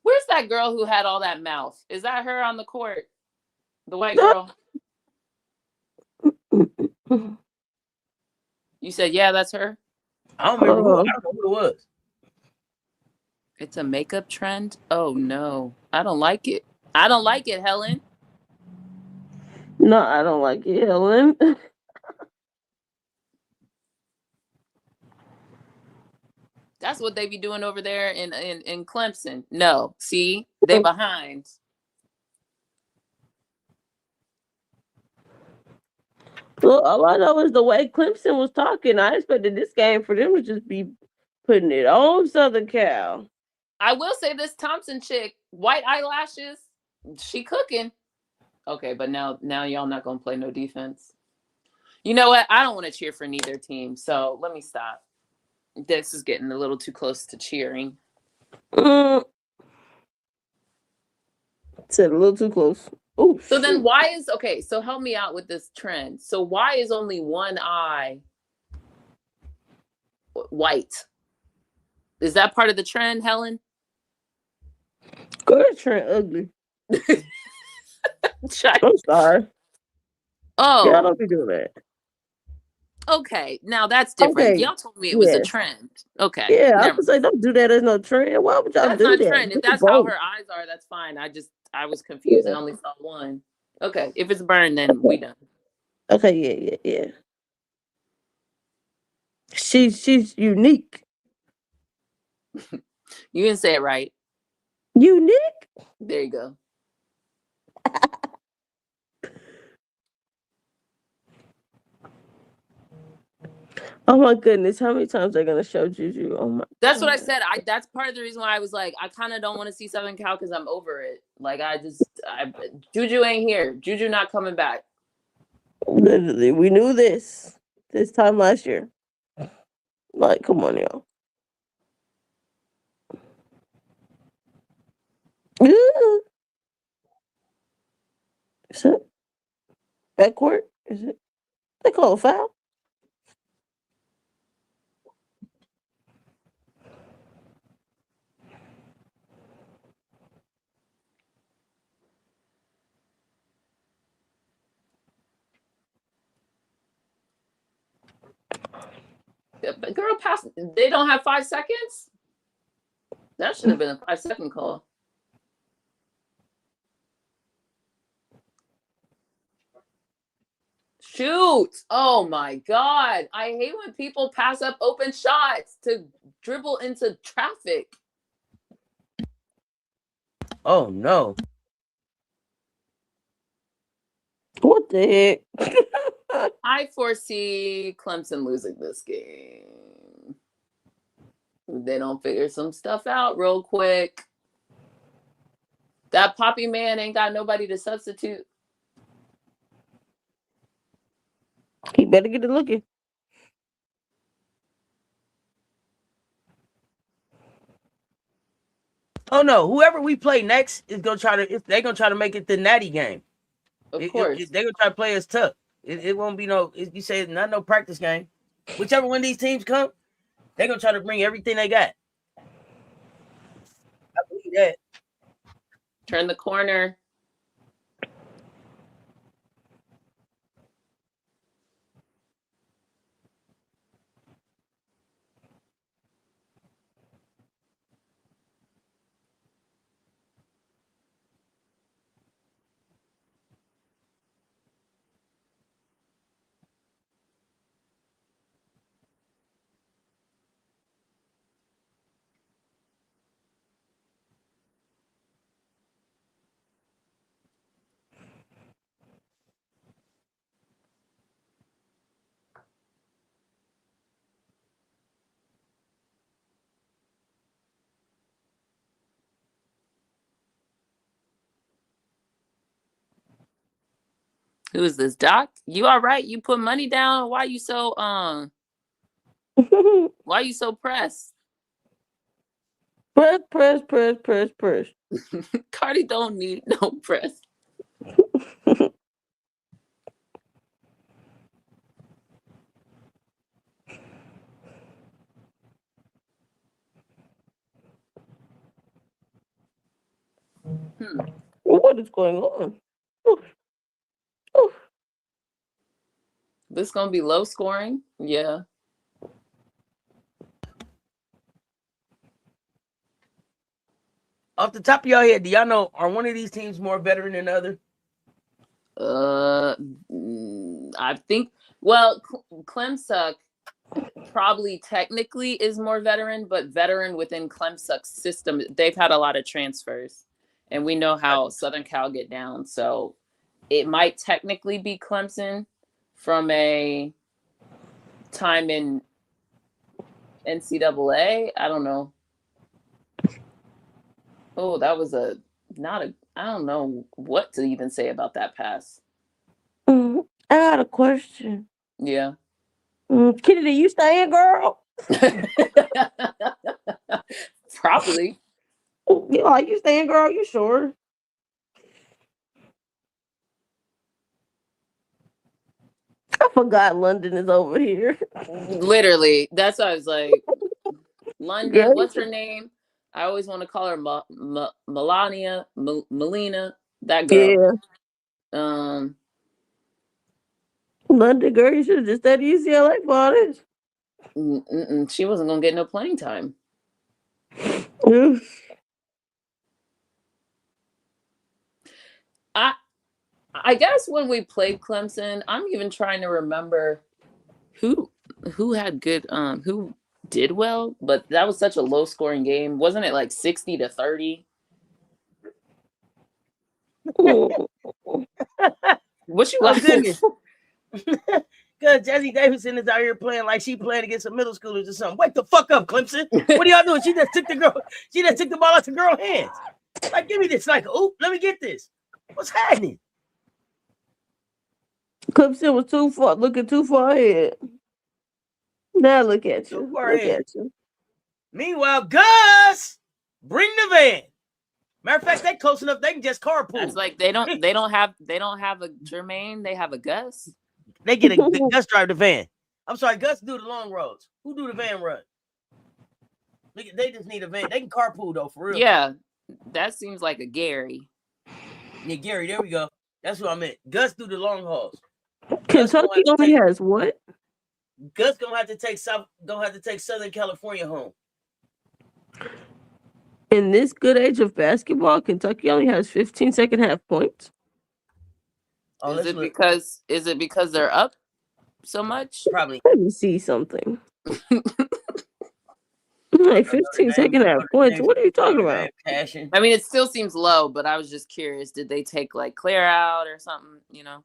Where's that girl who had all that mouth? Is that her on the court? The white girl? You said, yeah, that's her? I don't remember who. I don't know who it was. It's a makeup trend? Oh, no. I don't like it. I don't like it, Helen. No, I don't like it, Helen. That's what they be doing over there in Clemson. No, see, they behind. Well, all I know is the way Clemson was talking, I expected this game for them to just be putting it on Southern Cal. I will say this Thompson chick, white eyelashes, she cooking. Okay, but now y'all not gonna play no defense. You know what? I don't want to cheer for neither team, so let me stop. This is getting a little too close to cheering. Said a little too close. Oh, so then why is okay? So help me out with this trend. So why is only one eye white? Is that part of the trend, Helen? Go ahead, Trent. Ugly. I'm sorry. Oh, yeah, I don't be doing that. Okay, now that's different. Okay. Y'all told me it was a trend. Okay. Yeah, I was like, don't do that as no trend. Why would y'all that's do not that? Trend. If that's how her eyes are, that's fine. I was confused and only saw one. Okay, if it's burned, then we done. Okay, yeah. She's unique. You didn't say it right. Unique? There you go. Oh my goodness, how many times are they gonna show Juju? Oh my. That's what I said. That's part of the reason why I was like, I kind of don't want to see Southern Cal because I'm over it. Like Juju ain't here. Juju not coming back. Literally, we knew this time last year. Like, come on, y'all. Is it backcourt? Is it? They call a foul. Girl, pass. They don't have 5 seconds. That should have been a 5-second call. Shoot. Oh my God. I hate when people pass up open shots to dribble into traffic. Oh no. What the heck? I foresee Clemson losing this game. They don't figure some stuff out real quick. That Poppy man ain't got nobody to substitute. He better get it looking. Oh no. Whoever we play next is gonna try to. They're gonna try to make it the natty game. Of course. They're gonna try to play us tough. It won't be no. You say it's not no practice game. Whichever one of these teams come, they're gonna try to bring everything they got. I believe that. Turn the corner. Who is this, Doc? You all right? You put money down? Why you so why you so pressed? Press. Cardi don't need no press. What is going on? This gonna be low scoring. Yeah. Off the top of your head, do y'all know, are one of these teams more veteran than the other? I think. Well, Clemsuck probably technically is more veteran, but veteran within Clemsuck's system, they've had a lot of transfers, and we know how Southern Cal get down. So it might technically be Clemson from a time in NCAA. I don't know. Oh, that was I don't know what to even say about that pass. I got a question. Yeah. Kennedy, you staying, girl? Probably. Yeah, you staying, girl? You sure? I forgot London is over here. Literally. That's why I was like, London, Yeah. what's her name? I always want to call her Melania, Melina, that girl. Yeah. London, girl, you should have just studied UCLA for all this. She wasn't going to get no playing time. I guess when we played Clemson, I'm even trying to remember who had good who did well, but that was such a low scoring game. Wasn't it like 60-30? What you laughing? Because Because Jesse Davidson is out here playing like she playing against some middle schoolers or something. Wake the fuck up, Clemson. What are y'all doing? She just took the ball out the girl's hands. Like, give me this. Like, oop, let me get this. What's happening? Clemson was looking too far ahead. Now look at you. Look at you. Meanwhile, Gus, bring the van. Matter of fact, they close enough they can just carpool. It's like they don't have a Jermaine, they have a Gus. They get a Gus drive the van. I'm sorry, Gus do the long roads. Who do the van run? They just need a van. They can carpool though, for real. Yeah, that seems like a Gary. Yeah, Gary, there we go. That's what I meant. Gus do the long hauls. Kentucky only has what? Gus gonna have to take Southern California home. In this good age of basketball, Kentucky only has 15 second half points. Oh, is it because they're up so much? Probably. Let me see something. Like 15 second half points. What are you talking about? Passion. I mean, it still seems low, but I was just curious. Did they take like Claire out or something? You know?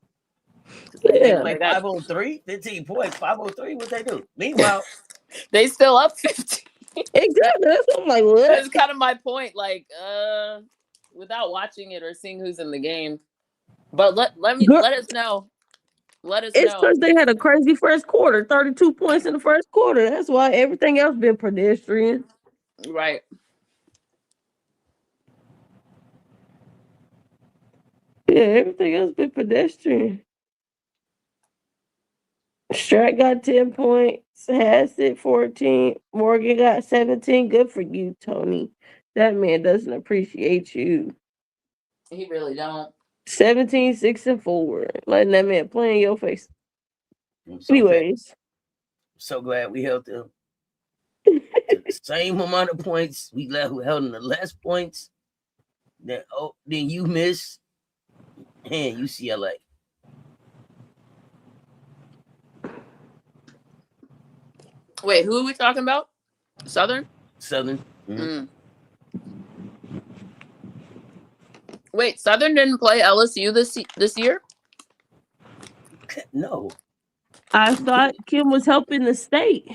Yeah. Like 503, 15 points, 503. What they do? Meanwhile, they still up 15. Exactly. That's what I'm like. What? That's kind of my point. Like, without watching it or seeing who's in the game. But let us know. It's because they had a crazy first quarter, 32 points in the first quarter. That's why everything else been pedestrian. Right. Yeah, everything else been pedestrian. Strat got 10 points. Hassett 14. Morgan got 17. Good for you, Tony. That man doesn't appreciate you. He really don't. 17, 6, and 4. Letting that man play in your face. Anyways. So glad we held them to the same amount of points. We held them the less points. Then you miss. And UCLA. Wait, who are we talking about? Southern? Southern. Mm-hmm. Wait, Southern didn't play LSU this year? No. I thought Kim was helping the state.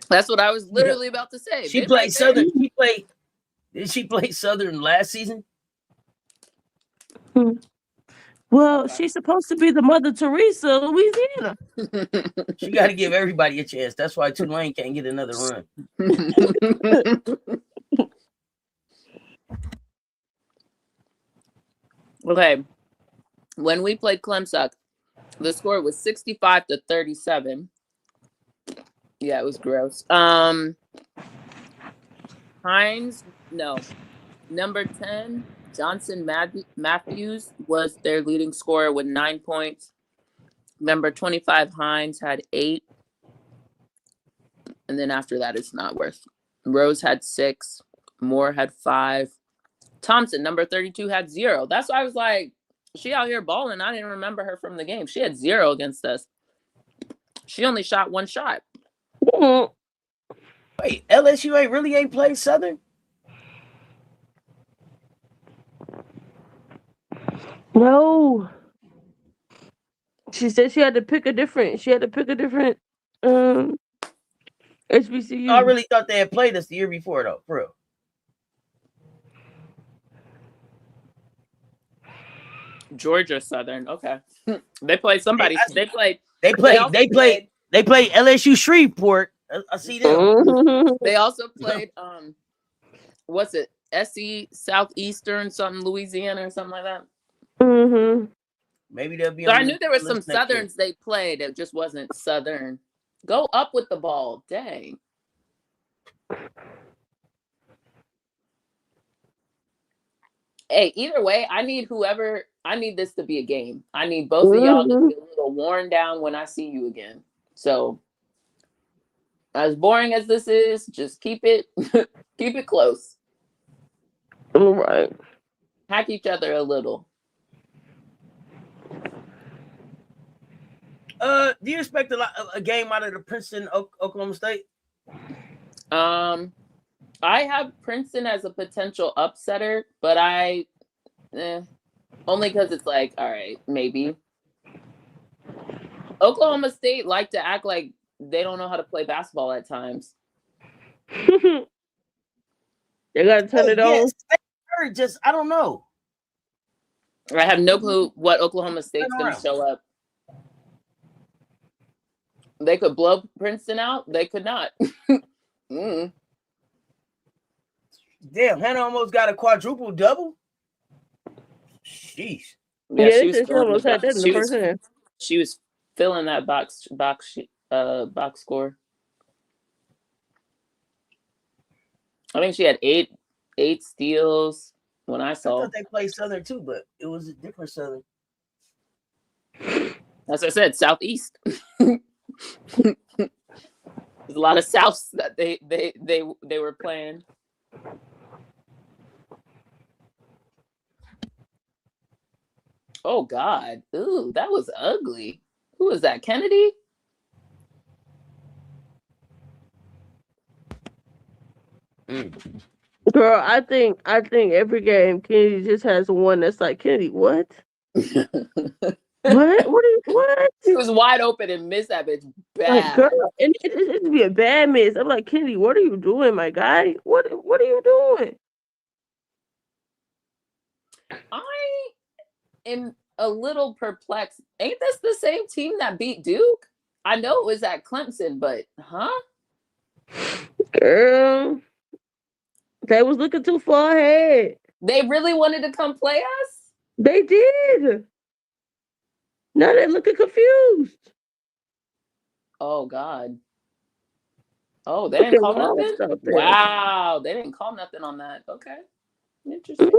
That's what I was literally about to say. She played Southern. Did she play Southern last season? Well, she's supposed to be the Mother Teresa of Louisiana. She got to give everybody a chance. That's why Tulane can't get another run. Okay. When we played Clemson, the score was 65-37. Yeah, it was gross. Hines, no. Number 10, Johnson Matthews was their leading scorer with 9 points. Number 25, Hines, had 8. And then after that, it's not worth. Rose had 6. Moore had 5. Thompson, number 32, had 0. That's why I was like, she out here balling. I didn't remember her from the game. She had 0 against us. She only shot 1 shot. Wait, LSU really ain't played Southern? No. She said she had to pick a different HBCU. I really thought they had played us the year before though, for real. Georgia Southern. Okay. They played somebody. They played LSU Shreveport. I see them. They also played what's it? SC Southeastern something Louisiana or something like that. Mm-hmm. Maybe they'll be. So I knew there were some Southerns they played. It just wasn't Southern. Go up with the ball. Dang. Hey, either way, I need this to be a game. I need both of y'all to be a little worn down when I see you again. So as boring as this is, just keep it close. All right. Hack each other a little. Do you expect a game out of the Princeton Oklahoma State? I have Princeton as a potential upsetter, but only because it's like, all right, maybe. Oklahoma State like to act like they don't know how to play basketball at times. They gotta turn it on. Just I don't know. I have no clue what Oklahoma State's going to show up. They could blow Princeton out. They could not. Damn, Hannah almost got a quadruple double. Sheesh. Yeah, she almost had that in the first half. She was filling that box score. I think she had eight steals when I saw. I thought they played Southern too, but it was a different Southern. As I said, Southeast. There's a lot of Souths that they were playing. Oh God! Ooh, that was ugly. Who was that? Kennedy? Girl, I think every game Kennedy just has one that's like, Kennedy, what? What? He was wide open and missed that bitch bad. Like, girl, and it'd be a bad miss. I'm like, Kennedy, what are you doing, my guy? What are you doing? I am a little perplexed. Ain't this the same team that beat Duke? I know it was at Clemson, but Girl, they was looking too far ahead. They really wanted to come play us? They did. Now they're looking confused. Oh God. Oh, they didn't call nothing? Wow, they didn't call nothing on that. Okay. Interesting.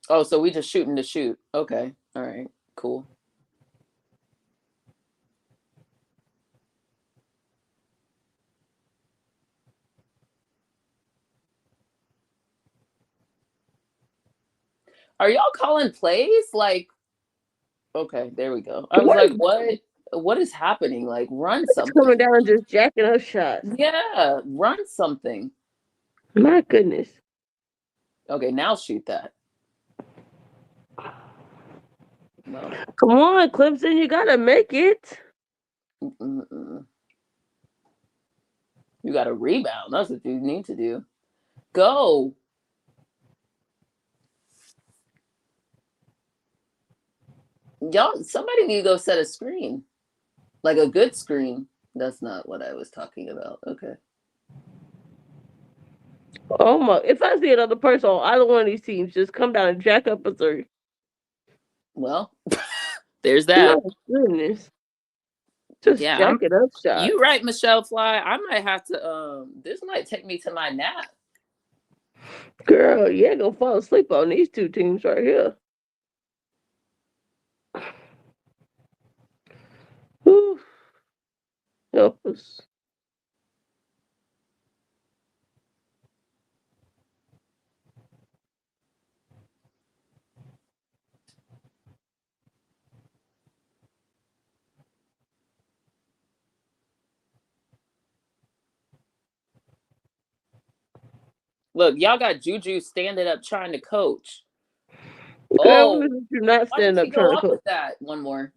Oh, so we just shooting to shoot. Okay. All right. Cool. Are y'all calling plays? Like, okay, there we go. I was like, what is happening? Like, run something. Coming down and just jacking up shots. Yeah, run something. My goodness. Okay, now shoot that. No. Come on, Clemson, you gotta make it. You gotta rebound. That's what you need to do. Go. Y'all, somebody need to go set a screen. Like a good screen. That's not what I was talking about. Okay. Oh my, if I see another person on either one of these teams, just come down and jack up a three. Well, there's that. Oh, goodness. Just jack it up shot. You right, Michelle Fly. I might have to this might take me to my nap. Girl, you ain't gonna fall asleep on these two teams right here. Whew. Help us. Look, y'all got Juju standing up trying to coach. Girl, you're not standing up trying to coach. With that one more.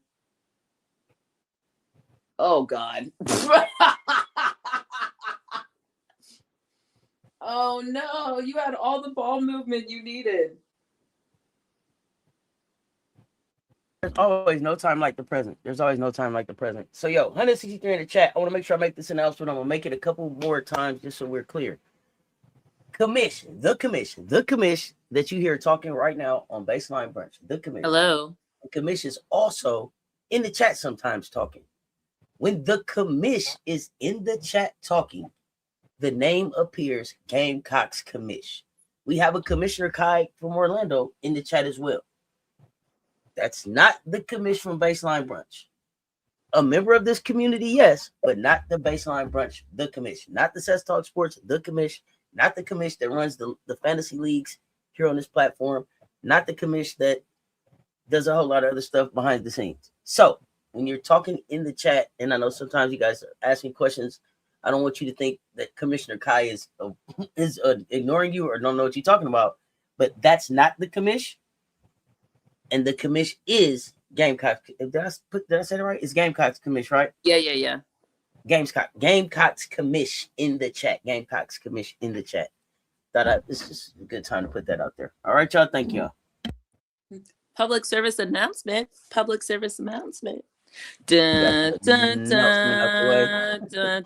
Oh God. Oh no, you had all the ball movement you needed. There's always no time like the present. There's always no time like the present. So, 163 in the chat. I want to make sure I make this announcement. I'm going to make it a couple more times just so we're clear. The commission that you hear talking right now on Baseline Brunch. The commission. Hello. The commission is also in the chat sometimes talking. When the commish is in the chat talking, the name appears Gamecocks Commish. We have a Commissioner Kai from Orlando in the chat as well. That's not the commish from Baseline Brunch. A member of this community, yes, but not the Baseline Brunch, the commish. Not the Cess Talk Sports, the commish. Not the commish that runs the fantasy leagues here on this platform. Not the commish that does a whole lot of other stuff behind the scenes. So when you're talking in the chat, and I know sometimes you guys are asking questions, I don't want you to think that Commissioner Kai is ignoring you or don't know what you're talking about, but that's not the commish. And the commish is Gamecocks. Did I say that right? It's Gamecocks commish, right? Yeah. Gamecocks commish in the chat. Gamecocks commish in the chat. This is a good time to put that out there. All right, y'all. Thank y'all. Public service announcement. Dun, dun, dun, dun, dun,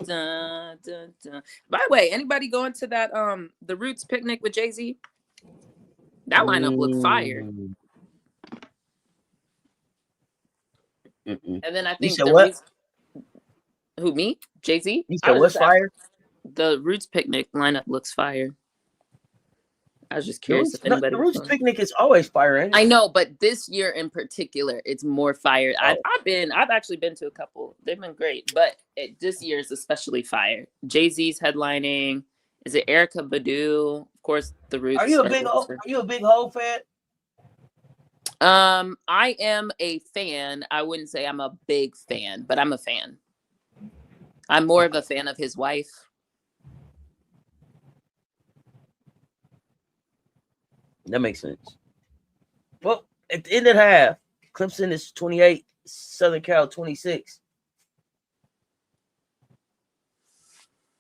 dun, dun. By the way, anybody going to that the Roots picnic with Jay-Z? That lineup looked fire. And then I think who, me? Jay-Z? You said what's fire? The Roots picnic lineup looks fire. I was just curious if anybody. The Roots picnic is always fire, ain't it? I know, but this year in particular, it's more fire. Oh. I've actually been to a couple. They've been great, but this year is especially fire. Jay-Z's headlining. Is it Erykah Badu? Of course, the Roots. Are you a big Hov fan? I am a fan. I wouldn't say I'm a big fan, but I'm a fan. I'm more of a fan of his wife. That makes sense. Well, at the end of the half, Clemson is 28, Southern Cal 26.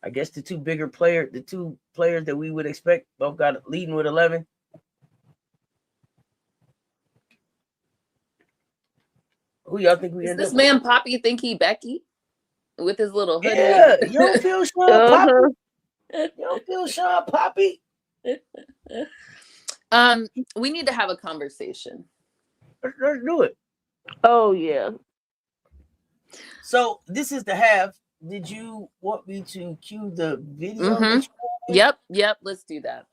I guess the two players that we would expect both got leading with 11. Who y'all think we end up? This man Poppy think he Becky with his little hoodie? Yeah, you don't feel Sean Poppy? You don't feel Sean Poppy? We need to have a conversation. Let's do it. Oh yeah. So this is the half. Did you want me to cue the video? Mm-hmm. Yep. Let's do that.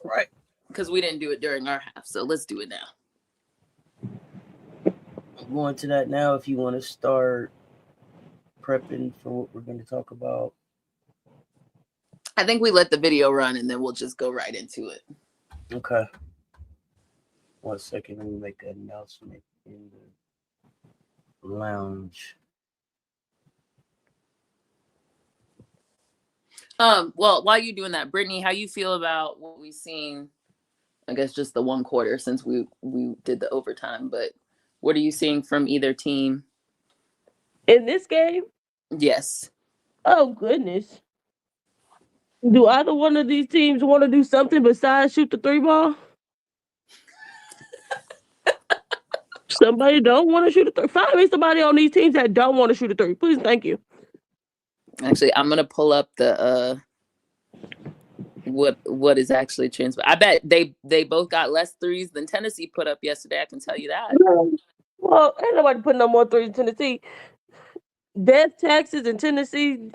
Right. Because we didn't do it during our half, so let's do it now. I'm going to that now. If you want to start prepping for what we're going to talk about. I think we let the video run and then we'll just go right into it. Okay. 1 second. Let me make an announcement in the lounge. Well, while you're doing that, Brittany, how you feel about what we've seen? I guess just the one quarter since we did the overtime, but what are you seeing from either team in this game? Yes. Oh goodness. Do either one of these teams want to do something besides shoot the 3 ball? Somebody don't want to shoot a 3. Find me somebody on these teams that don't want to shoot a 3. Please, thank you. Actually, I'm gonna pull up the what is actually transpired. I bet they both got less threes than Tennessee put up yesterday. I can tell you that. Well, ain't nobody putting no more threes in Tennessee. Death taxes in Tennessee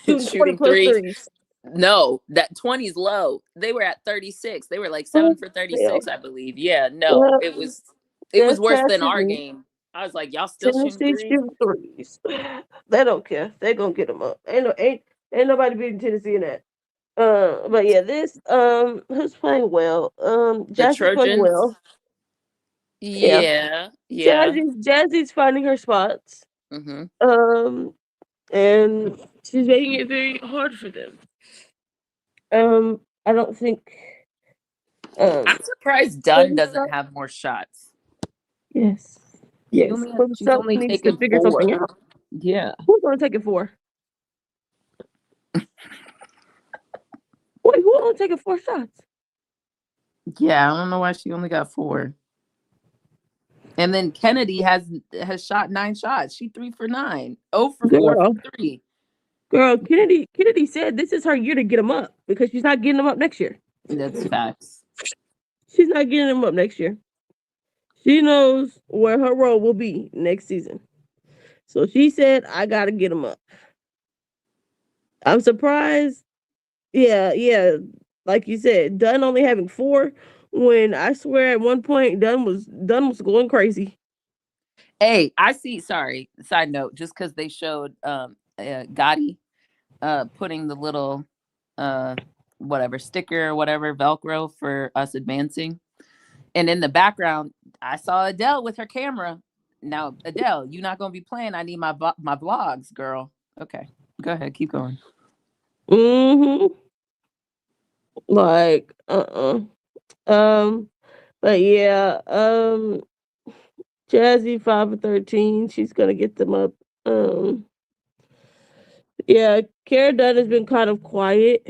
shooting threes. No, that 20's low. They were at 36. They were like 7 for 36, I believe. Yeah, no, it was worse than our game. I was like, y'all still shooting threes? They don't care. They gonna get them up. Ain't nobody beating Tennessee in that. But yeah, this who's playing well? Jazzy's playing well. Yeah. Jazzy's finding her spots. Mm-hmm. And she's making it very hard for them. I don't think. I'm surprised Dunn doesn't have more shots. Yes. She's only taken 4. Yeah. Who's going to take it 4? Wait, who only taking 4 shots? Yeah, I don't know why she only got 4. And then Kennedy has shot 9 shots. She 3 for 9. 0 for 4 for 3. Girl, Kennedy said this is her year to get them up because she's not getting them up next year. That's facts. She's not getting them up next year. She knows where her role will be next season. So she said, I got to get them up. I'm surprised. Yeah. Like you said, Dunn only having 4 when I swear at one point Dunn was going crazy. Hey, I see. Sorry. Side note, just because they showed Gotti putting the little whatever sticker or whatever Velcro for us advancing. And in the background, I saw Adele with her camera. Now, Adele, you're not going to be playing. I need my vlogs, girl. Okay. Go ahead. Keep going. Mm-hmm. Like, but yeah, Jazzy 5 of 13. She's gonna get them up. Yeah, Cara Dunn has been kind of quiet,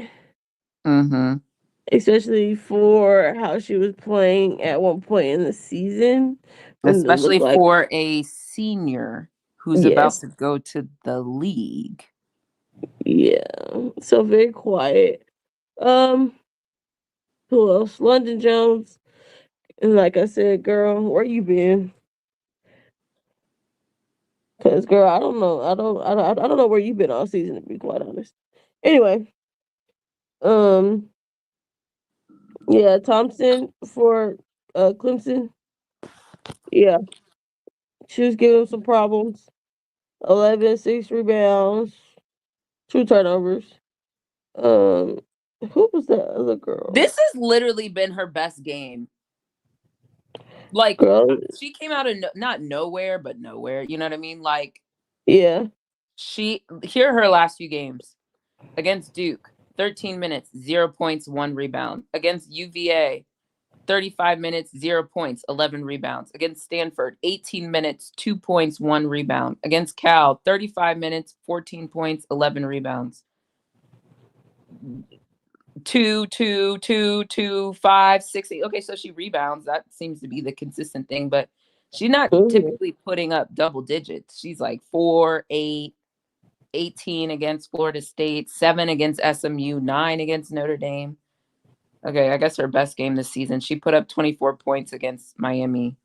especially for how she was playing at one point in the season. When it Especially looked like, for a senior who's about yes, to go to the league. yeah. So very quiet. Um, who else? London Jones. And like I said, girl, where you been? Cause girl, I don't know. I don't know where you've been all season, to be quite honest. Anyway, um, yeah, Thompson for Clemson. Yeah, she was giving him some problems. 11, 6 rebounds, 2 turnovers. Um, who was that other girl? This has literally been her best game. Like, Girl, she came out of not nowhere, but nowhere. You know what I mean? Like, yeah. here are her last few games. Against Duke, 13 minutes, 0 points, 1 rebound. Against UVA, 35 minutes, 0 points, 11 rebounds. Against Stanford, 18 minutes, 2 points, 1 rebound. Against Cal, 35 minutes, 14 points, 11 rebounds. 2, 2, 2, 2, 5, 6, 8. Okay, so she rebounds. That seems to be the consistent thing, but she's not typically putting up double digits. She's like 4, 8, 18 against Florida State, 7 against SMU, 9 against Notre Dame. Okay, I guess her best game this season. She put up 24 points against Miami.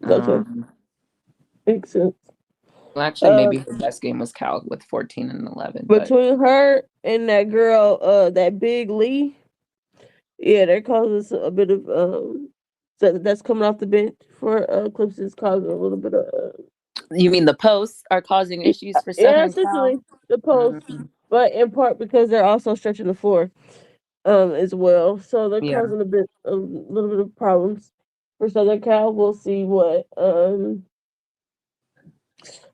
Okay. Makes sense. Well, actually, maybe her best game was Cal with 14 and 11. Between her and that girl, that Big Lee, yeah, that causes a bit of so that's coming off the bench for Clemson's causing a little bit of You mean the posts are causing issues for yeah, Southern essentially Cal? the post, but in part because they're also stretching the floor as well, so they're causing a little bit of problems for Southern Cal. We'll see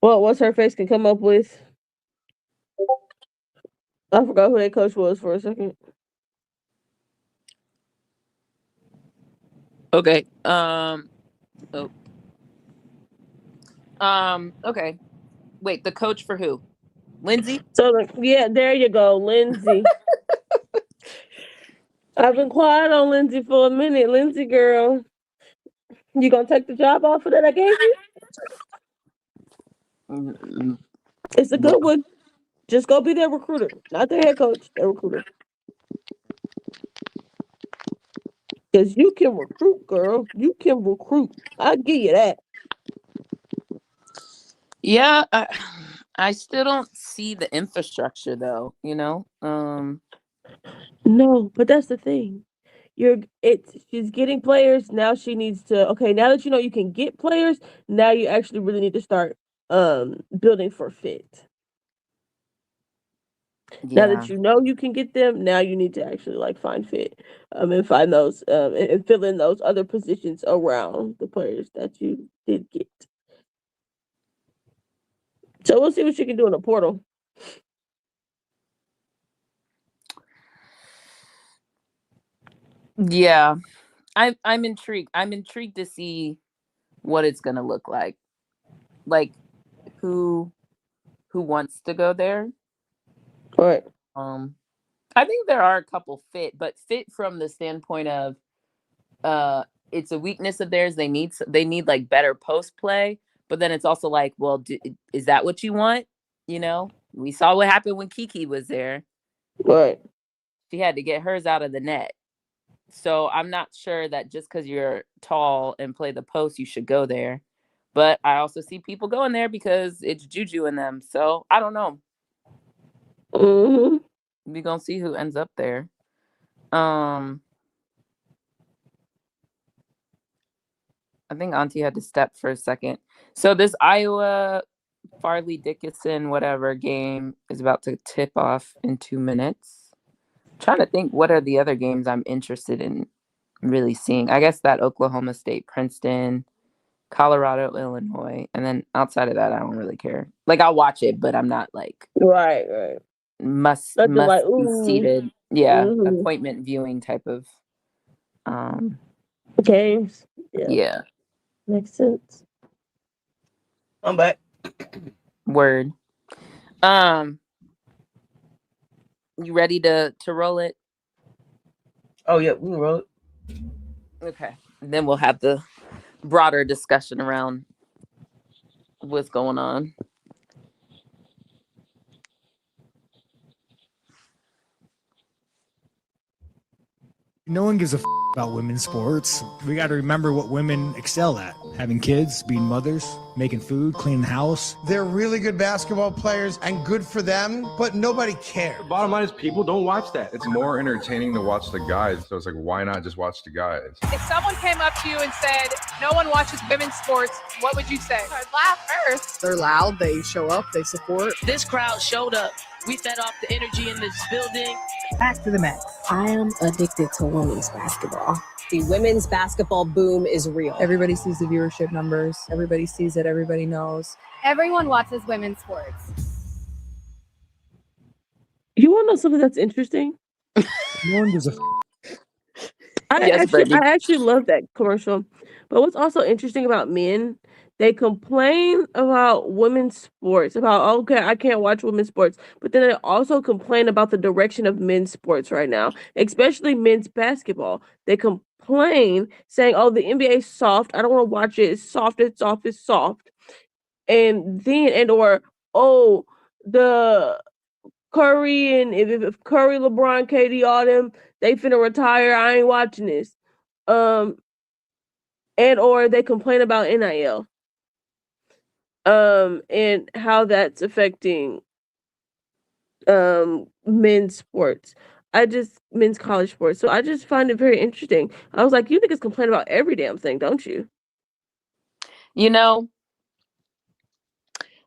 what's her face can come up with. I forgot who that coach was for a second. Okay. Okay. Wait, the coach for who? Lindsay? So yeah, there you go, Lindsay. I've been quiet on Lindsay for a minute. Lindsay girl, you gonna take the job offer that I gave you? It's a good one. Just go be their recruiter, not their head coach, their recruiter. Because you can recruit, girl. You can recruit. I'll give you that. Yeah, I still don't see the infrastructure though, you know? No, but that's the thing. She's getting players. Now she needs to now that you know you can get players, now you actually really need to start building for fit. Now that you know you can get them, now you need to actually like find fit, and find those, and fill in those other positions around the players that you did get. So we'll see what you can do in the portal. Yeah, I'm intrigued. I'm intrigued to see what it's gonna look like who wants to go there. Right. I think there are a couple fit, but fit from the standpoint of it's a weakness of theirs. They need like better post play, but then it's also like, well, is that what you want? You know, we saw what happened when Kiki was there. Right. She had to get hers out of the net. So I'm not sure that just because you're tall and play the post, you should go there. But I also see people going there because it's juju in them. So I don't know. We're gonna see who ends up there. I think Auntie had to step for a second. So this Iowa Farley Dickinson whatever game is about to tip off in 2 minutes. I'm trying to think what are the other games I'm interested in really seeing. I guess that Oklahoma State, Princeton, Colorado, Illinois, and then outside of that, I don't really care. Like I'll watch it, but I'm not like right. Must like, be seated. Yeah, appointment viewing type of games. Yeah. Makes sense. I'm back. Word. You ready to roll it? Oh yeah, we can roll it. Okay. And then we'll have the broader discussion around what's going on. No one gives a about women's sports. We got to remember what women excel at: having kids, being mothers, making food, cleaning the house. They're really good basketball players and good for them, but nobody cares. The bottom line is people don't watch that. It's more entertaining to watch the guys. So it's like, why not just watch the guys? If someone came up to you and said, no one watches women's sports, what would you say? I'd laugh first. They're loud, they show up, they support. This crowd showed up. We fed off the energy in this building. Back to the max. I am addicted to women's basketball. The women's basketball boom is real. Everybody sees the viewership numbers. Everybody sees it. Everybody knows. Everyone watches women's sports. You want to know something that's interesting? No one gives a I actually love that commercial. But what's also interesting about men, they complain about women's sports, about, okay, I can't watch women's sports. But then they also complain about the direction of men's sports right now, especially men's basketball. They complain saying, oh, the NBA is soft. I don't want to watch it. It's soft, it's soft, it's soft. Or, oh, the Curry and if Curry, LeBron, KD, all them, they finna retire. I ain't watching this. Or they complain about NIL. And how that's affecting men's sports. Men's college sports. So I just find it very interesting. I was like, you niggas complain about every damn thing, don't you? You know,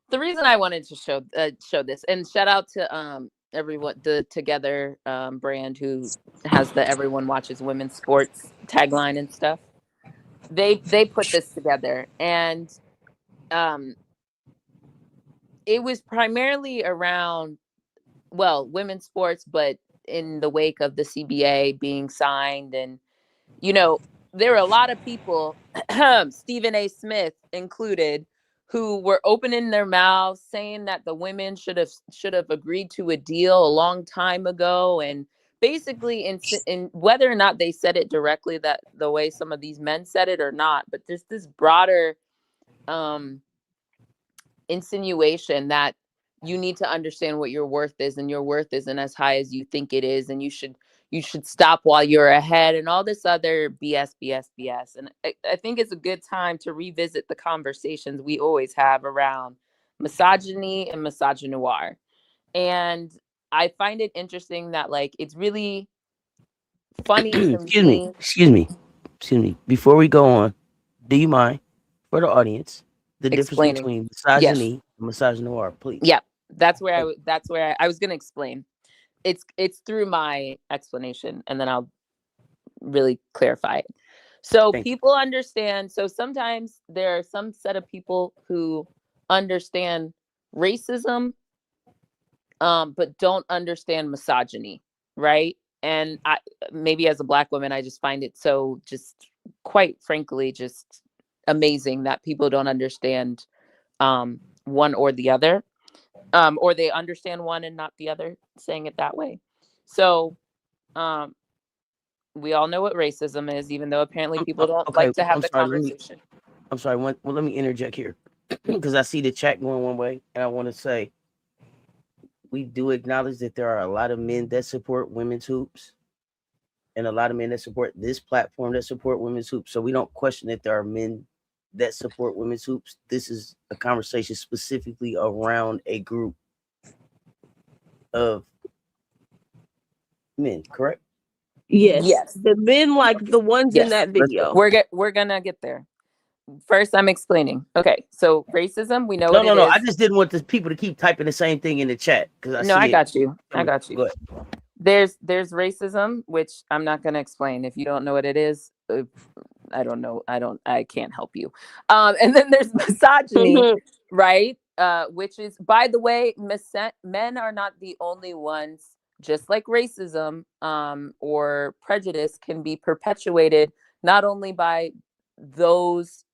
the reason I wanted to show this, and shout out to everyone, the Together brand, who has the Everyone Watches Women's Sports tagline and stuff. They put this together, and it was primarily around, well, women's sports, but in the wake of the CBA being signed. And, you know, there were a lot of people, Stephen A. Smith included, who were opening their mouths saying that the women should have agreed to a deal a long time ago. And basically, in whether or not they said it directly, that the way some of these men said it or not, but there's this broader insinuation that you need to understand what your worth is, and your worth isn't as high as you think it is, and you should stop while you're ahead, and all this other BS. And I think it's a good time to revisit the conversations we always have around misogyny and misogynoir. And I find it interesting that, like, it's really funny to Excuse me. Before we go on, do you mind, for the audience, the difference between misogyny and misogynoir, please? Yeah, that's where I was going to explain. It's through my explanation, and then I'll really clarify it. So people understand. So sometimes there are some set of people who understand racism, but don't understand misogyny, right? And maybe as a Black woman, I just find it so, just quite frankly, just amazing that people don't understand one or the other, or they understand one and not the other, saying it that way. So we all know what racism is, even though apparently people don't like to have the conversation. I'm sorry. Well, let me interject here, because I see the chat going one way, and I want to say, we do acknowledge that there are a lot of men that support women's hoops, and a lot of men that support this platform that support women's hoops. So we don't question that there are men that support women's hoops. This is a conversation specifically around a group of men, correct? Yes. The men, like the ones in that video. We're gonna get there. First, I'm explaining. Okay, so racism, we know what it is. No. I just didn't want the people to keep typing the same thing in the chat, because I got you. Go ahead. There's racism, which I'm not going to explain. If you don't know what it is, I don't know. I can't help you. And then there's misogyny, right? Which is, by the way, men are not the only ones. Just like racism or prejudice can be perpetuated not only by those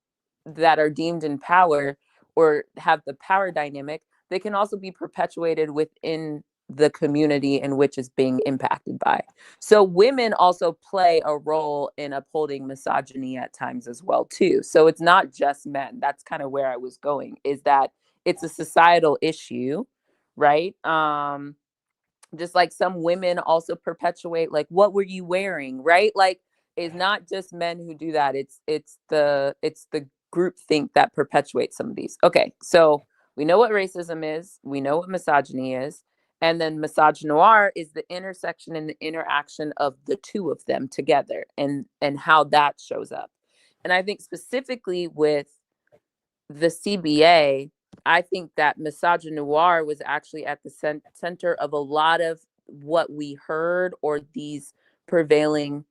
that are deemed in power or have the power dynamic, they can also be perpetuated within the community in which is being impacted by. So women also play a role in upholding misogyny at times as well too. So it's not just men. That's kind of where I was going, is that it's a societal issue, right? Just like some women also perpetuate, like, what were you wearing, right? Like, it's not just men who do that. It's the group think that perpetuates some of these. Okay, so we know what racism is, we know what misogyny is, and then misogynoir is the intersection and the interaction of the two of them together, and how that shows up. And I think specifically with the CBA, I think that misogynoir was actually at the center of a lot of what we heard, or these prevailing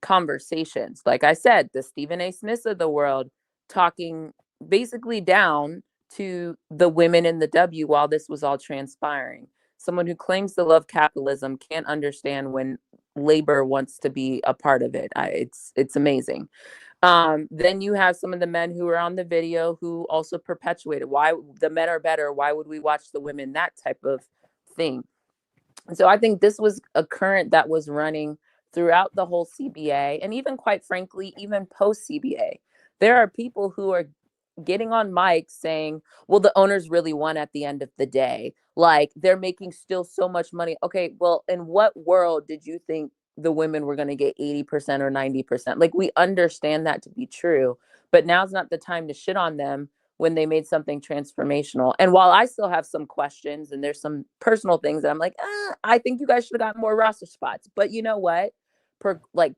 conversations. Like I said, the Stephen A. Smiths of the world talking basically down to the women in the W while this was all transpiring. Someone who claims to love capitalism can't understand when labor wants to be a part of it. It's amazing. Then you have some of the men who are on the video who also perpetuated, why the men are better, why would we watch the women, that type of thing. And so I think this was a current that was running throughout the whole CBA, and even, quite frankly, even post CBA. There are people who are getting on mics saying, well, the owners really won at the end of the day. Like, they're making still so much money. Okay, well, in what world did you think the women were going to get 80% or 90%? Like, we understand that to be true, but now's not the time to shit on them when they made something transformational. And while I still have some questions and there's some personal things that I'm like, I think you guys should have got more roster spots. But you know what?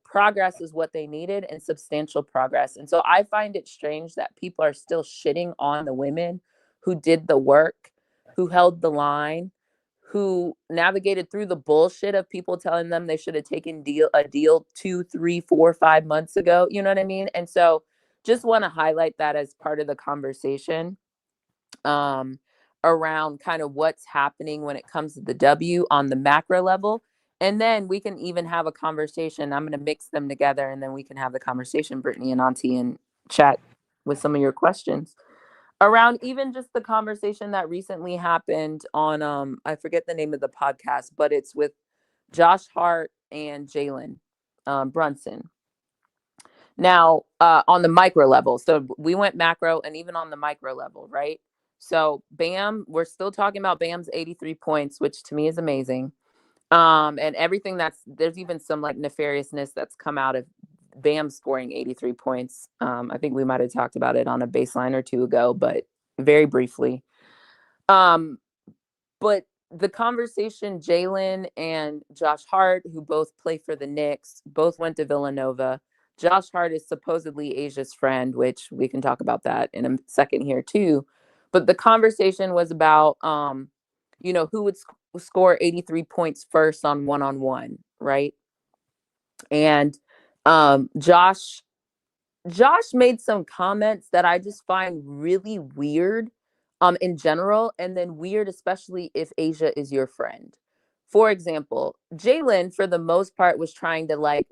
Progress is what they needed, and substantial progress. And so I find it strange that people are still shitting on the women who did the work, who held the line, who navigated through the bullshit of people telling them they should have taken a deal 2, 3, 4, 5 months ago. You know what I mean? And so just want to highlight that as part of the conversation around kind of what's happening when it comes to the W on the macro level. And then we can even have a conversation. I'm going to mix them together, and then we can have the conversation, Brittany and Auntie, and chat with some of your questions around even just the conversation that recently happened on, I forget the name of the podcast, but it's with Josh Hart and Jalen Brunson. Now, on the micro level, so we went macro and even on the micro level, right? So Bam, we're still talking about Bam's 83 points, which to me is amazing. And everything there's even some like nefariousness that's come out of Bam scoring 83 points. I think we might have talked about it on a baseline or two ago, but very briefly. But the conversation, Jalen and Josh Hart, who both play for the Knicks, both went to Villanova. Josh Hart is supposedly Asia's friend, which we can talk about that in a second here too. But the conversation was about, who would score 83 points first on one-on-one, right? And Josh made some comments that I just find really weird in general, and then weird especially if Asia is your friend. For example, Jalen, for the most part, was trying to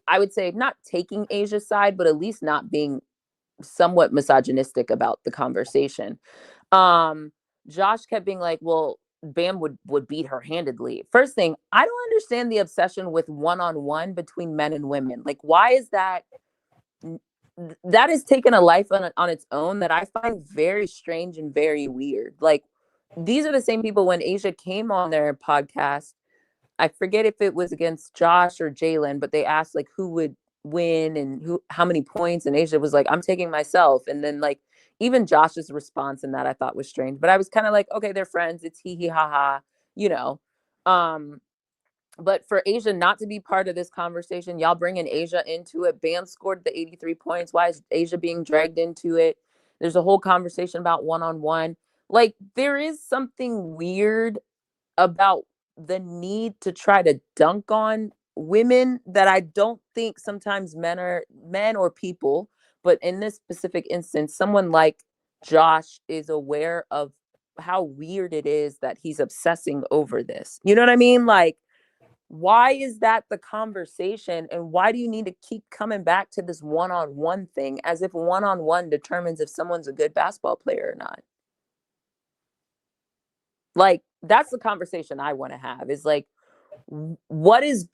I would say, not taking Asia's side, but at least not being somewhat misogynistic about the conversation. Josh kept being like, well, Bam would beat her handedly. First thing, I don't understand the obsession with one-on-one between men and women. Like, why is that? That has taken a life on its own that I find very strange and very weird. Like, these are the same people when Asia came on their podcast. I forget if it was against Josh or Jalen, but they asked like who would win and how many points, and Asia was like, I'm taking myself. And then like even Josh's response in that I thought was strange, but I was kind of like, okay, they're friends, it's hee hee ha ha, you know. But for Asia not to be part of this conversation, y'all bringing Asia into it. Bam scored the 83 points. Why is Asia being dragged into it? There's a whole conversation about one-on-one. Like, there is something weird about the need to try to dunk on women that I don't think sometimes men or people, but in this specific instance, someone like Josh is aware of how weird it is that he's obsessing over this. You know what I mean? Like, why is that the conversation? And why do you need to keep coming back to this one-on-one thing as if one-on-one determines if someone's a good basketball player or not? Like, that's the conversation I want to have, is like, what is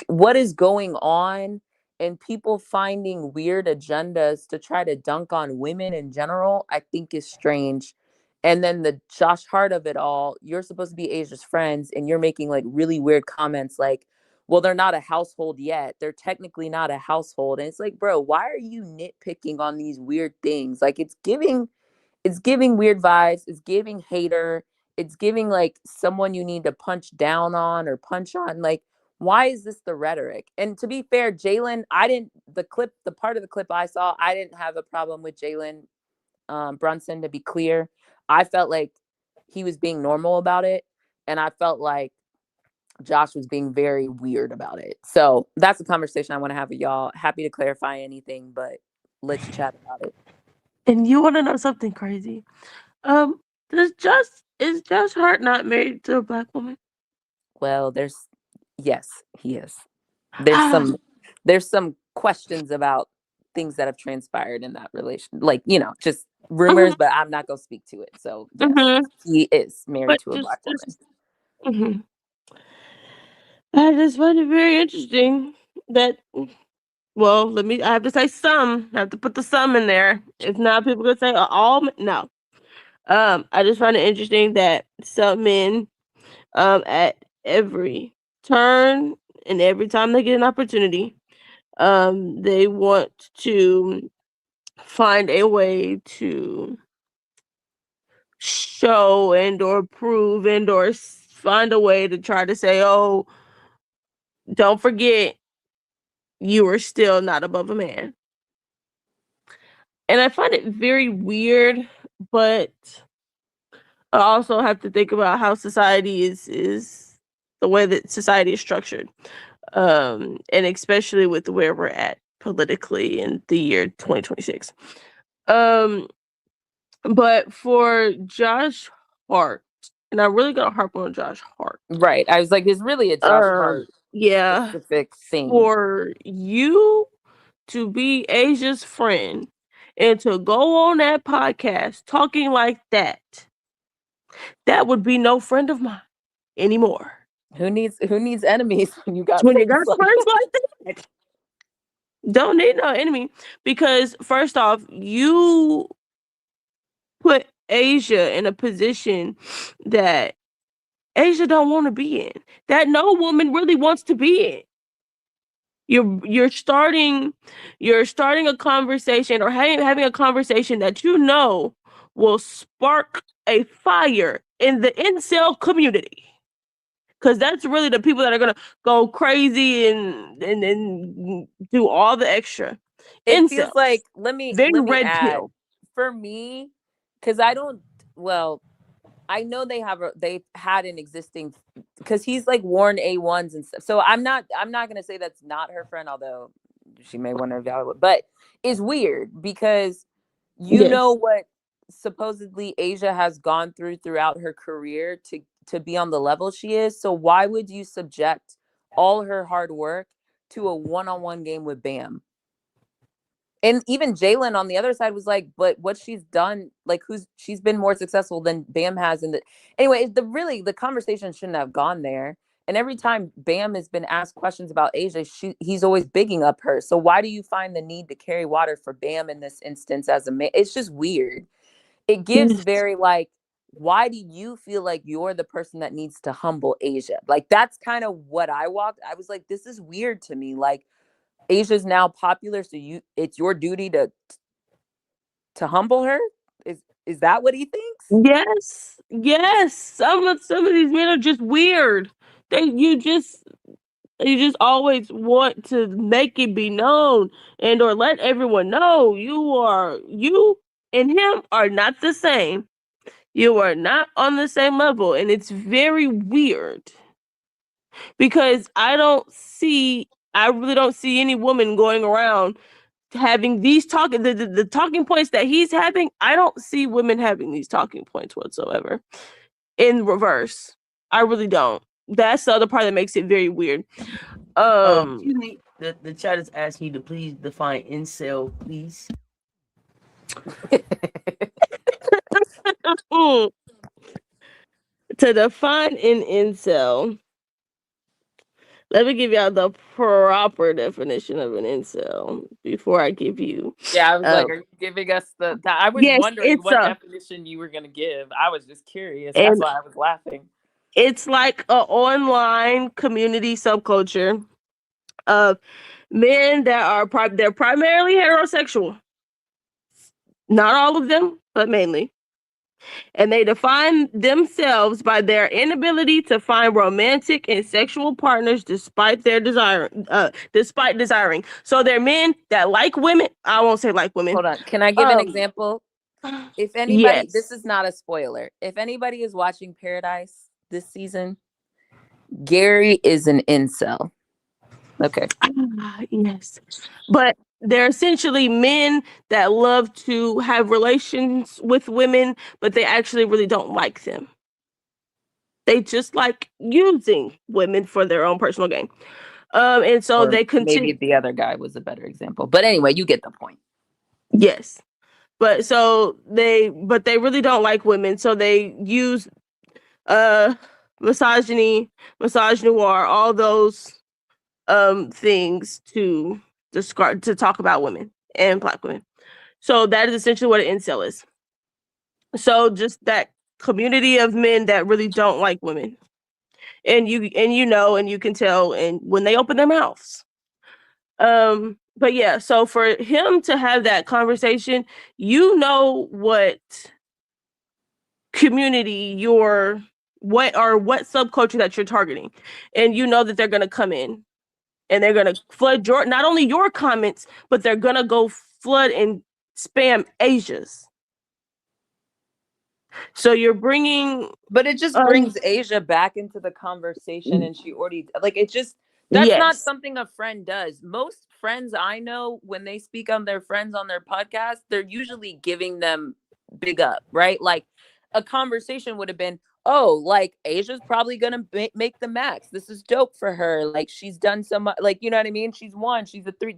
going on, and people finding weird agendas to try to dunk on women in general, I think is strange. And then the Josh Hart of it all, you're supposed to be Asia's friends, and you're making like really weird comments like, well, they're not a household yet. They're technically not a household. And it's like, bro, why are you nitpicking on these weird things? Like, it's giving weird vibes. It's giving hater. It's giving like someone you need to punch down on or punch on. Like, why is this the rhetoric? And to be fair, Jalen, the part of the clip I saw, I didn't have a problem with Jalen Brunson, to be clear. I felt like he was being normal about it. And I felt like Josh was being very weird about it. So that's a conversation I want to have with y'all. Happy to clarify anything, but let's chat about it. And you want to know something crazy? Is Josh Hart not married to a Black woman? Well, yes, he is. There's some questions about things that have transpired in that relation, like, just rumors, but I'm not gonna speak to it. So yes, he is married to a Black woman. I just find it very interesting that, well, I have to say some. I have to put the some in there. If not, people gonna say all. No. I just find it interesting that some men, at every turn and every time they get an opportunity, they want to find a way to show and or prove and or find a way to try to say, oh, don't forget, you are still not above a man. And I find it very weird, but I also have to think about how society is the way that society is structured. And especially with where we're at politically in the year 2026. But for Josh Hart, and I really got to harp on Josh Hart. Right. I was like, there's really a Josh Hart specific thing. For you to be Asia's friend and to go on that podcast talking like that would be no friend of mine anymore. Who needs enemies when you got friends like that? Don't need no enemy, because first off, you put Asia in a position that Asia don't want to be in, that no woman really wants to be in. You're starting a conversation or having a conversation that will spark a fire in the incel community. Because that's really the people that are gonna go crazy and do all the extra. It feels like, let me add, pill. For me, because I know they've had an existing, because he's like worn A1s and stuff. So I'm not gonna say that's not her friend, although she may want to evaluate. But it's weird because know what supposedly Asia has gone throughout her career to be on the level she is. So why would you subject all her hard work to a one-on-one game with Bam? And even Jalen on the other side was like, but what she's done, like she's been more successful than Bam has. Anyway, the conversation shouldn't have gone there. And every time Bam has been asked questions about Asia, he's always bigging up her. So why do you find the need to carry water for Bam in this instance as a man? It's just weird. It gives very like, why do you feel like you're the person that needs to humble Asia? Like, that's kind of what I was like, this is weird to me. Like, Asia's now popular, so it's your duty to humble her. Is that what he thinks? Yes. Some of these men are just weird. You just always want to make it be known and or let everyone know you and him are not the same. You are not on the same level, and it's very weird because I really don't see any woman going around having these the talking points that he's having. I don't see women having these talking points whatsoever in reverse. I really don't. that's the other part that makes it very weird. Excuse me. The chat is asking you to please define incel, please. To define an incel, let me give y'all the proper definition of an incel before I give you. Yeah, I was like, are you giving us I was Yes, wondering it's what definition you were going to give. I was just curious. That's why I was laughing. It's like an online community subculture of men that are they're primarily heterosexual. Not all of them, but mainly. And they define themselves by their inability to find romantic and sexual partners despite desiring. So they're men that like women. I won't say like women. Hold on. Can I give an example? If anybody, yes. this is not a spoiler. If anybody is watching Paradise this season, Gary is an incel. Okay. Yes. But they're essentially men that love to have relations with women, but they actually really don't like them. They just like using women for their own personal gain. And so they continue. Maybe the other guy was a better example. But anyway, you get the point. Yes. But they really don't like women. So they use misogyny, misogynoir, all those things to talk about women and Black women. So that is essentially what an incel is. So just that community of men that really don't like women. And you know, and you can tell and when they open their mouths. But yeah, so for him to have that conversation, you know what community what subculture that you're targeting. And you know that they're gonna come in and they're gonna flood not only your comments, but they're gonna go flood and spam Asia's. So you're bringing, but it just brings Asia back into the conversation, and she already that's not something a friend does. Most friends I know, when they speak on their friends on their podcast, they're usually giving them big up, right? Like a conversation would have been, oh, like Asia's probably gonna make the max. This is dope for her. Like she's done so much. Like, you know what I mean? She's won. She's a 3.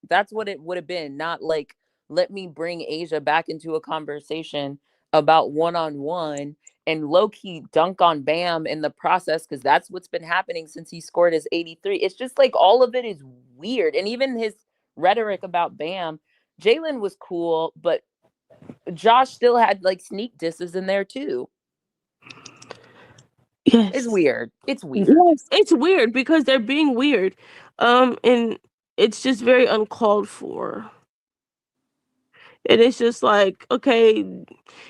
That's what it would have been. Not like, let me bring Asia back into a conversation about one-on-one and low-key dunk on Bam in the process, because that's what's been happening since he scored his 83. It's just like all of it is weird. And even his rhetoric about Bam, Jalen was cool, but Josh still had like sneak disses in there too. Yes. It's weird. It's weird. Yes, it's weird because they're being weird. And it's just very uncalled for. And it's just like, okay,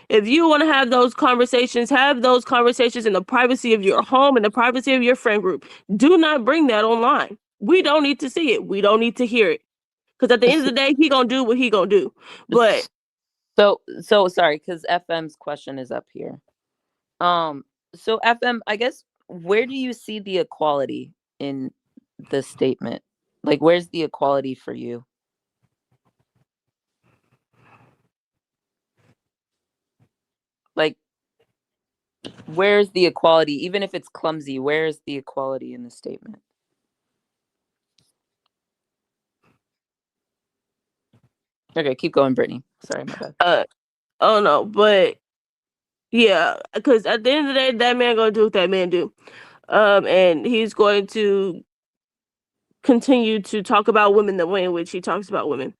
if you want to have those conversations in the privacy of your home and the privacy of your friend group. Do not bring that online. We don't need to see it. We don't need to hear it. Because at the end of the day, he gonna do what he gonna do. But so sorry, because FM's question is up here. So FM, I guess, where do you see the equality in the statement? Like, where's the equality for you? Like, where's the equality? Even if it's clumsy, where's the equality in the statement? Okay, keep going, Brittany. Sorry, my bad. Oh no, but yeah, because at the end of the day, that man gonna do what that man do. And he's going to continue to talk about women the way in which he talks about women.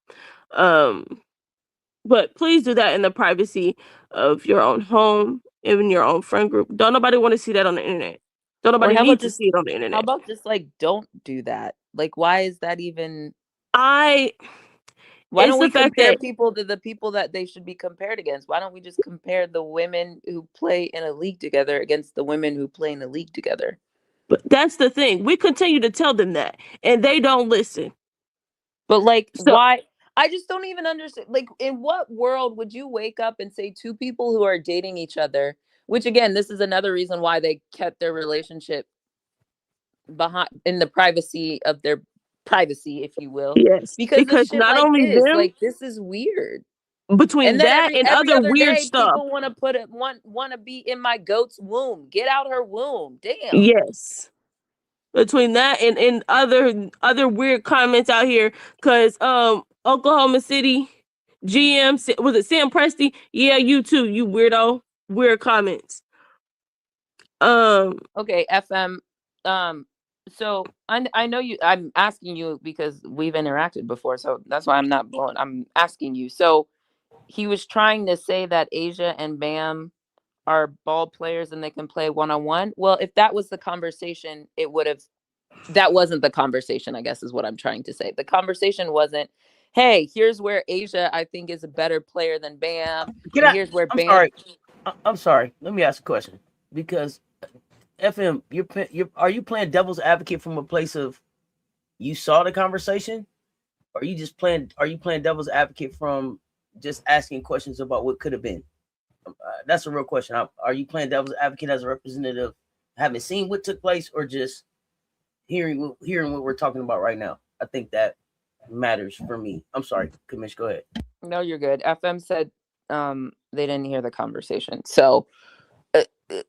But please do that in the privacy of your own home, even your own friend group. Don't nobody want to see that on the internet. Don't nobody need to see it on the internet. How about just like, don't do that? Like, why is that even? Why don't we compare people to the people that they should be compared against? Why don't we just compare the women who play in a league together against the women who play in a league together? But that's the thing. We continue to tell them that, and they don't listen. But like, why? I just don't even understand. Like, in what world would you wake up and say two people who are dating each other, which again, this is another reason why they kept their relationship behind in the privacy of their privacy, if you will. Yes, because not only them, like, this is weird. Between And then that and every other other weird day, stuff. people want to be in my goat's womb. Get out her womb. Damn. Yes. Between that and other weird comments out here, because Oklahoma City GM, was it Sam Presti? Yeah, you too, you weirdo. Weird comments. Okay, FM. So I know you. I'm asking you because we've interacted before, so that's why I'm not blowing. I'm asking you. So he was trying to say that Asia and Bam are ball players and they can play one-on-one. Well, if that was the conversation, it would have. That wasn't the conversation, I guess, is what I'm trying to say. The conversation wasn't, hey, here's where Asia, I think, is a better player than Bam. Here's where I'm Bam. sorry. I'm sorry. Let me ask a question. Because FM, are you playing devil's advocate from a place of you saw the conversation? Or are you playing devil's advocate from just asking questions about what could have been? That's a real question. Are you playing devil's advocate as a representative, having seen what took place, or just hearing what we're talking about right now? I think that matters for me. I'm sorry, Commish, go ahead. No, you're good. FM said they didn't hear the conversation. So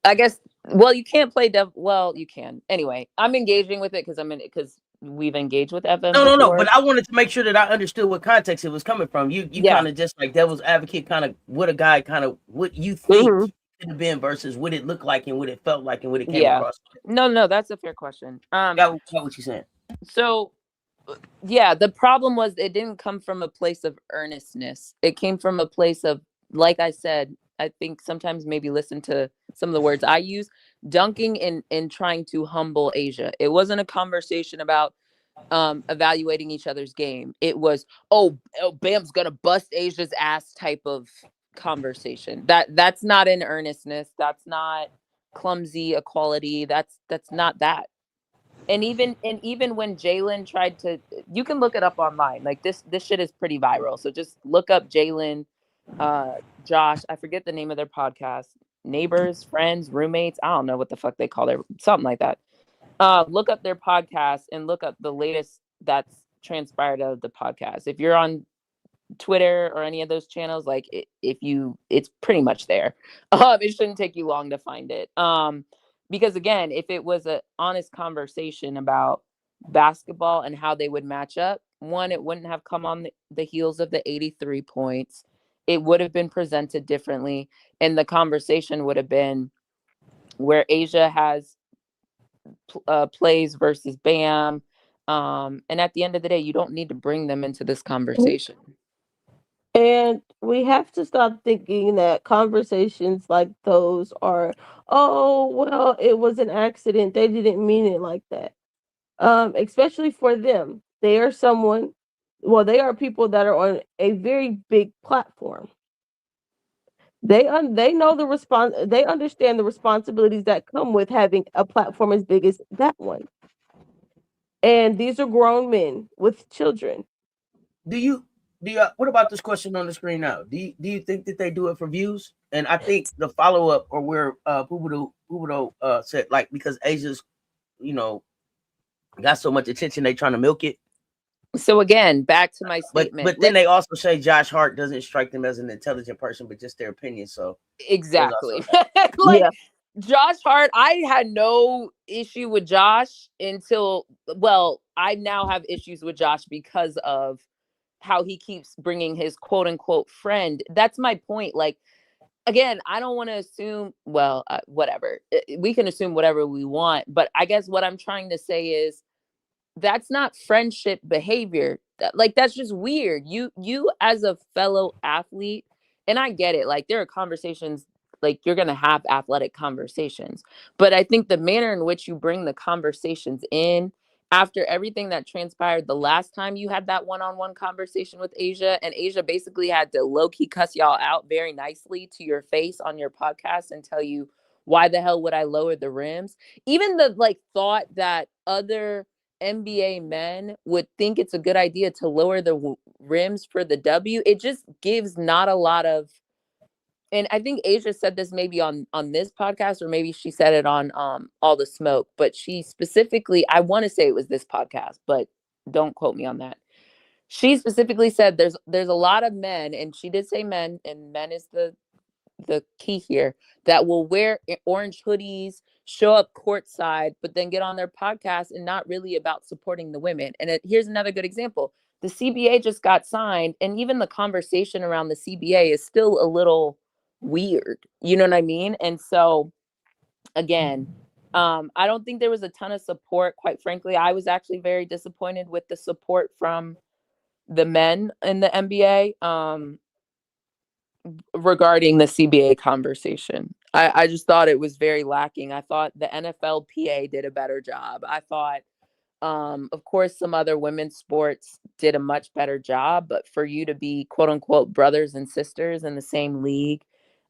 I guess, well, you can't play well, you can. Anyway, I'm engaging with it because we've engaged with FM No. before. But I wanted to make sure that I understood what context it was coming from. You kind of just like devil's advocate, kind of what a guy kind of what you think could have been versus what it looked like and what it felt like and what it came across. No, that's a fair question. Got what you're saying. So yeah, the problem was it didn't come from a place of earnestness. It came from a place of, like I said, I think sometimes maybe listen to some of the words I use, dunking and trying to humble Asia. It wasn't a conversation about evaluating each other's game. It was, oh Bam's gonna bust Asia's ass type of conversation. That's not in earnestness. That's not clumsy equality. That's not that. And even when Jalen tried to, you can look it up online. Like this shit is pretty viral. So just look up Jalen, Josh. I forget the name of their podcast. Neighbors, friends, roommates. I don't know what the fuck they call their something like that. Look up their podcast and look up the latest that's transpired out of the podcast. If you're on Twitter or any of those channels, like it's pretty much there. It shouldn't take you long to find it. Because again, if it was an honest conversation about basketball and how they would match up, one, it wouldn't have come on the heels of the 83 points. It would have been presented differently, and the conversation would have been where Asia has plays versus Bam. And at the end of the day, you don't need to bring them into this conversation. And we have to stop thinking that conversations like those are, oh, well, it was an accident. They didn't mean it like that. Especially for them. They are people that are on a very big platform. They know they understand the responsibilities that come with having a platform as big as that one. And these are grown men with children. What about this question on the screen now? Do you think that they do it for views? And I think the follow up, or where Pubudo said, like, because Asia's, got so much attention, they trying to milk it. So again, back to my statement. But then they also say Josh Hart doesn't strike them as an intelligent person, but just their opinion. So exactly, like yeah. Josh Hart, I had no issue with Josh until, well, I now have issues with Josh because of how he keeps bringing his quote unquote friend. That's my point. Like, again, I don't want to assume, well, whatever. We can assume whatever we want. But I guess what I'm trying to say is that's not friendship behavior. Like, that's just weird. You as a fellow athlete, and I get it. Like, there are conversations, like, you're going to have athletic conversations. But I think the manner in which you bring the conversations in after everything that transpired the last time you had that one-on-one conversation with Asia, and Asia basically had to low-key cuss y'all out very nicely to your face on your podcast and tell you, why the hell would I lower the rims? Even the thought that other NBA men would think it's a good idea to lower the rims for the W, it just gives not a lot of. And I think Asia said this maybe on this podcast, or maybe she said it on All the Smoke, but she specifically, I want to say it was this podcast, but don't quote me on that. She specifically said there's a lot of men, and she did say men, and men is the key here, that will wear orange hoodies, show up courtside, but then get on their podcast and not really about supporting the women. And here's another good example. The CBA just got signed, and even the conversation around the CBA is still a little weird. You know what I mean? And so, again, I don't think there was a ton of support. Quite frankly, I was actually very disappointed with the support from the men in the NBA. Regarding the CBA conversation. I just thought it was very lacking. I thought the NFLPA did a better job. I thought, of course, some other women's sports did a much better job, but for you to be quote unquote brothers and sisters in the same league,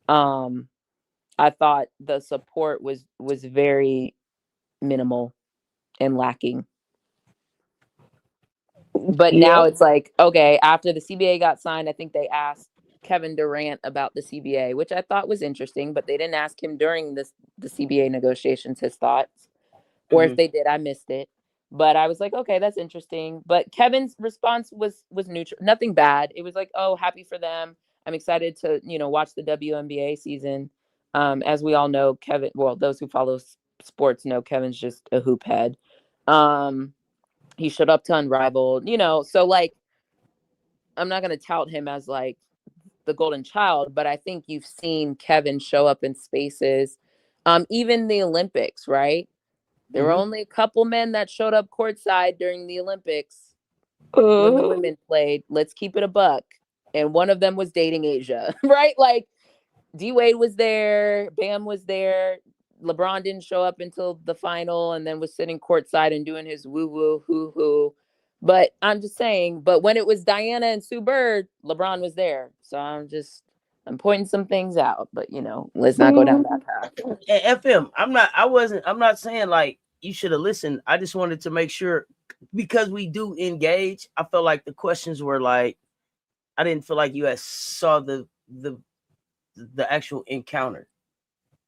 I thought the support was very minimal and lacking. But now it's like, okay, after the CBA got signed, I think they asked Kevin Durant about the CBA, which I thought was interesting, but they didn't ask him during the CBA negotiations his thoughts, or if they did, I missed it. But I was like, okay, that's interesting. But Kevin's response was neutral, nothing bad. It was like, oh, happy for them. I'm excited to watch the WNBA season. As we all know, Kevin. Well, those who follow sports know Kevin's just a hoop head. He showed up to Unrivaled, so like, I'm not going to tout him as like the golden child, but I think you've seen Kevin show up in spaces, even the Olympics, right? There were only a couple men that showed up courtside during the Olympics when the women played. Let's keep it a buck. And one of them was dating Asia, right? Like, D-Wade was there, Bam was there. LeBron didn't show up until the final and then was sitting courtside and doing his woo-woo, hoo-hoo. But I'm just saying, but when it was Diana and Sue Bird, LeBron was there. So I'm pointing some things out, but let's not go down that path. FM, I'm not saying like you should have listened. I just wanted to make sure, because we do engage. I felt like the questions were like, I didn't feel like you had saw the actual encounter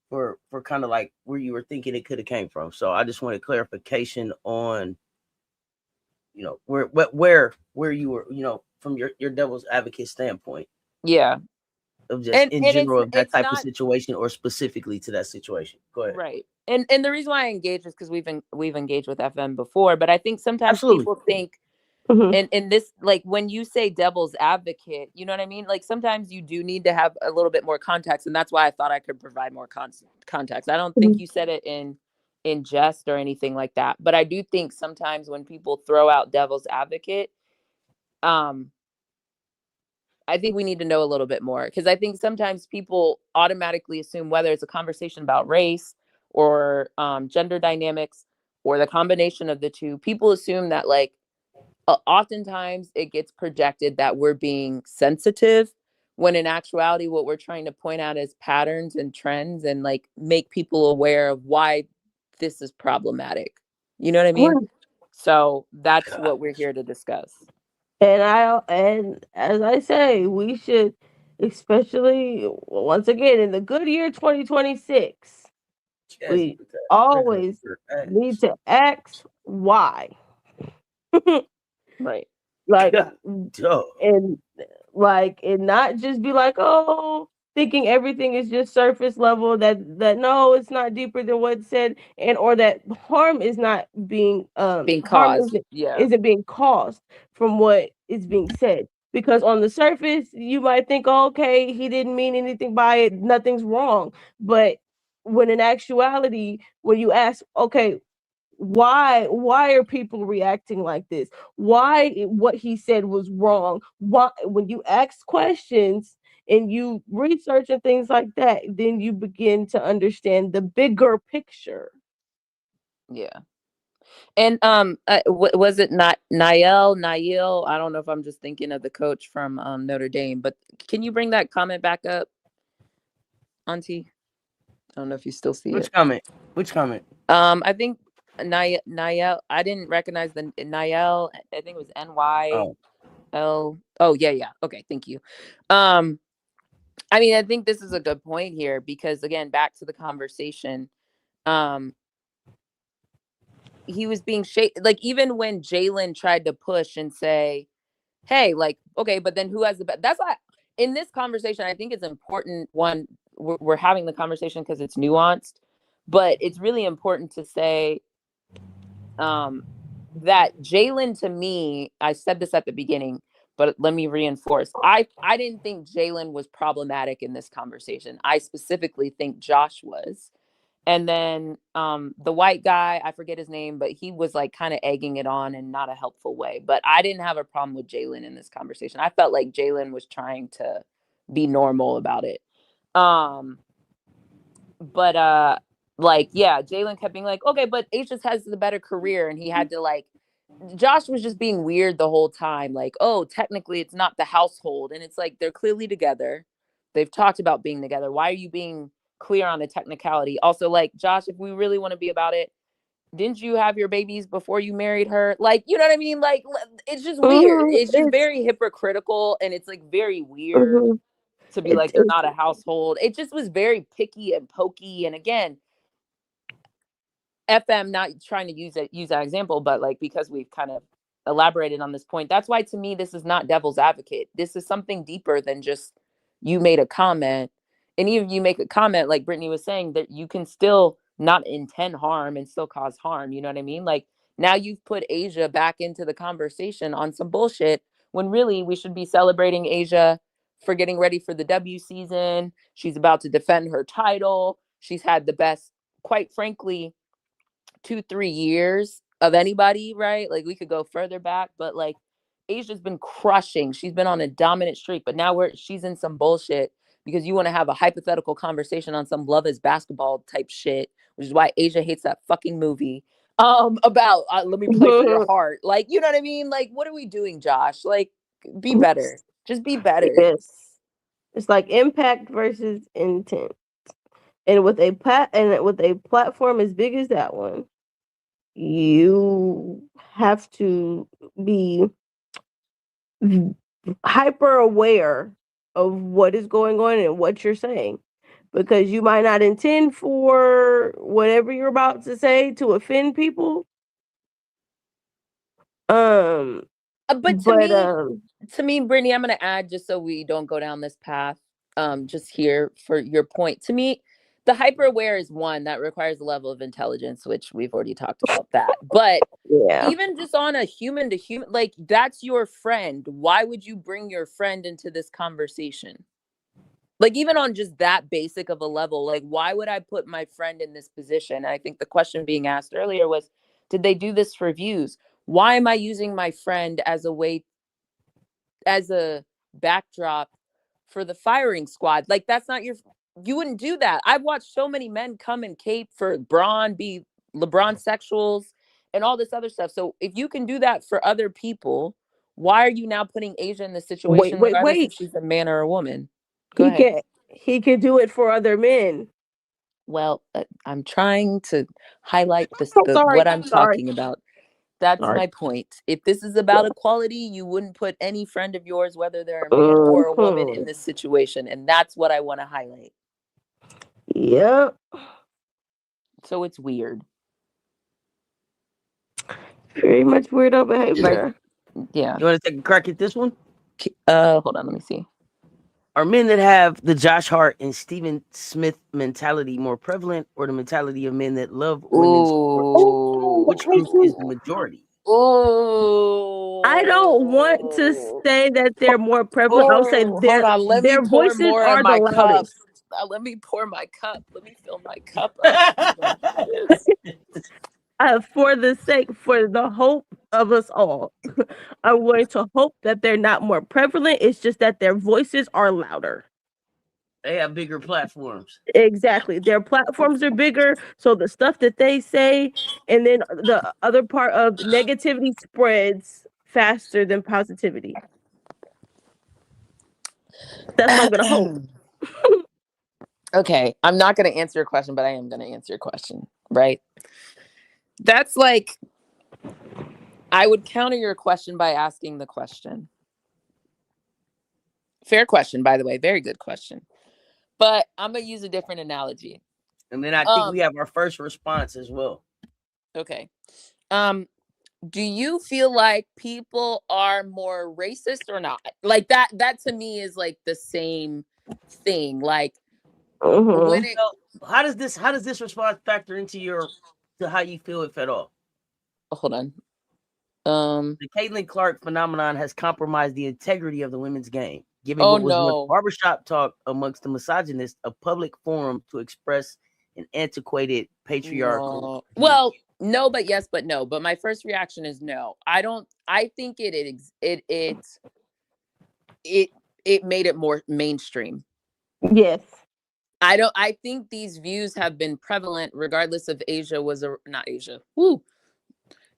for kind of like where you were thinking it could have came from. So I just wanted clarification on, where you were, from your devil's advocate standpoint. Yeah. Of just in general of that type of situation, or specifically to that situation. Go ahead. Right. And the reason why I engage is because we've engaged with FM before, but I think sometimes people think, and this, like, when you say devil's advocate, you know what I mean? Like, sometimes you do need to have a little bit more context, and that's why I thought I could provide more context. I don't think you said it in jest or anything like that, but I do think sometimes when people throw out devil's advocate, I think we need to know a little bit more, because I think sometimes people automatically assume, whether it's a conversation about race or gender dynamics or the combination of the two, people assume that, like, oftentimes it gets projected that we're being sensitive, when in actuality, what we're trying to point out is patterns and trends, and like make people aware of why this is problematic. You know what I mean? So that's what we're here to discuss. And as I say, we should, especially once again in the good year 2026, we always need to ask why. Right. Like, and not just be like, oh, thinking everything is just surface level, that no, it's not deeper than what's said, and or that harm is not being caused. Isn't being caused from what is being said. Because on the surface, you might think, oh, okay, he didn't mean anything by it, nothing's wrong. But when in actuality, when you ask, okay, why are people reacting like this? Why what he said was wrong? Why, when you ask questions and you research and things like that, then you begin to understand the bigger picture. Yeah. And was it not Nail? I don't know if I'm just thinking of the coach from Notre Dame, but can you bring that comment back up, Auntie? I don't know if you still see Which it. Which comment? I think Nael. I didn't recognize the Nael. I think it was NYL. Oh yeah. Okay, thank you. I mean, I think this is a good point here, because again, back to the conversation. He was being like, even when Jalen tried to push and say, hey, like, okay, but then who has the best? That's why in this conversation, I think it's important. One, we're having the conversation because it's nuanced, but it's really important to say that Jalen, to me, I said this at the beginning, but let me reinforce. I didn't think Jalen was problematic in this conversation. I specifically think Josh was. And then the white guy, I forget his name, but he was like kind of egging it on in not a helpful way. But I didn't have a problem with Jalen in this conversation. I felt like Jalen was trying to be normal about it. But like, yeah, Jalen kept being like, okay, but H just has the better career. And he had to like, Josh was just being weird the whole time. Like, oh, technically it's not the household. And it's like, they're clearly together. They've talked about being together. Why are you being clear on the technicality? Also, like, Josh, if we really want to be about it, didn't you have your babies before you married her? Like, you know what I mean? Like, it's just weird. It's just very hypocritical. And it's like very weird to be like, they're not a household. It just was very picky and pokey. And again, FM, not trying to use that example, but like, because we've kind of elaborated on this point, that's why to me, this is not devil's advocate. This is something deeper than just you made a comment. And even if you make a comment, like Brittany was saying, that you can still not intend harm and still cause harm. You know what I mean? Like, now you've put Asia back into the conversation on some bullshit when really we should be celebrating Asia for getting ready for the W season. She's about to defend her title. She's had the best, quite frankly, 2-3 years of anybody, right? Like, we could go further back, but like, Asia's been crushing. She's been on a dominant streak, but now she's in some bullshit because you want to have a hypothetical conversation on some Love Is Basketball type shit, which is why Asia hates that fucking movie. About let me play for your heart. Like, you know what I mean? Like, what are we doing, Josh? Like, be better. Just be better. Yes. It's like impact versus intent. And with a platform as big as that one, you have to be hyper aware of what is going on and what you're saying, because you might not intend for whatever you're about to say to offend people. But to me, Brittany, I'm going to add, just so we don't go down this path, just here for your point. To me, the hyper aware is one that requires a level of intelligence, which we've already talked about that. But even just on a human to human, like, that's your friend. Why would you bring your friend into this conversation? Like, even on just that basic of a level, like, why would I put my friend in this position? I think the question being asked earlier was, did they do this for views? Why am I using my friend as a backdrop for the firing squad? Like, that's not you wouldn't do that. I've watched so many men come and cape for be LeBron sexuals and all this other stuff. So if you can do that for other people, why are you now putting Asia in this situation, regardless if she's a man or a woman? Go ahead. He can do it for other men. Well, I'm trying to highlight what I'm talking about. That's my point. If this is about equality, you wouldn't put any friend of yours, whether they're a man or a woman, in this situation. And that's what I want to highlight. Yep. So it's weird. Very much weirdo behavior. Yeah. You want to take a crack at this one? Hold on, let me see. Are men that have the Josh Hart and Stephen Smith mentality more prevalent, or the mentality of men that love women's sports? Which group is the majority? I don't want to say that they're more prevalent. I'll say their voices are the loudest. Let me pour my cup. Let me fill my cup up. For the hope of us all, I'm going to hope that they're not more prevalent. It's just that their voices are louder. They have bigger platforms. Exactly. Their platforms are bigger. So the stuff that they say, and then the other part of negativity spreads faster than positivity. That's what I'm going to hope. Okay. I'm not going to answer your question, but I am going to answer your question, right? That's like, I would counter your question by asking the question. Fair question, by the way. Very good question. But I'm going to use a different analogy. And then I think we have our first response as well. Okay. do you feel like people are more racist or not? Like that to me is like the same thing. Like when it So how does this response factor into how you feel, if at all? hold on. The Caitlin Clark phenomenon has compromised the integrity of the women's game, giving Oh what was once no. barbershop talk amongst the misogynists a public forum to express an antiquated patriarchal No. view. Well, no, but yes, but no. But my first reaction is no. I think it made it more mainstream. Yes. I think these views have been prevalent regardless of not Asia. Woo.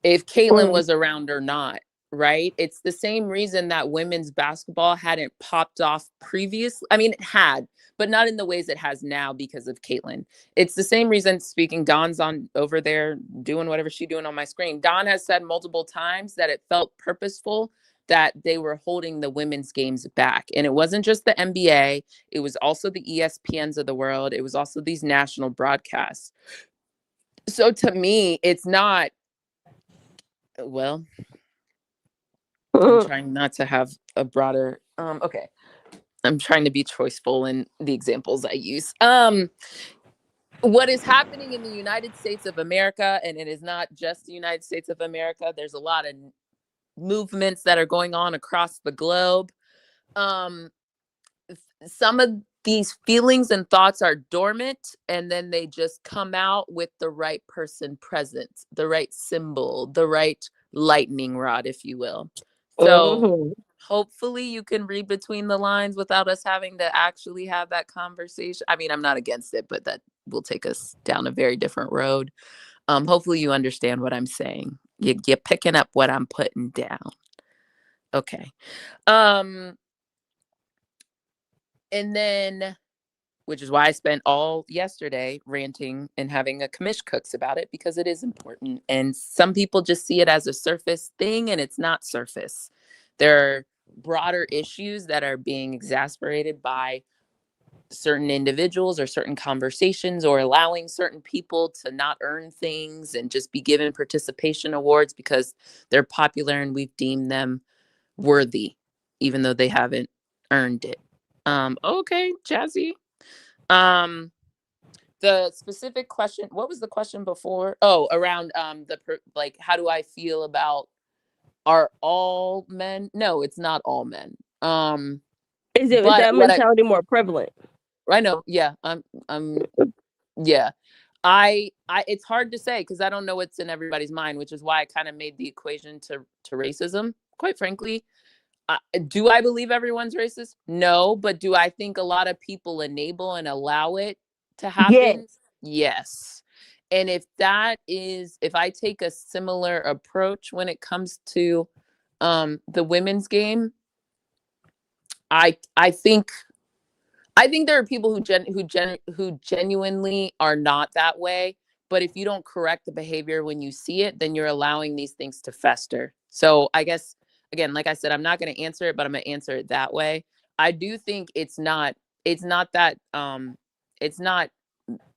If Caitlin was around or not, right? It's the same reason that women's basketball hadn't popped off previously. I mean, it had, but not in the ways it has now because of Caitlin. It's the same reason, speaking, Dawn's on over there doing whatever she's doing on my screen. Dawn has said multiple times that it felt purposeful that they were holding the women's games back. And it wasn't just the NBA. It was also the ESPNs of the world. It was also these national broadcasts. So to me, it's not, well, I'm trying not to have a broader, okay. I'm trying to be choiceful in the examples I use. What is happening in the United States of America, and it is not just the United States of America, there's a lot of movements that are going on across the globe. Some of these feelings and thoughts are dormant, and then they just come out with the right person present, the right symbol, the right lightning rod, if you will. So hopefully you can read between the lines without us having to actually have that conversation. I mean, I'm not against it, but that will take us down a very different road. Hopefully you understand what I'm saying. You're picking up what I'm putting down. Okay. And then, which is why I spent all yesterday ranting and having a commish cooks about it, because it is important. And some people just see it as a surface thing, and it's not surface. There are broader issues that are being exacerbated by certain individuals or certain conversations, or allowing certain people to not earn things and just be given participation awards because they're popular and we've deemed them worthy, even though they haven't earned it. Okay, Jazzy. The specific question, what was the question before? Oh, around like, how do I feel about, are all men? No, it's not all men. Is that mentality more prevalent? I know, yeah. Yeah. It's hard to say because I don't know what's in everybody's mind, which is why I kind of made the equation to racism, quite frankly. Do I believe everyone's racist? No, but do I think a lot of people enable and allow it to happen? Yes. And if I take a similar approach when it comes to the women's game, I think there are people who genuinely are not that way. But if you don't correct the behavior when you see it, then you're allowing these things to fester. So I guess, again, like I said, I'm not going to answer it, but I'm going to answer it that way. I do think it's not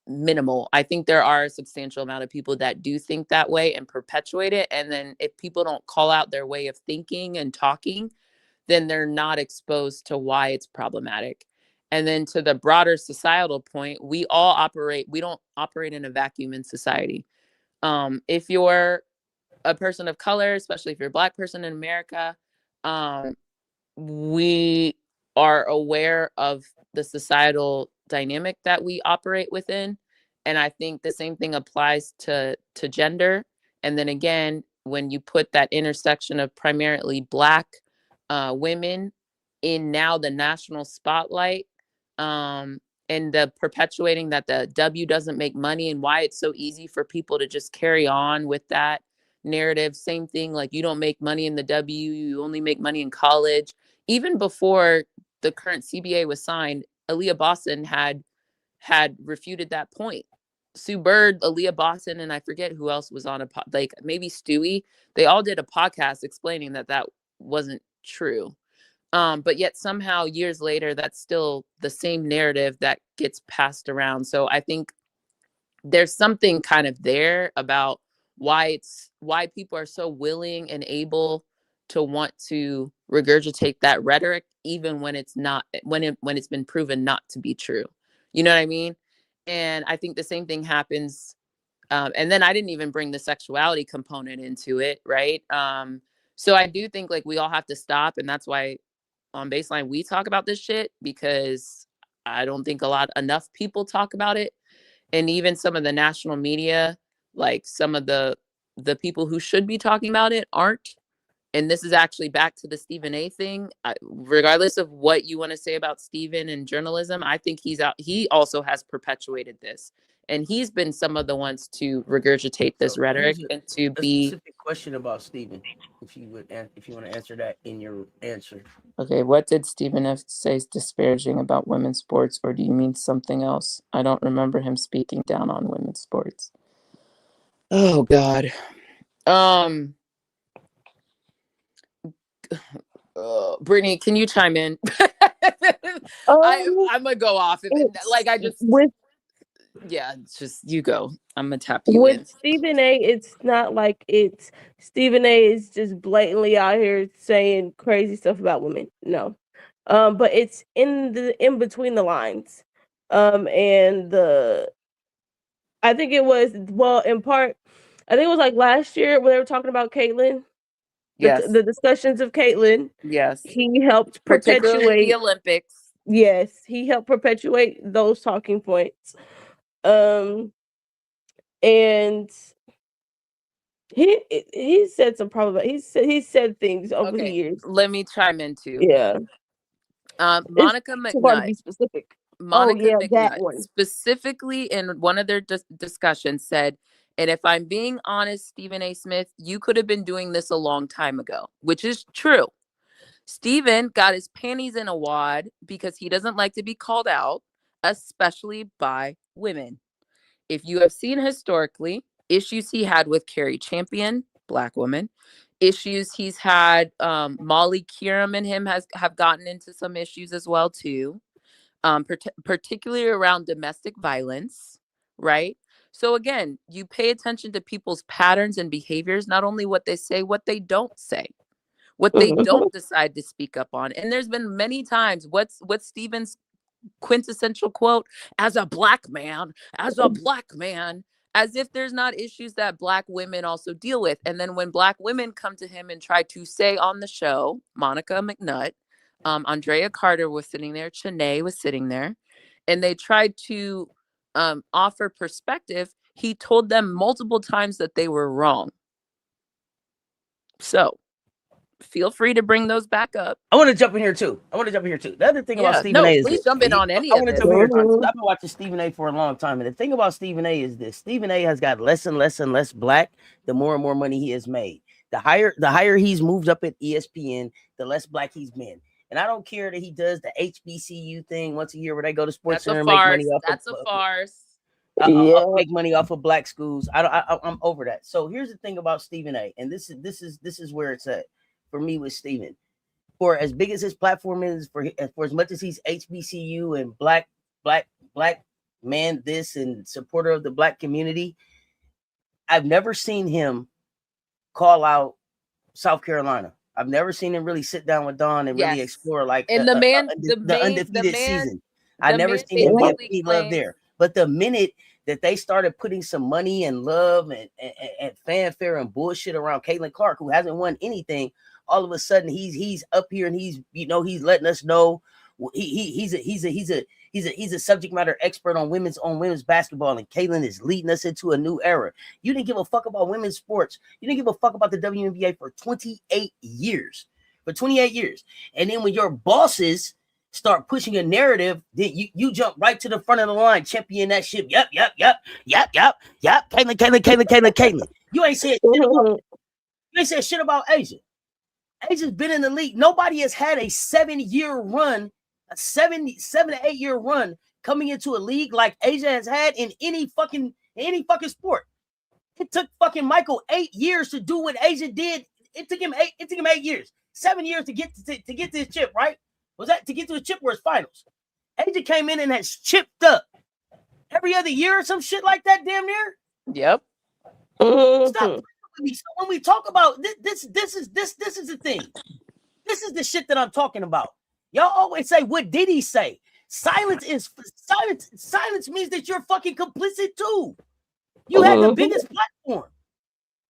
minimal. I think there are a substantial amount of people that do think that way and perpetuate it. And then if people don't call out their way of thinking and talking, then they're not exposed to why it's problematic. And then to the broader societal point, we don't operate in a vacuum in society. If you're a person of color, especially if you're a Black person in America, we are aware of the societal dynamic that we operate within. And I think the same thing applies to gender. And then again, when you put that intersection of primarily Black women in now the national spotlight, and the perpetuating that the W doesn't make money, and why it's so easy for people to just carry on with that narrative. Same thing, like, you don't make money in the W, you only make money in college. Even before the current CBA was signed, Aaliyah Boston had refuted that point. Sue Bird, Aaliyah Boston, and I forget who else was on like maybe Stewie. They all did a podcast explaining that wasn't true. But yet somehow years later, that's still the same narrative that gets passed around. So I think there's something kind of there about why people are so willing and able to want to regurgitate that rhetoric, even when it's not, when it's been proven not to be true. You know what I mean? And I think the same thing happens. And then I didn't even bring the sexuality component into it, right? So I do think like we all have to stop, and that's why on Baseline we talk about this shit, because I don't think enough people talk about it. And even some of the national media, like some of the people who should be talking about it aren't. And this is actually back to the Stephen A thing. Regardless of what you want to say about Stephen and journalism, I think he also has perpetuated this. And he's been some of the ones to regurgitate this rhetoric and to be. Specific question about Stephen, if you want to answer that in your answer. Okay, what did Stephen F. say disparaging about women's sports, or do you mean something else? I don't remember him speaking down on women's sports. Oh God. Brittany, can you chime in? I'm gonna go off. It's just you go. I'm gonna tap you with in. Stephen A. It's not like Stephen A. is just blatantly out here saying crazy stuff about women. No, but it's in between the lines, and I think it was, well, in part, I think it was like last year when they were talking about Caitlyn. Yes. The discussions of Caitlyn. Yes. He helped particularly perpetuate the Olympics. Yes, he helped perpetuate those talking points. And he said some probably he said things over the years. Let me chime in too. Yeah. Monica it's too hard to be McNutt. specific. Monica McNutt, that one. specifically in one of their discussions said, and if I'm being honest, Stephen A. Smith, you could have been doing this a long time ago, which is true. Stephen got his panties in a wad because he doesn't like to be called out, especially by women. If you have seen historically issues he had with Carrie Champion, Black woman, issues he's had, Molly Kieram and him have gotten into some issues as well too. Particularly around domestic violence, right? So again, you pay attention to people's patterns and behaviors, not only what they say, what they don't say, what they don't decide to speak up on. And there's been many times, what's Stephen's quintessential quote? As a black man, as if there's not issues that Black women also deal with. And then when Black women come to him and try to say on the show, Monica McNutt, Andrea Carter was sitting there, Chanae was sitting there, and they tried to offer perspective. He told them multiple times that they were wrong. So feel free to bring those back up. I want to jump in here too. The other thing about Stephen A is please jump in on any of this. I've been watching Stephen A for a long time, and the thing about Stephen A is this: Stephen A has got less and less and less Black the more and more money he has made. The higher he's moved up at ESPN, the less Black he's been. And I don't care that he does the HBCU thing once a year where they go to Sports Center and make money off. That's a farce. Make money off of Black schools. I'm over that. So here's the thing about Stephen A, and this is where it's at for me with Stephen. For as big as his platform is, for as much as he's HBCU and black man, this and supporter of the Black community, I've never seen him call out South Carolina. I've never seen him really sit down with Dawn and really explore like the undefeated season. I never seen him get love there. But the minute that they started putting some money and love and fanfare and bullshit around Caitlin Clark, who hasn't won anything, all of a sudden he's up here and he's letting us know he's a subject matter expert on women's basketball, and Caitlin is leading us into a new era. You didn't give a fuck about women's sports. You didn't give a fuck about the WNBA for 28 years. And then when your bosses start pushing a narrative, then you jump right to the front of the line, champion that shit. Yep. Caitlin. You ain't said shit about Asia. Asia's been in the league. Nobody has had a 7-year run, a 7 to 8 year run coming into a league like Asia has had in any fucking sport. It took fucking Michael 8 years to do what Asia did. It took him 8 years, 7 years to get to his chip, right? Was that to get to his chip where it's finals? Asia came in and has chipped up every other year or some shit like that, damn near. Yep. Stop with me. So when we talk about this is the thing. This is the shit that I'm talking about. Y'all always say, what did he say? Silence means that you're fucking complicit too. You had the biggest platform.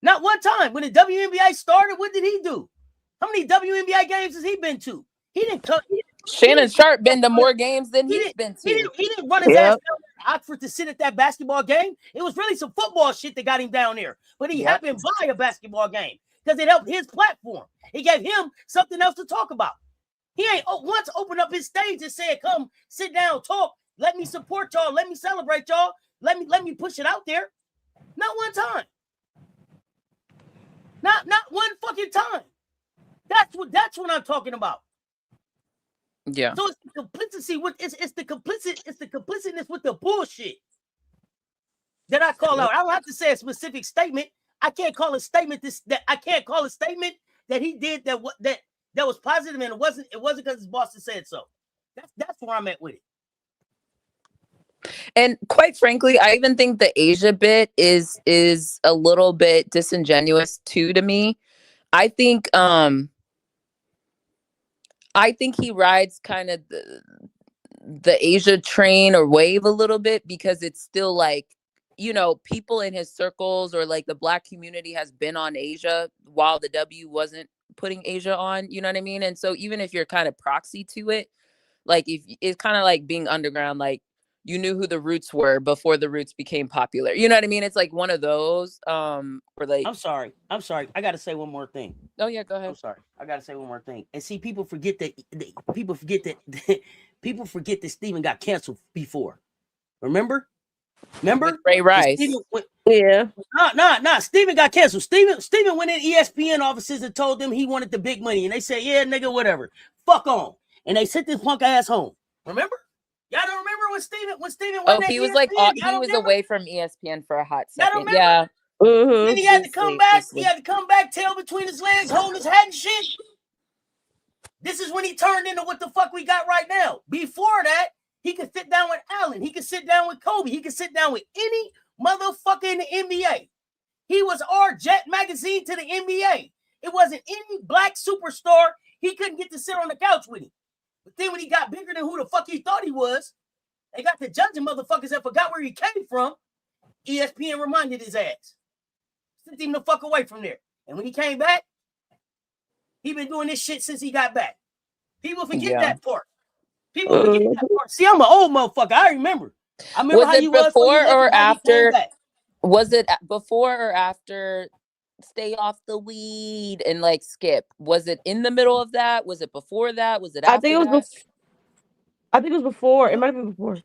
Not one time. When the WNBA started, what did he do? How many WNBA games has he been to? He didn't come. Shannon Sharp been to more games than he's been to. He didn't run his ass down to Oxford to sit at that basketball game. It was really some football shit that got him down there. But he happened by a basketball game because it helped his platform. It gave him something else to talk about. He ain't once opened up his stage and said, come sit down, talk. Let me support y'all. Let me celebrate y'all. Let me push it out there. Not one time. Not one fucking time. That's what I'm talking about. Yeah. So it's the complicity with it's the complicitness with the bullshit that I call out. I don't have to say a specific statement. I can't call a statement that he did that was positive, and it wasn't because his boss said so. That's where I'm at with it. And quite frankly, I even think the Asia bit is a little bit disingenuous too to me. I think he rides kind of the Asia train or wave a little bit because it's still like, you know, people in his circles or like the Black community has been on Asia while the W wasn't putting Asia on, you know what I mean? And so even if you're kind of proxy to it, like if it's kind of like being underground, like you knew who the Roots were before the Roots became popular. You know what I mean? It's like one of those. Or like I'm sorry. I gotta say one more thing. Oh yeah, go ahead. I'm sorry. I gotta say one more thing. And see, people forget that Steven got canceled before. Remember? With Ray Rice. Steven got canceled. Steven went in ESPN offices and told them he wanted the big money. And they said, yeah, nigga, whatever. Fuck on. And they sent this punk ass home. Remember? Y'all don't remember when Steven went he was was like he was away from ESPN for a hot second. Yeah. Then he had to come back. He had to come back, tail between his legs, holding his head and shit. This is when he turned into what the fuck we got right now. Before that, he could sit down with Allen. He could sit down with Kobe. He could sit down with any motherfucker in the NBA. He was our Jet magazine to the NBA. It wasn't any Black superstar. He couldn't get to sit on the couch with him. But then when he got bigger than who the fuck he thought he was, they got to judging motherfuckers that forgot where he came from. ESPN reminded his ass. Sent him the fuck away from there. And when he came back, he been doing this shit since he got back. People forget that part. People forget that part. See, I'm an old motherfucker. I remember was how it you was before or after? Was it before or after Stay Off the Weed and like Skip? Was it in the middle of that? Was it before that? Was it after I think it was before. It might have been before. It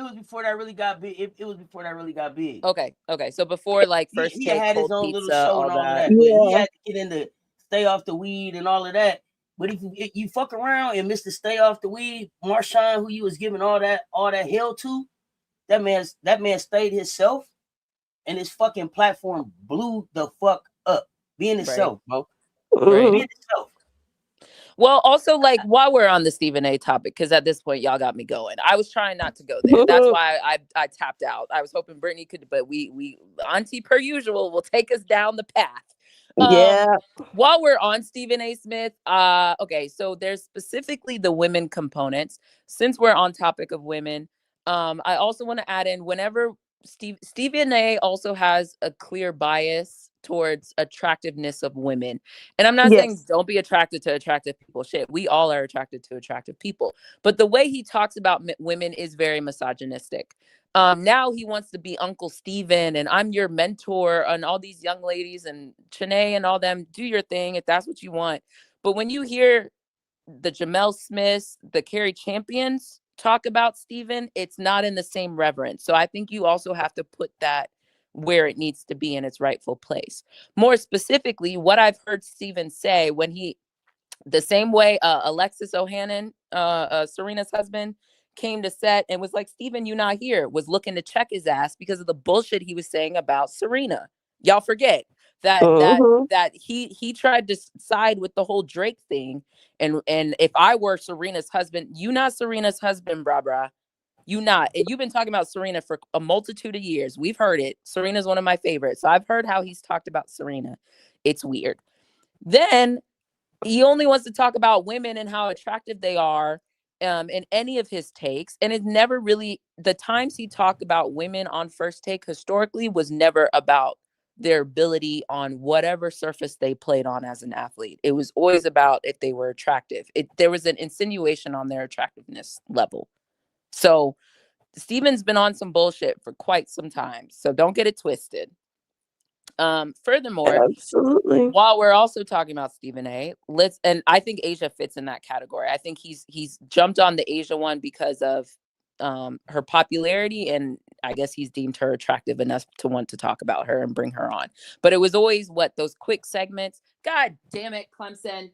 was before that really got big. It was before that really got big. Okay. So before like First he Take, had his own Pizza, little show all and all that. that. Yeah. He had to get into Stay Off the Weed and all of that. But if you fuck around and Mr. Stay Off the Weed, Marshawn, who you was giving all that hell to, that man stayed himself, and his fucking platform blew the fuck up. Being himself, bro. Right. Being himself. Well, also, like, while we're on the Stephen A topic, because at this point, y'all got me going. I was trying not to go there. That's why I tapped out. I was hoping Brittany could, but we Auntie, per usual, will take us down the path. While we're on Stephen A. Smith, okay, so there's specifically the women components. Since we're on topic of women, I also want to add in whenever Stephen A. also has a clear bias towards attractiveness of women. And I'm not saying don't be attracted to attractive people. Shit, we all are attracted to attractive people. But the way he talks about women is very misogynistic. Now he wants to be Uncle Steven and I'm your mentor and all these young ladies and Chanae and all them, do your thing if that's what you want. But when you hear the Jamel Smiths, the Carrie Champions talk about Steven, it's not in the same reverence. So I think you also have to put that where it needs to be in its rightful place. More specifically, what I've heard Steven say when the same way Alexis Ohanian, Serena's husband, came to set and was like, Steven, you not here, was looking to check his ass because of the bullshit he was saying about Serena. Y'all forget that he tried to side with the whole Drake thing. And if I were Serena's husband, you not Serena's husband, brah. You've been talking about Serena for a multitude of years. We've heard it. Serena's one of my favorites. So I've heard how he's talked about Serena. It's weird. Then he only wants to talk about women and how attractive they are in any of his takes. And it never really, the times he talked about women on First Take historically was never about their ability on whatever surface they played on as an athlete. It was always about if they were attractive. There was an insinuation on their attractiveness level. So Steven's been on some bullshit for quite some time. So don't get it twisted. Furthermore, Absolutely. while we're also talking about Stephen A, and I think Asia fits in that category. I think he's jumped on the Asia one because of her popularity, and I guess he's deemed her attractive enough to want to talk about her and bring her on. But it was always those quick segments. God damn it, Clemson.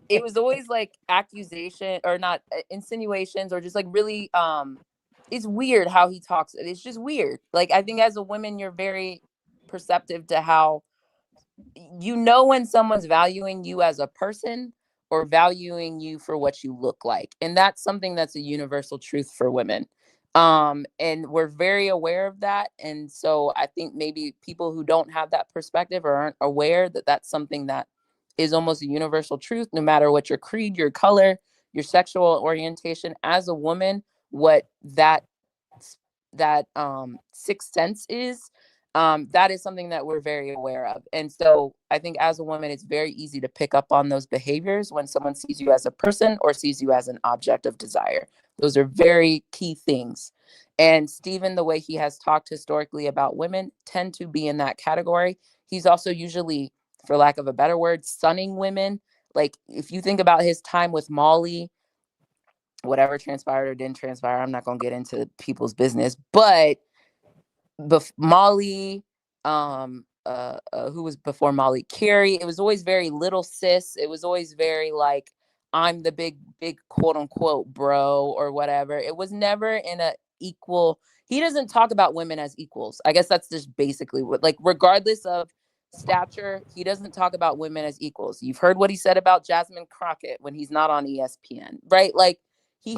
It was always like accusation or not insinuations or just like really it's weird how he talks. It's just weird. Like, I think as a woman, you're very perceptive to how when someone's valuing you as a person or valuing you for what you look like. And that's something that's a universal truth for women. And we're very aware of that. And so I think maybe people who don't have that perspective or aren't aware that that's something that is almost a universal truth, no matter what your creed, your color, your sexual orientation. As a woman, what that sixth sense is, that is something that we're very aware of. And so I think as a woman, it's very easy to pick up on those behaviors when someone sees you as a person or sees you as an object of desire. Those are very key things. And Stephen, the way he has talked historically about women, tend to be in that category. He's also usually, for lack of a better word, sunning women. Like, if you think about his time with Molly, whatever transpired or didn't transpire, I'm not going to get into people's business, but Molly, who was before Molly, Carrie, it was always very little sis. It was always very like, I'm the big quote unquote bro or whatever. It was never in a equal. He doesn't talk about women as equals. I guess that's just basically what, like, regardless of stature, he doesn't talk about women as equals. You've heard what he said about Jasmine Crockett when he's not on ESPN, right? Like, he's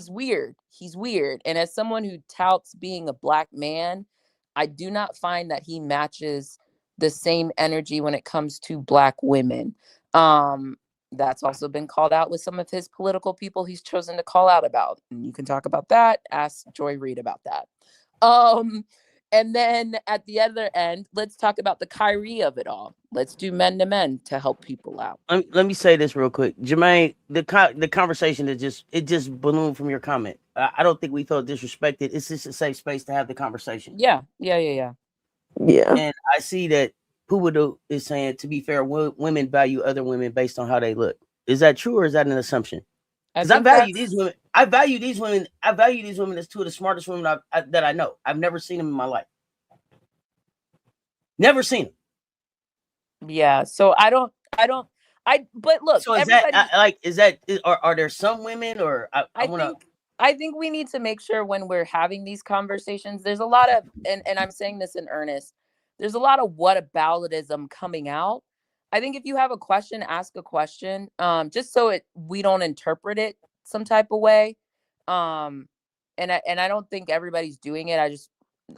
weird. He's weird. And as someone who touts being a Black man, I do not find that he matches the same energy when it comes to Black women. That's also been called out with some of his political people he's chosen to call out about. And you can talk about that. Ask Joy Reid about that. And then at the other end, let's talk about the Kyrie of it all. Let's do men to men to help people out. Let me say this real quick, Jermaine. The conversation that just ballooned from your comment. I don't think we felt disrespected. It's just a safe space to have the conversation. Yeah. Yeah. And I see that Pubudu is saying, to be fair, women value other women based on how they look. Is that true, or is that an assumption? Because I value these women. I value these women as two of the smartest women that I know. I've never seen them in my life. Never seen them. Yeah. So but look. So are there some women, or I think we need to make sure when we're having these conversations, there's a lot of, and I'm saying this in earnest, there's a lot of whataboutism coming out. I think if you have a question, ask a question, just so we don't interpret it some type of way. And I don't think everybody's doing it.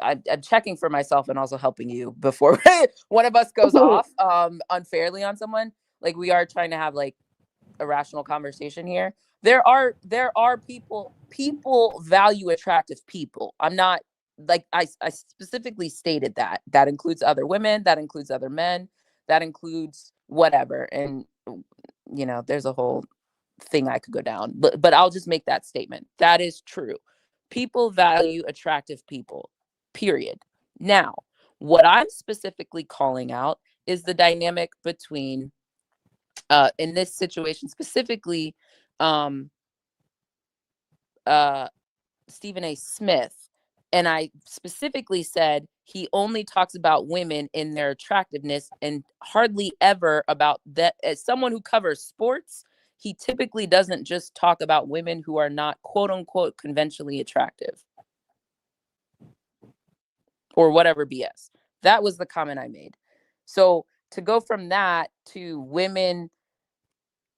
I'm checking for myself and also helping you before one of us goes off unfairly on someone. Like, we are trying to have like a rational conversation here. There are people value attractive people. I'm not like, I specifically stated that includes other women, that includes other men, that includes whatever. And there's a whole thing I could go down, but I'll just make that statement. That is true. People value attractive people, period. Now, what I'm specifically calling out is the dynamic between in this situation specifically, Stephen A. Smith. And I specifically said he only talks about women in their attractiveness and hardly ever about that. As someone who covers sports, he typically doesn't just talk about women who are not quote unquote conventionally attractive or whatever BS. That was the comment I made. So to go from that to women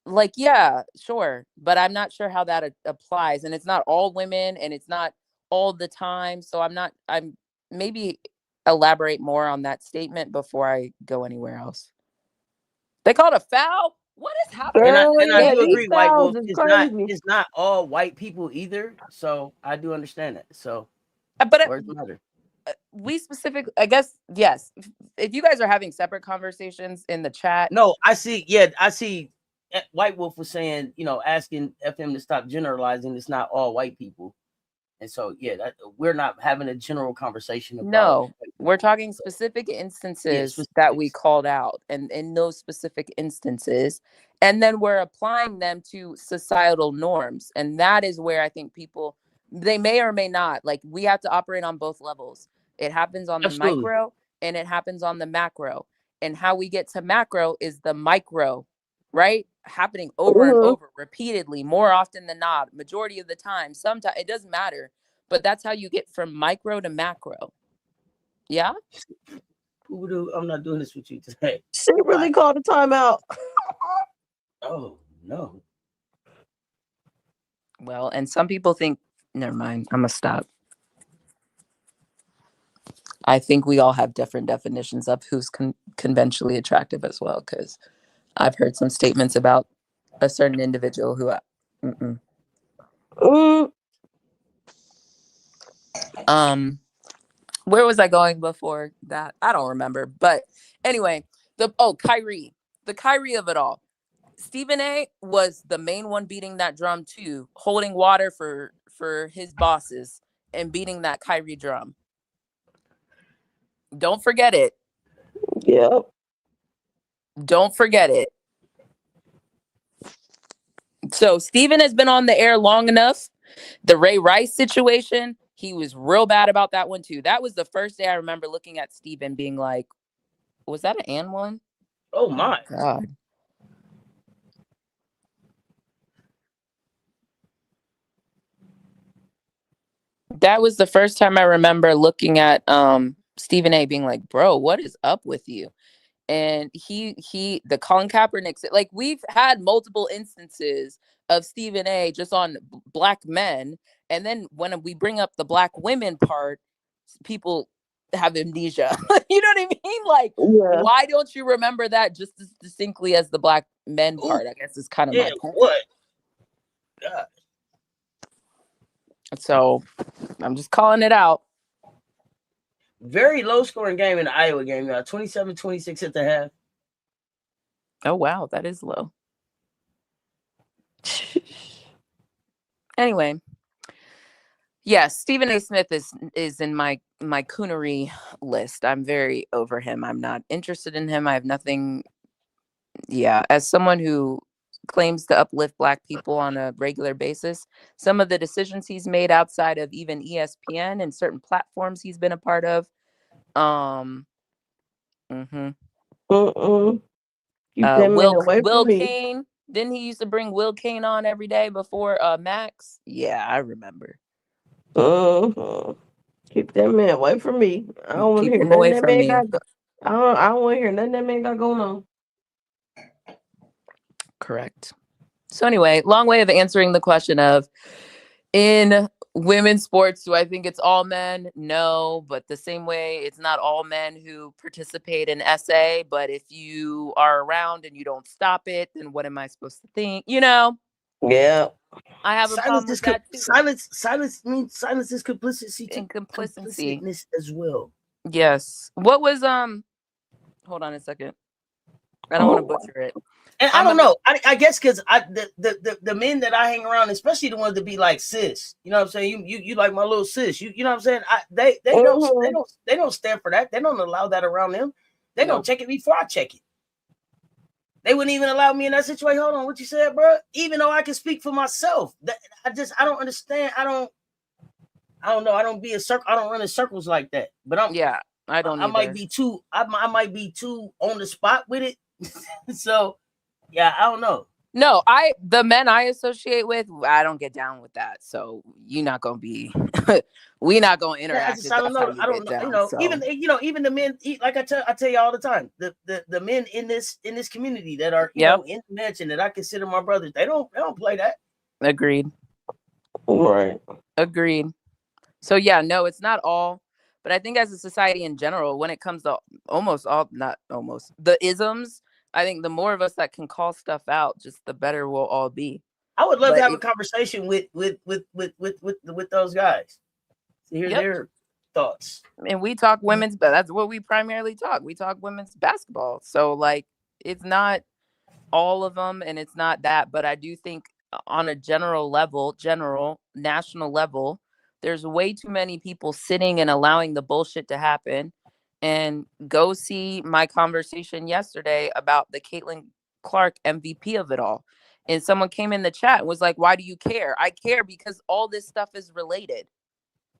like, yeah, sure, but I'm not sure how that applies, and it's not all women, and it's not all the time. So I'm maybe elaborate more on that statement before I go anywhere else. They called a foul. What is happening? And I do these agree, White fouls Wolf. is crazy. It's not all white people either. So I do understand that. So But words matter. we specifically, I guess, yes. If you guys are having separate conversations in the chat, No, I see. Yeah, I see. White Wolf was saying, asking FM to stop generalizing. It's not all white people. And so, yeah, we're not having a general conversation about. no, we're talking specific instances that we called out, and in those specific instances, and then we're applying them to societal norms. And that is where I think people, they may or may not, like, we have to operate on both levels. It happens on the micro and it happens on the macro. And how we get to macro is the micro, right? Happening over and over, repeatedly, more often than not, majority of the time. Sometimes it doesn't matter, but that's how you get from micro to macro. Yeah. I'm not doing this with you today. She really called a timeout. Oh no. Well, and some people think, never mind, I'm gonna stop. I think we all have different definitions of who's conventionally attractive as well, because I've heard some statements about a certain individual who where was I going before that? I don't remember. But anyway, the Kyrie of it all. Stephen A was the main one beating that drum too, holding water for his bosses and beating that Kyrie drum. Don't forget it. Yep. Don't forget it. So Stephen has been on the air long enough. The Ray Rice situation, he was real bad about that one too. That was the first day I remember looking at Stephen being like, was that an and one? Oh my God. That was the first time I remember looking at Stephen A being like, bro, what is up with you? And the Colin Kaepernick, like, we've had multiple instances of Stephen A just on black men. And then when we bring up the black women part, people have amnesia. You know what I mean? Like, why don't you remember that just as distinctly as the black men part? I guess is kind of my point. What? God. So I'm just calling it out. Very low scoring game in the Iowa game, 27-26 at the half. Oh wow, that is low. Anyway, yes, Stephen A. Smith is in my coonery list. I'm very over him. I'm not interested in him. I have nothing. Yeah, as someone who claims to uplift Black people on a regular basis, some of the decisions he's made outside of even ESPN and certain platforms he's been a part of, Will Kane, didn't he used to bring Will Kane on every day before Max? Yeah, I remember. Keep that man away from me. I don't want to hear nothing that man got. I don't want to hear nothing that man got going on. Correct. So anyway, long way of answering the question of, in women's sports, do I think it's all men? No, but the same way it's not all men who participate in SA, but if you are around and you don't stop it, then what am I supposed to think? Yeah. I have a problem with that too. Silence means silence is complicity and complicitness as well. Yes. What was hold on a second. I don't want to butcher it. And I don't know. I guess because the men that I hang around, especially the ones that be like sis, you know what I'm saying? You like my little sis. You know what I'm saying? They don't stand for that. They don't allow that around them. They don't check it before I check it. They wouldn't even allow me in that situation. Hold on, what you said, bro? Even though I can speak for myself, I don't understand. I don't know. I don't run in circles like that. But I don't. I might be too. I might be too on the spot with it. So. Yeah, I don't know. No, the men I associate with, I don't get down with that. So you're not gonna be, we not gonna interact. I don't know. I don't know. You know, even the men. Like I tell you all the time, the men in this community that are you know in the mansion that I consider my brothers, they don't play that. Agreed. Right. Agreed. So yeah, no, it's not all, but I think as a society in general, when it comes to the isms, I think the more of us that can call stuff out, just the better we'll all be. I would love to have a conversation with those guys to hear their thoughts. And we talk women's, but that's what we primarily talk. We talk women's basketball. So like, it's not all of them, and it's not that, but I do think on a general national level, there's way too many people sitting and allowing the bullshit to happen. And go see my conversation yesterday about the Caitlin Clark MVP of it all. And someone came in the chat and was like, why do you care? I care because all this stuff is related.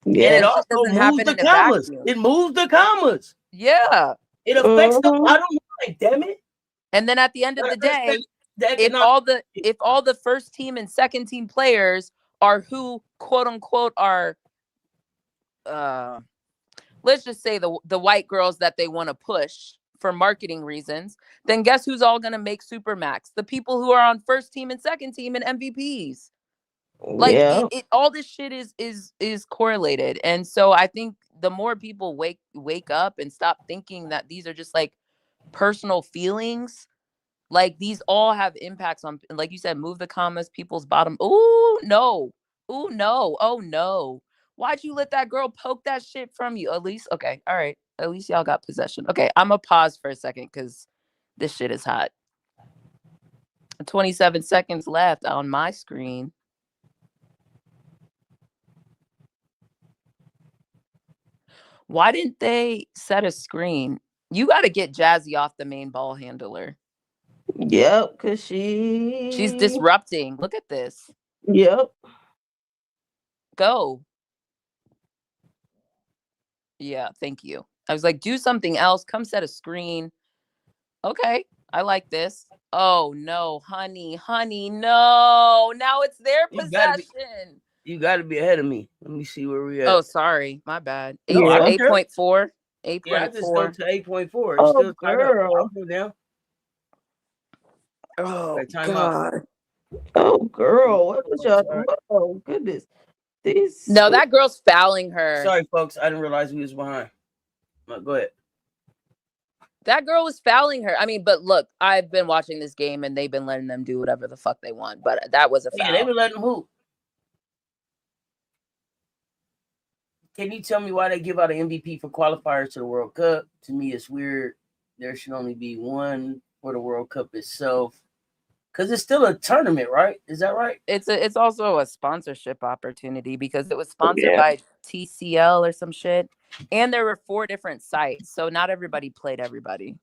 Yeah. And it also moves the commas. It moves the commas. Yeah. It affects the bottom line, damn it. And then at the end of the day, if all the first team and second team players are who quote unquote are let's just say the white girls that they want to push for marketing reasons, then guess who's all going to make Supermax? The people who are on first team and second team and MVPs. Like all this shit is correlated. And so I think the more people wake up and stop thinking that these are just like personal feelings, like these all have impacts on, like you said, move the commas, people's bottom. Ooh, no. Ooh, no. Oh, no. Why'd you let that girl poke that shit from you? Elise? Okay. All right. At least y'all got possession. Okay. I'm going to pause for a second because this shit is hot. 27 seconds left on my screen. Why didn't they set a screen? You got to get Jazzy off the main ball handler. Yep, because she's disrupting. Look at this. Yep. Go. Yeah, thank you. I was like, do something else. Come set a screen. Okay, I like this. Oh, no, honey, no. Now it's their possession. You got to be ahead of me. Let me see where we at. Oh, sorry. My bad. 8.4. 8.4. Yeah, I just go to 8.4. Oh, still girl. I'll go down. Oh, God. Oh, girl. What was y'all? Oh, goodness. No, that girl's fouling her. Sorry, folks. I didn't realize we was behind. Go ahead. That girl was fouling her. I mean, but look, I've been watching this game and they've been letting them do whatever the fuck they want. But that was a foul. Yeah, they've been letting them hoop. Can you tell me why they give out an MVP for qualifiers to the World Cup? To me, it's weird. There should only be one for the World Cup itself. Because it's still a tournament, right? Is that right? It's also a sponsorship opportunity because it was sponsored by TCL or some shit. And there were 4 different sites. So not everybody played everybody.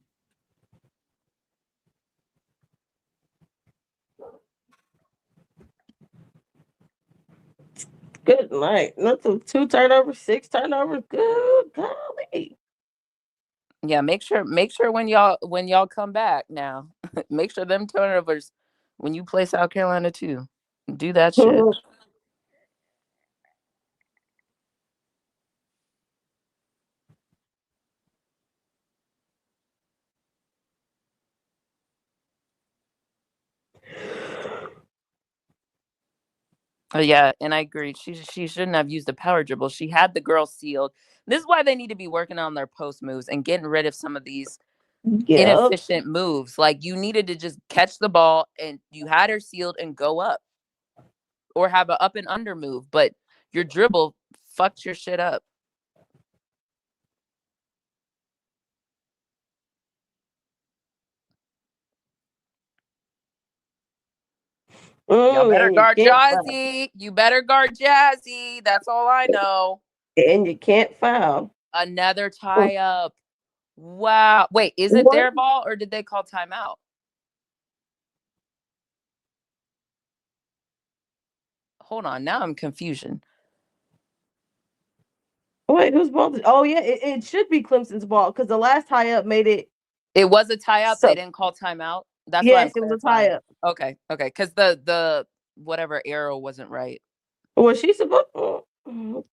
Good night. Nothing. 2 turnovers, 6 turnovers. Good golly. Yeah, make sure when y'all come back now, make sure them turnovers when you play South Carolina too. Do that shit. Yeah, and I agree. She shouldn't have used a power dribble. She had the girl sealed. This is why they need to be working on their post moves and getting rid of some of these inefficient moves. Like you needed to just catch the ball and you had her sealed and go up. Or have an up and under move, but your dribble fucked your shit up. Y'all better guard Jazzy. You better guard Jazzy. That's all I know. And you can't foul. Another tie up. Wow. Wait, is it their ball or did they call timeout? Hold on. Now I'm confusion. Wait, whose ball? Oh, yeah. It should be Clemson's ball because the last tie up made it. It was a tie up. They didn't call timeout. That's Yes, what it I'm was a tie clarifying. up. Okay, because the whatever arrow wasn't right. Was she supposed?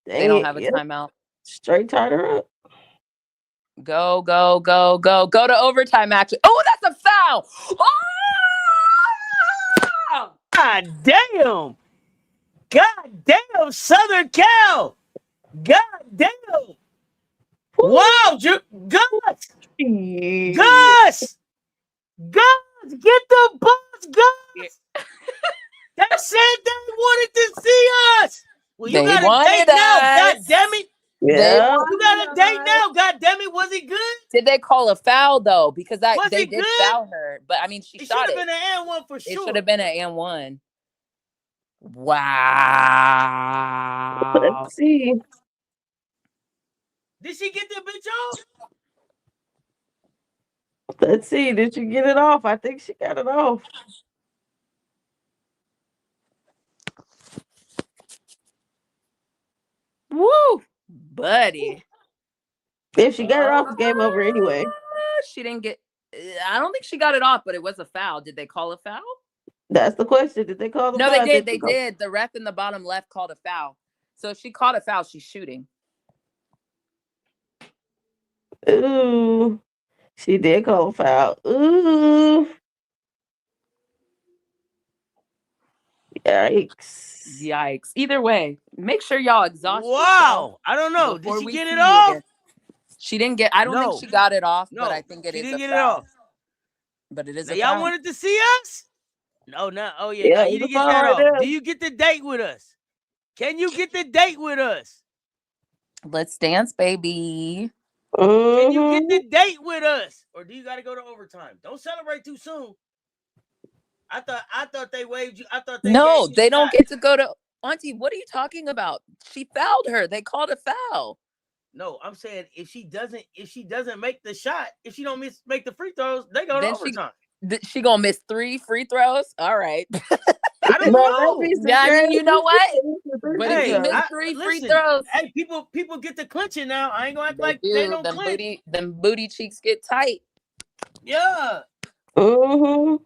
They don't have a timeout. Straight tied her up. Go to overtime. Actually, oh, that's a foul. Oh! God damn. God damn, Southern Cal. God damn. Wow, Gus. Gus. Gus, get the bus, Gus. They said they wanted to see us. Well, you They got a wanted date now. God us. damn it. Yeah. You got a date now. God damn it. Was it good? Did they call a foul though? Because Was they it did good? foul her, but I mean, she It shot should it. have been an and one for It sure. should have been an and one. Wow. Let's see. Did she get the bitch off? Let's see. Did you get it off? I think she got it off. Woo, buddy. If she got it off, it's game over anyway. She didn't get. I don't think she got it off, but it was a foul. Did they call a foul? That's the question. Did they call the No, foul? they did. They did. The ref in the bottom left called a foul. So if she called a foul, she's shooting. Ooh. She did call a foul. Ooh. Yikes. Either way, make sure y'all exhaust Wow. I don't know. Did she get it off? She didn't get. I don't think she got it off, but I think it is a foul. She didn't get it off. But it is a foul. Y'all wanted to see us? No, no. Oh, yeah. No, you didn't get that off. Do you get the date with us? Can you get the date with us? Let's dance, baby. Can you get the date with us? Or do you got to go to overtime? Don't celebrate too soon. I thought they waived you. I thought they don't get to go to Auntie. What are you talking about? She fouled her. They called a foul. No, I'm saying if she doesn't make the shot, if she don't make the free throws, they go to overtime. She gonna miss 3 free throws. All right. I don't know. Yeah, you know what? But hey, if you miss 3 free throws, hey, people get to clinching now. I ain't gonna act like they don't clinch. Them booty cheeks get tight. Yeah. Mm-hmm.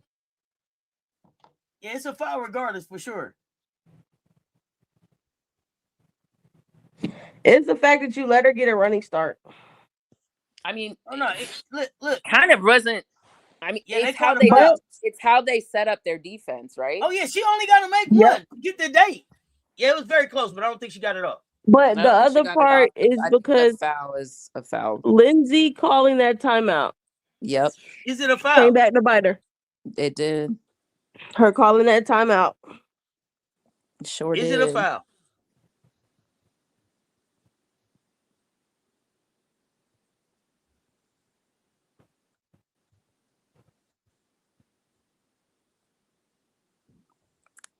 Yeah, it's a foul regardless for sure. It's the fact that you let her get a running start. I mean, oh no, look, kind of wasn't. I mean, yeah, it's how they set up their defense, right? Oh yeah, she only got to make one. Get the date. Yeah, it was very close, but I don't think she got it off. But the other part is because foul is a foul. Lindsay calling that timeout. Yep. Is it a foul? Came back to bite her. It did. Her calling that timeout. Sure did. Is it a foul?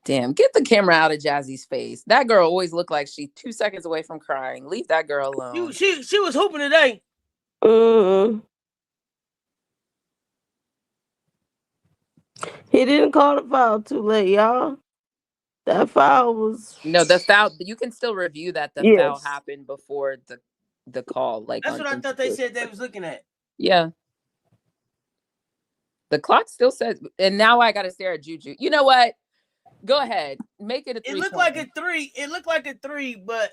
Damn, get the camera out of Jazzy's face. That girl always looked like she's 2 seconds away from crying. Leave that girl alone. She was hooping today. He didn't call the foul too late, y'all. That foul was the foul. You can still review that the foul happened before the call. Like that's what I thought they said they was looking at. Yeah. The clock still says, and now I got to stare at Juju. You know what? Go ahead, make it a 3. It looked like a 3. It looked like a 3, but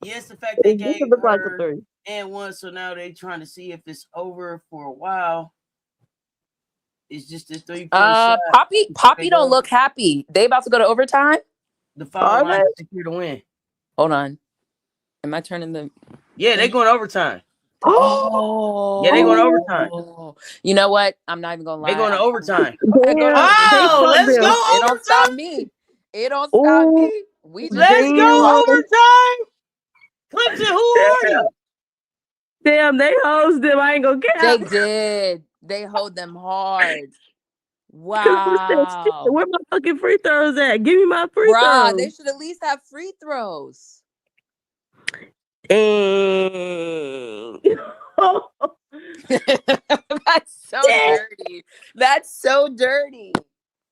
yes, the fact they gave her like a 3 and 1, so now they trying to see if it's over for a while. It's just a 3-point shot. Poppy don't look happy. They about to go to overtime. The foul line to secure the win. Hold on, am I turning the? Yeah, they going overtime. Oh, yeah, they going to overtime. You know what? I'm not even gonna lie. They going to overtime. Okay, let's go overtime. It don't stop me. It don't stop me. Let's go overtime. Clemson, who are you? Damn, they hosed them. I ain't gonna count. They did. They hold them hard. Wow. Where my fucking free throws at? Give me my free throws. They should at least have free throws. Dang. That's so dirty. That's so dirty.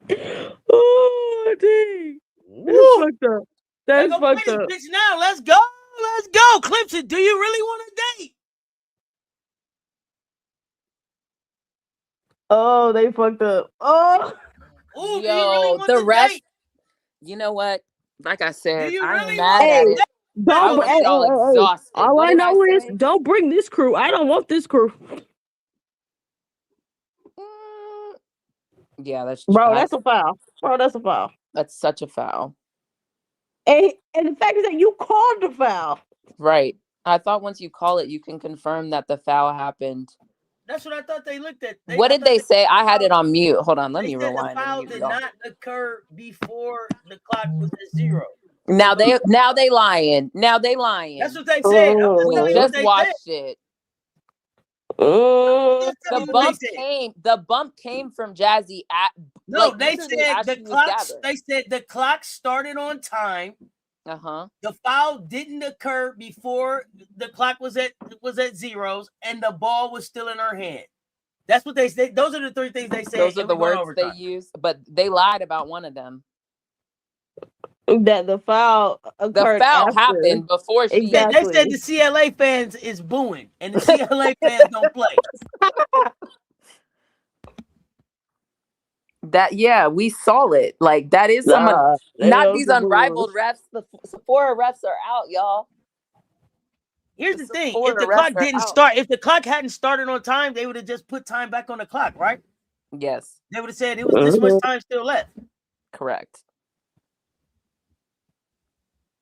Oh, dang. That's fucked up. That's fucked up. Bitch now. Let's go. Let's go. Clemson, do you really want a date? Oh, they fucked up. Oh, Ooh, do you really Yo, want the the refs. date? You know what? Like I Do said, you I ain't really mad want at hey, it. I don't. want y'all Hey. exhausted. All What I did I know is say? don't bring this crew. I don't want this crew, Mm, yeah, bro. That's a foul, bro. That's a foul. that's such a foul. And the fact is that you called the foul. Right. I thought once you call it, you can confirm that the foul happened. That's what I thought they looked at. What did they say? I had it on mute. Hold on, let They me said the rewind and foul mute did y'all. not occur before the clock was at 0. Now they lying. Now they lying. That's what they said. I'm just We telling you what just they said. watched it. I'm just telling The you what they bump said. came. The bump came from Jazzy at No, like they literally said as the she was clock. gathering. They said the clock started on time. Uh-huh. The foul didn't occur before the clock was at zeros, and the ball was still in her hand. That's what they said. Those are the 3 things they said. Those are the words they used, but they lied about one of them. That the foul occurred. The foul after. happened before she. Exactly. They said the CLA fans is booing, and the CLA fans don't play. That we saw it. Like that is someone. Not these unrivaled refs. The Sephora refs are out, y'all. Here's the thing: if the clock didn't start, if the clock hadn't started on time, they would have just put time back on the clock, right? Yes. They would have said it was this much time still left. Correct.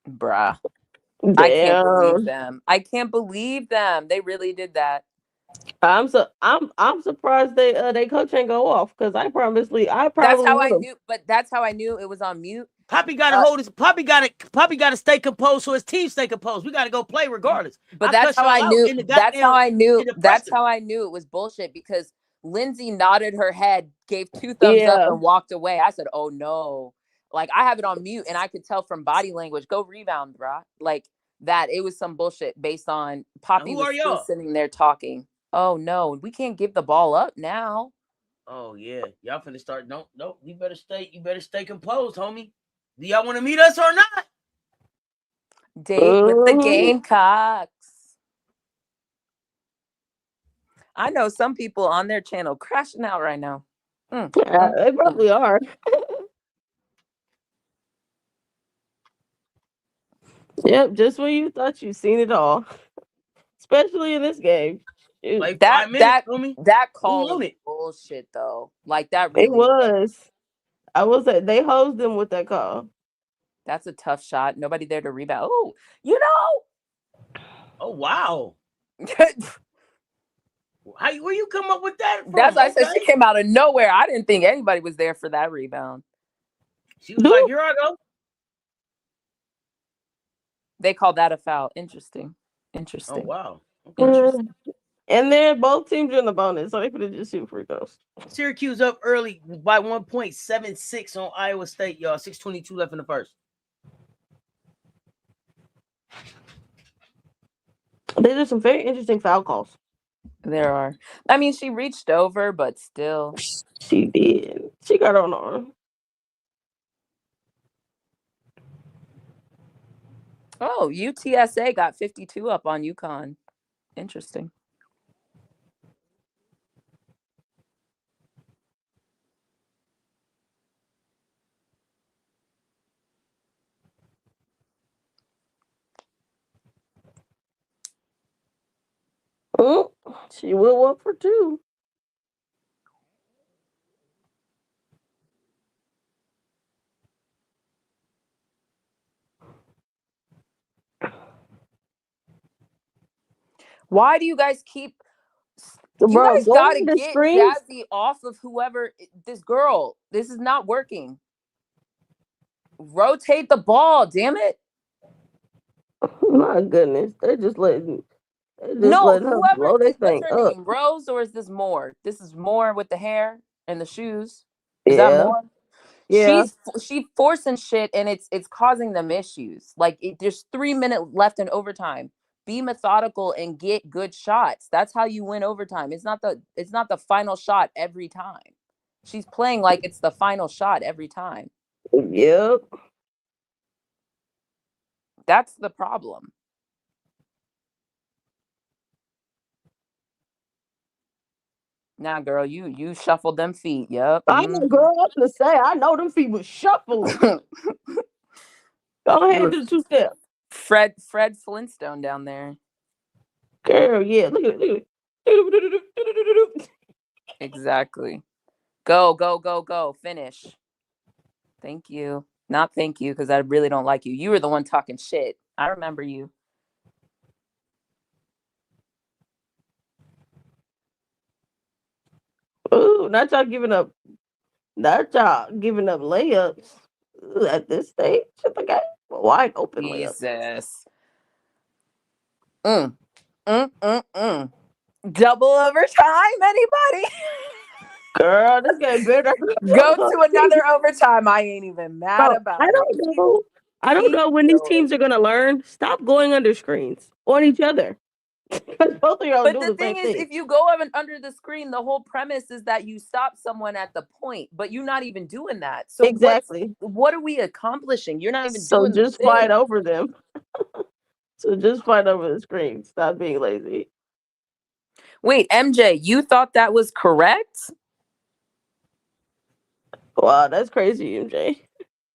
Bruh. Damn. I can't believe them. I can't believe them. They really did that. I'm surprised they coach ain't go off because I probably That's how I would've. knew, but that's how I knew it was on mute. Poppy got to hold his. Poppy got to stay composed so his team stay composed. We got to go play regardless. But that's how I knew. That's how I knew. That's how I knew it was bullshit because Lindsay nodded her head, gave 2 thumbs up, and walked away. I said, "Oh no!" Like I have it on mute, and I could tell from body language. Go rebound, bro. Like that. It was some bullshit based on Poppy was still sitting there talking. Oh no, we can't give the ball up now. Oh yeah, y'all finna start. No, you better stay composed, homie. Do y'all want to meet us or not? Date with the Gamecocks. I know some people on their channel crashing out right now. They probably are. Yep, just when you thought you'd seen it all, especially in this game. Like that call was bullshit though. Like that really it was. I will say they hosed them with that call. That's a tough shot. Nobody there to rebound. Oh, you know. Oh wow. Where you come up with that from? That's why I said she came out of nowhere. I didn't think anybody was there for that rebound. She was like, "Here I go." They called that a foul. Interesting. Oh wow. Interesting. And then both teams are in the bonus, so they could have just shoot free throws. Syracuse up early by 1.76 on Iowa State, y'all. 6:22 left in the first. There's some very interesting foul calls. There are. I mean, she reached over, but still. She did. She got on arm. Oh, UTSA got 52 up on UConn. Interesting. Oh, she will work for 2. Why do you guys keep? You guys gotta get Jazzy off of whoever this girl. This is not working. Rotate the ball, damn it. My goodness. They're just letting No, her blow their thing what's her up. name? Rose, or is this Moore? This is Moore with the hair and the shoes. Is that Moore? Yeah. She's forcing shit and it's causing them issues. Like there's 3 minutes left in overtime. Be methodical and get good shots. That's how you win overtime. It's not the final shot every time. She's playing like it's the final shot every time. Yep. That's the problem. Nah, girl, you shuffled them feet. Yep. I know, girl. I was gonna say, I know them feet was shuffling. Go ahead and do the 2-step. Fred Flintstone down there. Girl, yeah. Look at it. Exactly. Go. Finish. Thank you. Not thank you, because I really don't like you. You were the one talking shit. I remember you. Ooh, not y'all giving up layups at this stage of the game. Wide open layups. Jesus. Double overtime, anybody? Girl, this game better Go to another overtime. I ain't even mad about I it. don't know when these teams are gonna learn. Stop going under screens on each other. Because both of y'all But do the the thing same is, thing. if you go under the screen, the whole premise is that you stop someone at the point, but you're not even doing that. So exactly. What are we accomplishing? You're not even So doing just the thing. fight over them. So just fight over the screen. Stop being lazy. Wait, MJ, you thought that was correct? Wow, that's crazy, MJ.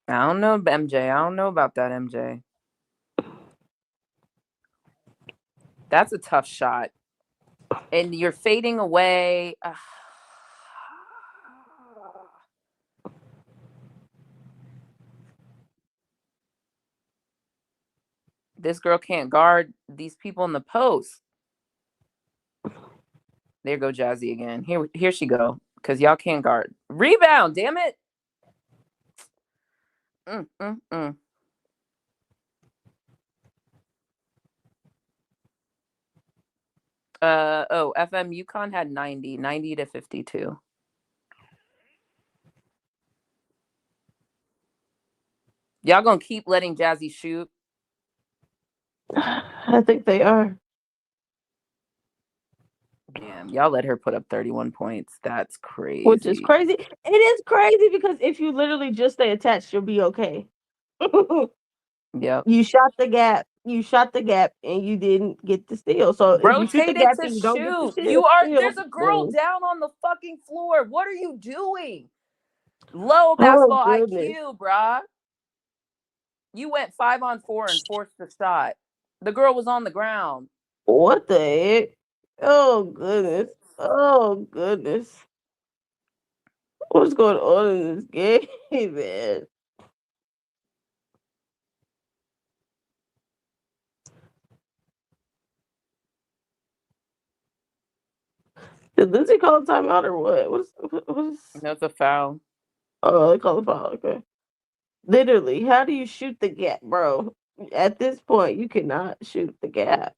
I don't know, MJ. I don't know about that, MJ. That's a tough shot. And you're fading away. This girl can't guard these people in the post. There go Jazzy again. Here she go. Because y'all can't guard. Rebound, damn it. FM UConn had 90 to 52. Y'all gonna keep letting Jazzy shoot? I think they are. Damn, y'all let her put up 31 points. That's crazy. Which is crazy. It is crazy because if you literally just stay attached, you'll be okay. Yep. You shot the gap, and you didn't get the steal. So if you shoot the Rotate gap it to and you don't get the shoot. steal, There's a girl boom. down on the fucking floor. What are you doing? Low Oh, basketball goodness. IQ, brah. You went 5-on-4 and forced the shot. The girl was on the ground. What the heck? Oh, goodness. Oh, goodness. What's going on in this game, man? Did Lindsay call a timeout or what? What is... That's a foul. Oh, they called a foul. Okay. Literally, how do you shoot the gap, bro? At this point, you cannot shoot the gap.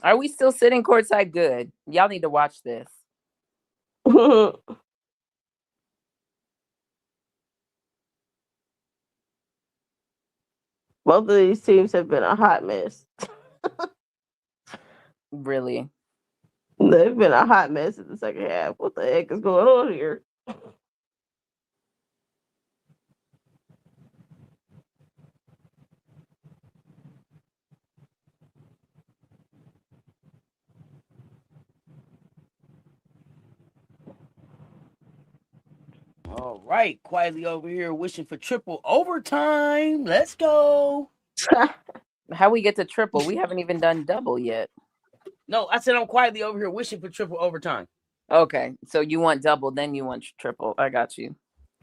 Are we still sitting courtside? Good. Y'all need to watch this. Both of these teams have been a hot mess. Really? They've been a hot mess in the second half. What the heck is going on here? All right, quietly over here wishing for triple overtime. Let's go. How we get to triple? We haven't even done double yet. No, I said I'm quietly over here wishing for triple overtime. Okay, so you want double, then you want triple. I got you.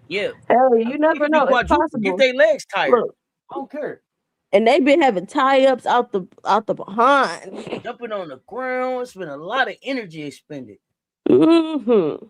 Yeah. Hey, you never know. It's possible. Get their legs tired. Look, I don't care. and they've been having tie-ups out the behind. Jumping on the ground. It's been a lot of energy expended. Mm-hmm.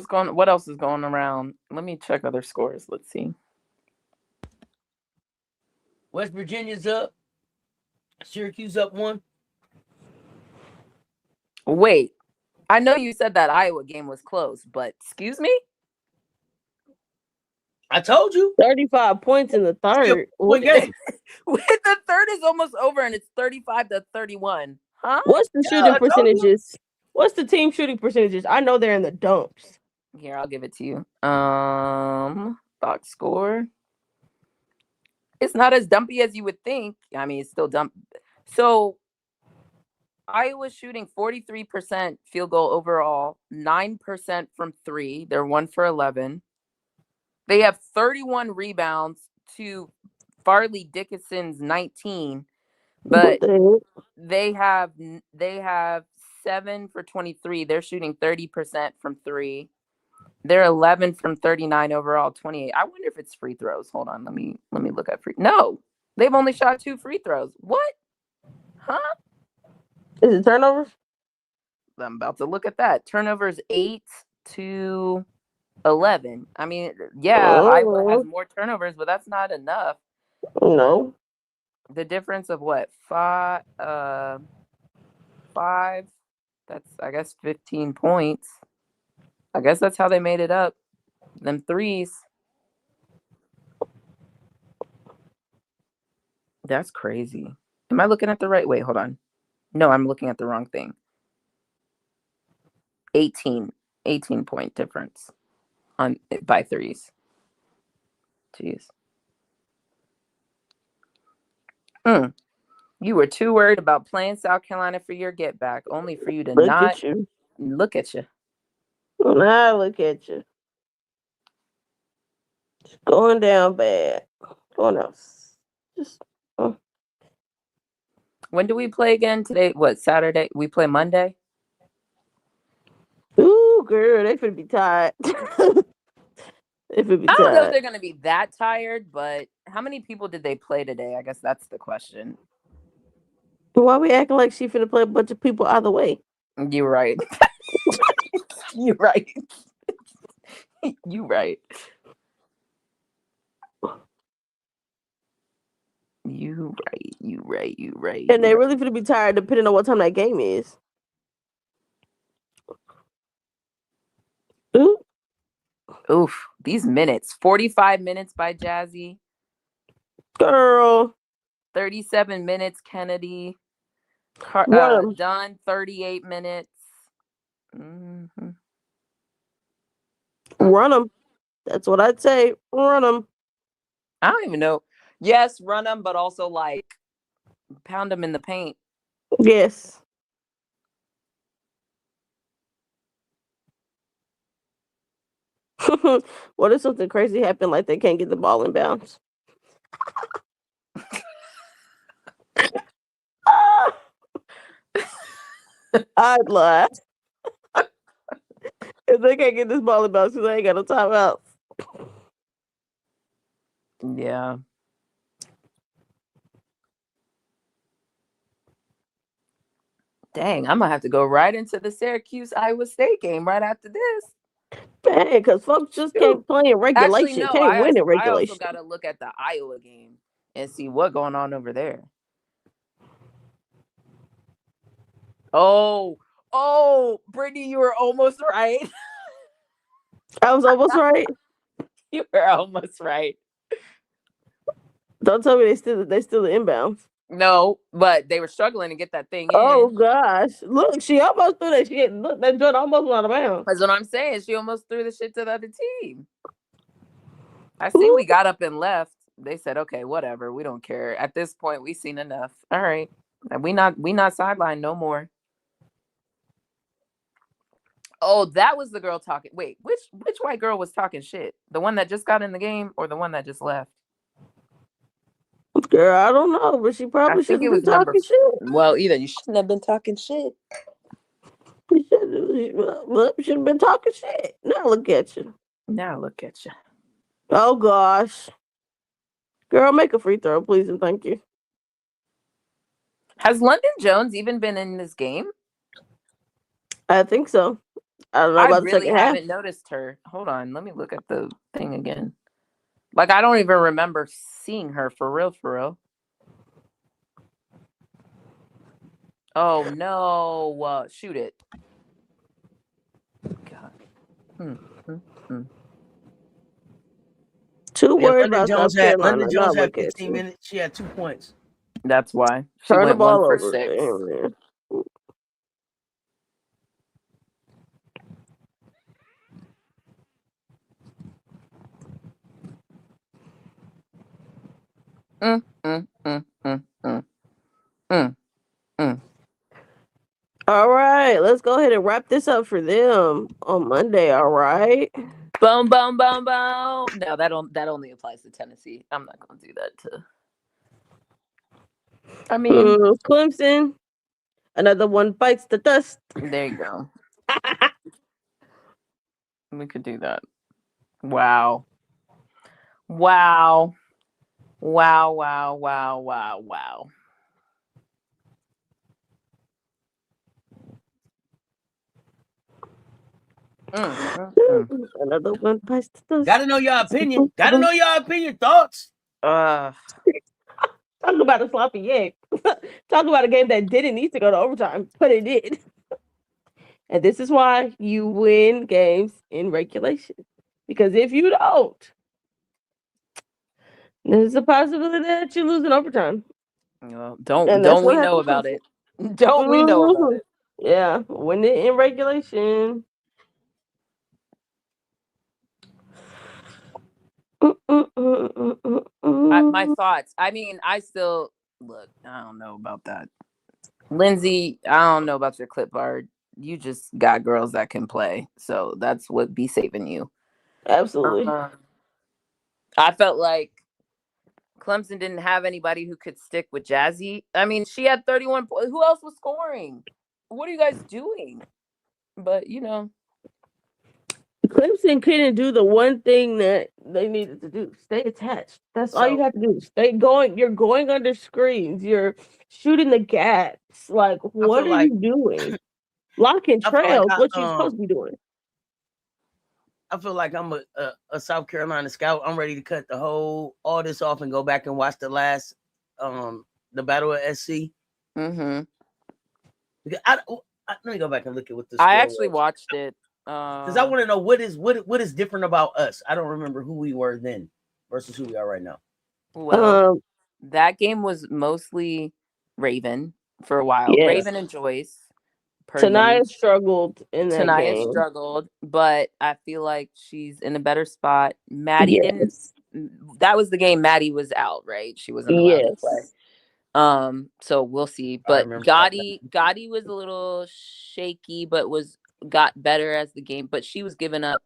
What else is going around? Let me check other scores. Let's see. West Virginia's up. Syracuse up 1. Wait, I know you said that Iowa game was close, but excuse me? I told you. 35 points in the third. What game? The third is almost over, and it's 35-31. Huh? What's the Yeah, shooting I told you. percentages? What's the team shooting percentages? I know they're in the dumps. Here, I'll give it to you. Box score. It's not as dumpy as you would think. I mean, it's still dump. So Iowa's shooting 43% field goal overall, 9% from 3. They're 1 for 11. They have 31 rebounds to Farley Dickinson's 19, but they have 7 for 23. They're shooting 30% from 3. They're 11 from 39 overall, 28. I wonder if it's free throws. Hold on, let me look at free. No, they've only shot 2 free throws. What? Huh? Is it turnovers? I'm about to look at that. Turnovers 8 to 11. I mean, yeah, Iowa has more turnovers, but that's not enough. No. The difference of what? 5. That's, I guess, 15 points. I guess that's how they made it up. Them threes. That's crazy. Am I looking at the right way? Hold on. No, I'm looking at the wrong thing. 18 point difference by threes. Jeez. You were too worried about playing South Carolina for your get back, only for you to Look not at you. look at you. Now look at you. It's going down bad. Going else. Just When do we play again? Today, what, Saturday? We play Monday? Ooh, girl, they finna be tired. I don't know if they're going to be that tired, but how many people did they play today? I guess that's the question. Why we acting like she finna play a bunch of people either way? You're right. You're right. You're right. You right. And they really finna be tired depending on what time that game is. Ooh. Oof. These minutes. 45 minutes by Jazzy. Girl. 37 minutes, Kennedy. Done 38 minutes. Mm-hmm. Run them. That's what I'd say. Run them. I don't even know. Yes, run them, but also like pound them in the paint. Yes. What if something crazy happened, like they can't get the ball in bounds? I'd laugh. If they can't get this ball in bounds because they ain't got no timeouts. Yeah. Dang, I'm gonna have to go right into the Syracuse Iowa State game right after this. Man, because folks just can't play in regulation. Actually, no, Can't win in regulation. I also got to look at the Iowa game and see what's going on over there. Oh, Brittany, you were almost right. I was almost right. You were almost right. Don't tell me they still the inbounds. No, but they were struggling to get that thing in. Oh gosh! Look, she almost threw that shit. Look, that joint almost went out of bounds. That's what I'm saying. She almost threw the shit to the other team. I see. We got up and left. They said, "Okay, whatever. We don't care. At this point, we've seen enough. All right, we not sidelined no more." Oh, that was the girl talking. Wait, which white girl was talking shit? The one that just got in the game, or the one that just left? Girl, I don't know, but she probably shouldn't be talking shit. Well, either you shouldn't have been talking shit. You should have been talking shit. Now look at you. Oh gosh. Girl, make a free throw, please and thank you. Has London Jones even been in this game? I think so. I don't know I about the really second half. haven't noticed her. Hold on, let me look at the thing again. Like, I don't even remember seeing her for real, for real. Oh no! Shoot it. God. Too Yeah, worried about South Carolina. London Jones Not had look at 15 you. minutes. She had 2 points. That's why she Turn the went 1 ball for over. 6. Damn, All right, let's go ahead and wrap this up for them on Monday. All right. Boom, boom, boom, boom. No, that only applies to Tennessee. I'm not gonna do that to. I mean, Clemson. Another one bites the dust. There you go. We could do that. Wow. Wow. Wow, wow, wow, wow, wow. Another one bites the dust. Gotta know your opinion. Gotta know your opinion. Thoughts? Talk about a sloppy egg. Talk about a game that didn't need to go to overtime, but it did. And this is why you win games in regulation. Because if you don't, there's a possibility that you lose in overtime. Well, don't we know about it? Don't we know about it? Yeah, win it in regulation. My thoughts. I mean, I still look. I don't know about that, Lindsay. I don't know about your clip art. You just got girls that can play, so that's what be saving you. Absolutely. I felt like Clemson didn't have anybody who could stick with Jazzy. I mean, she had 31 points. Who else was scoring? What are you guys doing? But Clemson couldn't do the one thing that they needed to do. Stay attached. That's all you have to do. Stay going. You're going under screens. You're shooting the gaps. Like, what are you doing? Blocking trails. What you supposed to be doing? I feel like I'm a South Carolina scout. I'm ready to cut all this off and go back and watch the last the Battle of SC. Mm-hmm. Let me go back and look at what the I actually watched it. Because I want to know what is different about us. I don't remember who we were then versus who we are right now. Well, that game was mostly Raven for a while. Yes. Raven and Joyce. Tanaya struggled in that game. Tanaya struggled, but I feel like she's in a better spot. Maddie didn't. That was the game Maddie was out, right? She wasn't allowed to play. So we'll see. But Gotti was a little shaky, but got better as the game. But she was giving up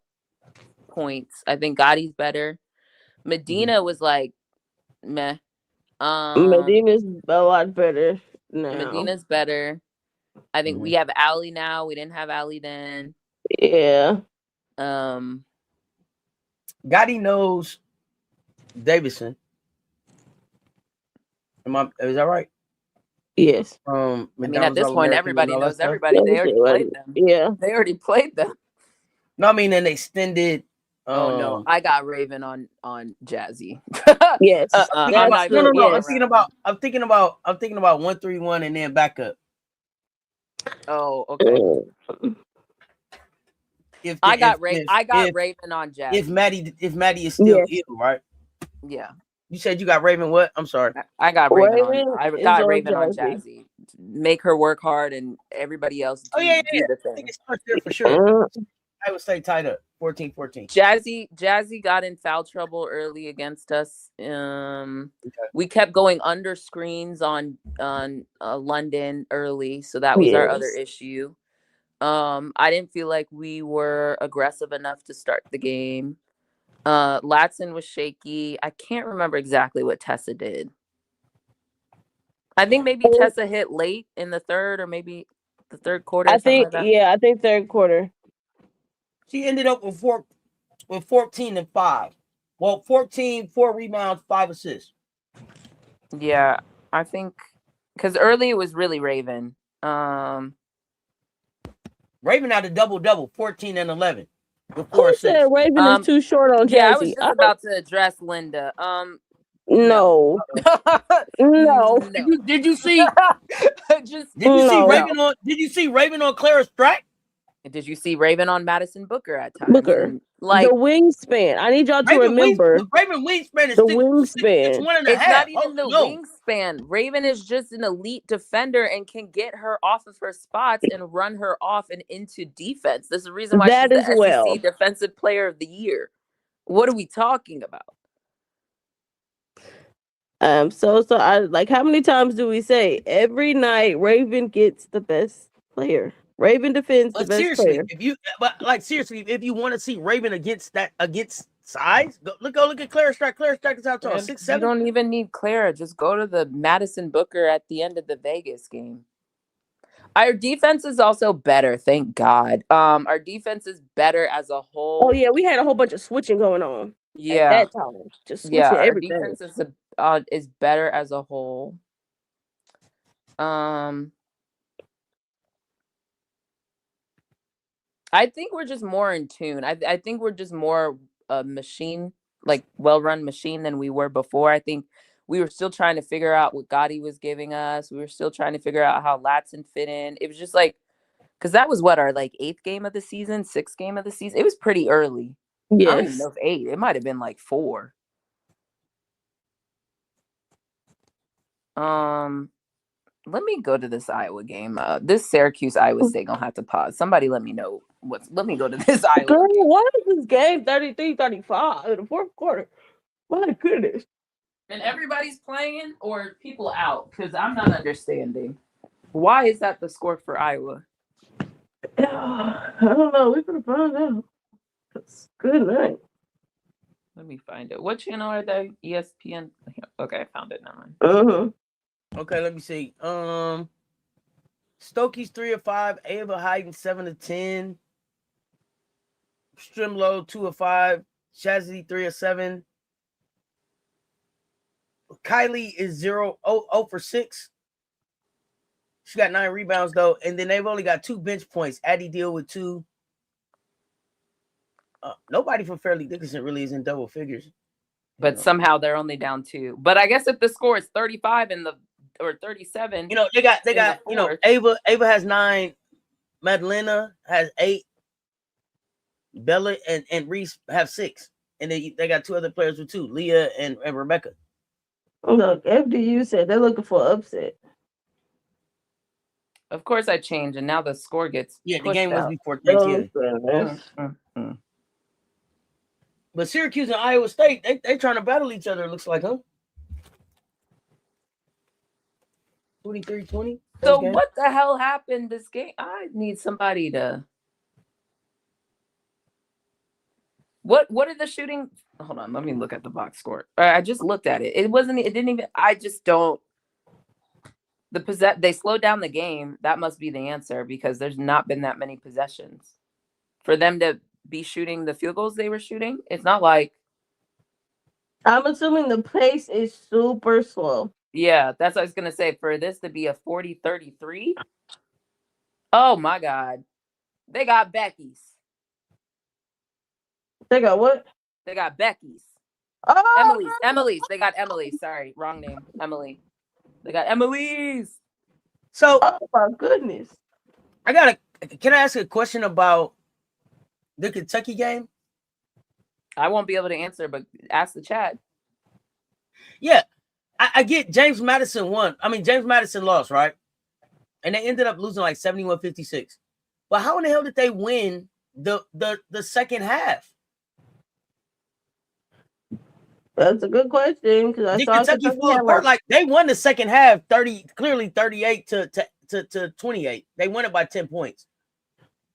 points. I think Gotti's better. Medina was like meh. Medina's a lot better now. Medina's better. I think we have Allie now. We didn't have Allie then. Yeah. Gotti knows Davidson. Is that right? Yes. I mean, at this point, everybody knows everybody. They already played them. Yeah. They already played them. No, I mean an extended. Oh no, I got Raven on Jazzy. Yes. No. I'm thinking about 1-3-1 and then back up. Oh, okay. I got Raven on Jazzy. If Maddie is still ill, right? Yeah. You said you got Raven what? I'm sorry. I got Raven on Jazzy. Make her work hard and everybody else do the thing. I think it's there for sure. I would stay tied up 14-14. Jazzy got in foul trouble early against us. We kept going under screens on London early, so that was our other issue. I didn't feel like we were aggressive enough to start the game. Latson was shaky. I can't remember exactly what Tessa did. I think maybe Tessa hit late in the third or maybe the third quarter. I think third quarter. She ended up with 14 and 5. Well, 14, 4 rebounds, 5 assists. Yeah, I think because early it was really Raven. Raven had a double-double, 14 and 11. With Who 4 said assists. Raven is too short on Jazzy? Yeah, I was just about to address Linda. No. No. Did you see just Did you see No. Raven on Did you see Raven on Clara Strack? Did you see Raven on Madison Booker at times? Booker. And, like, the wingspan. I need y'all to remember. Raven wingspan is the 6'1.5". It's not even the no. wingspan. Raven is just an elite defender and can get her off of her spots and run her off and into defense. There's a reason why she's the SEC Defensive Player of the Year. What are we talking about? So I like, how many times do we say every night Raven gets the best player? Raven defends the best player. Seriously, if you want to see Raven against size, go look at Clara Strack. Clara Strack is out to 6'7". You don't even need Clara. Just go to the Madison Booker at the end of the Vegas game. Our defense is also better, thank God. Our defense is better as a whole. Oh yeah, we had a whole bunch of switching going on. Yeah, at that time, just switching everything. Our defense is better as a whole. I think we're just more in tune. I think we're just more a machine, like well-run machine than we were before. I think we were still trying to figure out what Gotti was giving us. We were still trying to figure out how Latson fit in. It was just like, because that was what, our like 8th game of the season, 6th game of the season. It was pretty early. Yes. I don't even know if 8. It might have been like 4. Let me go to this Iowa game. This Syracuse Iowa State gonna have to pause. Somebody let me know let me go to this Iowa Girl, game. what is this game? 33-35 in the fourth quarter. My goodness. And everybody's playing or people out? Because I'm not understanding. Why is that the score for Iowa? I don't know. We're gonna find out. That's good night. Let me find it. What channel are they? ESPN. Okay, I found it. Never mind. Okay, let me see. Stokey's 3 of 5. Ava Hayden 7 of 10. Strimlow 2 of 5. Shazzy 3 of 7. Kylie is 0 for 6. She got 9 rebounds though, and then they've only got 2 bench points. Addie Deal with 2. Nobody from Fairleigh Dickinson really is in double figures. But somehow they're only down 2. But I guess if the score is 35 or 37, they got Ava has 9, Madalena has 8, Bella and Reese have 6, and they got 2 other players with 2, Leah and Rebecca. Look, FDU said they're looking for an upset. Of course I changed, and now the score gets the game out. was before Thanksgiving. But Syracuse and Iowa State, they trying to battle each other, it looks like, huh? 23-20. So what the hell happened this game? I need somebody to... What are the shooting? Hold on, let me look at the box score. I just looked at it. It didn't even, I just don't. They slowed down the game. That must be the answer, because there's not been that many possessions for them to be shooting the field goals they were shooting. It's not like. I'm assuming the pace is super slow. Yeah, that's what I was going to say. For this to be a 40-33. Oh my God. They got Becky's. They got what? They got Becky's. Oh, Emily's. They got Emily. Sorry, wrong name. Emily. They got Emily's. So, oh my goodness. Can I ask a question about the Kentucky game? I won't be able to answer, but ask the chat. Yeah, I get James Madison won. I mean, James Madison lost, right? And they ended up losing like 71-56. But how in the hell did they win the second half? That's a good question, because I saw Kentucky full apart. Like they won the second half 38 to 28. They won it by 10 points.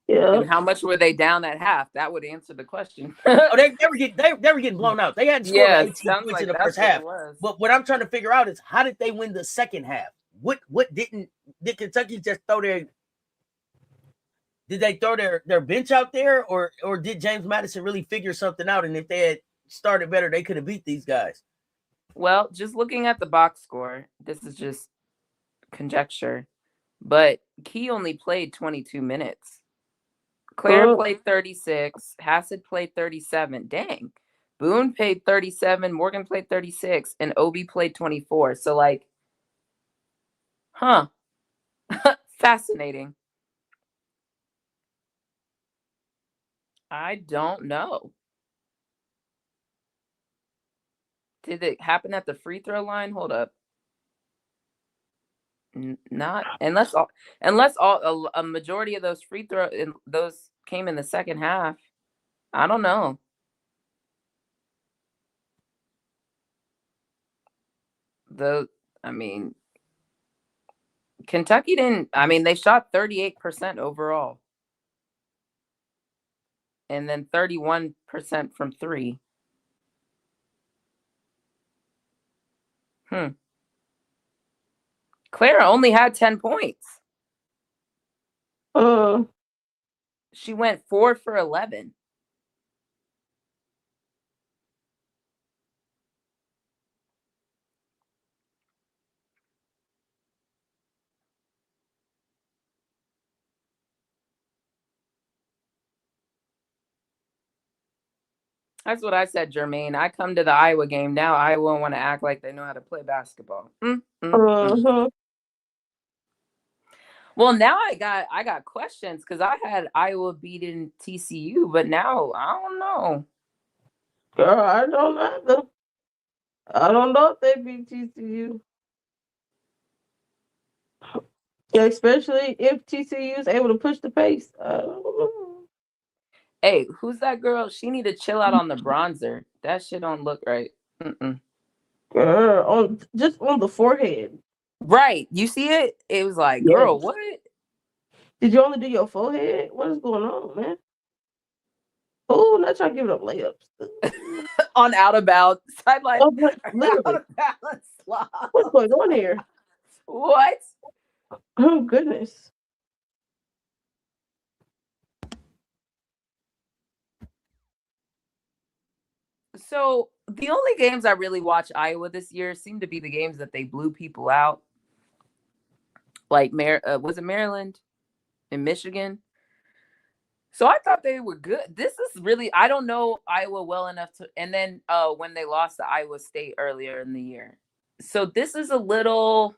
Yeah. And how much were they down at half? That would answer the question. They were getting blown out. They had scored 18 points in the first half. But what I'm trying to figure out is, how did they win the second half? Did Kentucky just throw their bench out there, or did James Madison really figure something out? And if they had started better, they could have beat these guys. Well, just looking at the box score, this is just conjecture, but Key only played 22 minutes. Claire played 36. Hassett played 37. Dang. Boone played 37. Morgan played 36. And Obi played 24. So, like, huh. Fascinating. I don't know. Did it happen at the free throw line? Hold up. Not unless a majority of those free throw those came in the second half. I don't know. Kentucky didn't. I mean, they shot 38% overall, and then 31% from three. Clara only had 10 points. She went 4 for 11. That's what I said, Jermaine. I come to the Iowa game now. Iowa want to act like they know how to play basketball. Well, now I got questions because I had Iowa beating TCU, but now I don't know. Girl, I don't either. I don't know if they beat TCU. Especially if TCU is able to push the pace. I don't know. Hey, who's that girl? She need to chill out on the bronzer. That shit don't look right. Girl, just on the forehead. Right. You see it? It was like, girl, what? Did you only do your forehead? What is going on, man? Oh, not trying to give it up layups. On out of bounds. Sideline. Out of bounds. What's going on here? What? Oh, goodness. So the only games I really watched Iowa this year seem to be the games that they blew people out. Like, was it Maryland and Michigan? So I thought they were good. This is really, I don't know Iowa well enough to, and then when they lost to Iowa State earlier in the year. So this is a little,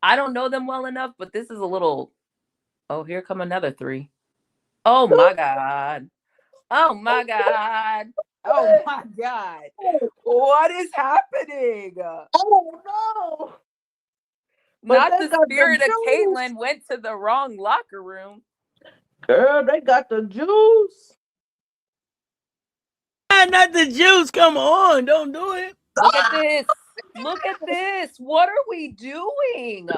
I don't know them well enough, but this is a little, oh, here come another three. Oh my God. Oh my God. Oh my God. What is happening? Oh no. Not the spirit of Caitlin went to the wrong locker room. Girl, they got the juice. Not the juice. Come on. Don't do it. Look at this. Look at this. What are we doing?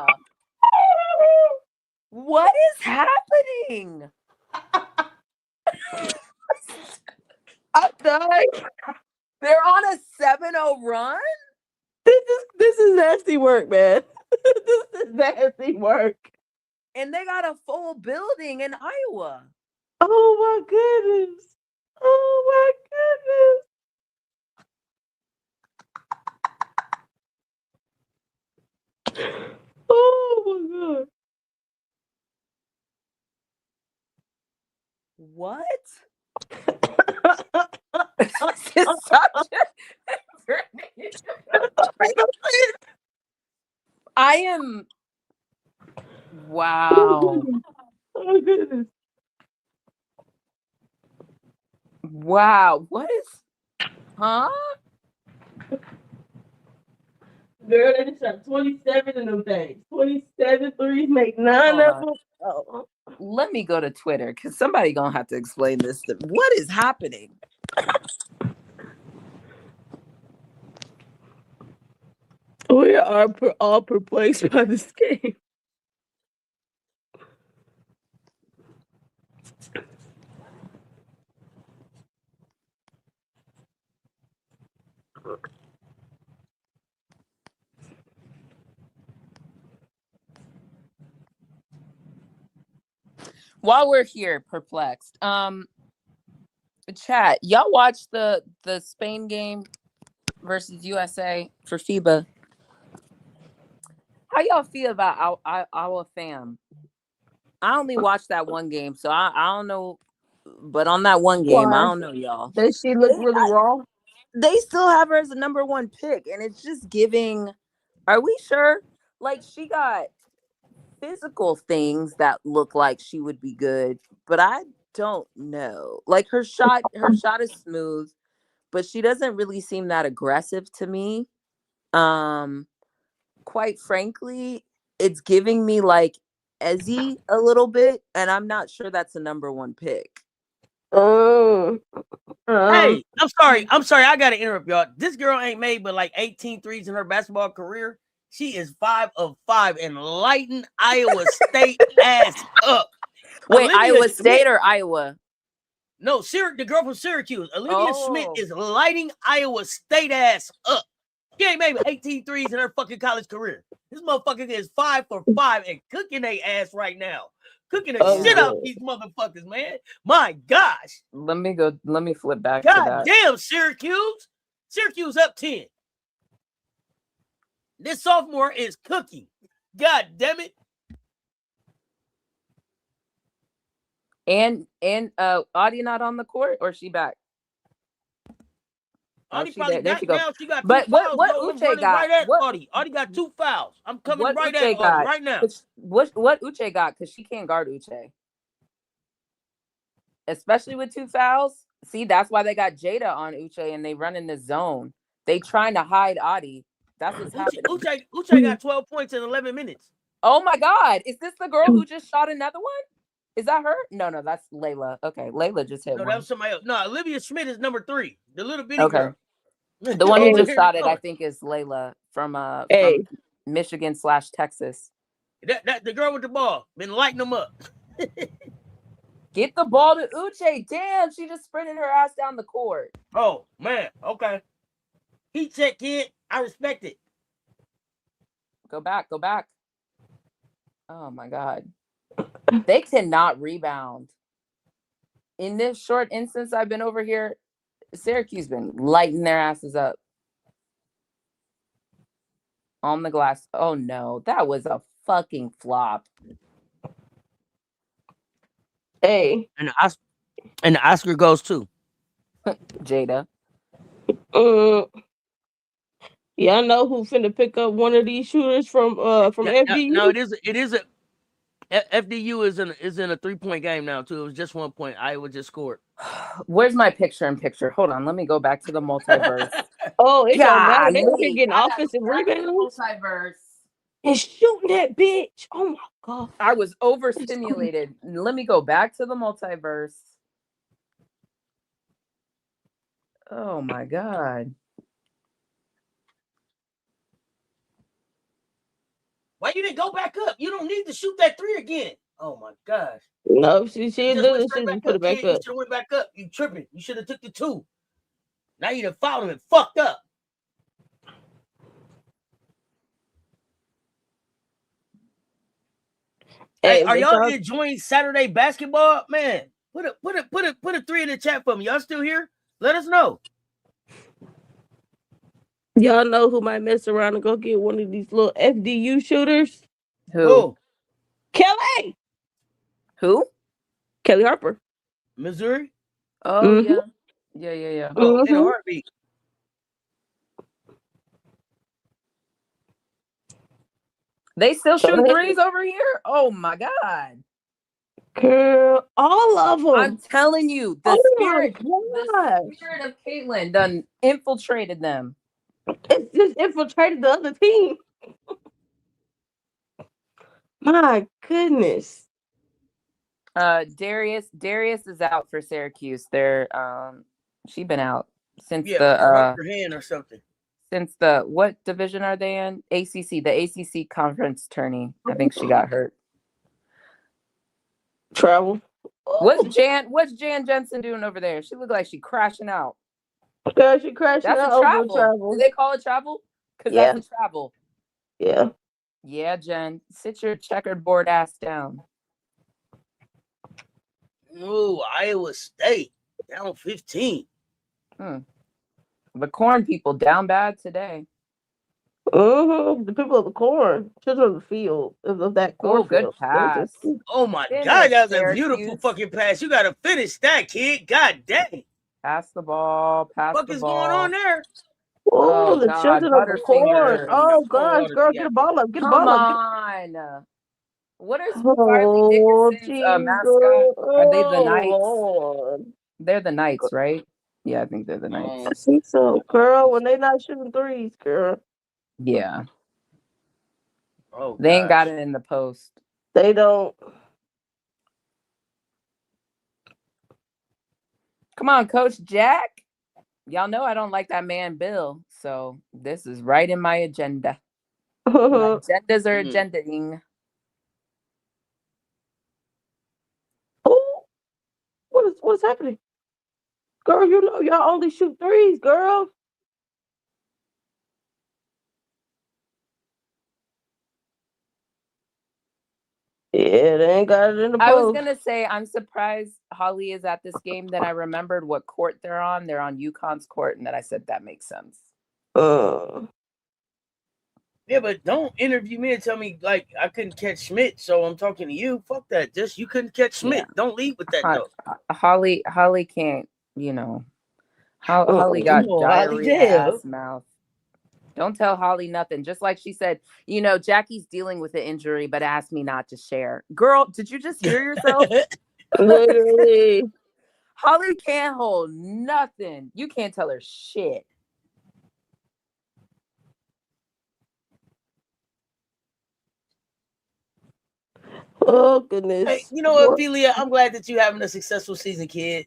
What is happening? I'm dying. They're on a 7-0 run? This is nasty work, man. This is nasty work. And they got a full building in Iowa. Oh my goodness. Oh my goodness. Oh my God. What? This is such I am. Wow. Oh goodness. Wow. What is? Huh? Girl, they just shot 27 in them things. 27 threes, make 9 of them. Oh. Let me go to Twitter because somebody gonna have to explain this. What is happening? We are all perplexed by this game. While we're here, perplexed. Chat, y'all watch the Spain game versus USA for FIBA. How y'all feel about our fam? I only watched that one game, so I don't know. But on that one game, Why? I don't know, y'all. Does she look really raw? They still have her as the number one pick, and it's just giving. Are we sure? Like, she got physical things that look like she would be good, but I don't know. Like, her shot is smooth, but she doesn't really seem that aggressive to me. Quite frankly, it's giving me like Ezzy a little bit, and I'm not sure that's the number one pick. Hey, I'm sorry. I gotta interrupt y'all. This girl ain't made but like 18 threes in her basketball career. She is 5 of 5 and lighting Iowa State ass up. Wait, Olivia Iowa Schmidt, State or Iowa? No, the girl from Syracuse. Olivia Schmidt Oh. is lighting Iowa State ass up. She ain't made but 18 threes in her fucking college career. This motherfucker is 5 for 5 and cooking their ass right now. Cooking the shit out these motherfuckers, man. My gosh. Let me flip back to God that. damn, Syracuse. Syracuse up 10. This sophomore is cooking. God damn it. And Audie not on the court, or she back? Audie she probably there. There back she go. now. She got But two fouls. what I'm Uche running got? right at What Audie. Audie got 2 fouls. I'm coming what right Uche at got? Audie right now. What Uche got? Because she can't guard Uche, especially with 2 fouls. See, that's why they got Jada on Uche, and they run in the zone. They trying to hide Audie. That's what's happening. Uche got 12 points in 11 minutes. Oh my God! Is this the girl who just shot another one? Is that her? No, that's Layla. Okay, Layla just hit No, one. that was somebody else. No, Olivia Schmidt is number 3. The little bitty Okay. girl. The one who just shot it, I think, is Layla from Michigan / Texas. That the girl with the ball been lighting them up. Get the ball to Uche. Damn, she just sprinted her ass down the court. Oh man, okay. Heat check, kid. I respect it. Go back. Oh my God. They cannot rebound. In this short instance I've been over here, Syracuse been lighting their asses up. On the glass. Oh no, that was a fucking flop. Hey. And the Oscar goes to Jada. Y'all know who finna pick up one of these shooters from FDU? No, it is a FDU is in a 3-point game now too. It was just 1 point. Iowa just scored. Where's my picture? Hold on, let me go back to the multiverse. Oh, it don't matter. They were Golly. getting offensive rebounds Multiverse. and shooting that bitch. Oh my God. I was overstimulated. Let me go back to the multiverse. Oh my God. Why you didn't go back up? You don't need to shoot that 3 again. Oh my gosh. No, she just literally should have put it back You up. should have went back up. You tripping. You should have took the 2. Now you done fouled him and fucked up. Hey, are y'all enjoying Saturday basketball? Man, put a 3 in the chat for me. Y'all still here? Let us know. Y'all know who might mess around and go get one of these little FDU shooters? Who? Kelly. Who? Kelly Harper. Missouri? Oh, yeah. Oh, in a heartbeat. They still shooting threes over here? Oh my God. Girl, all of them. I'm telling you, the spirit of Caitlin done infiltrated them. It's just infiltrated the other team. My goodness. Darius is out for Syracuse. She been out since her hand or something. Since what division are they in? ACC, the ACC conference tourney. I think she got hurt. Travel. What's Jan Jensen doing over there? She looked like she crashing out. Girl, she crashing That's out. a travel. Do they call it travel? Because that's a travel. Yeah. Yeah, Jen. Sit your checkerboard ass down. Ooh, Iowa State down 15. The corn people down bad today. The people of the corn, children of the field, of that Oh, good cornfield. pass. Oh my Finish, God, that was a beautiful Syracuse. fucking pass. You gotta finish that, kid. God dang. Pass the ball. Pass What the is ball. going on there? Oh, Oh, the God. children of the corn. Butterfingers. Oh Come on, gosh, girl, get a ball up, get a Come ball up. on. What is Farley Oh, Dickinson's Jesus. mascot? Are they the Oh, Knights? Lord. They're the Knights, right? Yeah, I think they're the I Knights. think so, girl. When they not shooting threes, girl. Yeah. Oh, They ain't got gosh. it in the post. They don't. Come on, Coach Jack. Y'all know I don't like that man Bill, so this is right in my agenda. My agendas are agendaing. Oh, what is happening? Girl, you know y'all only shoot threes, girl. Yeah, they ain't got it in the post. I was gonna say I'm surprised Holly is at this game. Then I remembered what court they're on. They're on UConn's court, and then I said that makes sense. Yeah, but don't interview me and tell me like I couldn't catch Schmidt, so I'm talking to you. Fuck that. Just you couldn't catch Schmidt. Yeah. Don't leave with that though. Holly can't, Holly got diarrhea ass mouth. Don't tell Holly nothing. Just like she said, Jackie's dealing with an injury, but asked me not to share. Girl, did you just hear yourself? Literally. Holly can't hold nothing. You can't tell her shit. Oh, goodness. Hey, you know what, Ophelia? I'm glad that you're having a successful season, kid.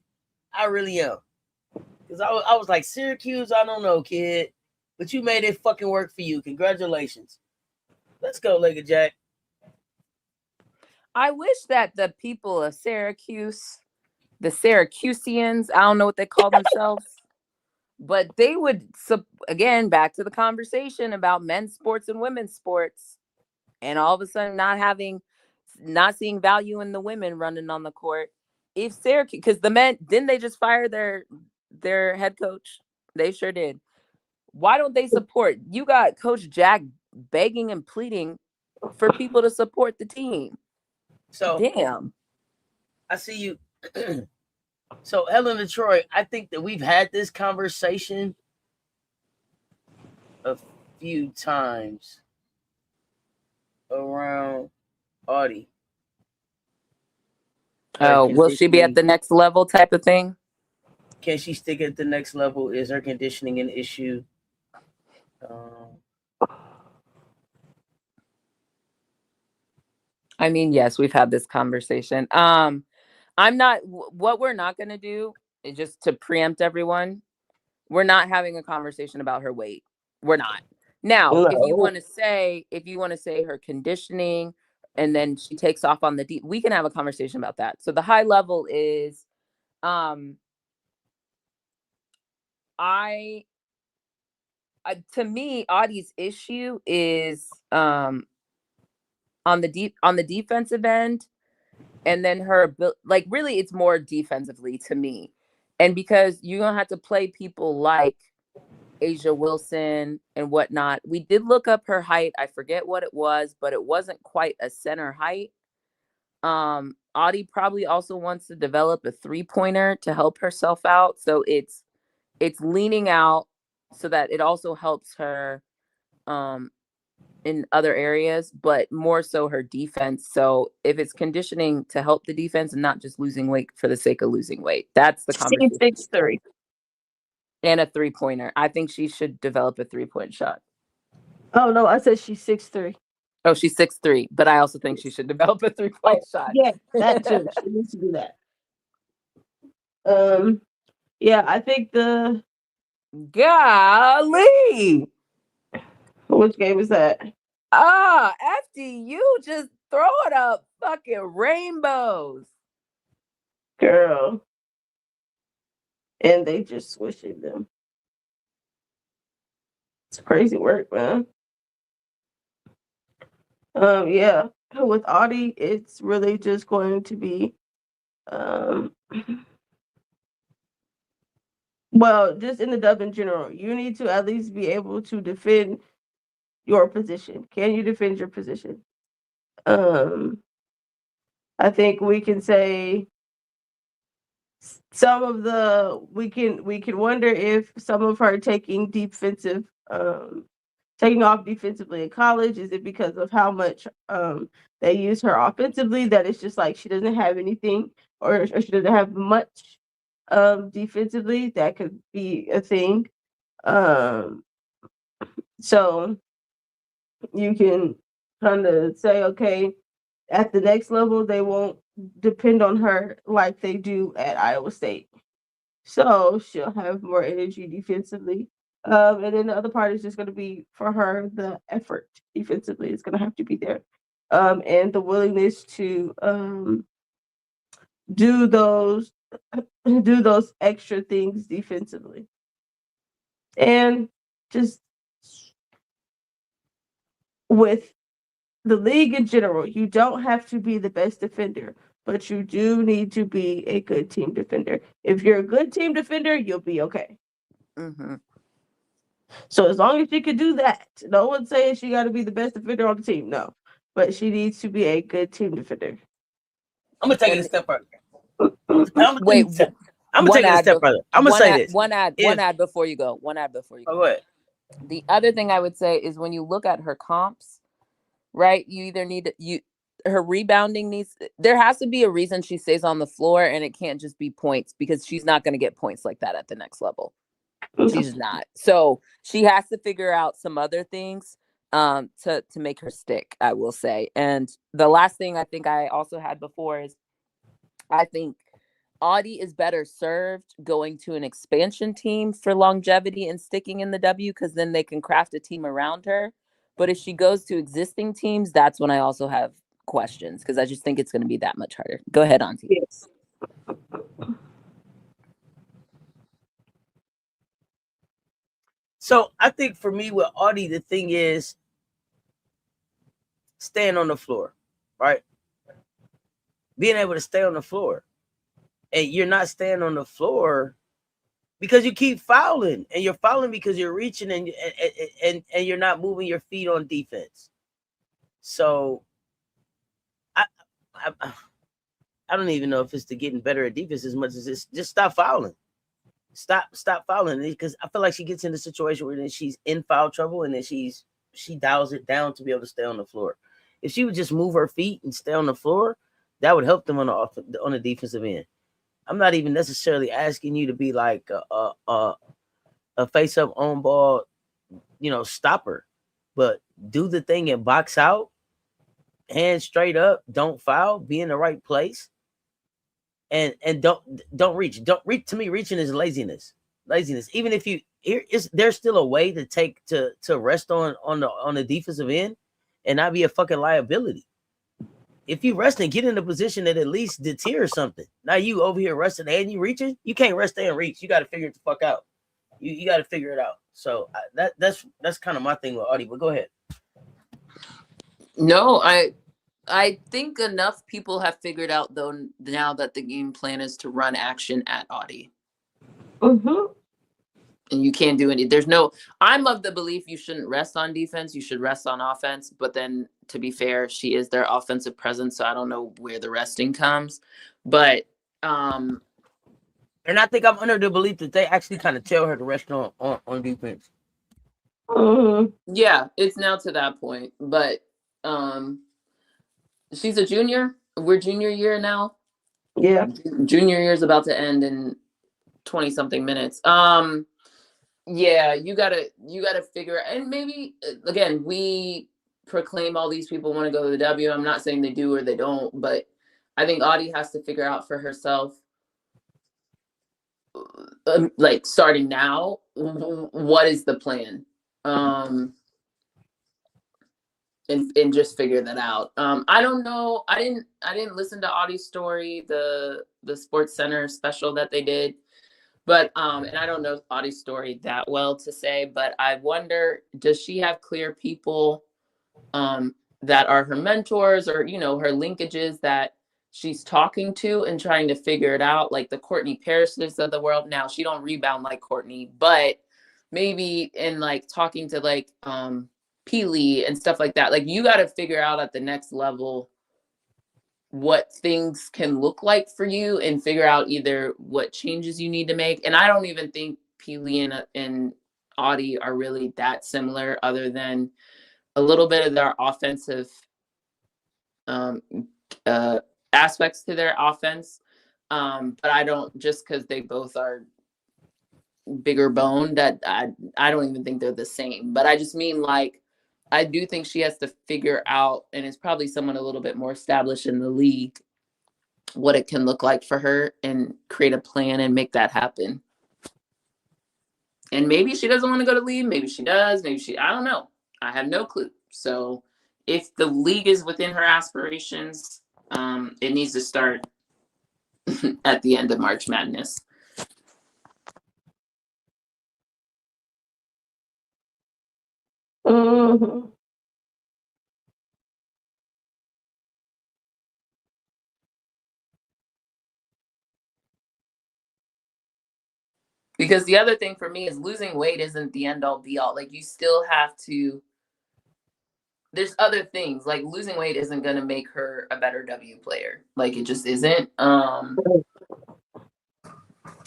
I really am. Because I was like, Syracuse, I don't know, kid. But you made it fucking work for you. Congratulations. Let's go, Lego Jack. I wish that the people of Syracuse, the Syracusians, I don't know what they call themselves, but they would, again, back to the conversation about men's sports and women's sports, and all of a sudden not seeing value in the women running on the court. If Syracuse, because the men, didn't they just fire their head coach? They sure did. Why don't they support? You got Coach Jack begging and pleading for people to support the team. So damn. I see you. So Helen and Troy, I think that we've had this conversation a few times around Audie. Oh, will she be at the next level type of thing? Can she stick at the next level? Is her conditioning an issue? I mean, yes, we've had this conversation. What we're not going to do is, just to preempt everyone, we're not having a conversation about her weight. We're not. Now, if you want to say her conditioning and then she takes off on the deep, we can have a conversation about that. So the high level is, to me, Audie's issue is on the defensive end, and then her really it's more defensively to me. And because you're gonna have to play people like Asia Wilson and whatnot. We did look up her height. I forget what it was, but it wasn't quite a center height. Audie probably also wants to develop a 3-pointer to help herself out. So it's leaning out so that it also helps her in other areas, but more so her defense. So if it's conditioning to help the defense and not just losing weight for the sake of losing weight, that's the conversation. 6'3" and a 3-pointer. I think she should develop a 3-point shot. Oh no, I said she's 6'3". Oh, she's 6'3", but I also think she should develop a 3-point shot. Yeah, that too. She needs to do that. Yeah, I think golly. Which game is that? FDU just throwing up fucking rainbows. Girl. And they just swishing them. It's crazy work, man. Yeah. With Audie, it's really just going to be well, just in the dub in general, you need to at least be able to defend your position? Can you defend your position? I think we can say some of the we can wonder if some of her taking off defensively in college, is it because of how much they use her offensively, that it's just like she doesn't have anything, or she doesn't have much defensively? That could be a thing. So you can kind of say, okay, at the next level, they won't depend on her like they do at Iowa State. So she'll have more energy defensively. And then the other part is just going to be for her, the effort defensively is going to have to be there. And the willingness to do those extra things defensively. And just with the league in general, you don't have to be the best defender, but you do need to be a good team defender. If you're a good team defender, you'll be okay. Mm-hmm. So as long as she can do that, no one's saying she got to be the best defender on the team. No, but she needs to be a good team defender. I'm gonna take it a step further. I'm gonna take it a step further. I'm gonna say this. One ad before you go. One ad before you go. Oh, go ahead. The other thing I would say is when you look at her comps, right? You either need her rebounding needs. There has to be a reason she stays on the floor, and it can't just be points, because she's not going to get points like that at the next level. She's not. So she has to figure out some other things to make her stick, I will say. And the last thing I think I also had before is, I think Audie is better served going to an expansion team for longevity and sticking in the W, because then they can craft a team around her. But if she goes to existing teams, that's when I also have questions, because I just think it's going to be that much harder. Go ahead, Auntie. Yes. So I think for me with Audie, the thing is staying on the floor, right? Being able to stay on the floor. And you're not staying on the floor because you keep fouling, and you're fouling because you're reaching and you're not moving your feet on defense. So I don't even know if it's to getting better at defense as much as it's just stop fouling. Stop fouling, because I feel like she gets in a situation where then she's in foul trouble, and then she dials it down to be able to stay on the floor. If she would just move her feet and stay on the floor, that would help them on the defensive end. I'm not even necessarily asking you to be like a face-up on ball, stopper, but do the thing and box out, hands straight up, don't foul, be in the right place, and don't reach. Don't reach. To me, reaching is laziness. Even if there's still a way to take to rest on the defensive end and not be a fucking liability. If you rest and get in a position that at least deters something. Now you over here resting and you reaching, you can't rest and reach. You got to figure it the fuck out. You got to figure it out. So that's kind of my thing with Audie. But go ahead. No, I think enough people have figured out, though, now that the game plan is to run action at Audie. Mm-hmm. And you can't do any. I'm of the belief you shouldn't rest on defense. You should rest on offense. But then, to be fair, she is their offensive presence. So I don't know where the resting comes. But, and I think I'm under the belief that they actually kind of tell her to rest on defense. Mm-hmm. Yeah, it's now to that point. But she's a junior. We're junior year now. Yeah. Junior year is about to end in 20 something minutes. Yeah, you gotta figure out, and maybe again, we proclaim all these people want to go to the W. I'm not saying they do or they don't, but I think Audie has to figure out for herself, like starting now, what is the plan, and just figure that out. I don't know. I didn't listen to Audie's story, the Sports Center special that they did. But, and I don't know Audie's story that well to say, but I wonder, does she have clear people that are her mentors, or, her linkages that she's talking to and trying to figure it out, like the Courtney Parishes of the world? Now, she don't rebound like Courtney, but maybe in like talking to like Peely and stuff like that. Like, you got to figure out at the next level what things can look like for you and figure out either what changes you need to make. And I don't even think Peely and Audie are really that similar, other than a little bit of their offensive aspects to their offense. But I don't, just because they both are bigger boned, that I don't even think they're the same. But I just mean, like, I do think she has to figure out, and it's probably someone a little bit more established in the league, what it can look like for her and create a plan and make that happen. And maybe she doesn't want to go to league. Maybe she does. I don't know. I have no clue. So if the league is within her aspirations, it needs to start at the end of March Madness. Mm-hmm. Because the other thing for me is losing weight isn't the end all be all. Like, you still have to, there's other things. Like, losing weight isn't going to make her a better W player. Like, it just isn't.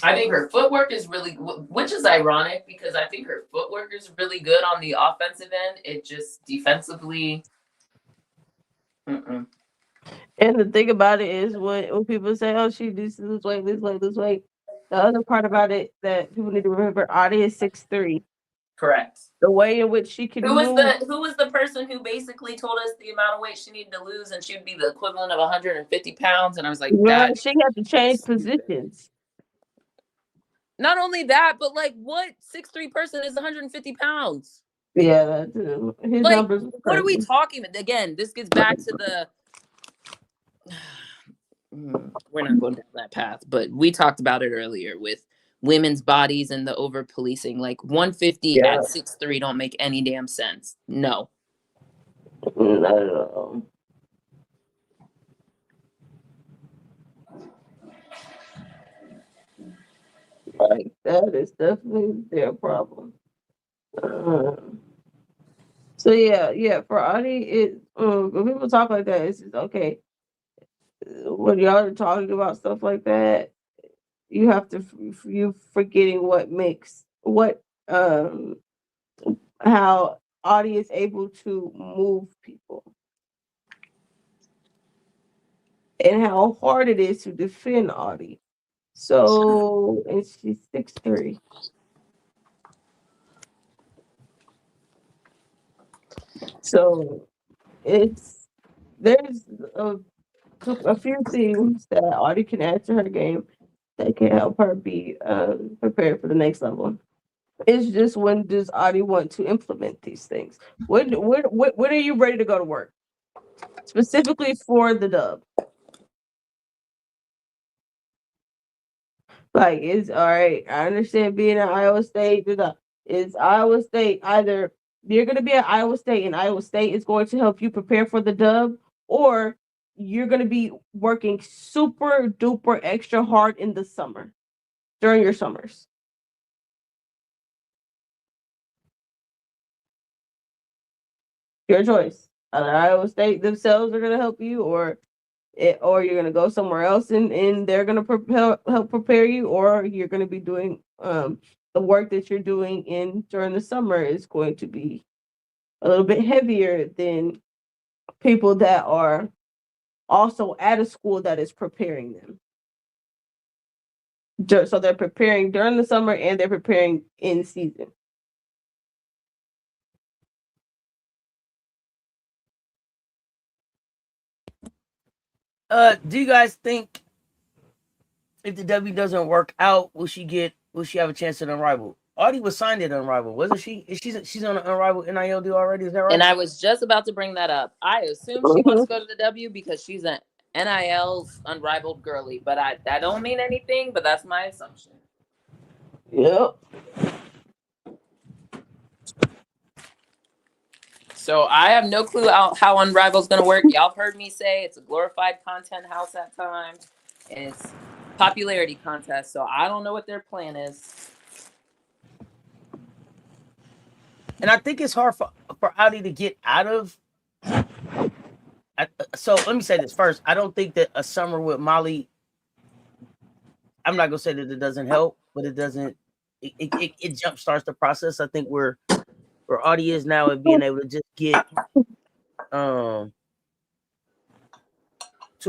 I think her footwork is really, which is ironic because I think her footwork is really good on the offensive end. It just defensively. And the thing about it is, when people say, "Oh, she needs to lose weight, lose weight, lose weight," the other part about it that people need to remember: Audie is 6'3". Correct. The way in which she can Who was the person who basically told us the amount of weight she needed to lose, and she would be the equivalent of 150 pounds? And I was like, that. She had to change positions. Not only that, but like, what 6'3" person is 150 pounds? Yeah, that too. His like, numbers. What are we talking about? Again, this gets back to the. We're not going down that path, but we talked about it earlier with women's bodies and the over policing. Like, 150 at 6'3" don't make any damn sense. No. Not at all. Like, that is definitely their problem. So yeah. For Audie, when people talk like that, it's just okay. When y'all are talking about stuff like that, you have to you forgetting how Audie is able to move people and how hard it is to defend Audie. So, and she's 6'3". So there's a few things that Audie can add to her game that can help her be prepared for the next level. It's just, when does Audie want to implement these things? When are you ready to go to work? Specifically for the dub. Like, it's all right. I understand being at Iowa State. Is Iowa State either you're going to be at Iowa State and Iowa State is going to help you prepare for the dub, or you're going to be working super duper extra hard in the summer during your summers? Your choice. Either Iowa State themselves are going to help you, or you're going to go somewhere else and they're going to help prepare you, or you're going to be doing the work that you're doing during the summer is going to be a little bit heavier than people that are also at a school that is preparing them. So they're preparing during the summer and they're preparing in season. Do you guys think if the W doesn't work out, will she have a chance at Unrivaled? Audie was signed at Unrivaled, wasn't she? She's on an Unrivaled NIL deal already, is that right? And I was just about to bring that up. I assume she wants to go to the W because she's an NIL's Unrivaled girly, but that don't mean anything, but that's my assumption. Yep. So I have no clue how Unrivaled's going to work. Y'all have heard me say it's a glorified content house at times. It's popularity contest, so I don't know what their plan is. And I think it's hard for Audi to get out of. So let me say this first. I don't think that a summer with Molly. I'm not gonna say that it doesn't help, but it doesn't. It jump starts the process. I think where Audi is now of being able to just get to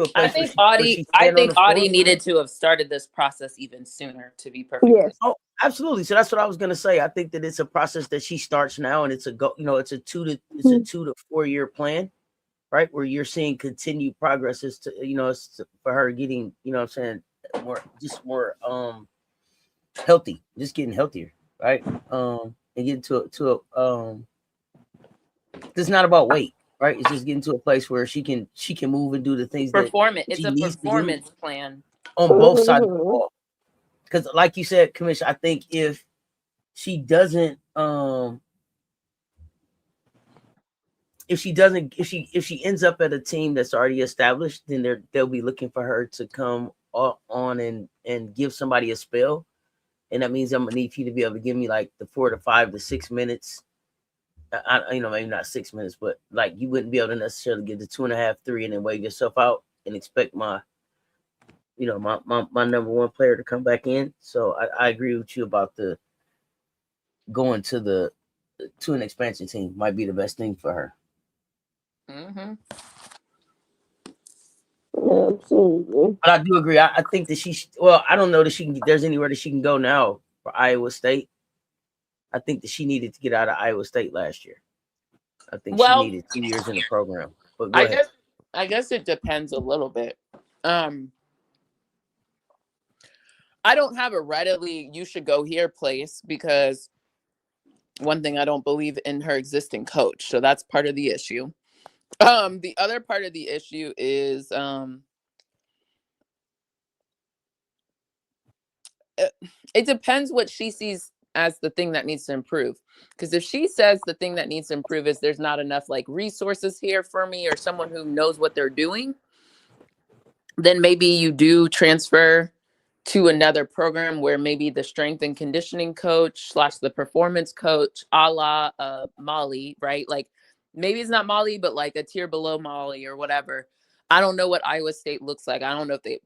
a I place think where she I stand on think the floor. Audie needed to have started this process even sooner, to be perfectly. Yes. Oh, absolutely. So that's what I was gonna say. I think that it's a process that she starts now, and it's a go. It's a 2 to 4 year plan, right? Where you're seeing continued progress as to it's for her getting what I'm saying, more healthy, just getting healthier, right? And getting to a it's not about weight, right? It's just getting to a place where she can move and do the things that It's she a needs to do performance plan. on both sides of the ball. Because, like you said, Commissioner, I think if she doesn't, if she ends up at a team that's already established, then they'll be looking for her to come on and give somebody a spell, and that means I'm gonna need you to be able to give me like the 4 to 5 to 6 minutes. Maybe not 6 minutes, but like you wouldn't be able to necessarily get the 2.5, 3, and then wave yourself out and expect my number one player to come back in. So I agree with you about the going to an expansion team might be the best thing for her. Mm-hmm. Absolutely. But I do agree. I think that I don't know that there's anywhere that she can go now for Iowa State. I think that she needed to get out of Iowa State last year. I think she needed 2 years in the program. But go ahead. I guess it depends a little bit. I don't have a readily you should go here place because one thing, I don't believe in her existing coach. So that's part of the issue. The other part of the issue is it depends what she sees as the thing that needs to improve. Because if she says the thing that needs to improve is there's not enough like resources here for me or someone who knows what they're doing, then maybe you do transfer to another program where maybe the strength and conditioning coach / the performance coach, a la Molly, right? Like maybe it's not Molly, but like a tier below Molly or whatever. I don't know what Iowa State looks like. I don't know if they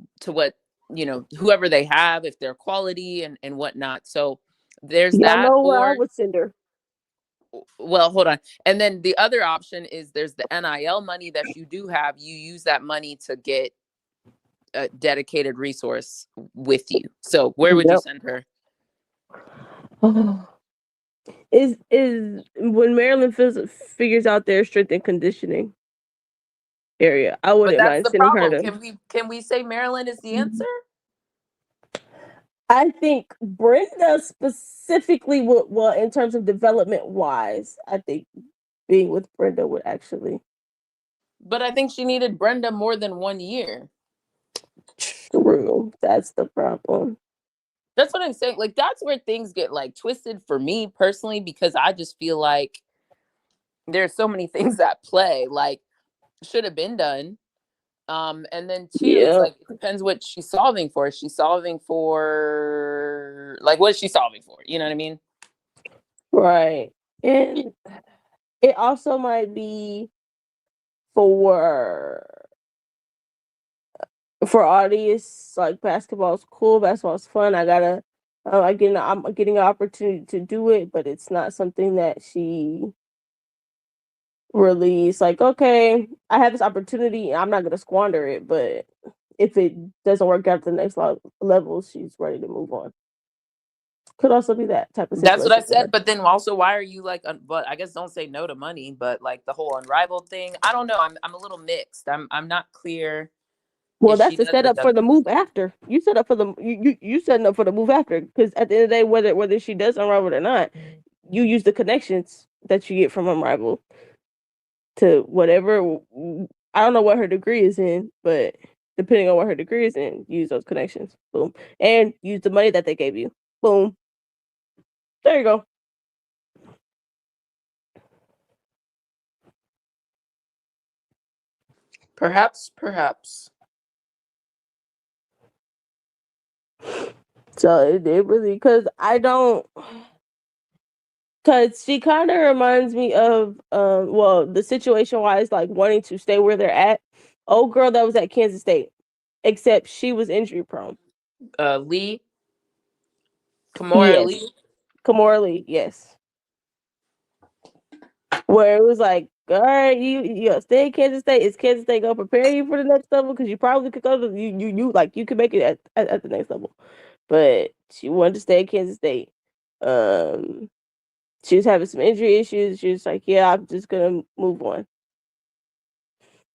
whoever they have, if they're quality and whatnot. So there's Yeah, I that. know where I Or would send her. well, hold on. And then the other option is there's the NIL money that you do have. You use that money to get a dedicated resource with you. So where would you send her? Is when Maryland figures out their strength and conditioning area, I wouldn't But that's mind the sending her problem. to. Can we say Maryland is the answer? I think Brenda specifically would, well, in terms of development wise, I think being with Brenda would actually. But I think she needed Brenda more than 1 year. True. That's the problem. That's what I'm saying. Like, that's where things get like twisted for me personally, because I just feel like there's so many things at play, like should have been done. And then two, it's like, it depends what she's solving for. Is she solving for, like, what is she solving for? You know what I mean? Right. And it also might be for audience, like basketball's cool, basketball's fun. I'm getting an opportunity to do it, but it's not something that she really is like, okay, I have this opportunity, I'm not gonna squander it, but if it doesn't work out at the next level, she's ready to move on. Could also be that type of situation. That's what I said. But then also, why are you like, but I guess don't say no to money, but like the whole unrivaled thing. I don't know. I'm a little mixed. I'm not clear. Well, that's the setup for the move after. You set up for the you setting up for the move after, because at the end of the day, whether she does unrivaled or not, you use the connections that you get from unrivaled to whatever. I don't know what her degree is in, but depending on what her degree is in, use those connections. Boom, and use the money that they gave you. Boom. There you go. Perhaps. So it really, because I don't. Because she kind of reminds me of, the situation-wise, like wanting to stay where they're at. Old girl that was at Kansas State, except she was injury prone. Lee, Kamora Yes, Lee. Kamora Lee, yes. Where it was like, all right, you stay at Kansas State. Is Kansas State gonna prepare you for the next level? Because you probably could go to you could make it at the next level. But she wanted to stay at Kansas State. She was having some injury issues. She was like, yeah, I'm just gonna move on.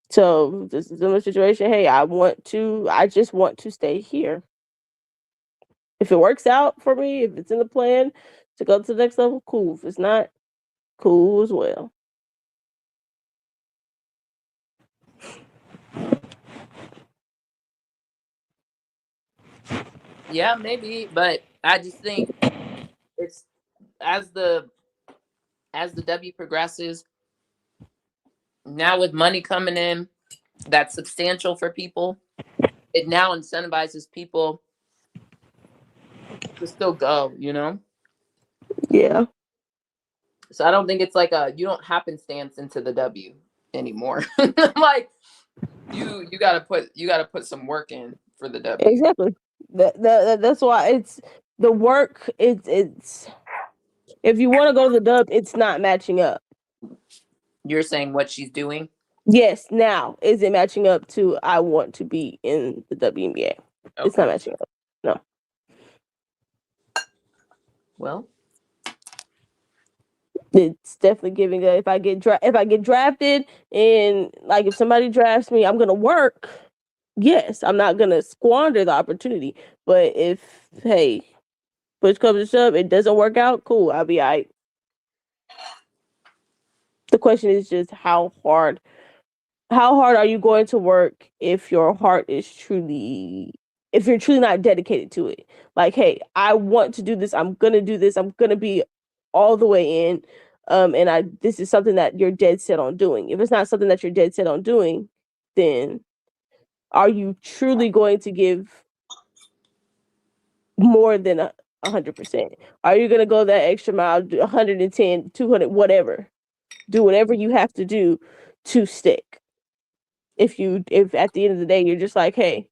So this is a similar situation. Hey, I just want to stay here. If it works out for me, if it's in the plan to go to the next level, cool. If it's not, cool as well. Yeah, maybe, but I just think it's as the W progresses, now with money coming in that's substantial for people, it now incentivizes people to still go, Yeah. So I don't think it's like you don't happenstance into the W anymore. Like you gotta put some work in for the W. Exactly. That's why it's the work. It's if you want to go to the dub, it's not matching up. You're saying what she's doing? Yes. Now is it matching up to I want to be in the WNBA? Okay. It's not matching up. No. Well, it's definitely giving a if I get drafted and like if somebody drafts me, I'm gonna work. Yes, I'm not gonna squander the opportunity. But if push comes to shove, it doesn't work out, cool, I'll be all right. The question is just how hard are you going to work if your heart is if you're truly not dedicated to it. Like, hey, I want to do this, I'm gonna do this, I'm gonna be all the way in. And this is something that you're dead set on doing. If it's not something that you're dead set on doing, then are you truly going to give more than 100%? Are you going to go that extra mile, 110, 200, whatever? Do whatever you have to do to stick. If at the end of the day you're just like, hey,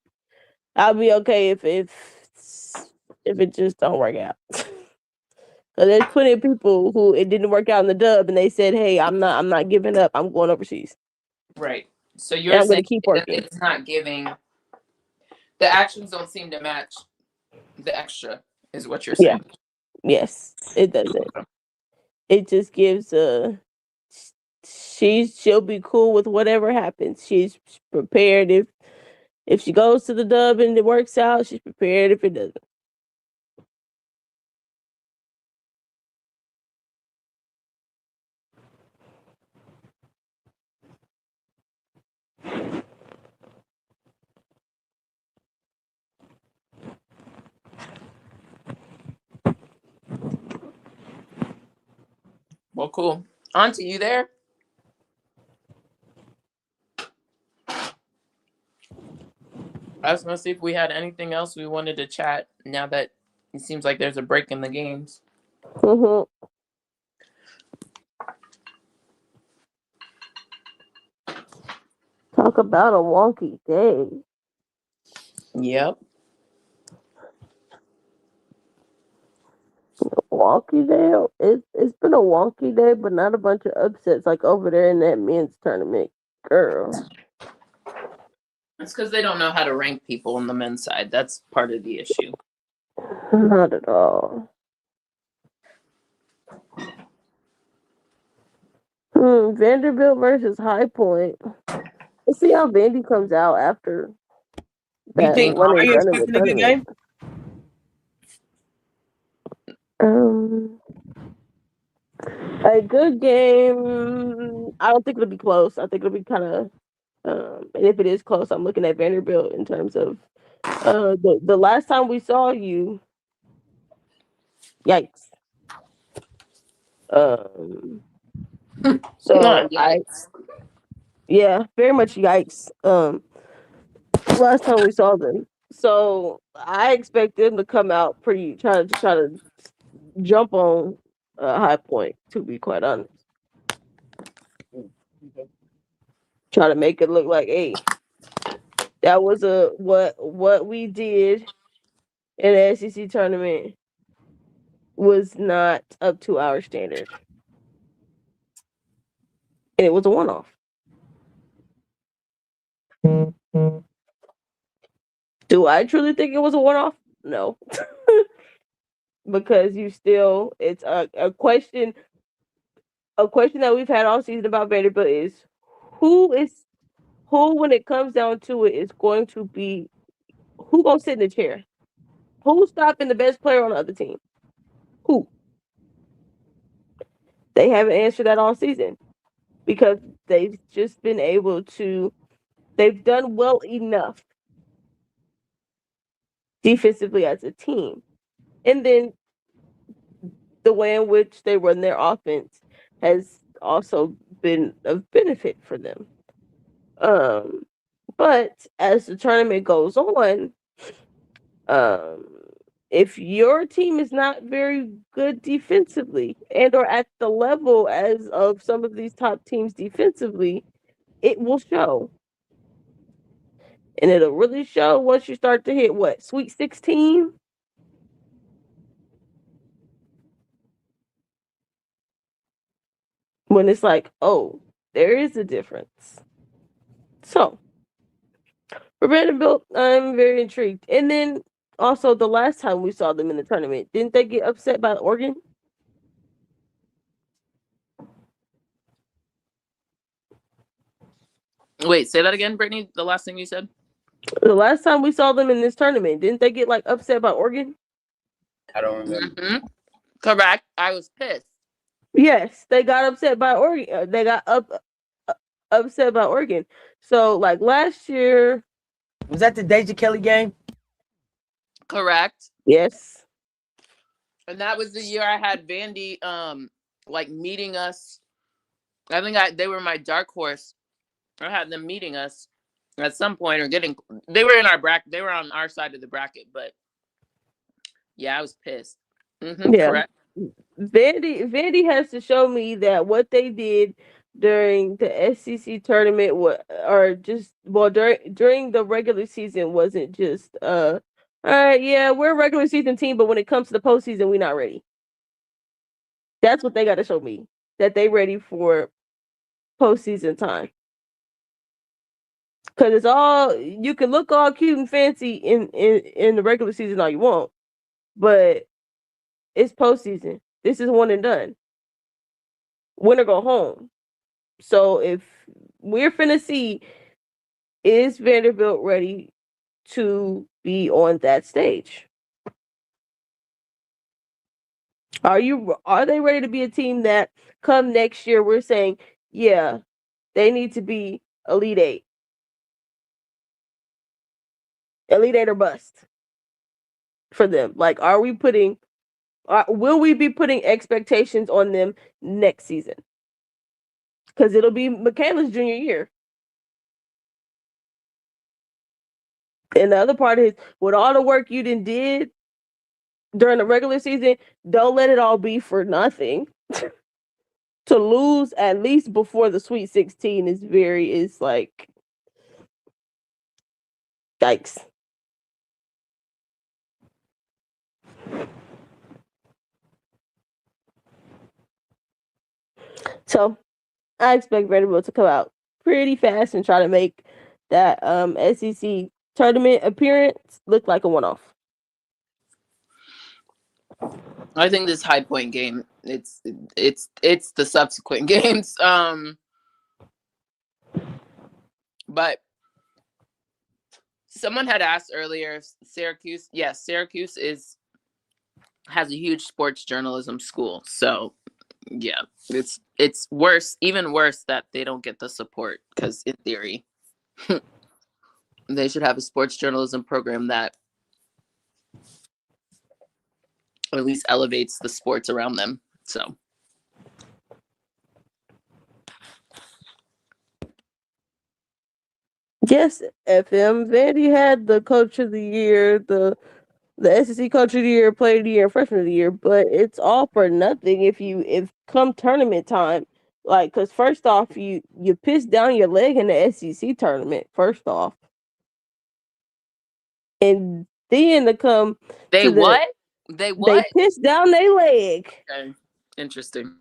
I'll be okay if it just don't work out. So there's plenty of people who it didn't work out in the dub, and they said, "Hey, I'm not giving up. I'm going overseas." Right. So you're saying going to keep working. It's not giving. The actions don't seem to match the extra, is what you're saying. Yeah. Yes, it doesn't. It just gives she'll be cool with whatever happens. She's prepared if she goes to the dub and it works out. She's prepared if it doesn't. Well, cool. Auntie, you there? I was going to see if we had anything else we wanted to chat now that it seems like there's a break in the games. Mm-hmm. Talk about a wonky day. Yep. Wonky day? It's been a wonky day, but not a bunch of upsets like over there in that men's tournament. Girl. It's because they don't know how to rank people on the men's side. That's part of the issue. Not at all. Vanderbilt versus High Point. Let's see how Vandy comes out after that. You think? Are you expecting a good game? A good game. I don't think it'll be close. I think it'll be kind of. And if it is close, I'm looking at Vanderbilt in terms of the last time we saw you. Yikes. So very much yikes. Last time we saw them. So I expect them to come out try to jump on high point, to be quite honest. Try to make it look like, hey, that was what we did in the SEC tournament was not up to our standard. And it was a one-off. Do I truly think it was a one-off? No. Because it's a question that we've had all season about Vanderbilt is who when it comes down to it is going to be who gonna sit in the chair? Who's stopping the best player on the other team? Who? They haven't answered that all season because they've just been able to. They've done well enough defensively as a team, and then the way in which they run their offense has also been of benefit for them. But as the tournament goes on, if your team is not very good defensively and or at the level as of some of these top teams defensively, it will show. And it'll really show once you start to hit what? Sweet 16? When it's like, oh, there is a difference. So, for Vanderbilt, I'm very intrigued. And then also the last time we saw them in the tournament, didn't they get upset by Oregon? Wait, say that again, Brittany. The last thing you said. The last time we saw them in this tournament, didn't they get like upset by Oregon? I don't remember. Mm-hmm. Correct. I was pissed. Yes, they got upset by Oregon. They got upset by Oregon. So like last year, was that the Deja Kelly game? Correct. Yes. And that was the year I had Vandy like meeting us. I think they were my dark horse. I had them meeting us at some point or they were in our bracket. They were on our side of the bracket, but yeah, I was pissed. Mm-hmm, yeah. correct. Vandy has to show me that what they did during the SEC tournament during the regular season wasn't just all right, yeah, we're a regular season team, but when it comes to the postseason, we're not ready. That's what they got to show me, that they ready for postseason time. Because it's all, you can look all cute and fancy in the regular season all you want, but it's postseason. This is one and done. Win or go home. So if we're finna see, is Vanderbilt ready to be on that stage? Are they ready to be a team that come next year we're saying, yeah, they need to be Elite Eight? Elite Eight or bust for them. Like, will we be putting expectations on them next season? Because it'll be Michaela's junior year. And the other part is, with all the work you did during the regular season, don't let it all be for nothing. To lose at least before the Sweet 16 is like, yikes. So I expect Vanderbilt to come out pretty fast and try to make that SEC tournament appearance look like a one-off. I think this High Point game, it's the subsequent games. But someone had asked earlier, Syracuse. Yes, Syracuse has a huge sports journalism school. So yeah, it's worse, even worse that they don't get the support, because in theory, they should have a sports journalism program that at least elevates the sports around them. So yes, FM. Vandy had the coach of the year, the the SEC Coach of the Year, Player of the Year, and Freshman of the Year, but it's all for nothing if come tournament time, like, because first off, you piss down your leg in the SEC tournament, first off, and then to come They to what? they piss down their leg. Okay. Interesting.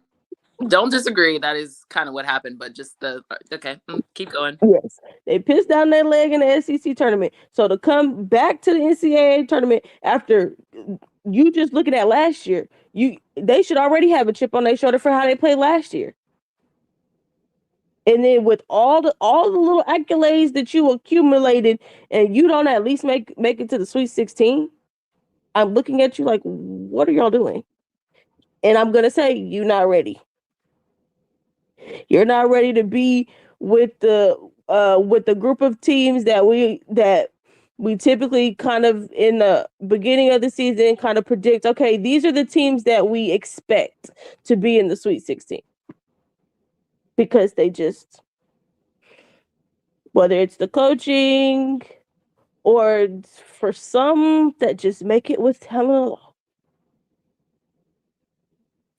Don't disagree. That is kind of what happened, but just okay. Keep going. Yes, they pissed down their leg in the SEC tournament. So to come back to the NCAA tournament after you just looking at last year, they should already have a chip on their shoulder for how they played last year. And then with all the little accolades that you accumulated, and you don't at least make it to the Sweet 16, I'm looking at you like, what are y'all doing? And I'm gonna say, you're not ready. You're not ready to be with the group of teams that we typically kind of in the beginning of the season kind of predict, okay, these are the teams that we expect to be in the Sweet 16. Because they just, whether it's the coaching or for some that just make it with talent,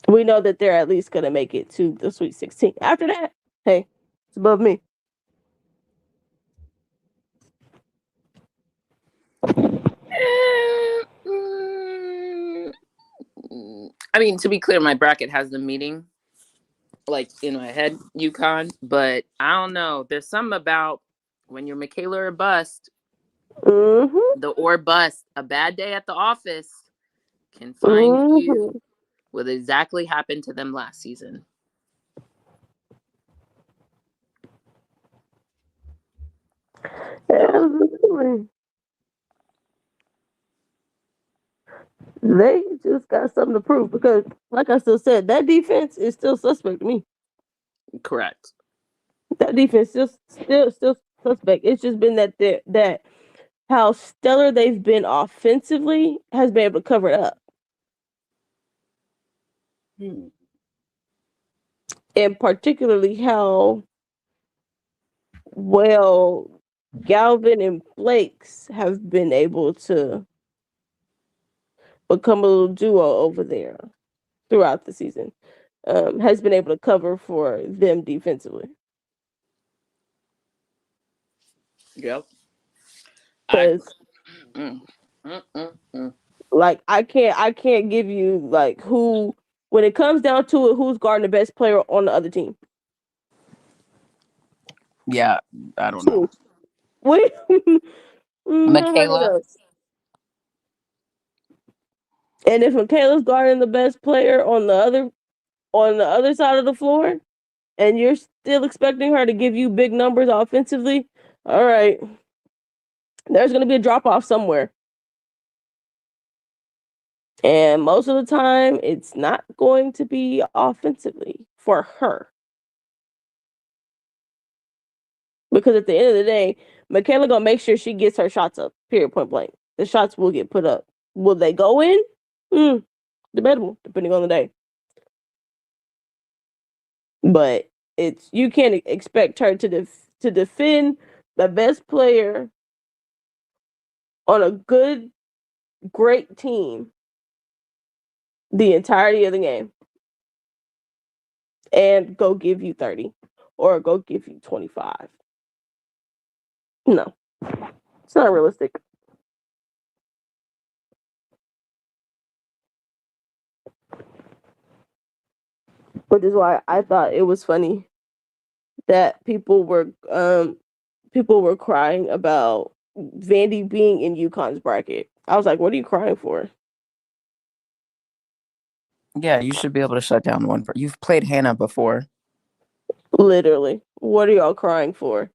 we know that they're at least going to make it to the Sweet 16. After that, hey, it's above me. I mean, to be clear, my bracket has the meeting like in my head, UConn, but I don't know. There's something about when you're Michaela or bust, the or bust, a bad day at the office can find you what exactly happened to them last season. They just got something to prove because, like I still said, that defense is still suspect to me. Correct. That defense is still suspect. It's just been that how stellar they've been offensively has been able to cover it up. And particularly how well Galvin and Flakes have been able to become a little duo over there throughout the season. Has been able to cover for them defensively. Yep. Like I can't give you like who, when it comes down to it, who's guarding the best player on the other team. Yeah, I don't know. Wait, Michaela. And if Michaela's guarding the best player on the other side of the floor, and you're still expecting her to give you big numbers offensively, all right, there's going to be a drop off somewhere. And most of the time, it's not going to be offensively for her. Because at the end of the day, Michaela gonna make sure she gets her shots up. Period. Point blank. The shots will get put up. Will they go in? Debatable, depending on the day. But you can't expect her to defend the best player on a great team the entirety of the game and go give you 30 or go give you 25. No, it's not realistic. Which is why I thought it was funny that people were crying about Vandy being in UConn's bracket. I was like, what are you crying for? Yeah, you should be able to shut down one. You've played Hannah before. Literally. What are y'all crying for?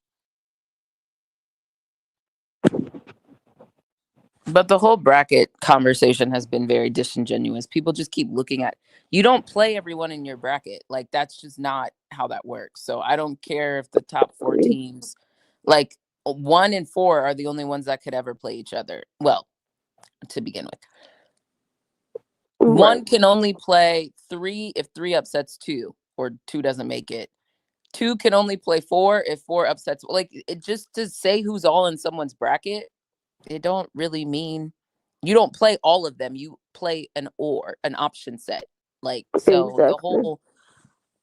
But the whole bracket conversation has been very disingenuous. People just keep looking at, you don't play everyone in your bracket. Like, that's just not how that works. So I don't care if the top 4 teams, like 1 and 4 are the only ones that could ever play each other. Well, to begin with. Right. 1 can only play 3 if 3 upsets 2 or 2 doesn't make it. 2 can only play 4 if 4 upsets. Like, it just to say who's all in someone's bracket, it don't really mean You don't play all of them. You play an option set. Like, so Exactly. the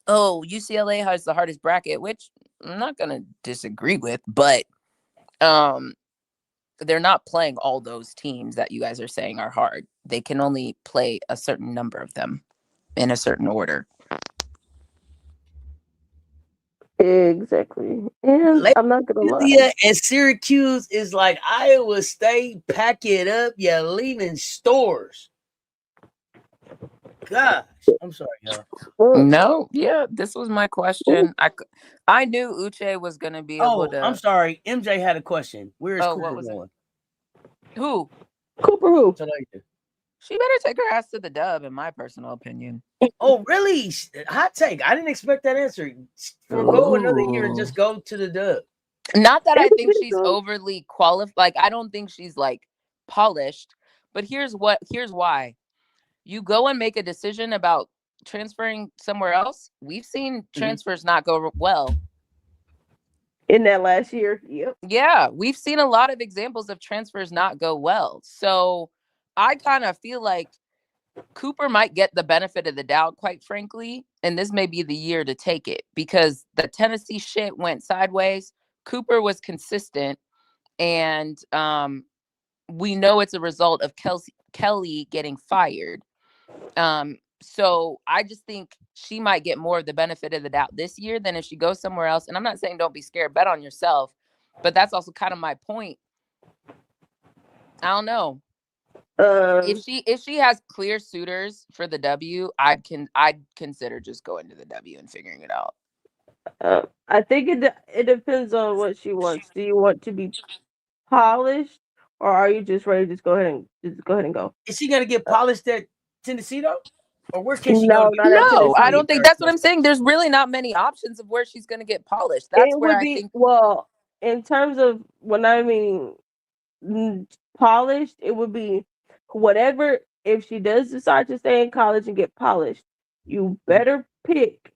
whole, UCLA has the hardest bracket, which I'm not going to disagree with, but they're not playing all those teams that you guys are saying are hard. They can only play a certain number of them in a certain order. Exactly. And I'm not gonna lie. And Syracuse is like Iowa State. Pack it up. You're leaving stores. Gosh, I'm sorry, y'all. No, yeah, this was my question. I knew Uche was gonna be able to. I'm sorry. MJ had a question. Where is Cooper what was going? Who? Cooper who? She better take her ass to the dub, in my personal opinion. Oh, really? Hot take. I didn't expect that answer. Forgo another year and just go to the dub. Not that I think she's overly qualified. Like, I don't think she's like polished. But here's why. You go and make a decision about transferring somewhere else. We've seen transfers not go well. In that last year, yep. Yeah, we've seen a lot of examples of transfers not go well. So I kind of feel like Cooper might get the benefit of the doubt, quite frankly, and this may be the year to take it because the Tennessee shit went sideways. Cooper was consistent, and we know it's a result of Kelly getting fired. So I just think she might get more of the benefit of the doubt this year than if she goes somewhere else. And I'm not saying don't be scared, bet on yourself, but that's also kind of my point. I don't know. If she has clear suitors for the W, I'd consider just going to the W and figuring it out. I think it depends on what she wants. Do you want to be polished, or are you just ready to just go ahead and go? Is she gonna get polished at Tennessee though, or where can she go? go? No, I don't think that's what I'm saying. There's really not many options of where she's gonna get polished. That's where I think. Well, in terms of when I mean polished, it would be whatever. If she does decide to stay in college and get polished, you better pick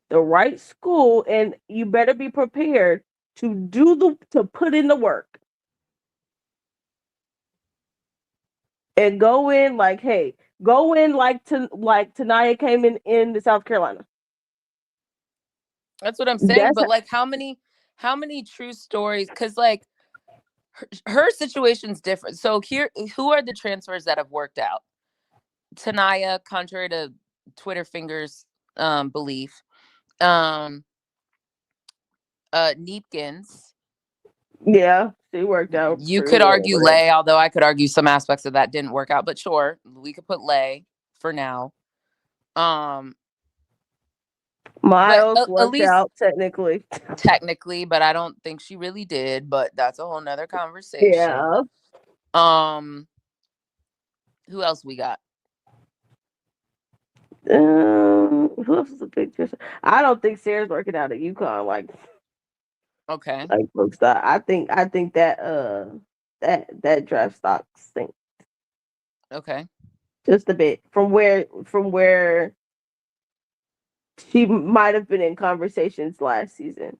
the right school, and you better be prepared to put in the work and go in like Tanaya came in to South Carolina. That's what I'm saying. But like, how many true stories? Because like her situation's different. So here, who are the transfers that have worked out? Tanaya, contrary to Twitter fingers belief. Neepkins. Yeah, she worked out. You could argue Lay, although I could argue some aspects of that didn't work out. But sure, we could put Lay for now. Miles worked out technically, but I don't think she really did. But that's a whole nother conversation. Yeah. Who else we got? Who else is a big transfer? I don't think Sarah's working out at UConn. Like, okay, like folks, I think that that draft stock stinks. Okay, just a bit from where she might have been in conversations last season,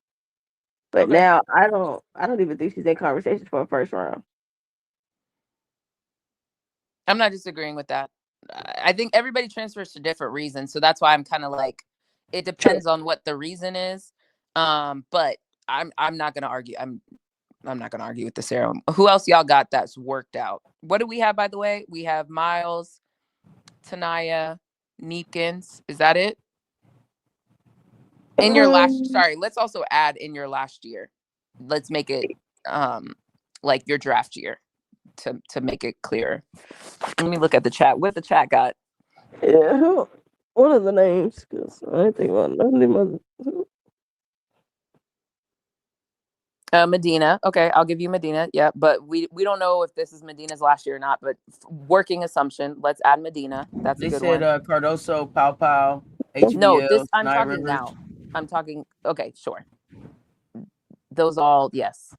but now I don't even think she's in conversations for a first round. I'm not disagreeing with that. I think everybody transfers for different reasons, so that's why I'm kind of like, it depends on what the reason is. But I'm not gonna argue. I'm not gonna argue with the Sarah. Who else y'all got that's worked out? What do we have, by the way? We have Miles, Tanaya, Neepkins. Is that it? In your last, sorry, let's also add in your last year. Let's make it like your draft year to make it clearer. Let me look at the chat. What the chat got? Yeah, what are the names? Because I think about none Medina. Okay, I'll give you Medina. Yeah, but we don't know if this is Medina's last year or not. But working assumption, let's add Medina. That's a good one. They said Cardoso, Pau, HBL. No, this I'm talking Rivers. now. I'm talking. Okay, sure. Those all yes,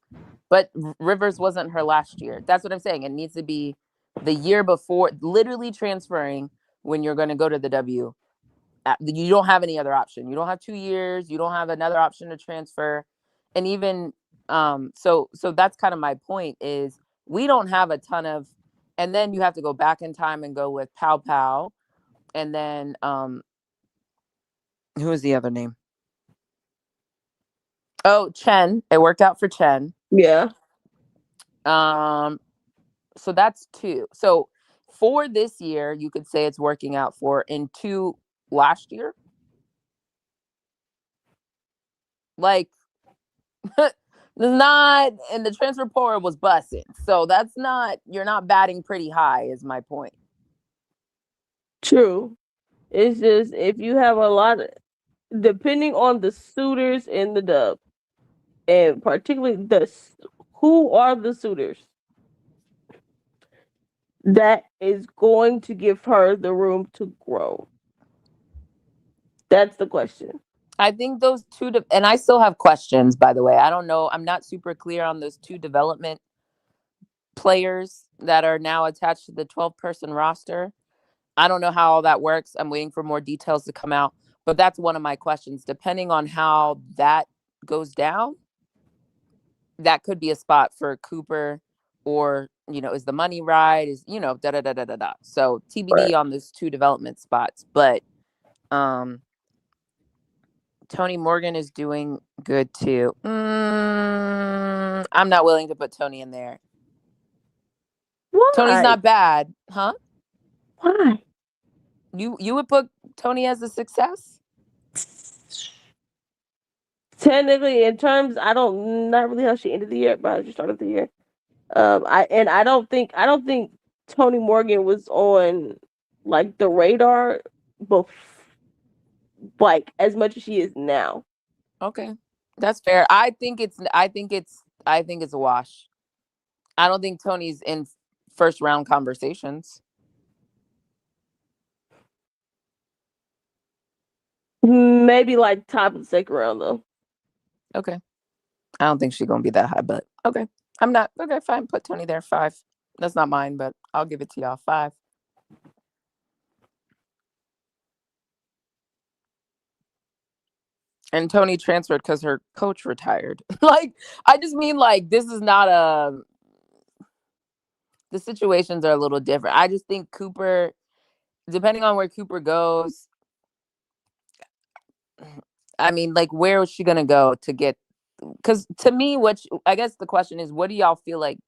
but Rivers wasn't her last year. That's what I'm saying. It needs to be the year before. Literally transferring when you're going to go to the W. You don't have any other option. You don't have 2 years. You don't have another option to transfer, and even so that's kind of my point. Is we don't have a ton of And then you have to go back in time and go with Pow Pow. And then who was the other name? Oh, Chen. It worked out for Chen. Yeah. So that's 2. So for this year, you could say it's working out for, in 2 last year. Like, not, and the transfer portal was bussing. So that's not, you're not batting pretty high, is my point. True. It's just if you have a lot of, depending on the suitors in the dub, and particularly who are the suitors, that is going to give her the room to grow. That's the question. I think those 2, and I still have questions, by the way. I don't know. I'm not super clear on those 2 development players that are now attached to the 12-person roster. I don't know how all that works. I'm waiting for more details to come out. But that's one of my questions. Depending on how that goes down, that could be a spot for Cooper, or, is the money right? Is, da-da-da-da-da-da. So TBD on those 2 development spots. But Tony Morgan is doing good too. I'm not willing to put Tony in there. Why? Tony's not bad, huh? Why? You would put Tony as a success? Technically, in terms, not really how she ended the year, but how she started the year. I don't think Tony Morgan was on like the radar, but like as much as she is now. Okay, that's fair. I think it's a wash. I don't think Tony's in first round conversations. Maybe like top of the second round though. Okay. I don't think she's gonna be that high, but okay. I'm not okay, fine. Put Tony there, 5. That's not mine, but I'll give it to y'all. 5. And Tony transferred because her coach retired. Like, I just mean, like, this is not the situations are a little different. I just think Cooper, depending on where Cooper goes, I mean, like, where is she going to go to get, because to me, I guess the question is, what do y'all feel like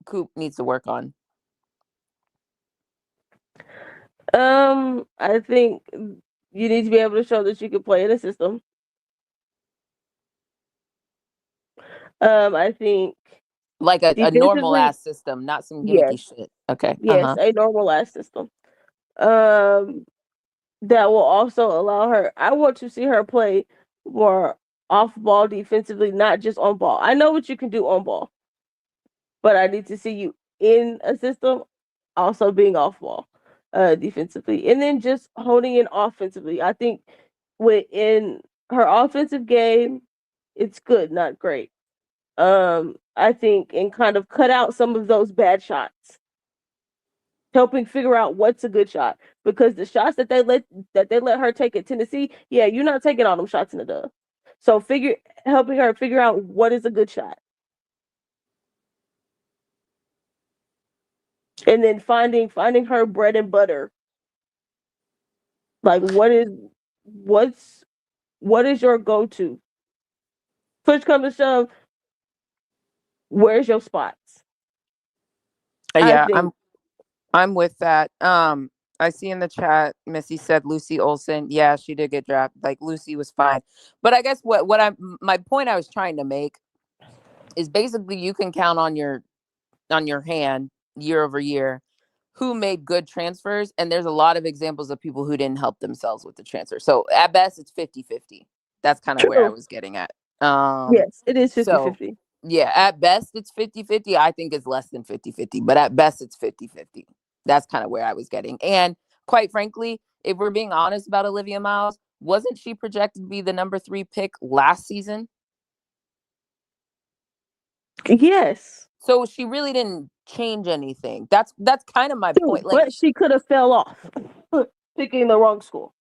Coop needs to work on? I think you need to be able to show that you can play in a system. I think like a normal ass system, not some gimmicky shit. Okay. Yes, a normal ass system. That will also allow her. I want to see her play more off ball defensively, not just on ball. I know what you can do on ball, but I need to see you in a system also being off ball defensively, and then just honing in offensively. I think within her offensive game, it's good, not great. I think, and kind of cut out some of those bad shots, helping figure out what's a good shot, because the shots that they let her take at Tennessee, yeah, you're not taking all them shots in the dub. So helping her figure out what is a good shot, and then finding her bread and butter. Like, what is your go-to? Push come to shove, where's your spots? Yeah, I'm with that. I see in the chat, Missy said Lucy Olson. Yeah, she did get drafted. Like, Lucy was fine. But I guess my point I was trying to make is basically you can count on your hand year over year who made good transfers. And there's a lot of examples of people who didn't help themselves with the transfer. So at best, it's 50-50. That's kind of where I was getting at. Yes, it is 50-50. Yeah, at best, it's 50-50. I think it's less than 50-50, but at best, it's 50-50. That's kind of where I was getting. And quite frankly, if we're being honest about Olivia Miles, wasn't she projected to be the number 3 pick last season? Yes. So she really didn't change anything. That's kind of my point. Like, but she could have fell off picking the wrong school.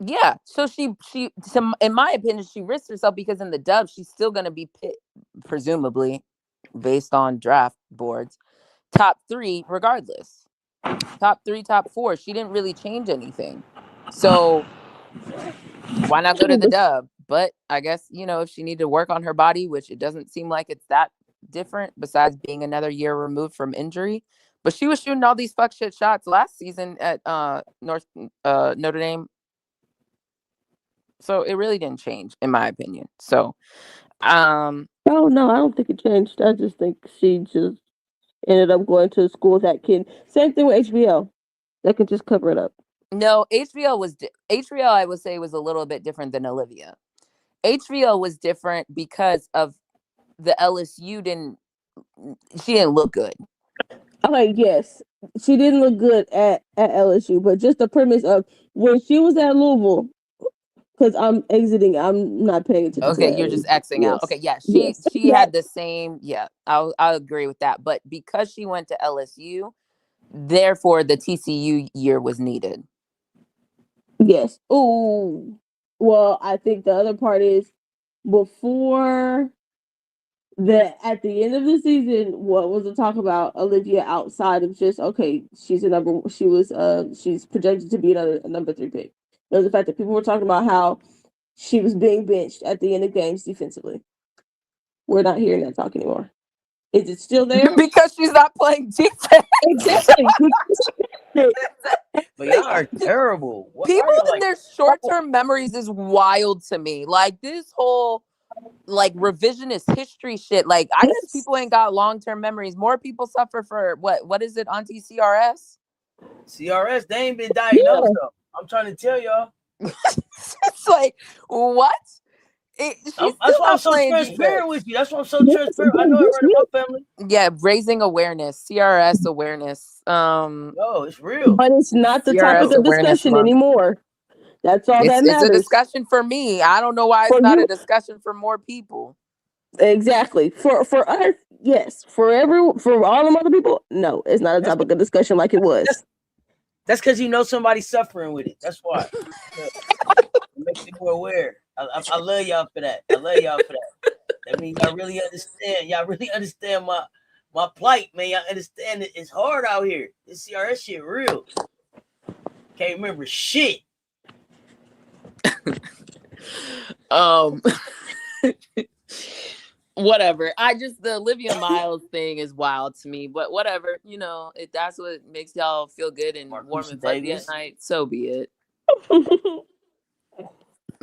Yeah. So she in my opinion, she risked herself because in the dub, she's still going to be presumably based on draft boards top 3 regardless. Top 3, top 4. She didn't really change anything. So why not go to the dub? But I guess, if she needed to work on her body, which it doesn't seem like it's that different besides being another year removed from injury. But she was shooting all these fuck shit shots last season at Notre Dame. So it really didn't change, in my opinion. So, Oh no, I don't think it changed. I just think she just ended up going to a school that can. Same thing with HBO. That could just cover it up. No, HVL, I would say, was a little bit different than Olivia. HVL was different because of the LSU she didn't look good. Okay, yes. She didn't look good at LSU, but just the premise of when she was at Louisville, because I'm exiting, I'm not paying attention. Okay, you're just Xing out. Okay, yeah, she had the same. Yeah, I'll agree with that. But because she went to LSU, therefore the TCU year was needed. Yes. Ooh. Well, I think the other part is before at the end of the season, what was the talk about Olivia outside of just she's she's projected to be a number 3 pick. There was the fact that people were talking about how she was being benched at the end of games defensively. We're not hearing that talk anymore. Is it still there? Because she's not playing defense. Exactly. But y'all are terrible. People in their short-term memories is wild to me. Like this whole revisionist history shit. Like I guess people ain't got long-term memories. More people suffer for what is it, Auntie CRS? CRS, they ain't been diagnosed though. I'm trying to tell y'all. It's like what? That's why I'm so transparent with you. That's why I'm so transparent. I know it right in my family. Yeah, raising awareness, CRS awareness. No, it's real. But it's not the topic of discussion anymore. That's all that matters. It's a discussion for me. I don't know why it's not a discussion for more people. Exactly. For us, yes. For all them other people, no. It's not a topic of discussion like it was. That's because somebody's suffering with it. That's why. Make people aware. I love y'all for that. I love y'all for that. That means y'all really understand. Y'all really understand my plight, man. Y'all understand it. It's hard out here. This CRS shit real. Can't remember shit. Whatever. The Olivia Miles thing is wild to me, but whatever. If that's what makes y'all feel good and warm and fuzzy at night, so be it.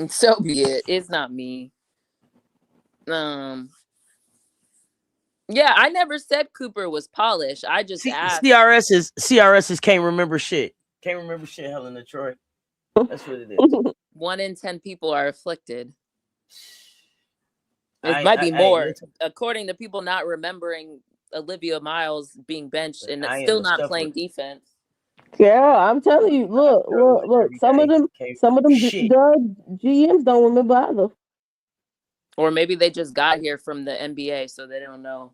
So be it. It's not me. Yeah, I never said Cooper was polished. I just asked. CRS can't remember shit. Can't remember shit, Helena Troy. That's what it is. 1 in 10 people are afflicted. It might be more, according to people not remembering Olivia Miles being benched and still not playing defense. Yeah, I'm telling you. Look. Some of them GMs don't remember either. Or maybe they just got here from the NBA, so they don't know.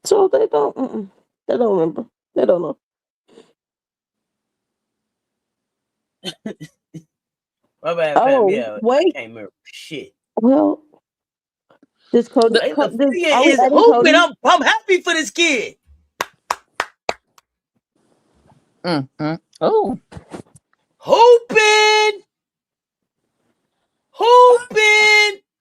So they don't. They don't remember. They don't know. My bad, fam. Yeah, wait. I can't remember shit. Well, this Cody is hooping. I'm happy for this kid. Mm-hmm. Oh, hooping.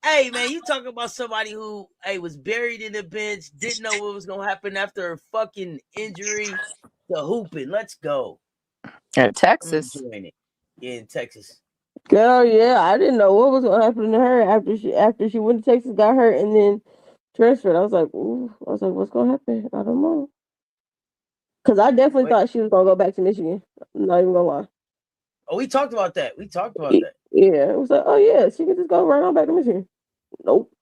Hey, man, you talking about somebody who was buried in the bench, didn't know what was gonna happen after a fucking injury to hooping. Let's go. At Texas. Yeah, in Texas. Girl, yeah, I didn't know what was gonna happen to her after she went to Texas, got hurt, and then transferred. I was like, what's gonna happen? I don't know. Because I definitely thought she was gonna go back to Michigan. I'm not even gonna lie. Oh, we talked about that. Yeah, it was like, oh yeah, she could just go right on back to Michigan. Nope.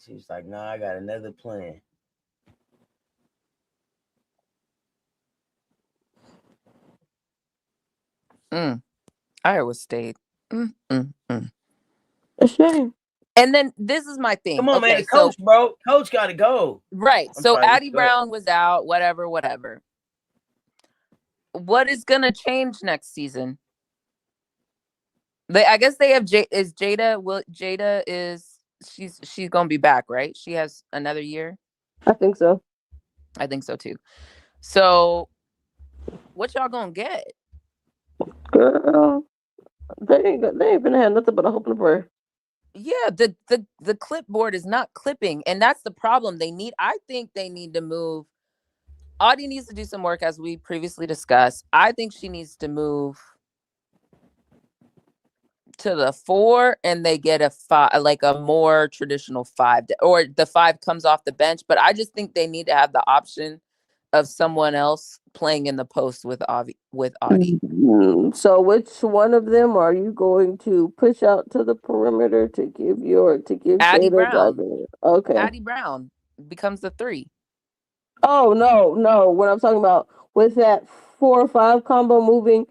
She was like, nah, I got another plan. Iowa State. A shame. And then this is my thing. Come on, man. Coach, bro. Coach got to go. Right. So Addie Brown was out, whatever. What is going to change next season? I guess they have Jada is she's gonna be back, right? She has another year. I think so. I think so too. So, what y'all gonna get? Girl, they ain't gonna have nothing but a hope and a prayer. Yeah, the clipboard is not clipping, and that's the problem. I think they need to move. Audie needs to do some work, as we previously discussed. I think she needs to move to the 4, and they get a 5, like a more traditional 5, or the 5 comes off the bench. But I just think they need to have the option of someone else playing in the post with Audie. So which one of them are you going to push out to the perimeter to give Addie Jada Brown. Okay. Addie Brown becomes the 3. Oh no! What I'm talking about with that 4 or 5 combo moving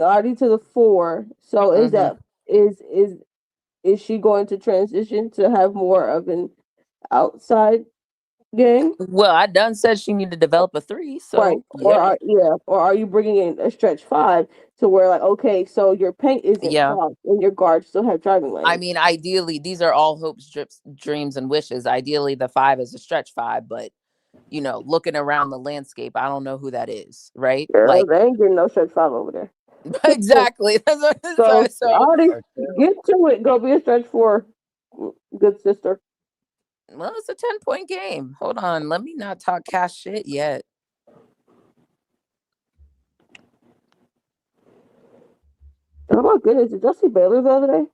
Audie to the 4. So is she going to transition to have more of an outside game? Well, I done said she need to develop a 3, so Right. yeah. Or are you bringing in a stretch 5 to where, like, okay, so your paint isn't clogged and your guards still have driving lanes? I mean, ideally, these are all hopes, dreams, and wishes. Ideally, the 5 is a stretch 5, but looking around the landscape, I don't know who that is, right? Girl, Like, they ain't getting no stretch 5 over there. exactly. So Audie, get to it. Go be a stretch 4, good sister. Well, it's a 10-point game. Hold on, let me not talk cash shit yet. Oh my goodness, did y'all see Baylor the other day?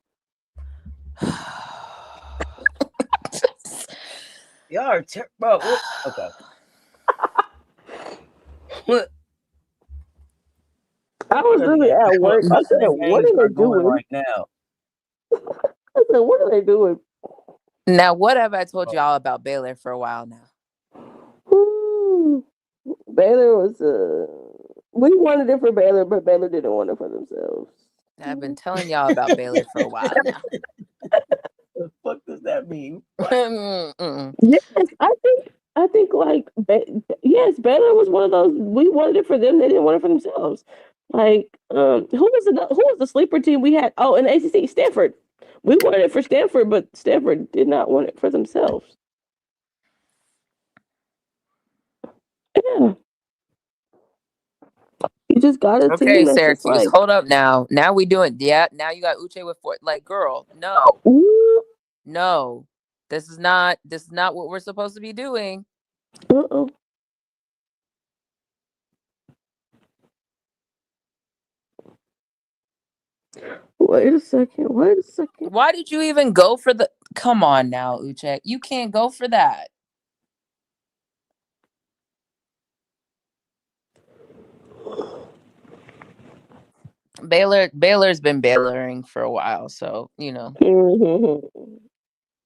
Y'all are bro. Okay. What? I was really at work. I said, "What are they doing right now?" I said, "What are they doing?" Now, what have I told y'all about Baylor for a while now? Baylor was we wanted it for Baylor, but Baylor didn't want it for themselves. I've been telling y'all about Baylor for a while now. What the fuck does that mean? Yes, I think like yes, Baylor was one of those. We wanted it for them; they didn't want it for themselves. Like, who was the sleeper team we had? Oh, in the ACC, Stanford. We wanted it for Stanford, but Stanford did not want it for themselves. Yeah. You just got a team that's Syracuse, just like, hold up now. Now we doing, now you got Uche with 4. Like, girl, no. No. This is not what we're supposed to be doing. Wait a second. Why did you even go for the... Come on now, Uche. You can't go for that. Baylor's been Bayloring for a while, so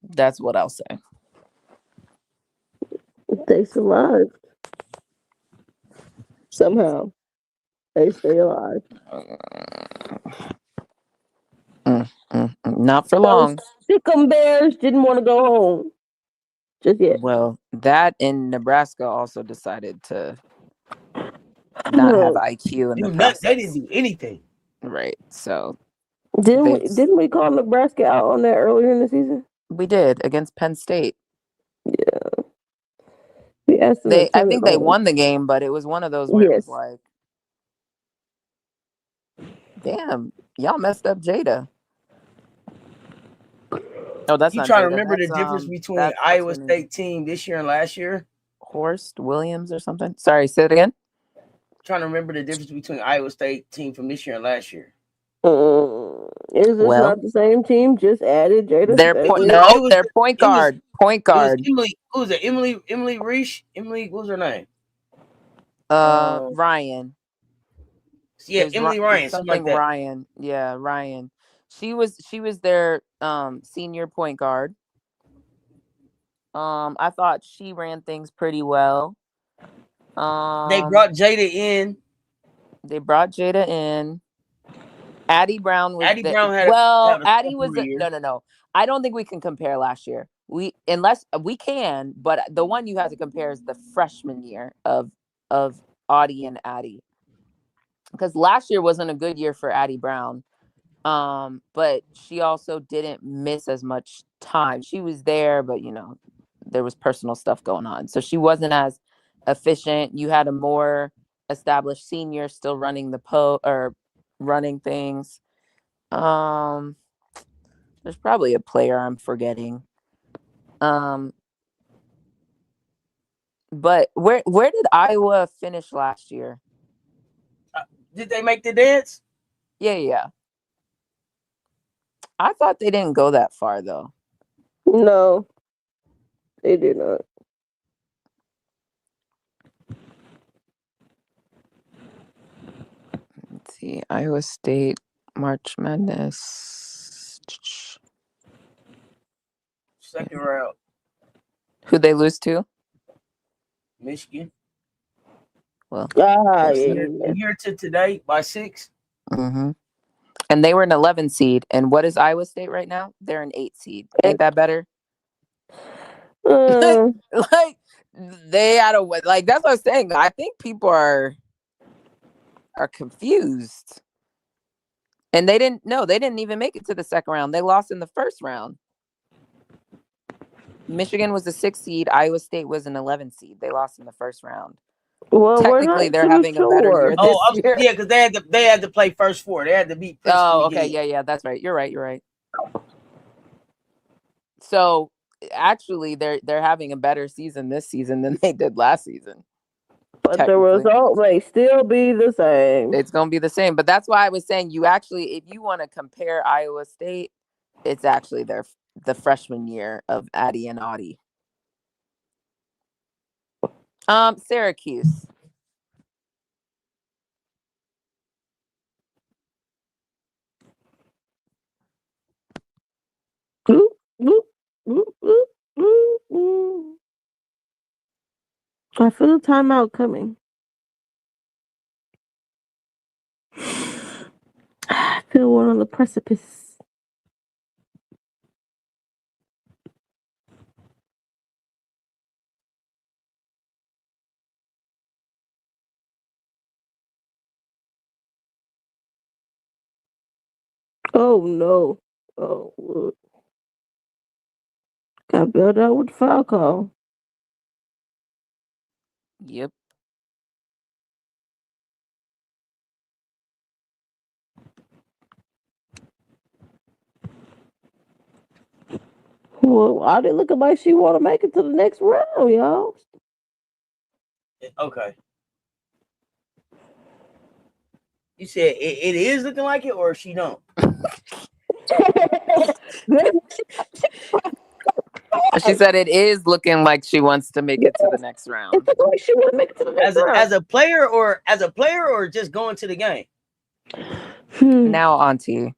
that's what I'll say. They survived. Somehow. They stay alive. Not for long. Sickum Bears didn't want to go home just yet. Well, that in Nebraska also decided to not have IQ in the process. They didn't do anything. Right. So didn't we call Nebraska out on that earlier in the season? We did, against Penn State. Yeah. We asked them I think they won the game, but it was one of those where it was like, damn, y'all messed up Jada. Oh, that's not trying Jada. to remember That's, the difference between Iowa State team this year and last year? Horst Williams or something? Sorry, say it again. Trying to remember the difference between Iowa State team from this year and last year. Is this not the same team? Just added Jada. Their point guard. Point guard. Emily, who was it? Emily Reich. Emily, what was her name? Ryan. Yeah, Emily Ryan. Something like that. Ryan. Yeah, Ryan. She was their senior point guard. I thought she ran things pretty well. They brought Jada in. Addie Brown was Addie was no. I don't think we can compare last year. Unless we can, but the one you have to compare is the freshman year of Audie and Addie. Because last year wasn't a good year for Addie Brown. But she also didn't miss as much time. She was there, but there was personal stuff going on, so she wasn't as efficient. You had a more established senior still running running things. There's probably a player I'm forgetting. But where did Iowa finish last year? Did they make the dance? Yeah. I thought they didn't go that far though. No, they did not. Let's see, Iowa State March Madness. Second round. Who'd they lose to? Michigan. Well, here to today by 6. Mm-hmm. And they were an 11 seed. And what is Iowa State right now? They're an 8 seed. Ain't that better? Like they had like that's what I was saying. I think people are confused. And they didn't even make it to the second round. They lost in the first round. Michigan was a 6 seed. Iowa State was an 11 seed. They lost in the first round. Well, technically they're having a better year this year. Yeah, because they had to play first 4. They had to beat Princeton. Oh, okay, yeah, that's right. You're right. So actually, they're having a better season this season than they did last season. But the result may still be the same. It's going to be the same. But that's why I was saying if you want to compare Iowa State, it's actually the freshman year of Addie and Audie. Syracuse. I feel a timeout coming. I feel one on the precipice. Oh no. Oh, look. Got bailed out with the foul call. Yep. Well, why they looking like she want to make it to the next round, y'all? Okay. You said it is looking like it, or she don't? She said it is looking like she wants to make it to the next round. She want to make it to the next round. As a player, or just going to the game? Now, Auntie.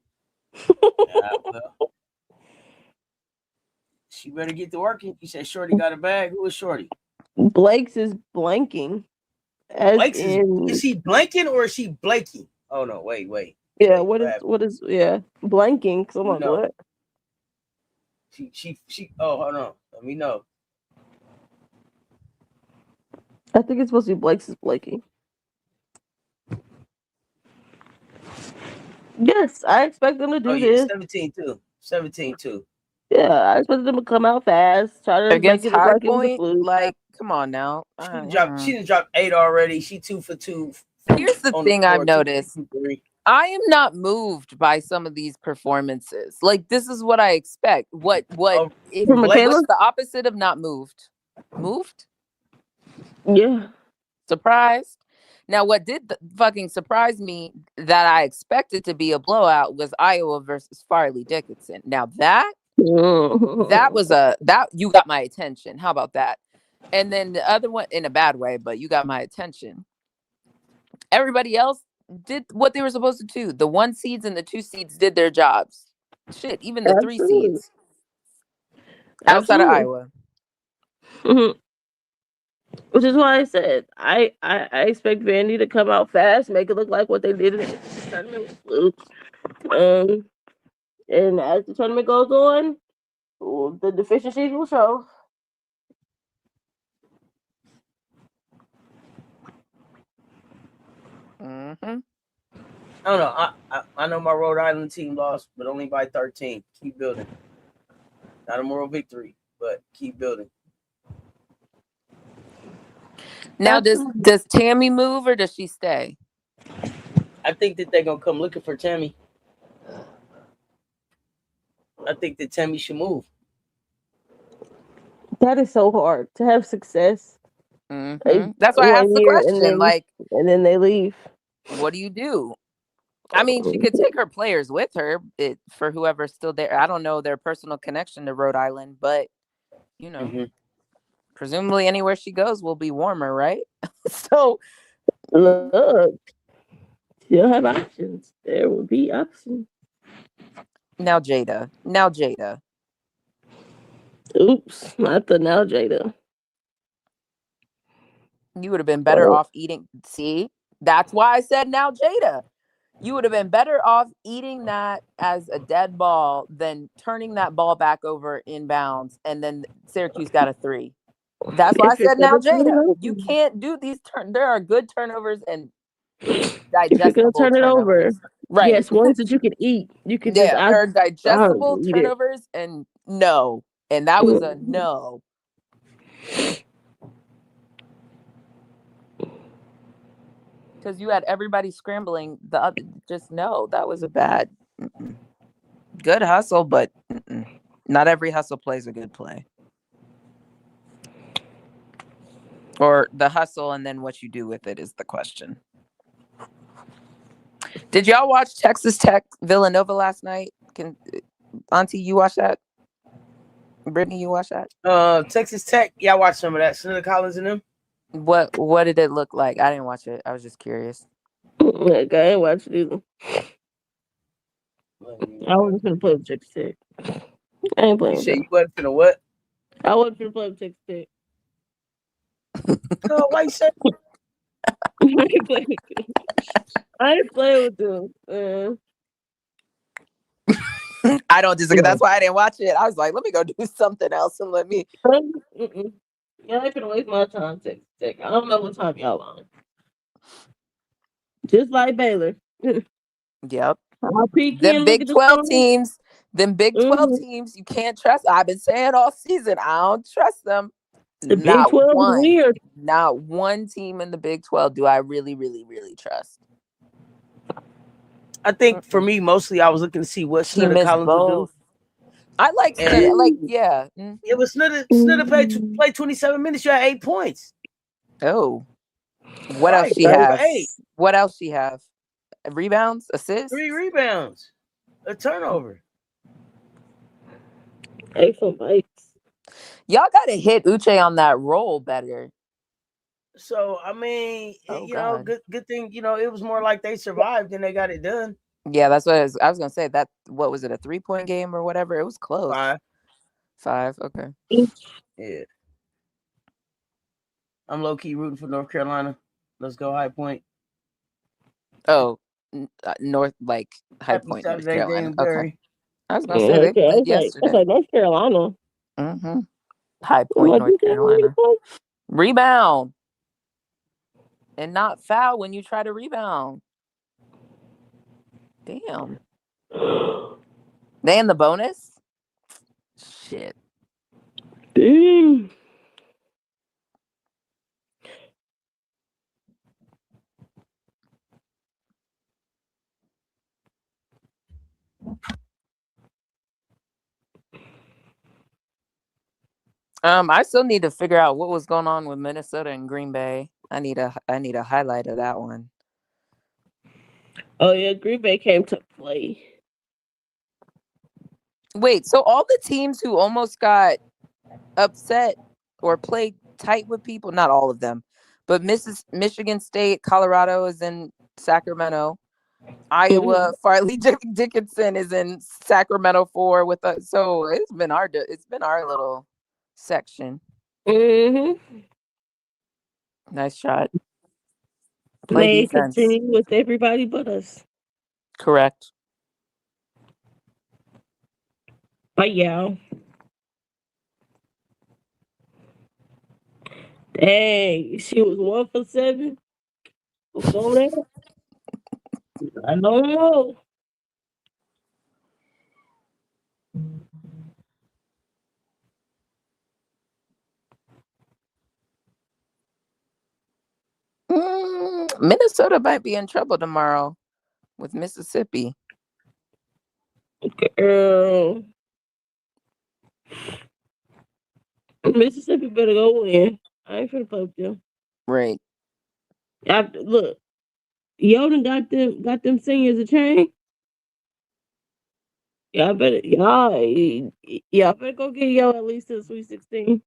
Well, she better get to working. You said Shorty got a bag. Who is Shorty? Blake's is blanking. Blake's is he blanking or is she blanking? Oh no, wait. Yeah, what is blanking? So I'm like, what? She oh, hold on. Let me know. I think it's supposed to be Blake's is blanking. Yes, I expect them to do this. 17-2. Yeah, I expect them to come out fast. Try to against make it look High like it was a Point. fluke. Like, come on now. She didn't drop 8 already. She 2 for 2. Here's the thing I've noticed. I am not moved by some of these performances. Like, this is what I expect. What's the opposite of not moved? Moved? Yeah. Surprised? Now, what did fucking surprise me that I expected to be a blowout was Iowa versus Farley Dickinson. Now that was you got my attention. How about that? And then the other one, in a bad way, but you got my attention. Everybody else did what they were supposed to do. The 1 seeds and the 2 seeds did their jobs. Shit, even the 3 seeds outside of Iowa. Mm-hmm. Which is why I said I expect Vandy to come out fast, make it look like what they did in the tournament was fluke. And as the tournament goes on, the deficiencies will show. Mm-hmm. I don't know. I know my Rhode Island team lost, but only by 13. Keep building. Not a moral victory, but keep building. Now, does Tammy move or does she stay? I think that they're gonna come looking for Tammy. I think that Tammy should move. That is so hard to have success. Mm-hmm. That's why I asked the question. And then they leave. What do you do? I mean, she could take her players with her for whoever's still there. I don't know their personal connection to Rhode Island, but presumably anywhere she goes will be warmer, right? So look, she'll have options. There will be options. Now Jada. Oops, not the now Jada. You would have been better off eating. See, that's why I said now Jada. You would have been better off eating that as a dead ball than turning that ball back over inbounds, and then Syracuse got a 3. That's why I said now Jada. You can't do these there are good turnovers and digestible turn it over. Right. Yes, ones that you can eat. You can there are digestible turnovers and no. And that was a no. Because you had everybody scrambling. The other, just no, that was a bad. Good hustle, but not every hustle play is a good play. Or the hustle and then what you do with it is the question. Did y'all watch Texas Tech Villanova last night? Auntie, you watch that? Brittany, you watch that? Texas Tech. Yeah, I watched some of that. Senator Collins and them. What did it look like? I didn't watch it. I was just curious. I ain't watched it either. I wasn't gonna play with Texas Tech. I ain't playing. You said you wasn't finna what? I wasn't finna play with Texas Tech. Oh, why you say? I ain't playing with them. I don't disagree. That's why I didn't watch it. I was like, let me go do something else and let me. Y'all ain't finna waste my time, Texas Tech. I don't know what time y'all on. Just like Baylor. Yep. Them Big 12 teams. Them Big 12 teams, you can't trust. I've been saying all season, I don't trust them. The Big 12 is weird. Not one team in the Big 12 do I really, really, really trust. I think for me, mostly I was looking to see what Senator Collins would do. I like yeah. It was Senator played 27 minutes. You had 8 points. Oh. What else she have? What else she have? Rebounds, assists? 3 rebounds, a turnover. Excellent bites. Y'all got to hit Uche on that roll better. So I mean, know, good thing. You know, it was more like they survived than they got it done. Yeah, that's what I was gonna say. That what was it, a 3-point game or whatever? It was close. 5. Okay. Yeah. I'm low key rooting for North Carolina. Let's go High Point. Oh, North like High Point, North Carolina. Okay. I was gonna say they played yesterday. Like North Carolina. High Point, North Carolina. Rebound. And not foul when you try to rebound. Damn. They in the bonus? Shit. Dang. I still need to figure out what was going on with Minnesota and Green Bay. I need a highlight of that one. Oh yeah, Green Bay came to play. Wait, so all the teams who almost got upset or played tight with people, not all of them, but Michigan State, Colorado is in Sacramento. Iowa, Farley Dickinson is in Sacramento 4 with us. So it's been our little section. Nice shot. Play defense. Continue with everybody but us. Correct. But yeah. Dang, she was 1 for 7 before that. I don't know. Minnesota might be in trouble tomorrow with Mississippi. Girl. Mississippi better go win. I ain't finna play with them. Right. Look, Yoden got them seniors a chain. Y'all better go get yo at least to the Sweet 16.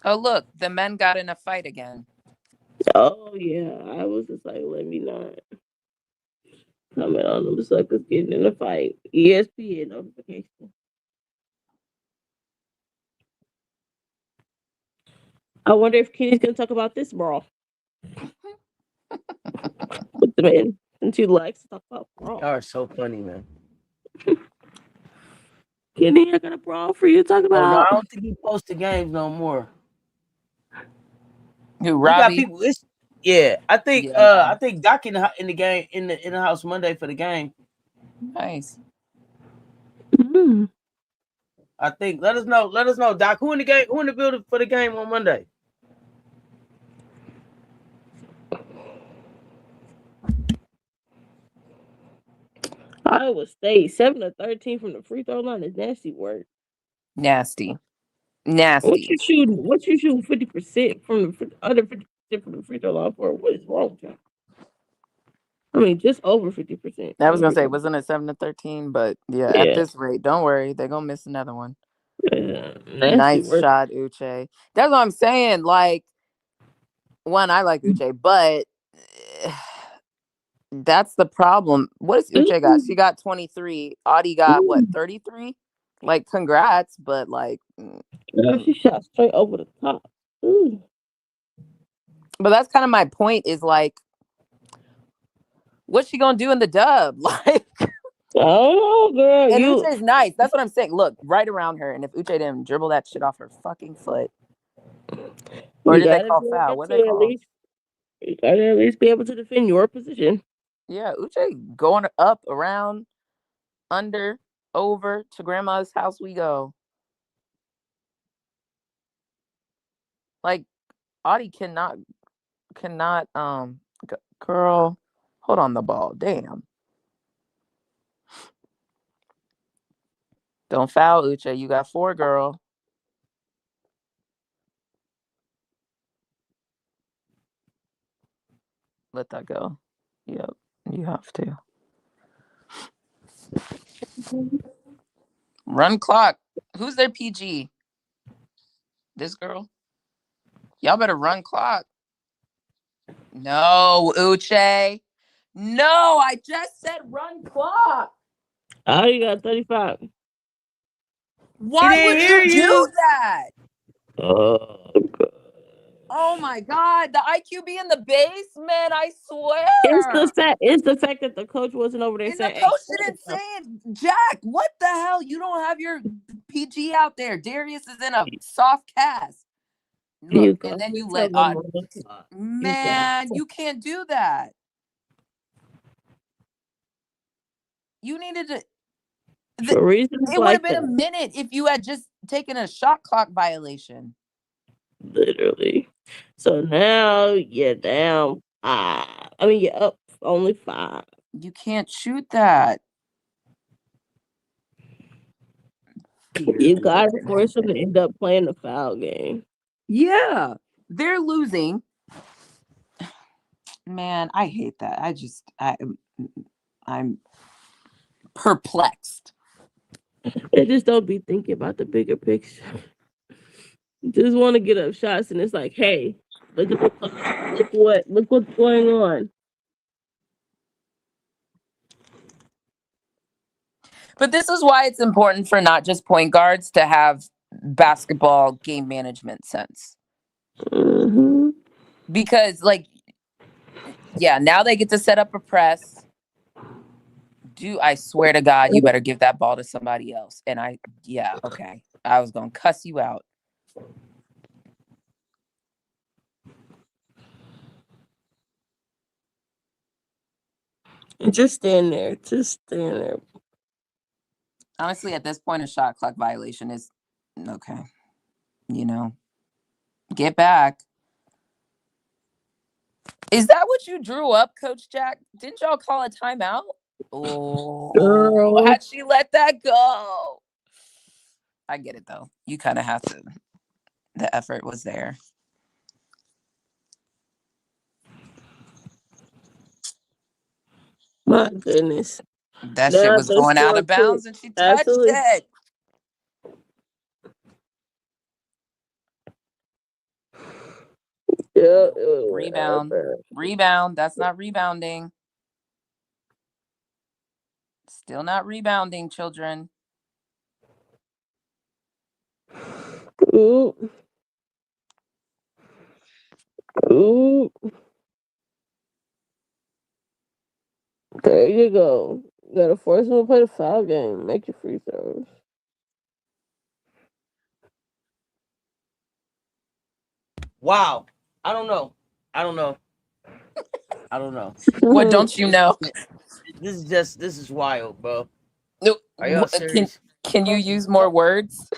Oh, look, the men got in a fight again. Oh yeah, I was just like, let me not comment on them suckers getting in a fight. ESPN notification. I wonder if Kenny's gonna talk about this brawl with the men. Since he likes to talk about brawl. Y'all are so funny, man. Kenny, I got a brawl for you to talk about. Oh no, I don't think he posts the games no more. Who, We got Robbie? people. I think Yeah. I think Doc in the game in the house Monday for the game. Nice. Mm. I think let us know, Doc. Who in the building for the game on Monday? Iowa State 7 of 13 from the free throw line is nasty work. Nasty. What you shooting 50% from the under 50% from the free throw line for? What is wrong with you? I mean, just over 50%. I was gonna say, wasn't it 7 to 13? But yeah, at this rate, don't worry, they're gonna miss another one. Nice shot, Uche. That's what I'm saying. Like, one, I like Uche, but that's the problem. What does Uche got? She got 23. Audie got what, 33? Like, congrats, but like, she shot straight over the top. Ooh. But that's kind of my point. Is like, what's she gonna do in the dub? Like, oh girl, and Uche's nice. That's what I'm saying. Look, right around her, and if Uche didn't dribble that shit off her fucking foot, or did they call foul? What did they call? You gotta at least be able to defend your position. Yeah, Uche going up, around, under, over to grandma's house we go. Like, Audie cannot, girl, hold on the ball. Damn. Don't foul, Uche. You got 4, girl. Let that go. Yep, you have to. Run clock. Who's their PG? This girl? Y'all better run clock. No, Uche. No, I just said run clock. Oh, you got 35. Why would you do that? Oh, God. Oh my God, the IQ be in the basement, I swear. It's the fact that the coach wasn't over there saying, the coach didn't say it. Jack, what the hell? You don't have your PG out there. Darius is in a soft cast. Look, and then you let man, you can't do that. You needed to. It would have been a minute if you had just taken a shot clock violation. Literally. So now you're down 5. I mean, you're up only 5. You can't shoot that. You got to force them to end up playing the foul game. Yeah, they're losing. Man, I hate that. I'm perplexed. They just don't be thinking about the bigger picture. Just want to get up shots, and it's like, hey, look what's going on. But this is why it's important for not just point guards to have basketball game management sense. Mm-hmm. Because, like, yeah, now they get to set up a press. I swear to God, you better give that ball to somebody else. And okay. I was going to cuss you out. And just stand there. Just stand there. Honestly, at this point, a shot clock violation is okay. Get back. Is that what you drew up, Coach Jack? Didn't y'all call a timeout? Oh, Girl. how'd she let that go? I get it, though. You kind of have to. The effort was there. My goodness. That shit was going out of bounds and she touched it. Yeah. Rebound. That's not rebounding. Still not rebounding, children. Ooh. Ooh. There you go. You gotta force them to play the foul game. Make your free throws. Wow. I don't know. What don't you know? This is wild, bro. No, Are y'all serious? Can you use more words?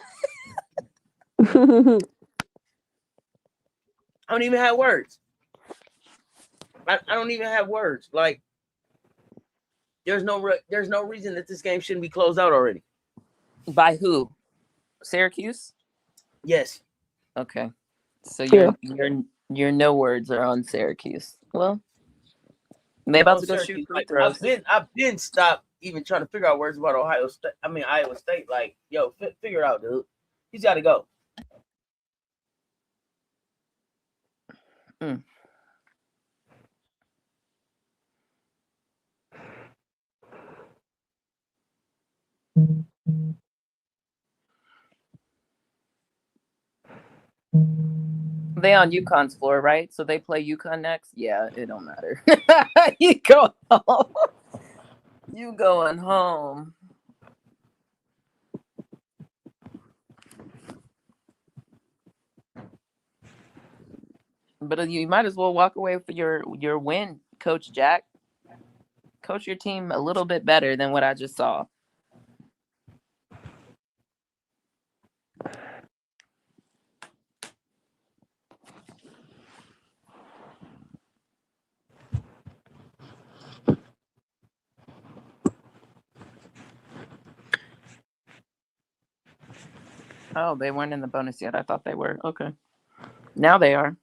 I don't even have words. I don't even have words. Like, there's no reason that this game shouldn't be closed out already. By who? Syracuse? Yes. Okay. So your no words are on Syracuse. Well, they about to go shoot free throws. I've been stopped even trying to figure out words about Iowa State. Like, yo, figure it out, dude. He's got to go. They on UConn's floor, right? So they play UConn next? Yeah, it don't matter. You go home. You going home. But you might as well walk away for your win, Coach Jack. Coach your team a little bit better than what I just saw. Oh, they weren't in the bonus yet. I thought they were. Okay. Now they are.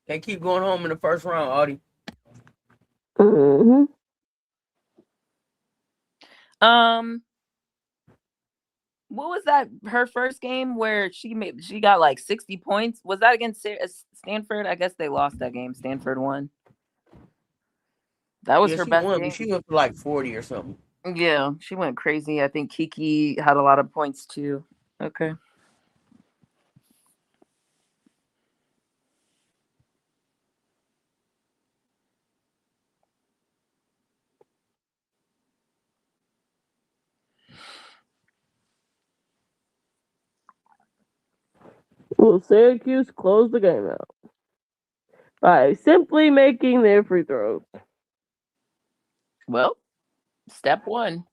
Can't keep going home in the first round, Audie. Mm-hmm. What was that? Her first game where she got like 60 points. Was that against Stanford? I guess they lost that game. Stanford won. That was her best game. She went for like 40 or something. Yeah, she went crazy. I think Kiki had a lot of points too. Okay. Will Syracuse close the game out by simply making their free throws? Well, step one.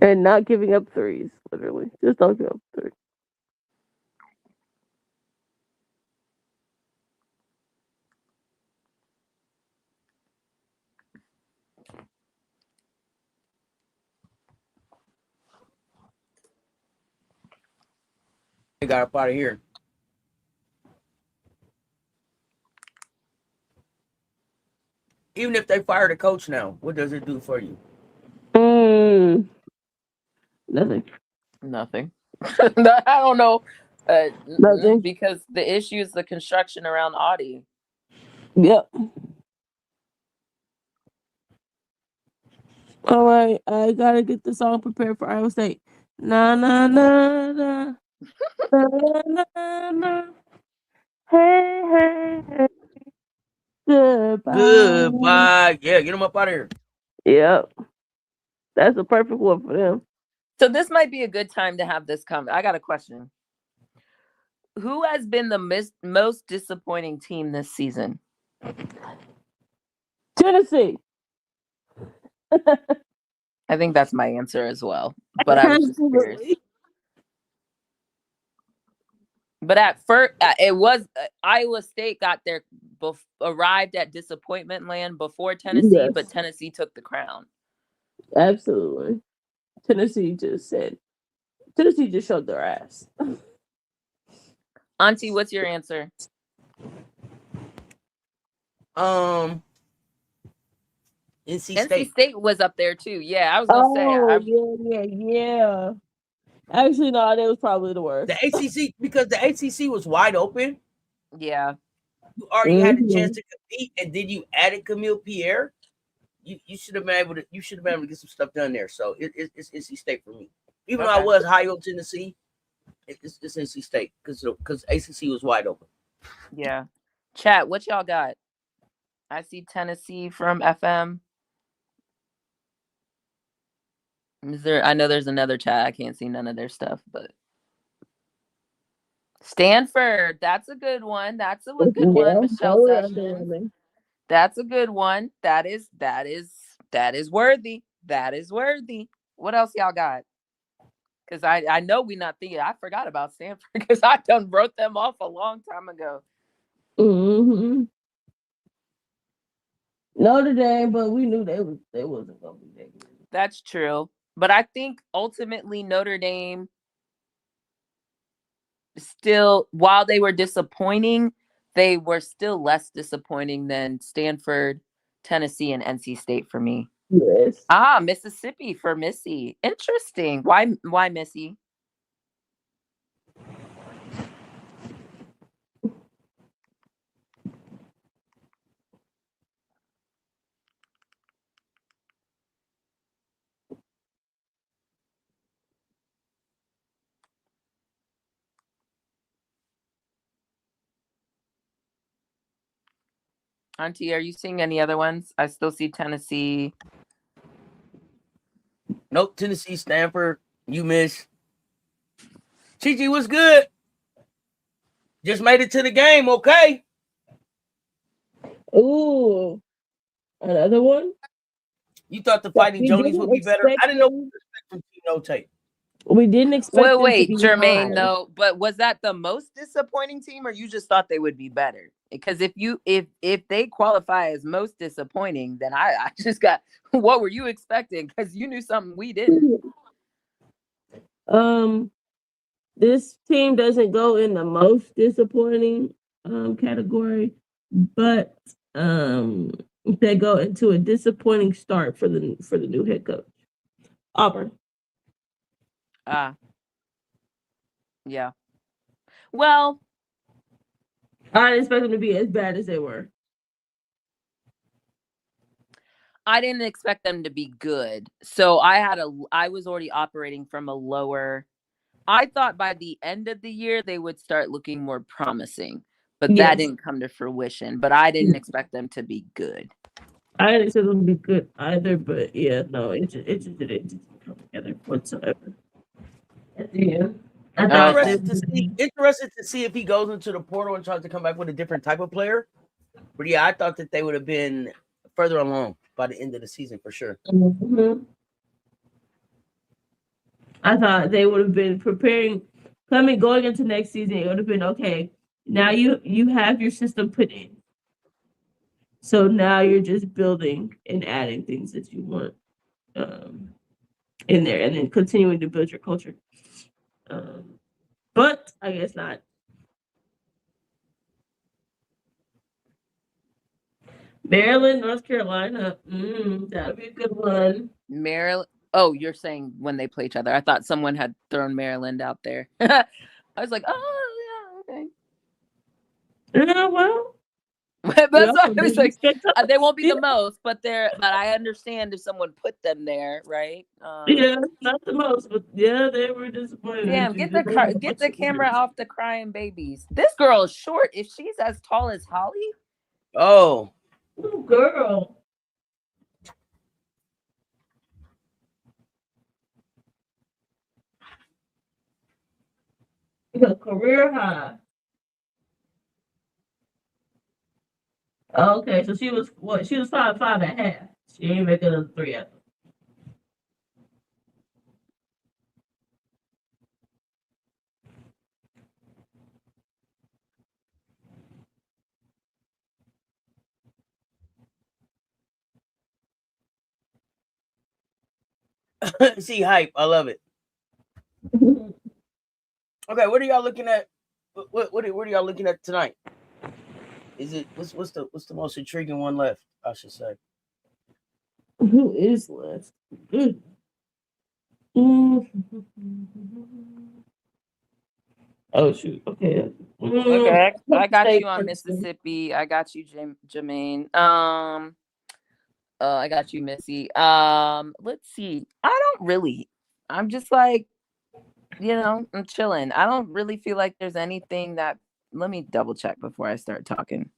And not giving up threes, literally. Just don't give up threes. They got up out of here. Even if they fire the coach now, what does it do for you? Nothing. I don't know. Nothing. Because the issue is the construction around Audie. Yep. All right, I gotta get the song prepared for Iowa State. Na na na na na na na. Hey hey hey. Goodbye. Yeah, get them up out of here. Yep. That's a perfect one for them. So this might be a good time to have this comment. I got a question. Who has been the most disappointing team this season? Tennessee. I think that's my answer as well. But I was just curious. Absolutely. But at first, it was Iowa State arrived at disappointment land before Tennessee, Yes. but Tennessee took the crown. Absolutely. Tennessee just showed their ass. Auntie, what's your answer? NC State was up there too. Yeah, I was gonna say. Yeah. Actually, no, that was probably the worst. The ACC, because the ACC was wide open. Yeah. You already had a chance to compete, and then you added Camille Pierre. You should have been able to. You should have been able to get some stuff done there. So it's NC State for me. Even though I was high on Tennessee, it's NC State because ACC was wide open. Yeah. Chat, what y'all got? I see Tennessee from FM. I know there's another chat. I can't see none of their stuff, but Stanford. That's a good one. That's a good one. Michelle Sessions. That's a good one. That is worthy. That is worthy. What else y'all got? Because I know we not thinking. I forgot about Stanford because I done wrote them off a long time ago. Mm-hmm. Notre Dame, but we knew they wasn't gonna be that good. That's true. But I think ultimately Notre Dame still, while they were disappointing, they were still less disappointing than Stanford, Tennessee, and NC State for me. Yes. Mississippi for Missy. Interesting. Why Missy? Auntie, are you seeing any other ones? I still see Tennessee. Nope, Tennessee, Stanford, you miss. Chi was good. Just made it to the game, okay? Ooh, another one? You thought the Fighting Jonies would be better? I didn't know what to expect from Team No Tape. We didn't expect Wait, them to be Jermaine, high. though. But was that the most disappointing team, or you just thought they would be better? Because if they qualify as most disappointing, then I just got, what were you expecting? Because you knew something we didn't. This team doesn't go in the most disappointing category, but they go into a disappointing start for the new head coach. Auburn. Yeah. Well, I didn't expect them to be as bad as they were. I didn't expect them to be good. So I was already operating from a lower. I thought by the end of the year they would start looking more promising, but that didn't come to fruition. But I didn't expect them to be good. I didn't expect them to be good either, but yeah, no, it just didn't come together whatsoever. At the end. Interested to see if he goes into the portal and tries to come back with a different type of player. But yeah, I thought that they would have been further along by the end of the season for sure. Mm-hmm. I thought they would have been preparing, going into next season. It would have been okay. Now you have your system put in, so now you're just building and adding things that you want in there, and then continuing to build your culture. But I guess not. Maryland, North Carolina. That'd be a good one. Maryland. Oh, you're saying when they play each other. I thought someone had thrown Maryland out there. I was like, oh, yeah, okay. Yeah, well. That's why I was like, they won't be the most, but I understand if someone put them there, right? Yeah, not the most, but yeah, they were disappointed. Damn, get the camera off the crying babies. This girl is short. If she's as tall as Holly. Oh, girl. A career high. Oh, okay, so she was what? She was 5'5.5". She ain't making a 3 after. See hype. I love it. Okay, what are y'all looking at? What are y'all looking at tonight? Is it what's the most intriguing one left? I should say. Who is left? Oh shoot. Okay. Okay, I got you on Princeton. Mississippi. I got you, Jermaine. I got you, Missy. Let's see. I'm just like, I'm chilling. I don't really feel like there's anything that. Let me double check before I start talking.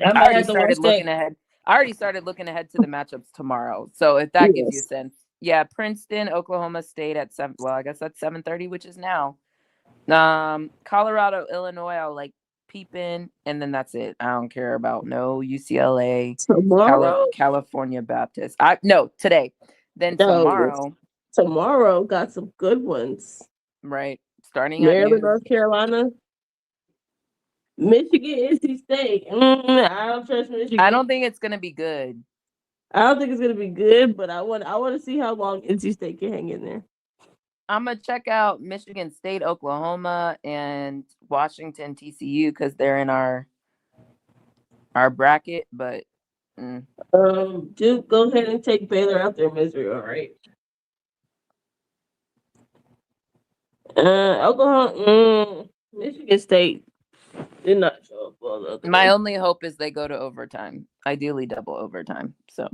I might have to watch that. I already started looking ahead to the matchups tomorrow. So if that gives you a Yes. sense, yeah, Princeton, Oklahoma State at 7. Well, I guess that's 7:30, which is now. Colorado, Illinois, I'll like peep in, and then that's it. I don't care about no UCLA, Tomorrow? California Baptist. Today. Then No, tomorrow got some good ones. right, starting at Maryland, noon. North Carolina, Michigan, NC State. I don't trust Michigan. I don't think it's gonna be good. I don't think it's gonna be good, but I want to see how long NC State can hang in there. I'm gonna check out Michigan State, Oklahoma, and Washington, TCU because they're in our bracket. But Duke, go ahead and take Baylor out their misery. All right. Oklahoma, Michigan State did not show up well. My only hope is they go to overtime, ideally double overtime. So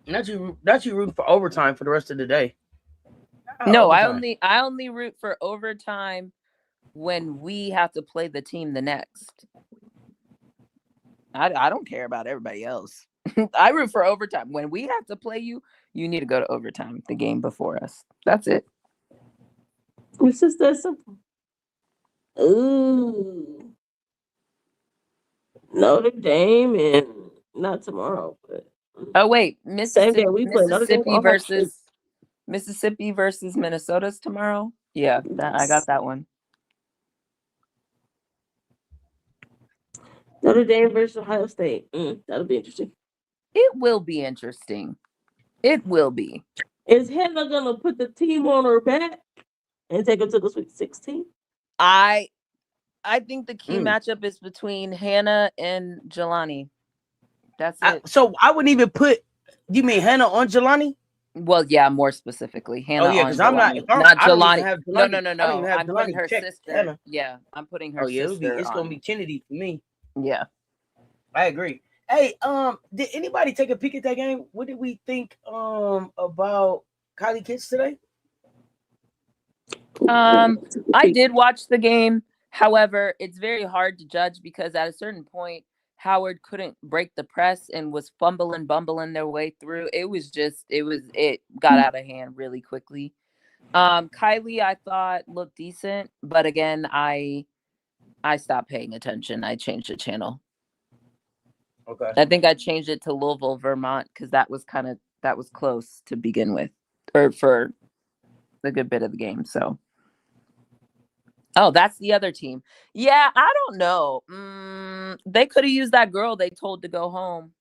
Not you rooting for overtime for the rest of the day. No, Overtime. I only root for overtime when we have to play the team the next. I don't care about everybody else. I root for overtime. When we have to play you, you need to go to overtime the game before us. That's it. It's just that simple. Ooh. Notre Dame and not tomorrow, but oh wait, Mississippi Mississippi versus Minnesota's tomorrow. Yeah, I got that one. Notre Dame versus Ohio State. That'll be interesting. It will be interesting. It will be. Is Hannah gonna put the team on her back and take them to the Sweet 16? I think the key matchup is between Hannah and Jelani. That's it. So I wouldn't even put. You mean Hannah on Jelani? Well, yeah, more specifically, Hannah. Oh yeah, because I'm not. Not Jelani. No. I'm putting her sister. Hannah. Yeah, I'm putting her. Oh yeah, sister it's gonna be Kennedy for me. Yeah, I agree. Hey, did anybody take a peek at that game? What did we think about Kylie Kitts today? I did watch the game. However, it's very hard to judge because at a certain point, Howard couldn't break the press and was bumbling their way through. It got out of hand really quickly. Kylie, I thought looked decent, but again, I stopped paying attention. I changed the channel. Okay. I think I changed it to Louisville, Vermont, because that was close to begin with, or for a good bit of the game. So. Oh, that's the other team. Yeah, I don't know. They could have used that girl they told to go home.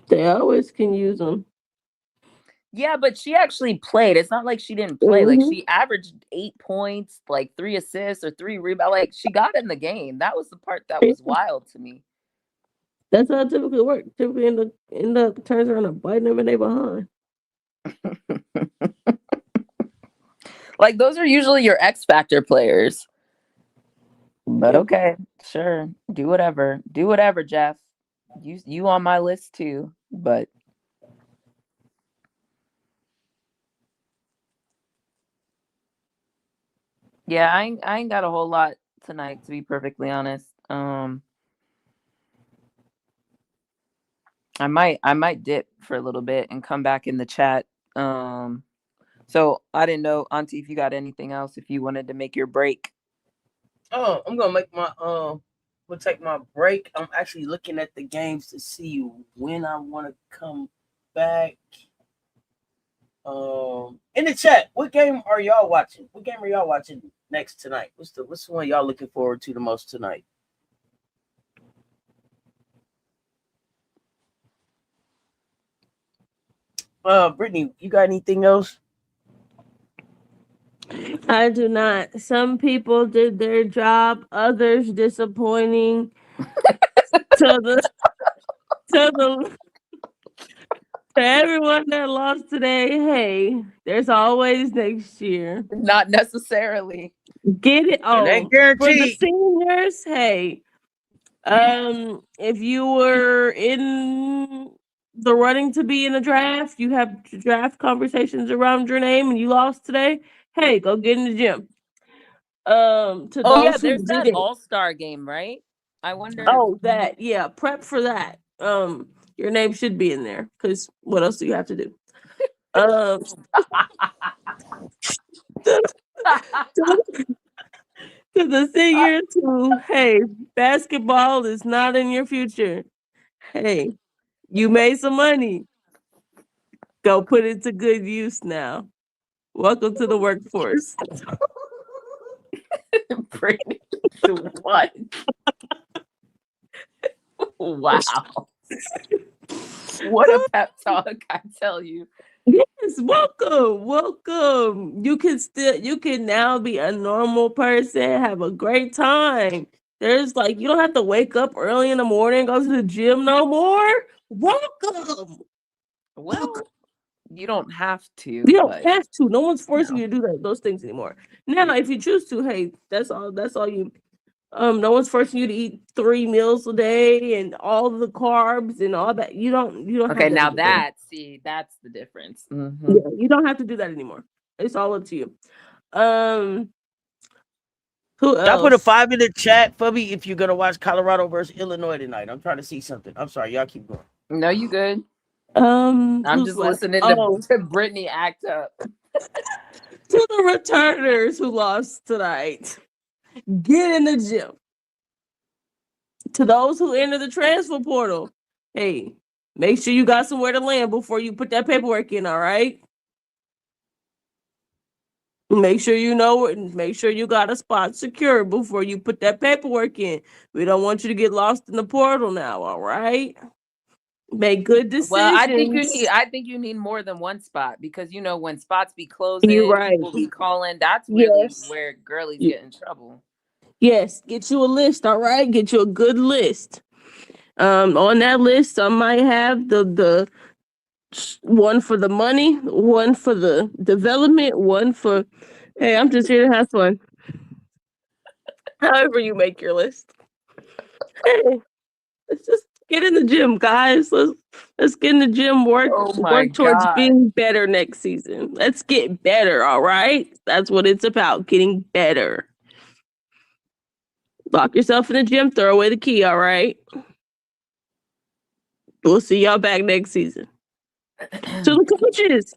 They always can use them. Yeah, but she actually played. It's not like she didn't play. Like she averaged 8 points, like 3 assists or 3 rebounds. Like she got in the game. That was the part that was wild to me. That's how it typically works. Typically end up turns around and biting them and they behind. Like those are usually your X Factor players. But okay, sure. Do whatever. Do whatever, Jeff. You on my list too, but yeah, I ain't got a whole lot tonight, to be perfectly honest. I might dip for a little bit and come back in the chat. So I didn't know, Auntie, if you got anything else, if you wanted to make your break. Oh, I'm gonna make my we'll take my break. I'm actually looking at the games to see when I want to come back. In the chat, what game are y'all watching? What game are y'all watching next tonight? What's the one y'all looking forward to the most tonight? Brittany, you got anything else? I do not. Some people did their job, others disappointing. to everyone that lost today, hey, there's always next year. Not necessarily. Get it? Oh, It ain't for the guaranteed. seniors, hey. If you were in the running to be in a draft, you have draft conversations around your name and you lost today, hey, go get in the gym. To those yeah, who there's that didn't. all-star game, right? I wonder. Oh, that, yeah, prep for that. Your name should be in there because what else do you have to do? To the seniors who, hey, basketball is not in your future. Hey, you made some money. Go put it to good use now. Welcome to the workforce. Brittany, what? Wow. What a pep talk, I tell you. Yes, welcome. You can now be a normal person, have a great time. There's you don't have to wake up early in the morning, go to the gym no more. Welcome. Well, you don't have to. You don't have to. No one's forcing you to do those things anymore. Now, if you choose to, hey, that's all you. No one's forcing you to eat 3 meals a day and all the carbs and all that. You don't. Okay, have now that. that's the difference. Yeah, you don't have to do that anymore. It's all up to you. Who else? Y'all put a 5 in the chat for me if you're gonna watch Colorado versus Illinois tonight. I'm trying to see something. I'm sorry, y'all keep going. No, you good. I'm just listening to Brittany act up. To the returners who lost tonight, get in the gym. To those who enter the transfer portal, hey, make sure you got somewhere to land before you put that paperwork in, all right? Make sure you know it and make sure you got a spot secured before you put that paperwork in. We don't want you to get lost in the portal now, all right? Make good decisions. Well, I think you need more than one spot because when spots be closing, you're right. People be calling. That's really where girlies get in trouble. Yes, get you a list, all right? Get you a good list. On that list, some might have the one for the money, one for the development, one for, hey, I'm just here to have fun. However you make your list. Hey, let's just get in the gym, guys. Let's get in the gym, work towards being better next season. Let's get better, all right? That's what it's about, getting better. Lock yourself in the gym, throw away the key, all right? We'll see y'all back next season. To the coaches.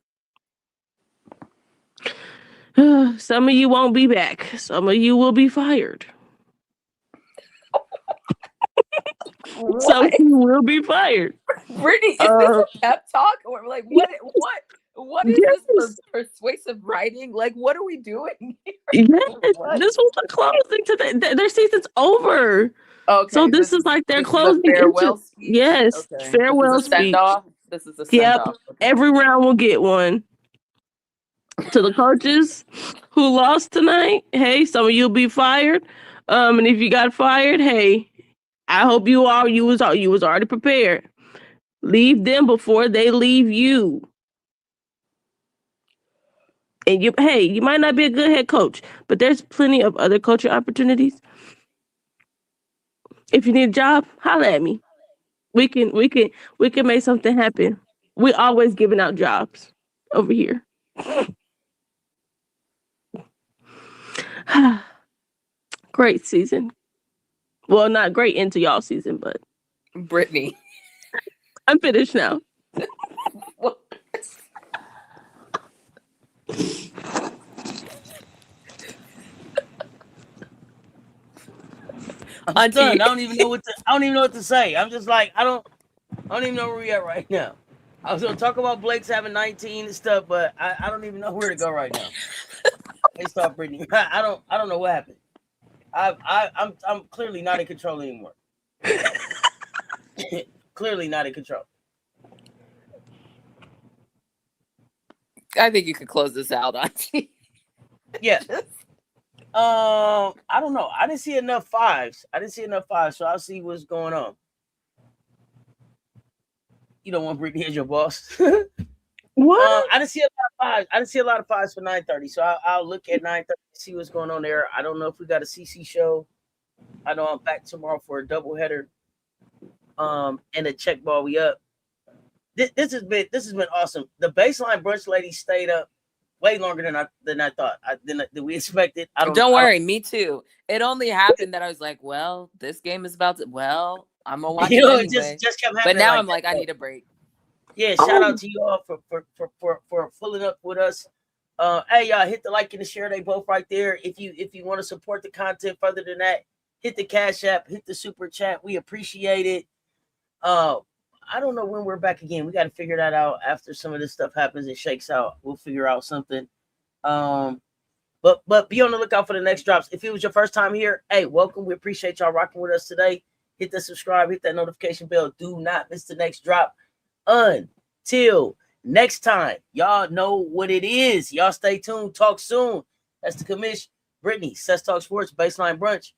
Some of you won't be back. Some of you will be fired. Some of you will be fired. Brittany, is this a pep talk or what is this persuasive writing? What are we doing here? Yes, this was the closing to their season's over. Okay, so this is their closing. Farewell speech. Yes, okay. farewell speech. This is a send-off. Yep, every round will get one. To the coaches who lost tonight, hey, some of you will be fired. And if you got fired, hey, I hope you was already prepared. Leave them before they leave you. And you might not be a good head coach, but there's plenty of other coaching opportunities. If you need a job, holler at me. We can make something happen. We always giving out jobs over here. Great season. Well, not great into y'all season, but Brittany. I'm finished now. I'm done. I don't even know what to say. I'm just like, I don't even know where we at right now. I was gonna talk about Blake's having 19 and stuff, but I don't even know where to go right now. Based off Brittany, I don't know what happened. I'm clearly not in control anymore. Clearly not in control. I think you could close this out, Auntie. Yeah. I don't know. I didn't see enough fives. So I'll see what's going on. You don't want Brittany as your boss. What? I didn't see a lot of fives for 9:30. So I'll look at 9:30, see what's going on there. I don't know if we got a CC show. I know I'm back tomorrow for a doubleheader. And a check ball. We up. This has been awesome. The Baseline Brunch ladies stayed up way longer than I thought. Than we expected. Don't worry, me too. It only happened that I was like, well, this game is about to. Well, I'm gonna watch it anyway. Just kept happening. But now I'm like, I need a break. Yeah, shout out to you all for pulling up with us. Hey y'all, hit the like and the share. They both right there. If you want to support the content further than that, hit the Cash App, hit the super chat. We appreciate it. I don't know when we're back again. We got to figure that out after some of this stuff happens and shakes out. We'll figure out something. But be on the lookout for the next drops. If it was your first time here, hey, welcome. We appreciate y'all rocking with us today. Hit the subscribe, hit that notification bell. Do not miss the next drop. Until next time, y'all know what it is. Y'all stay tuned. Talk soon. That's the commish. Brittany, Cess Talk Sports, Baseline Brunch.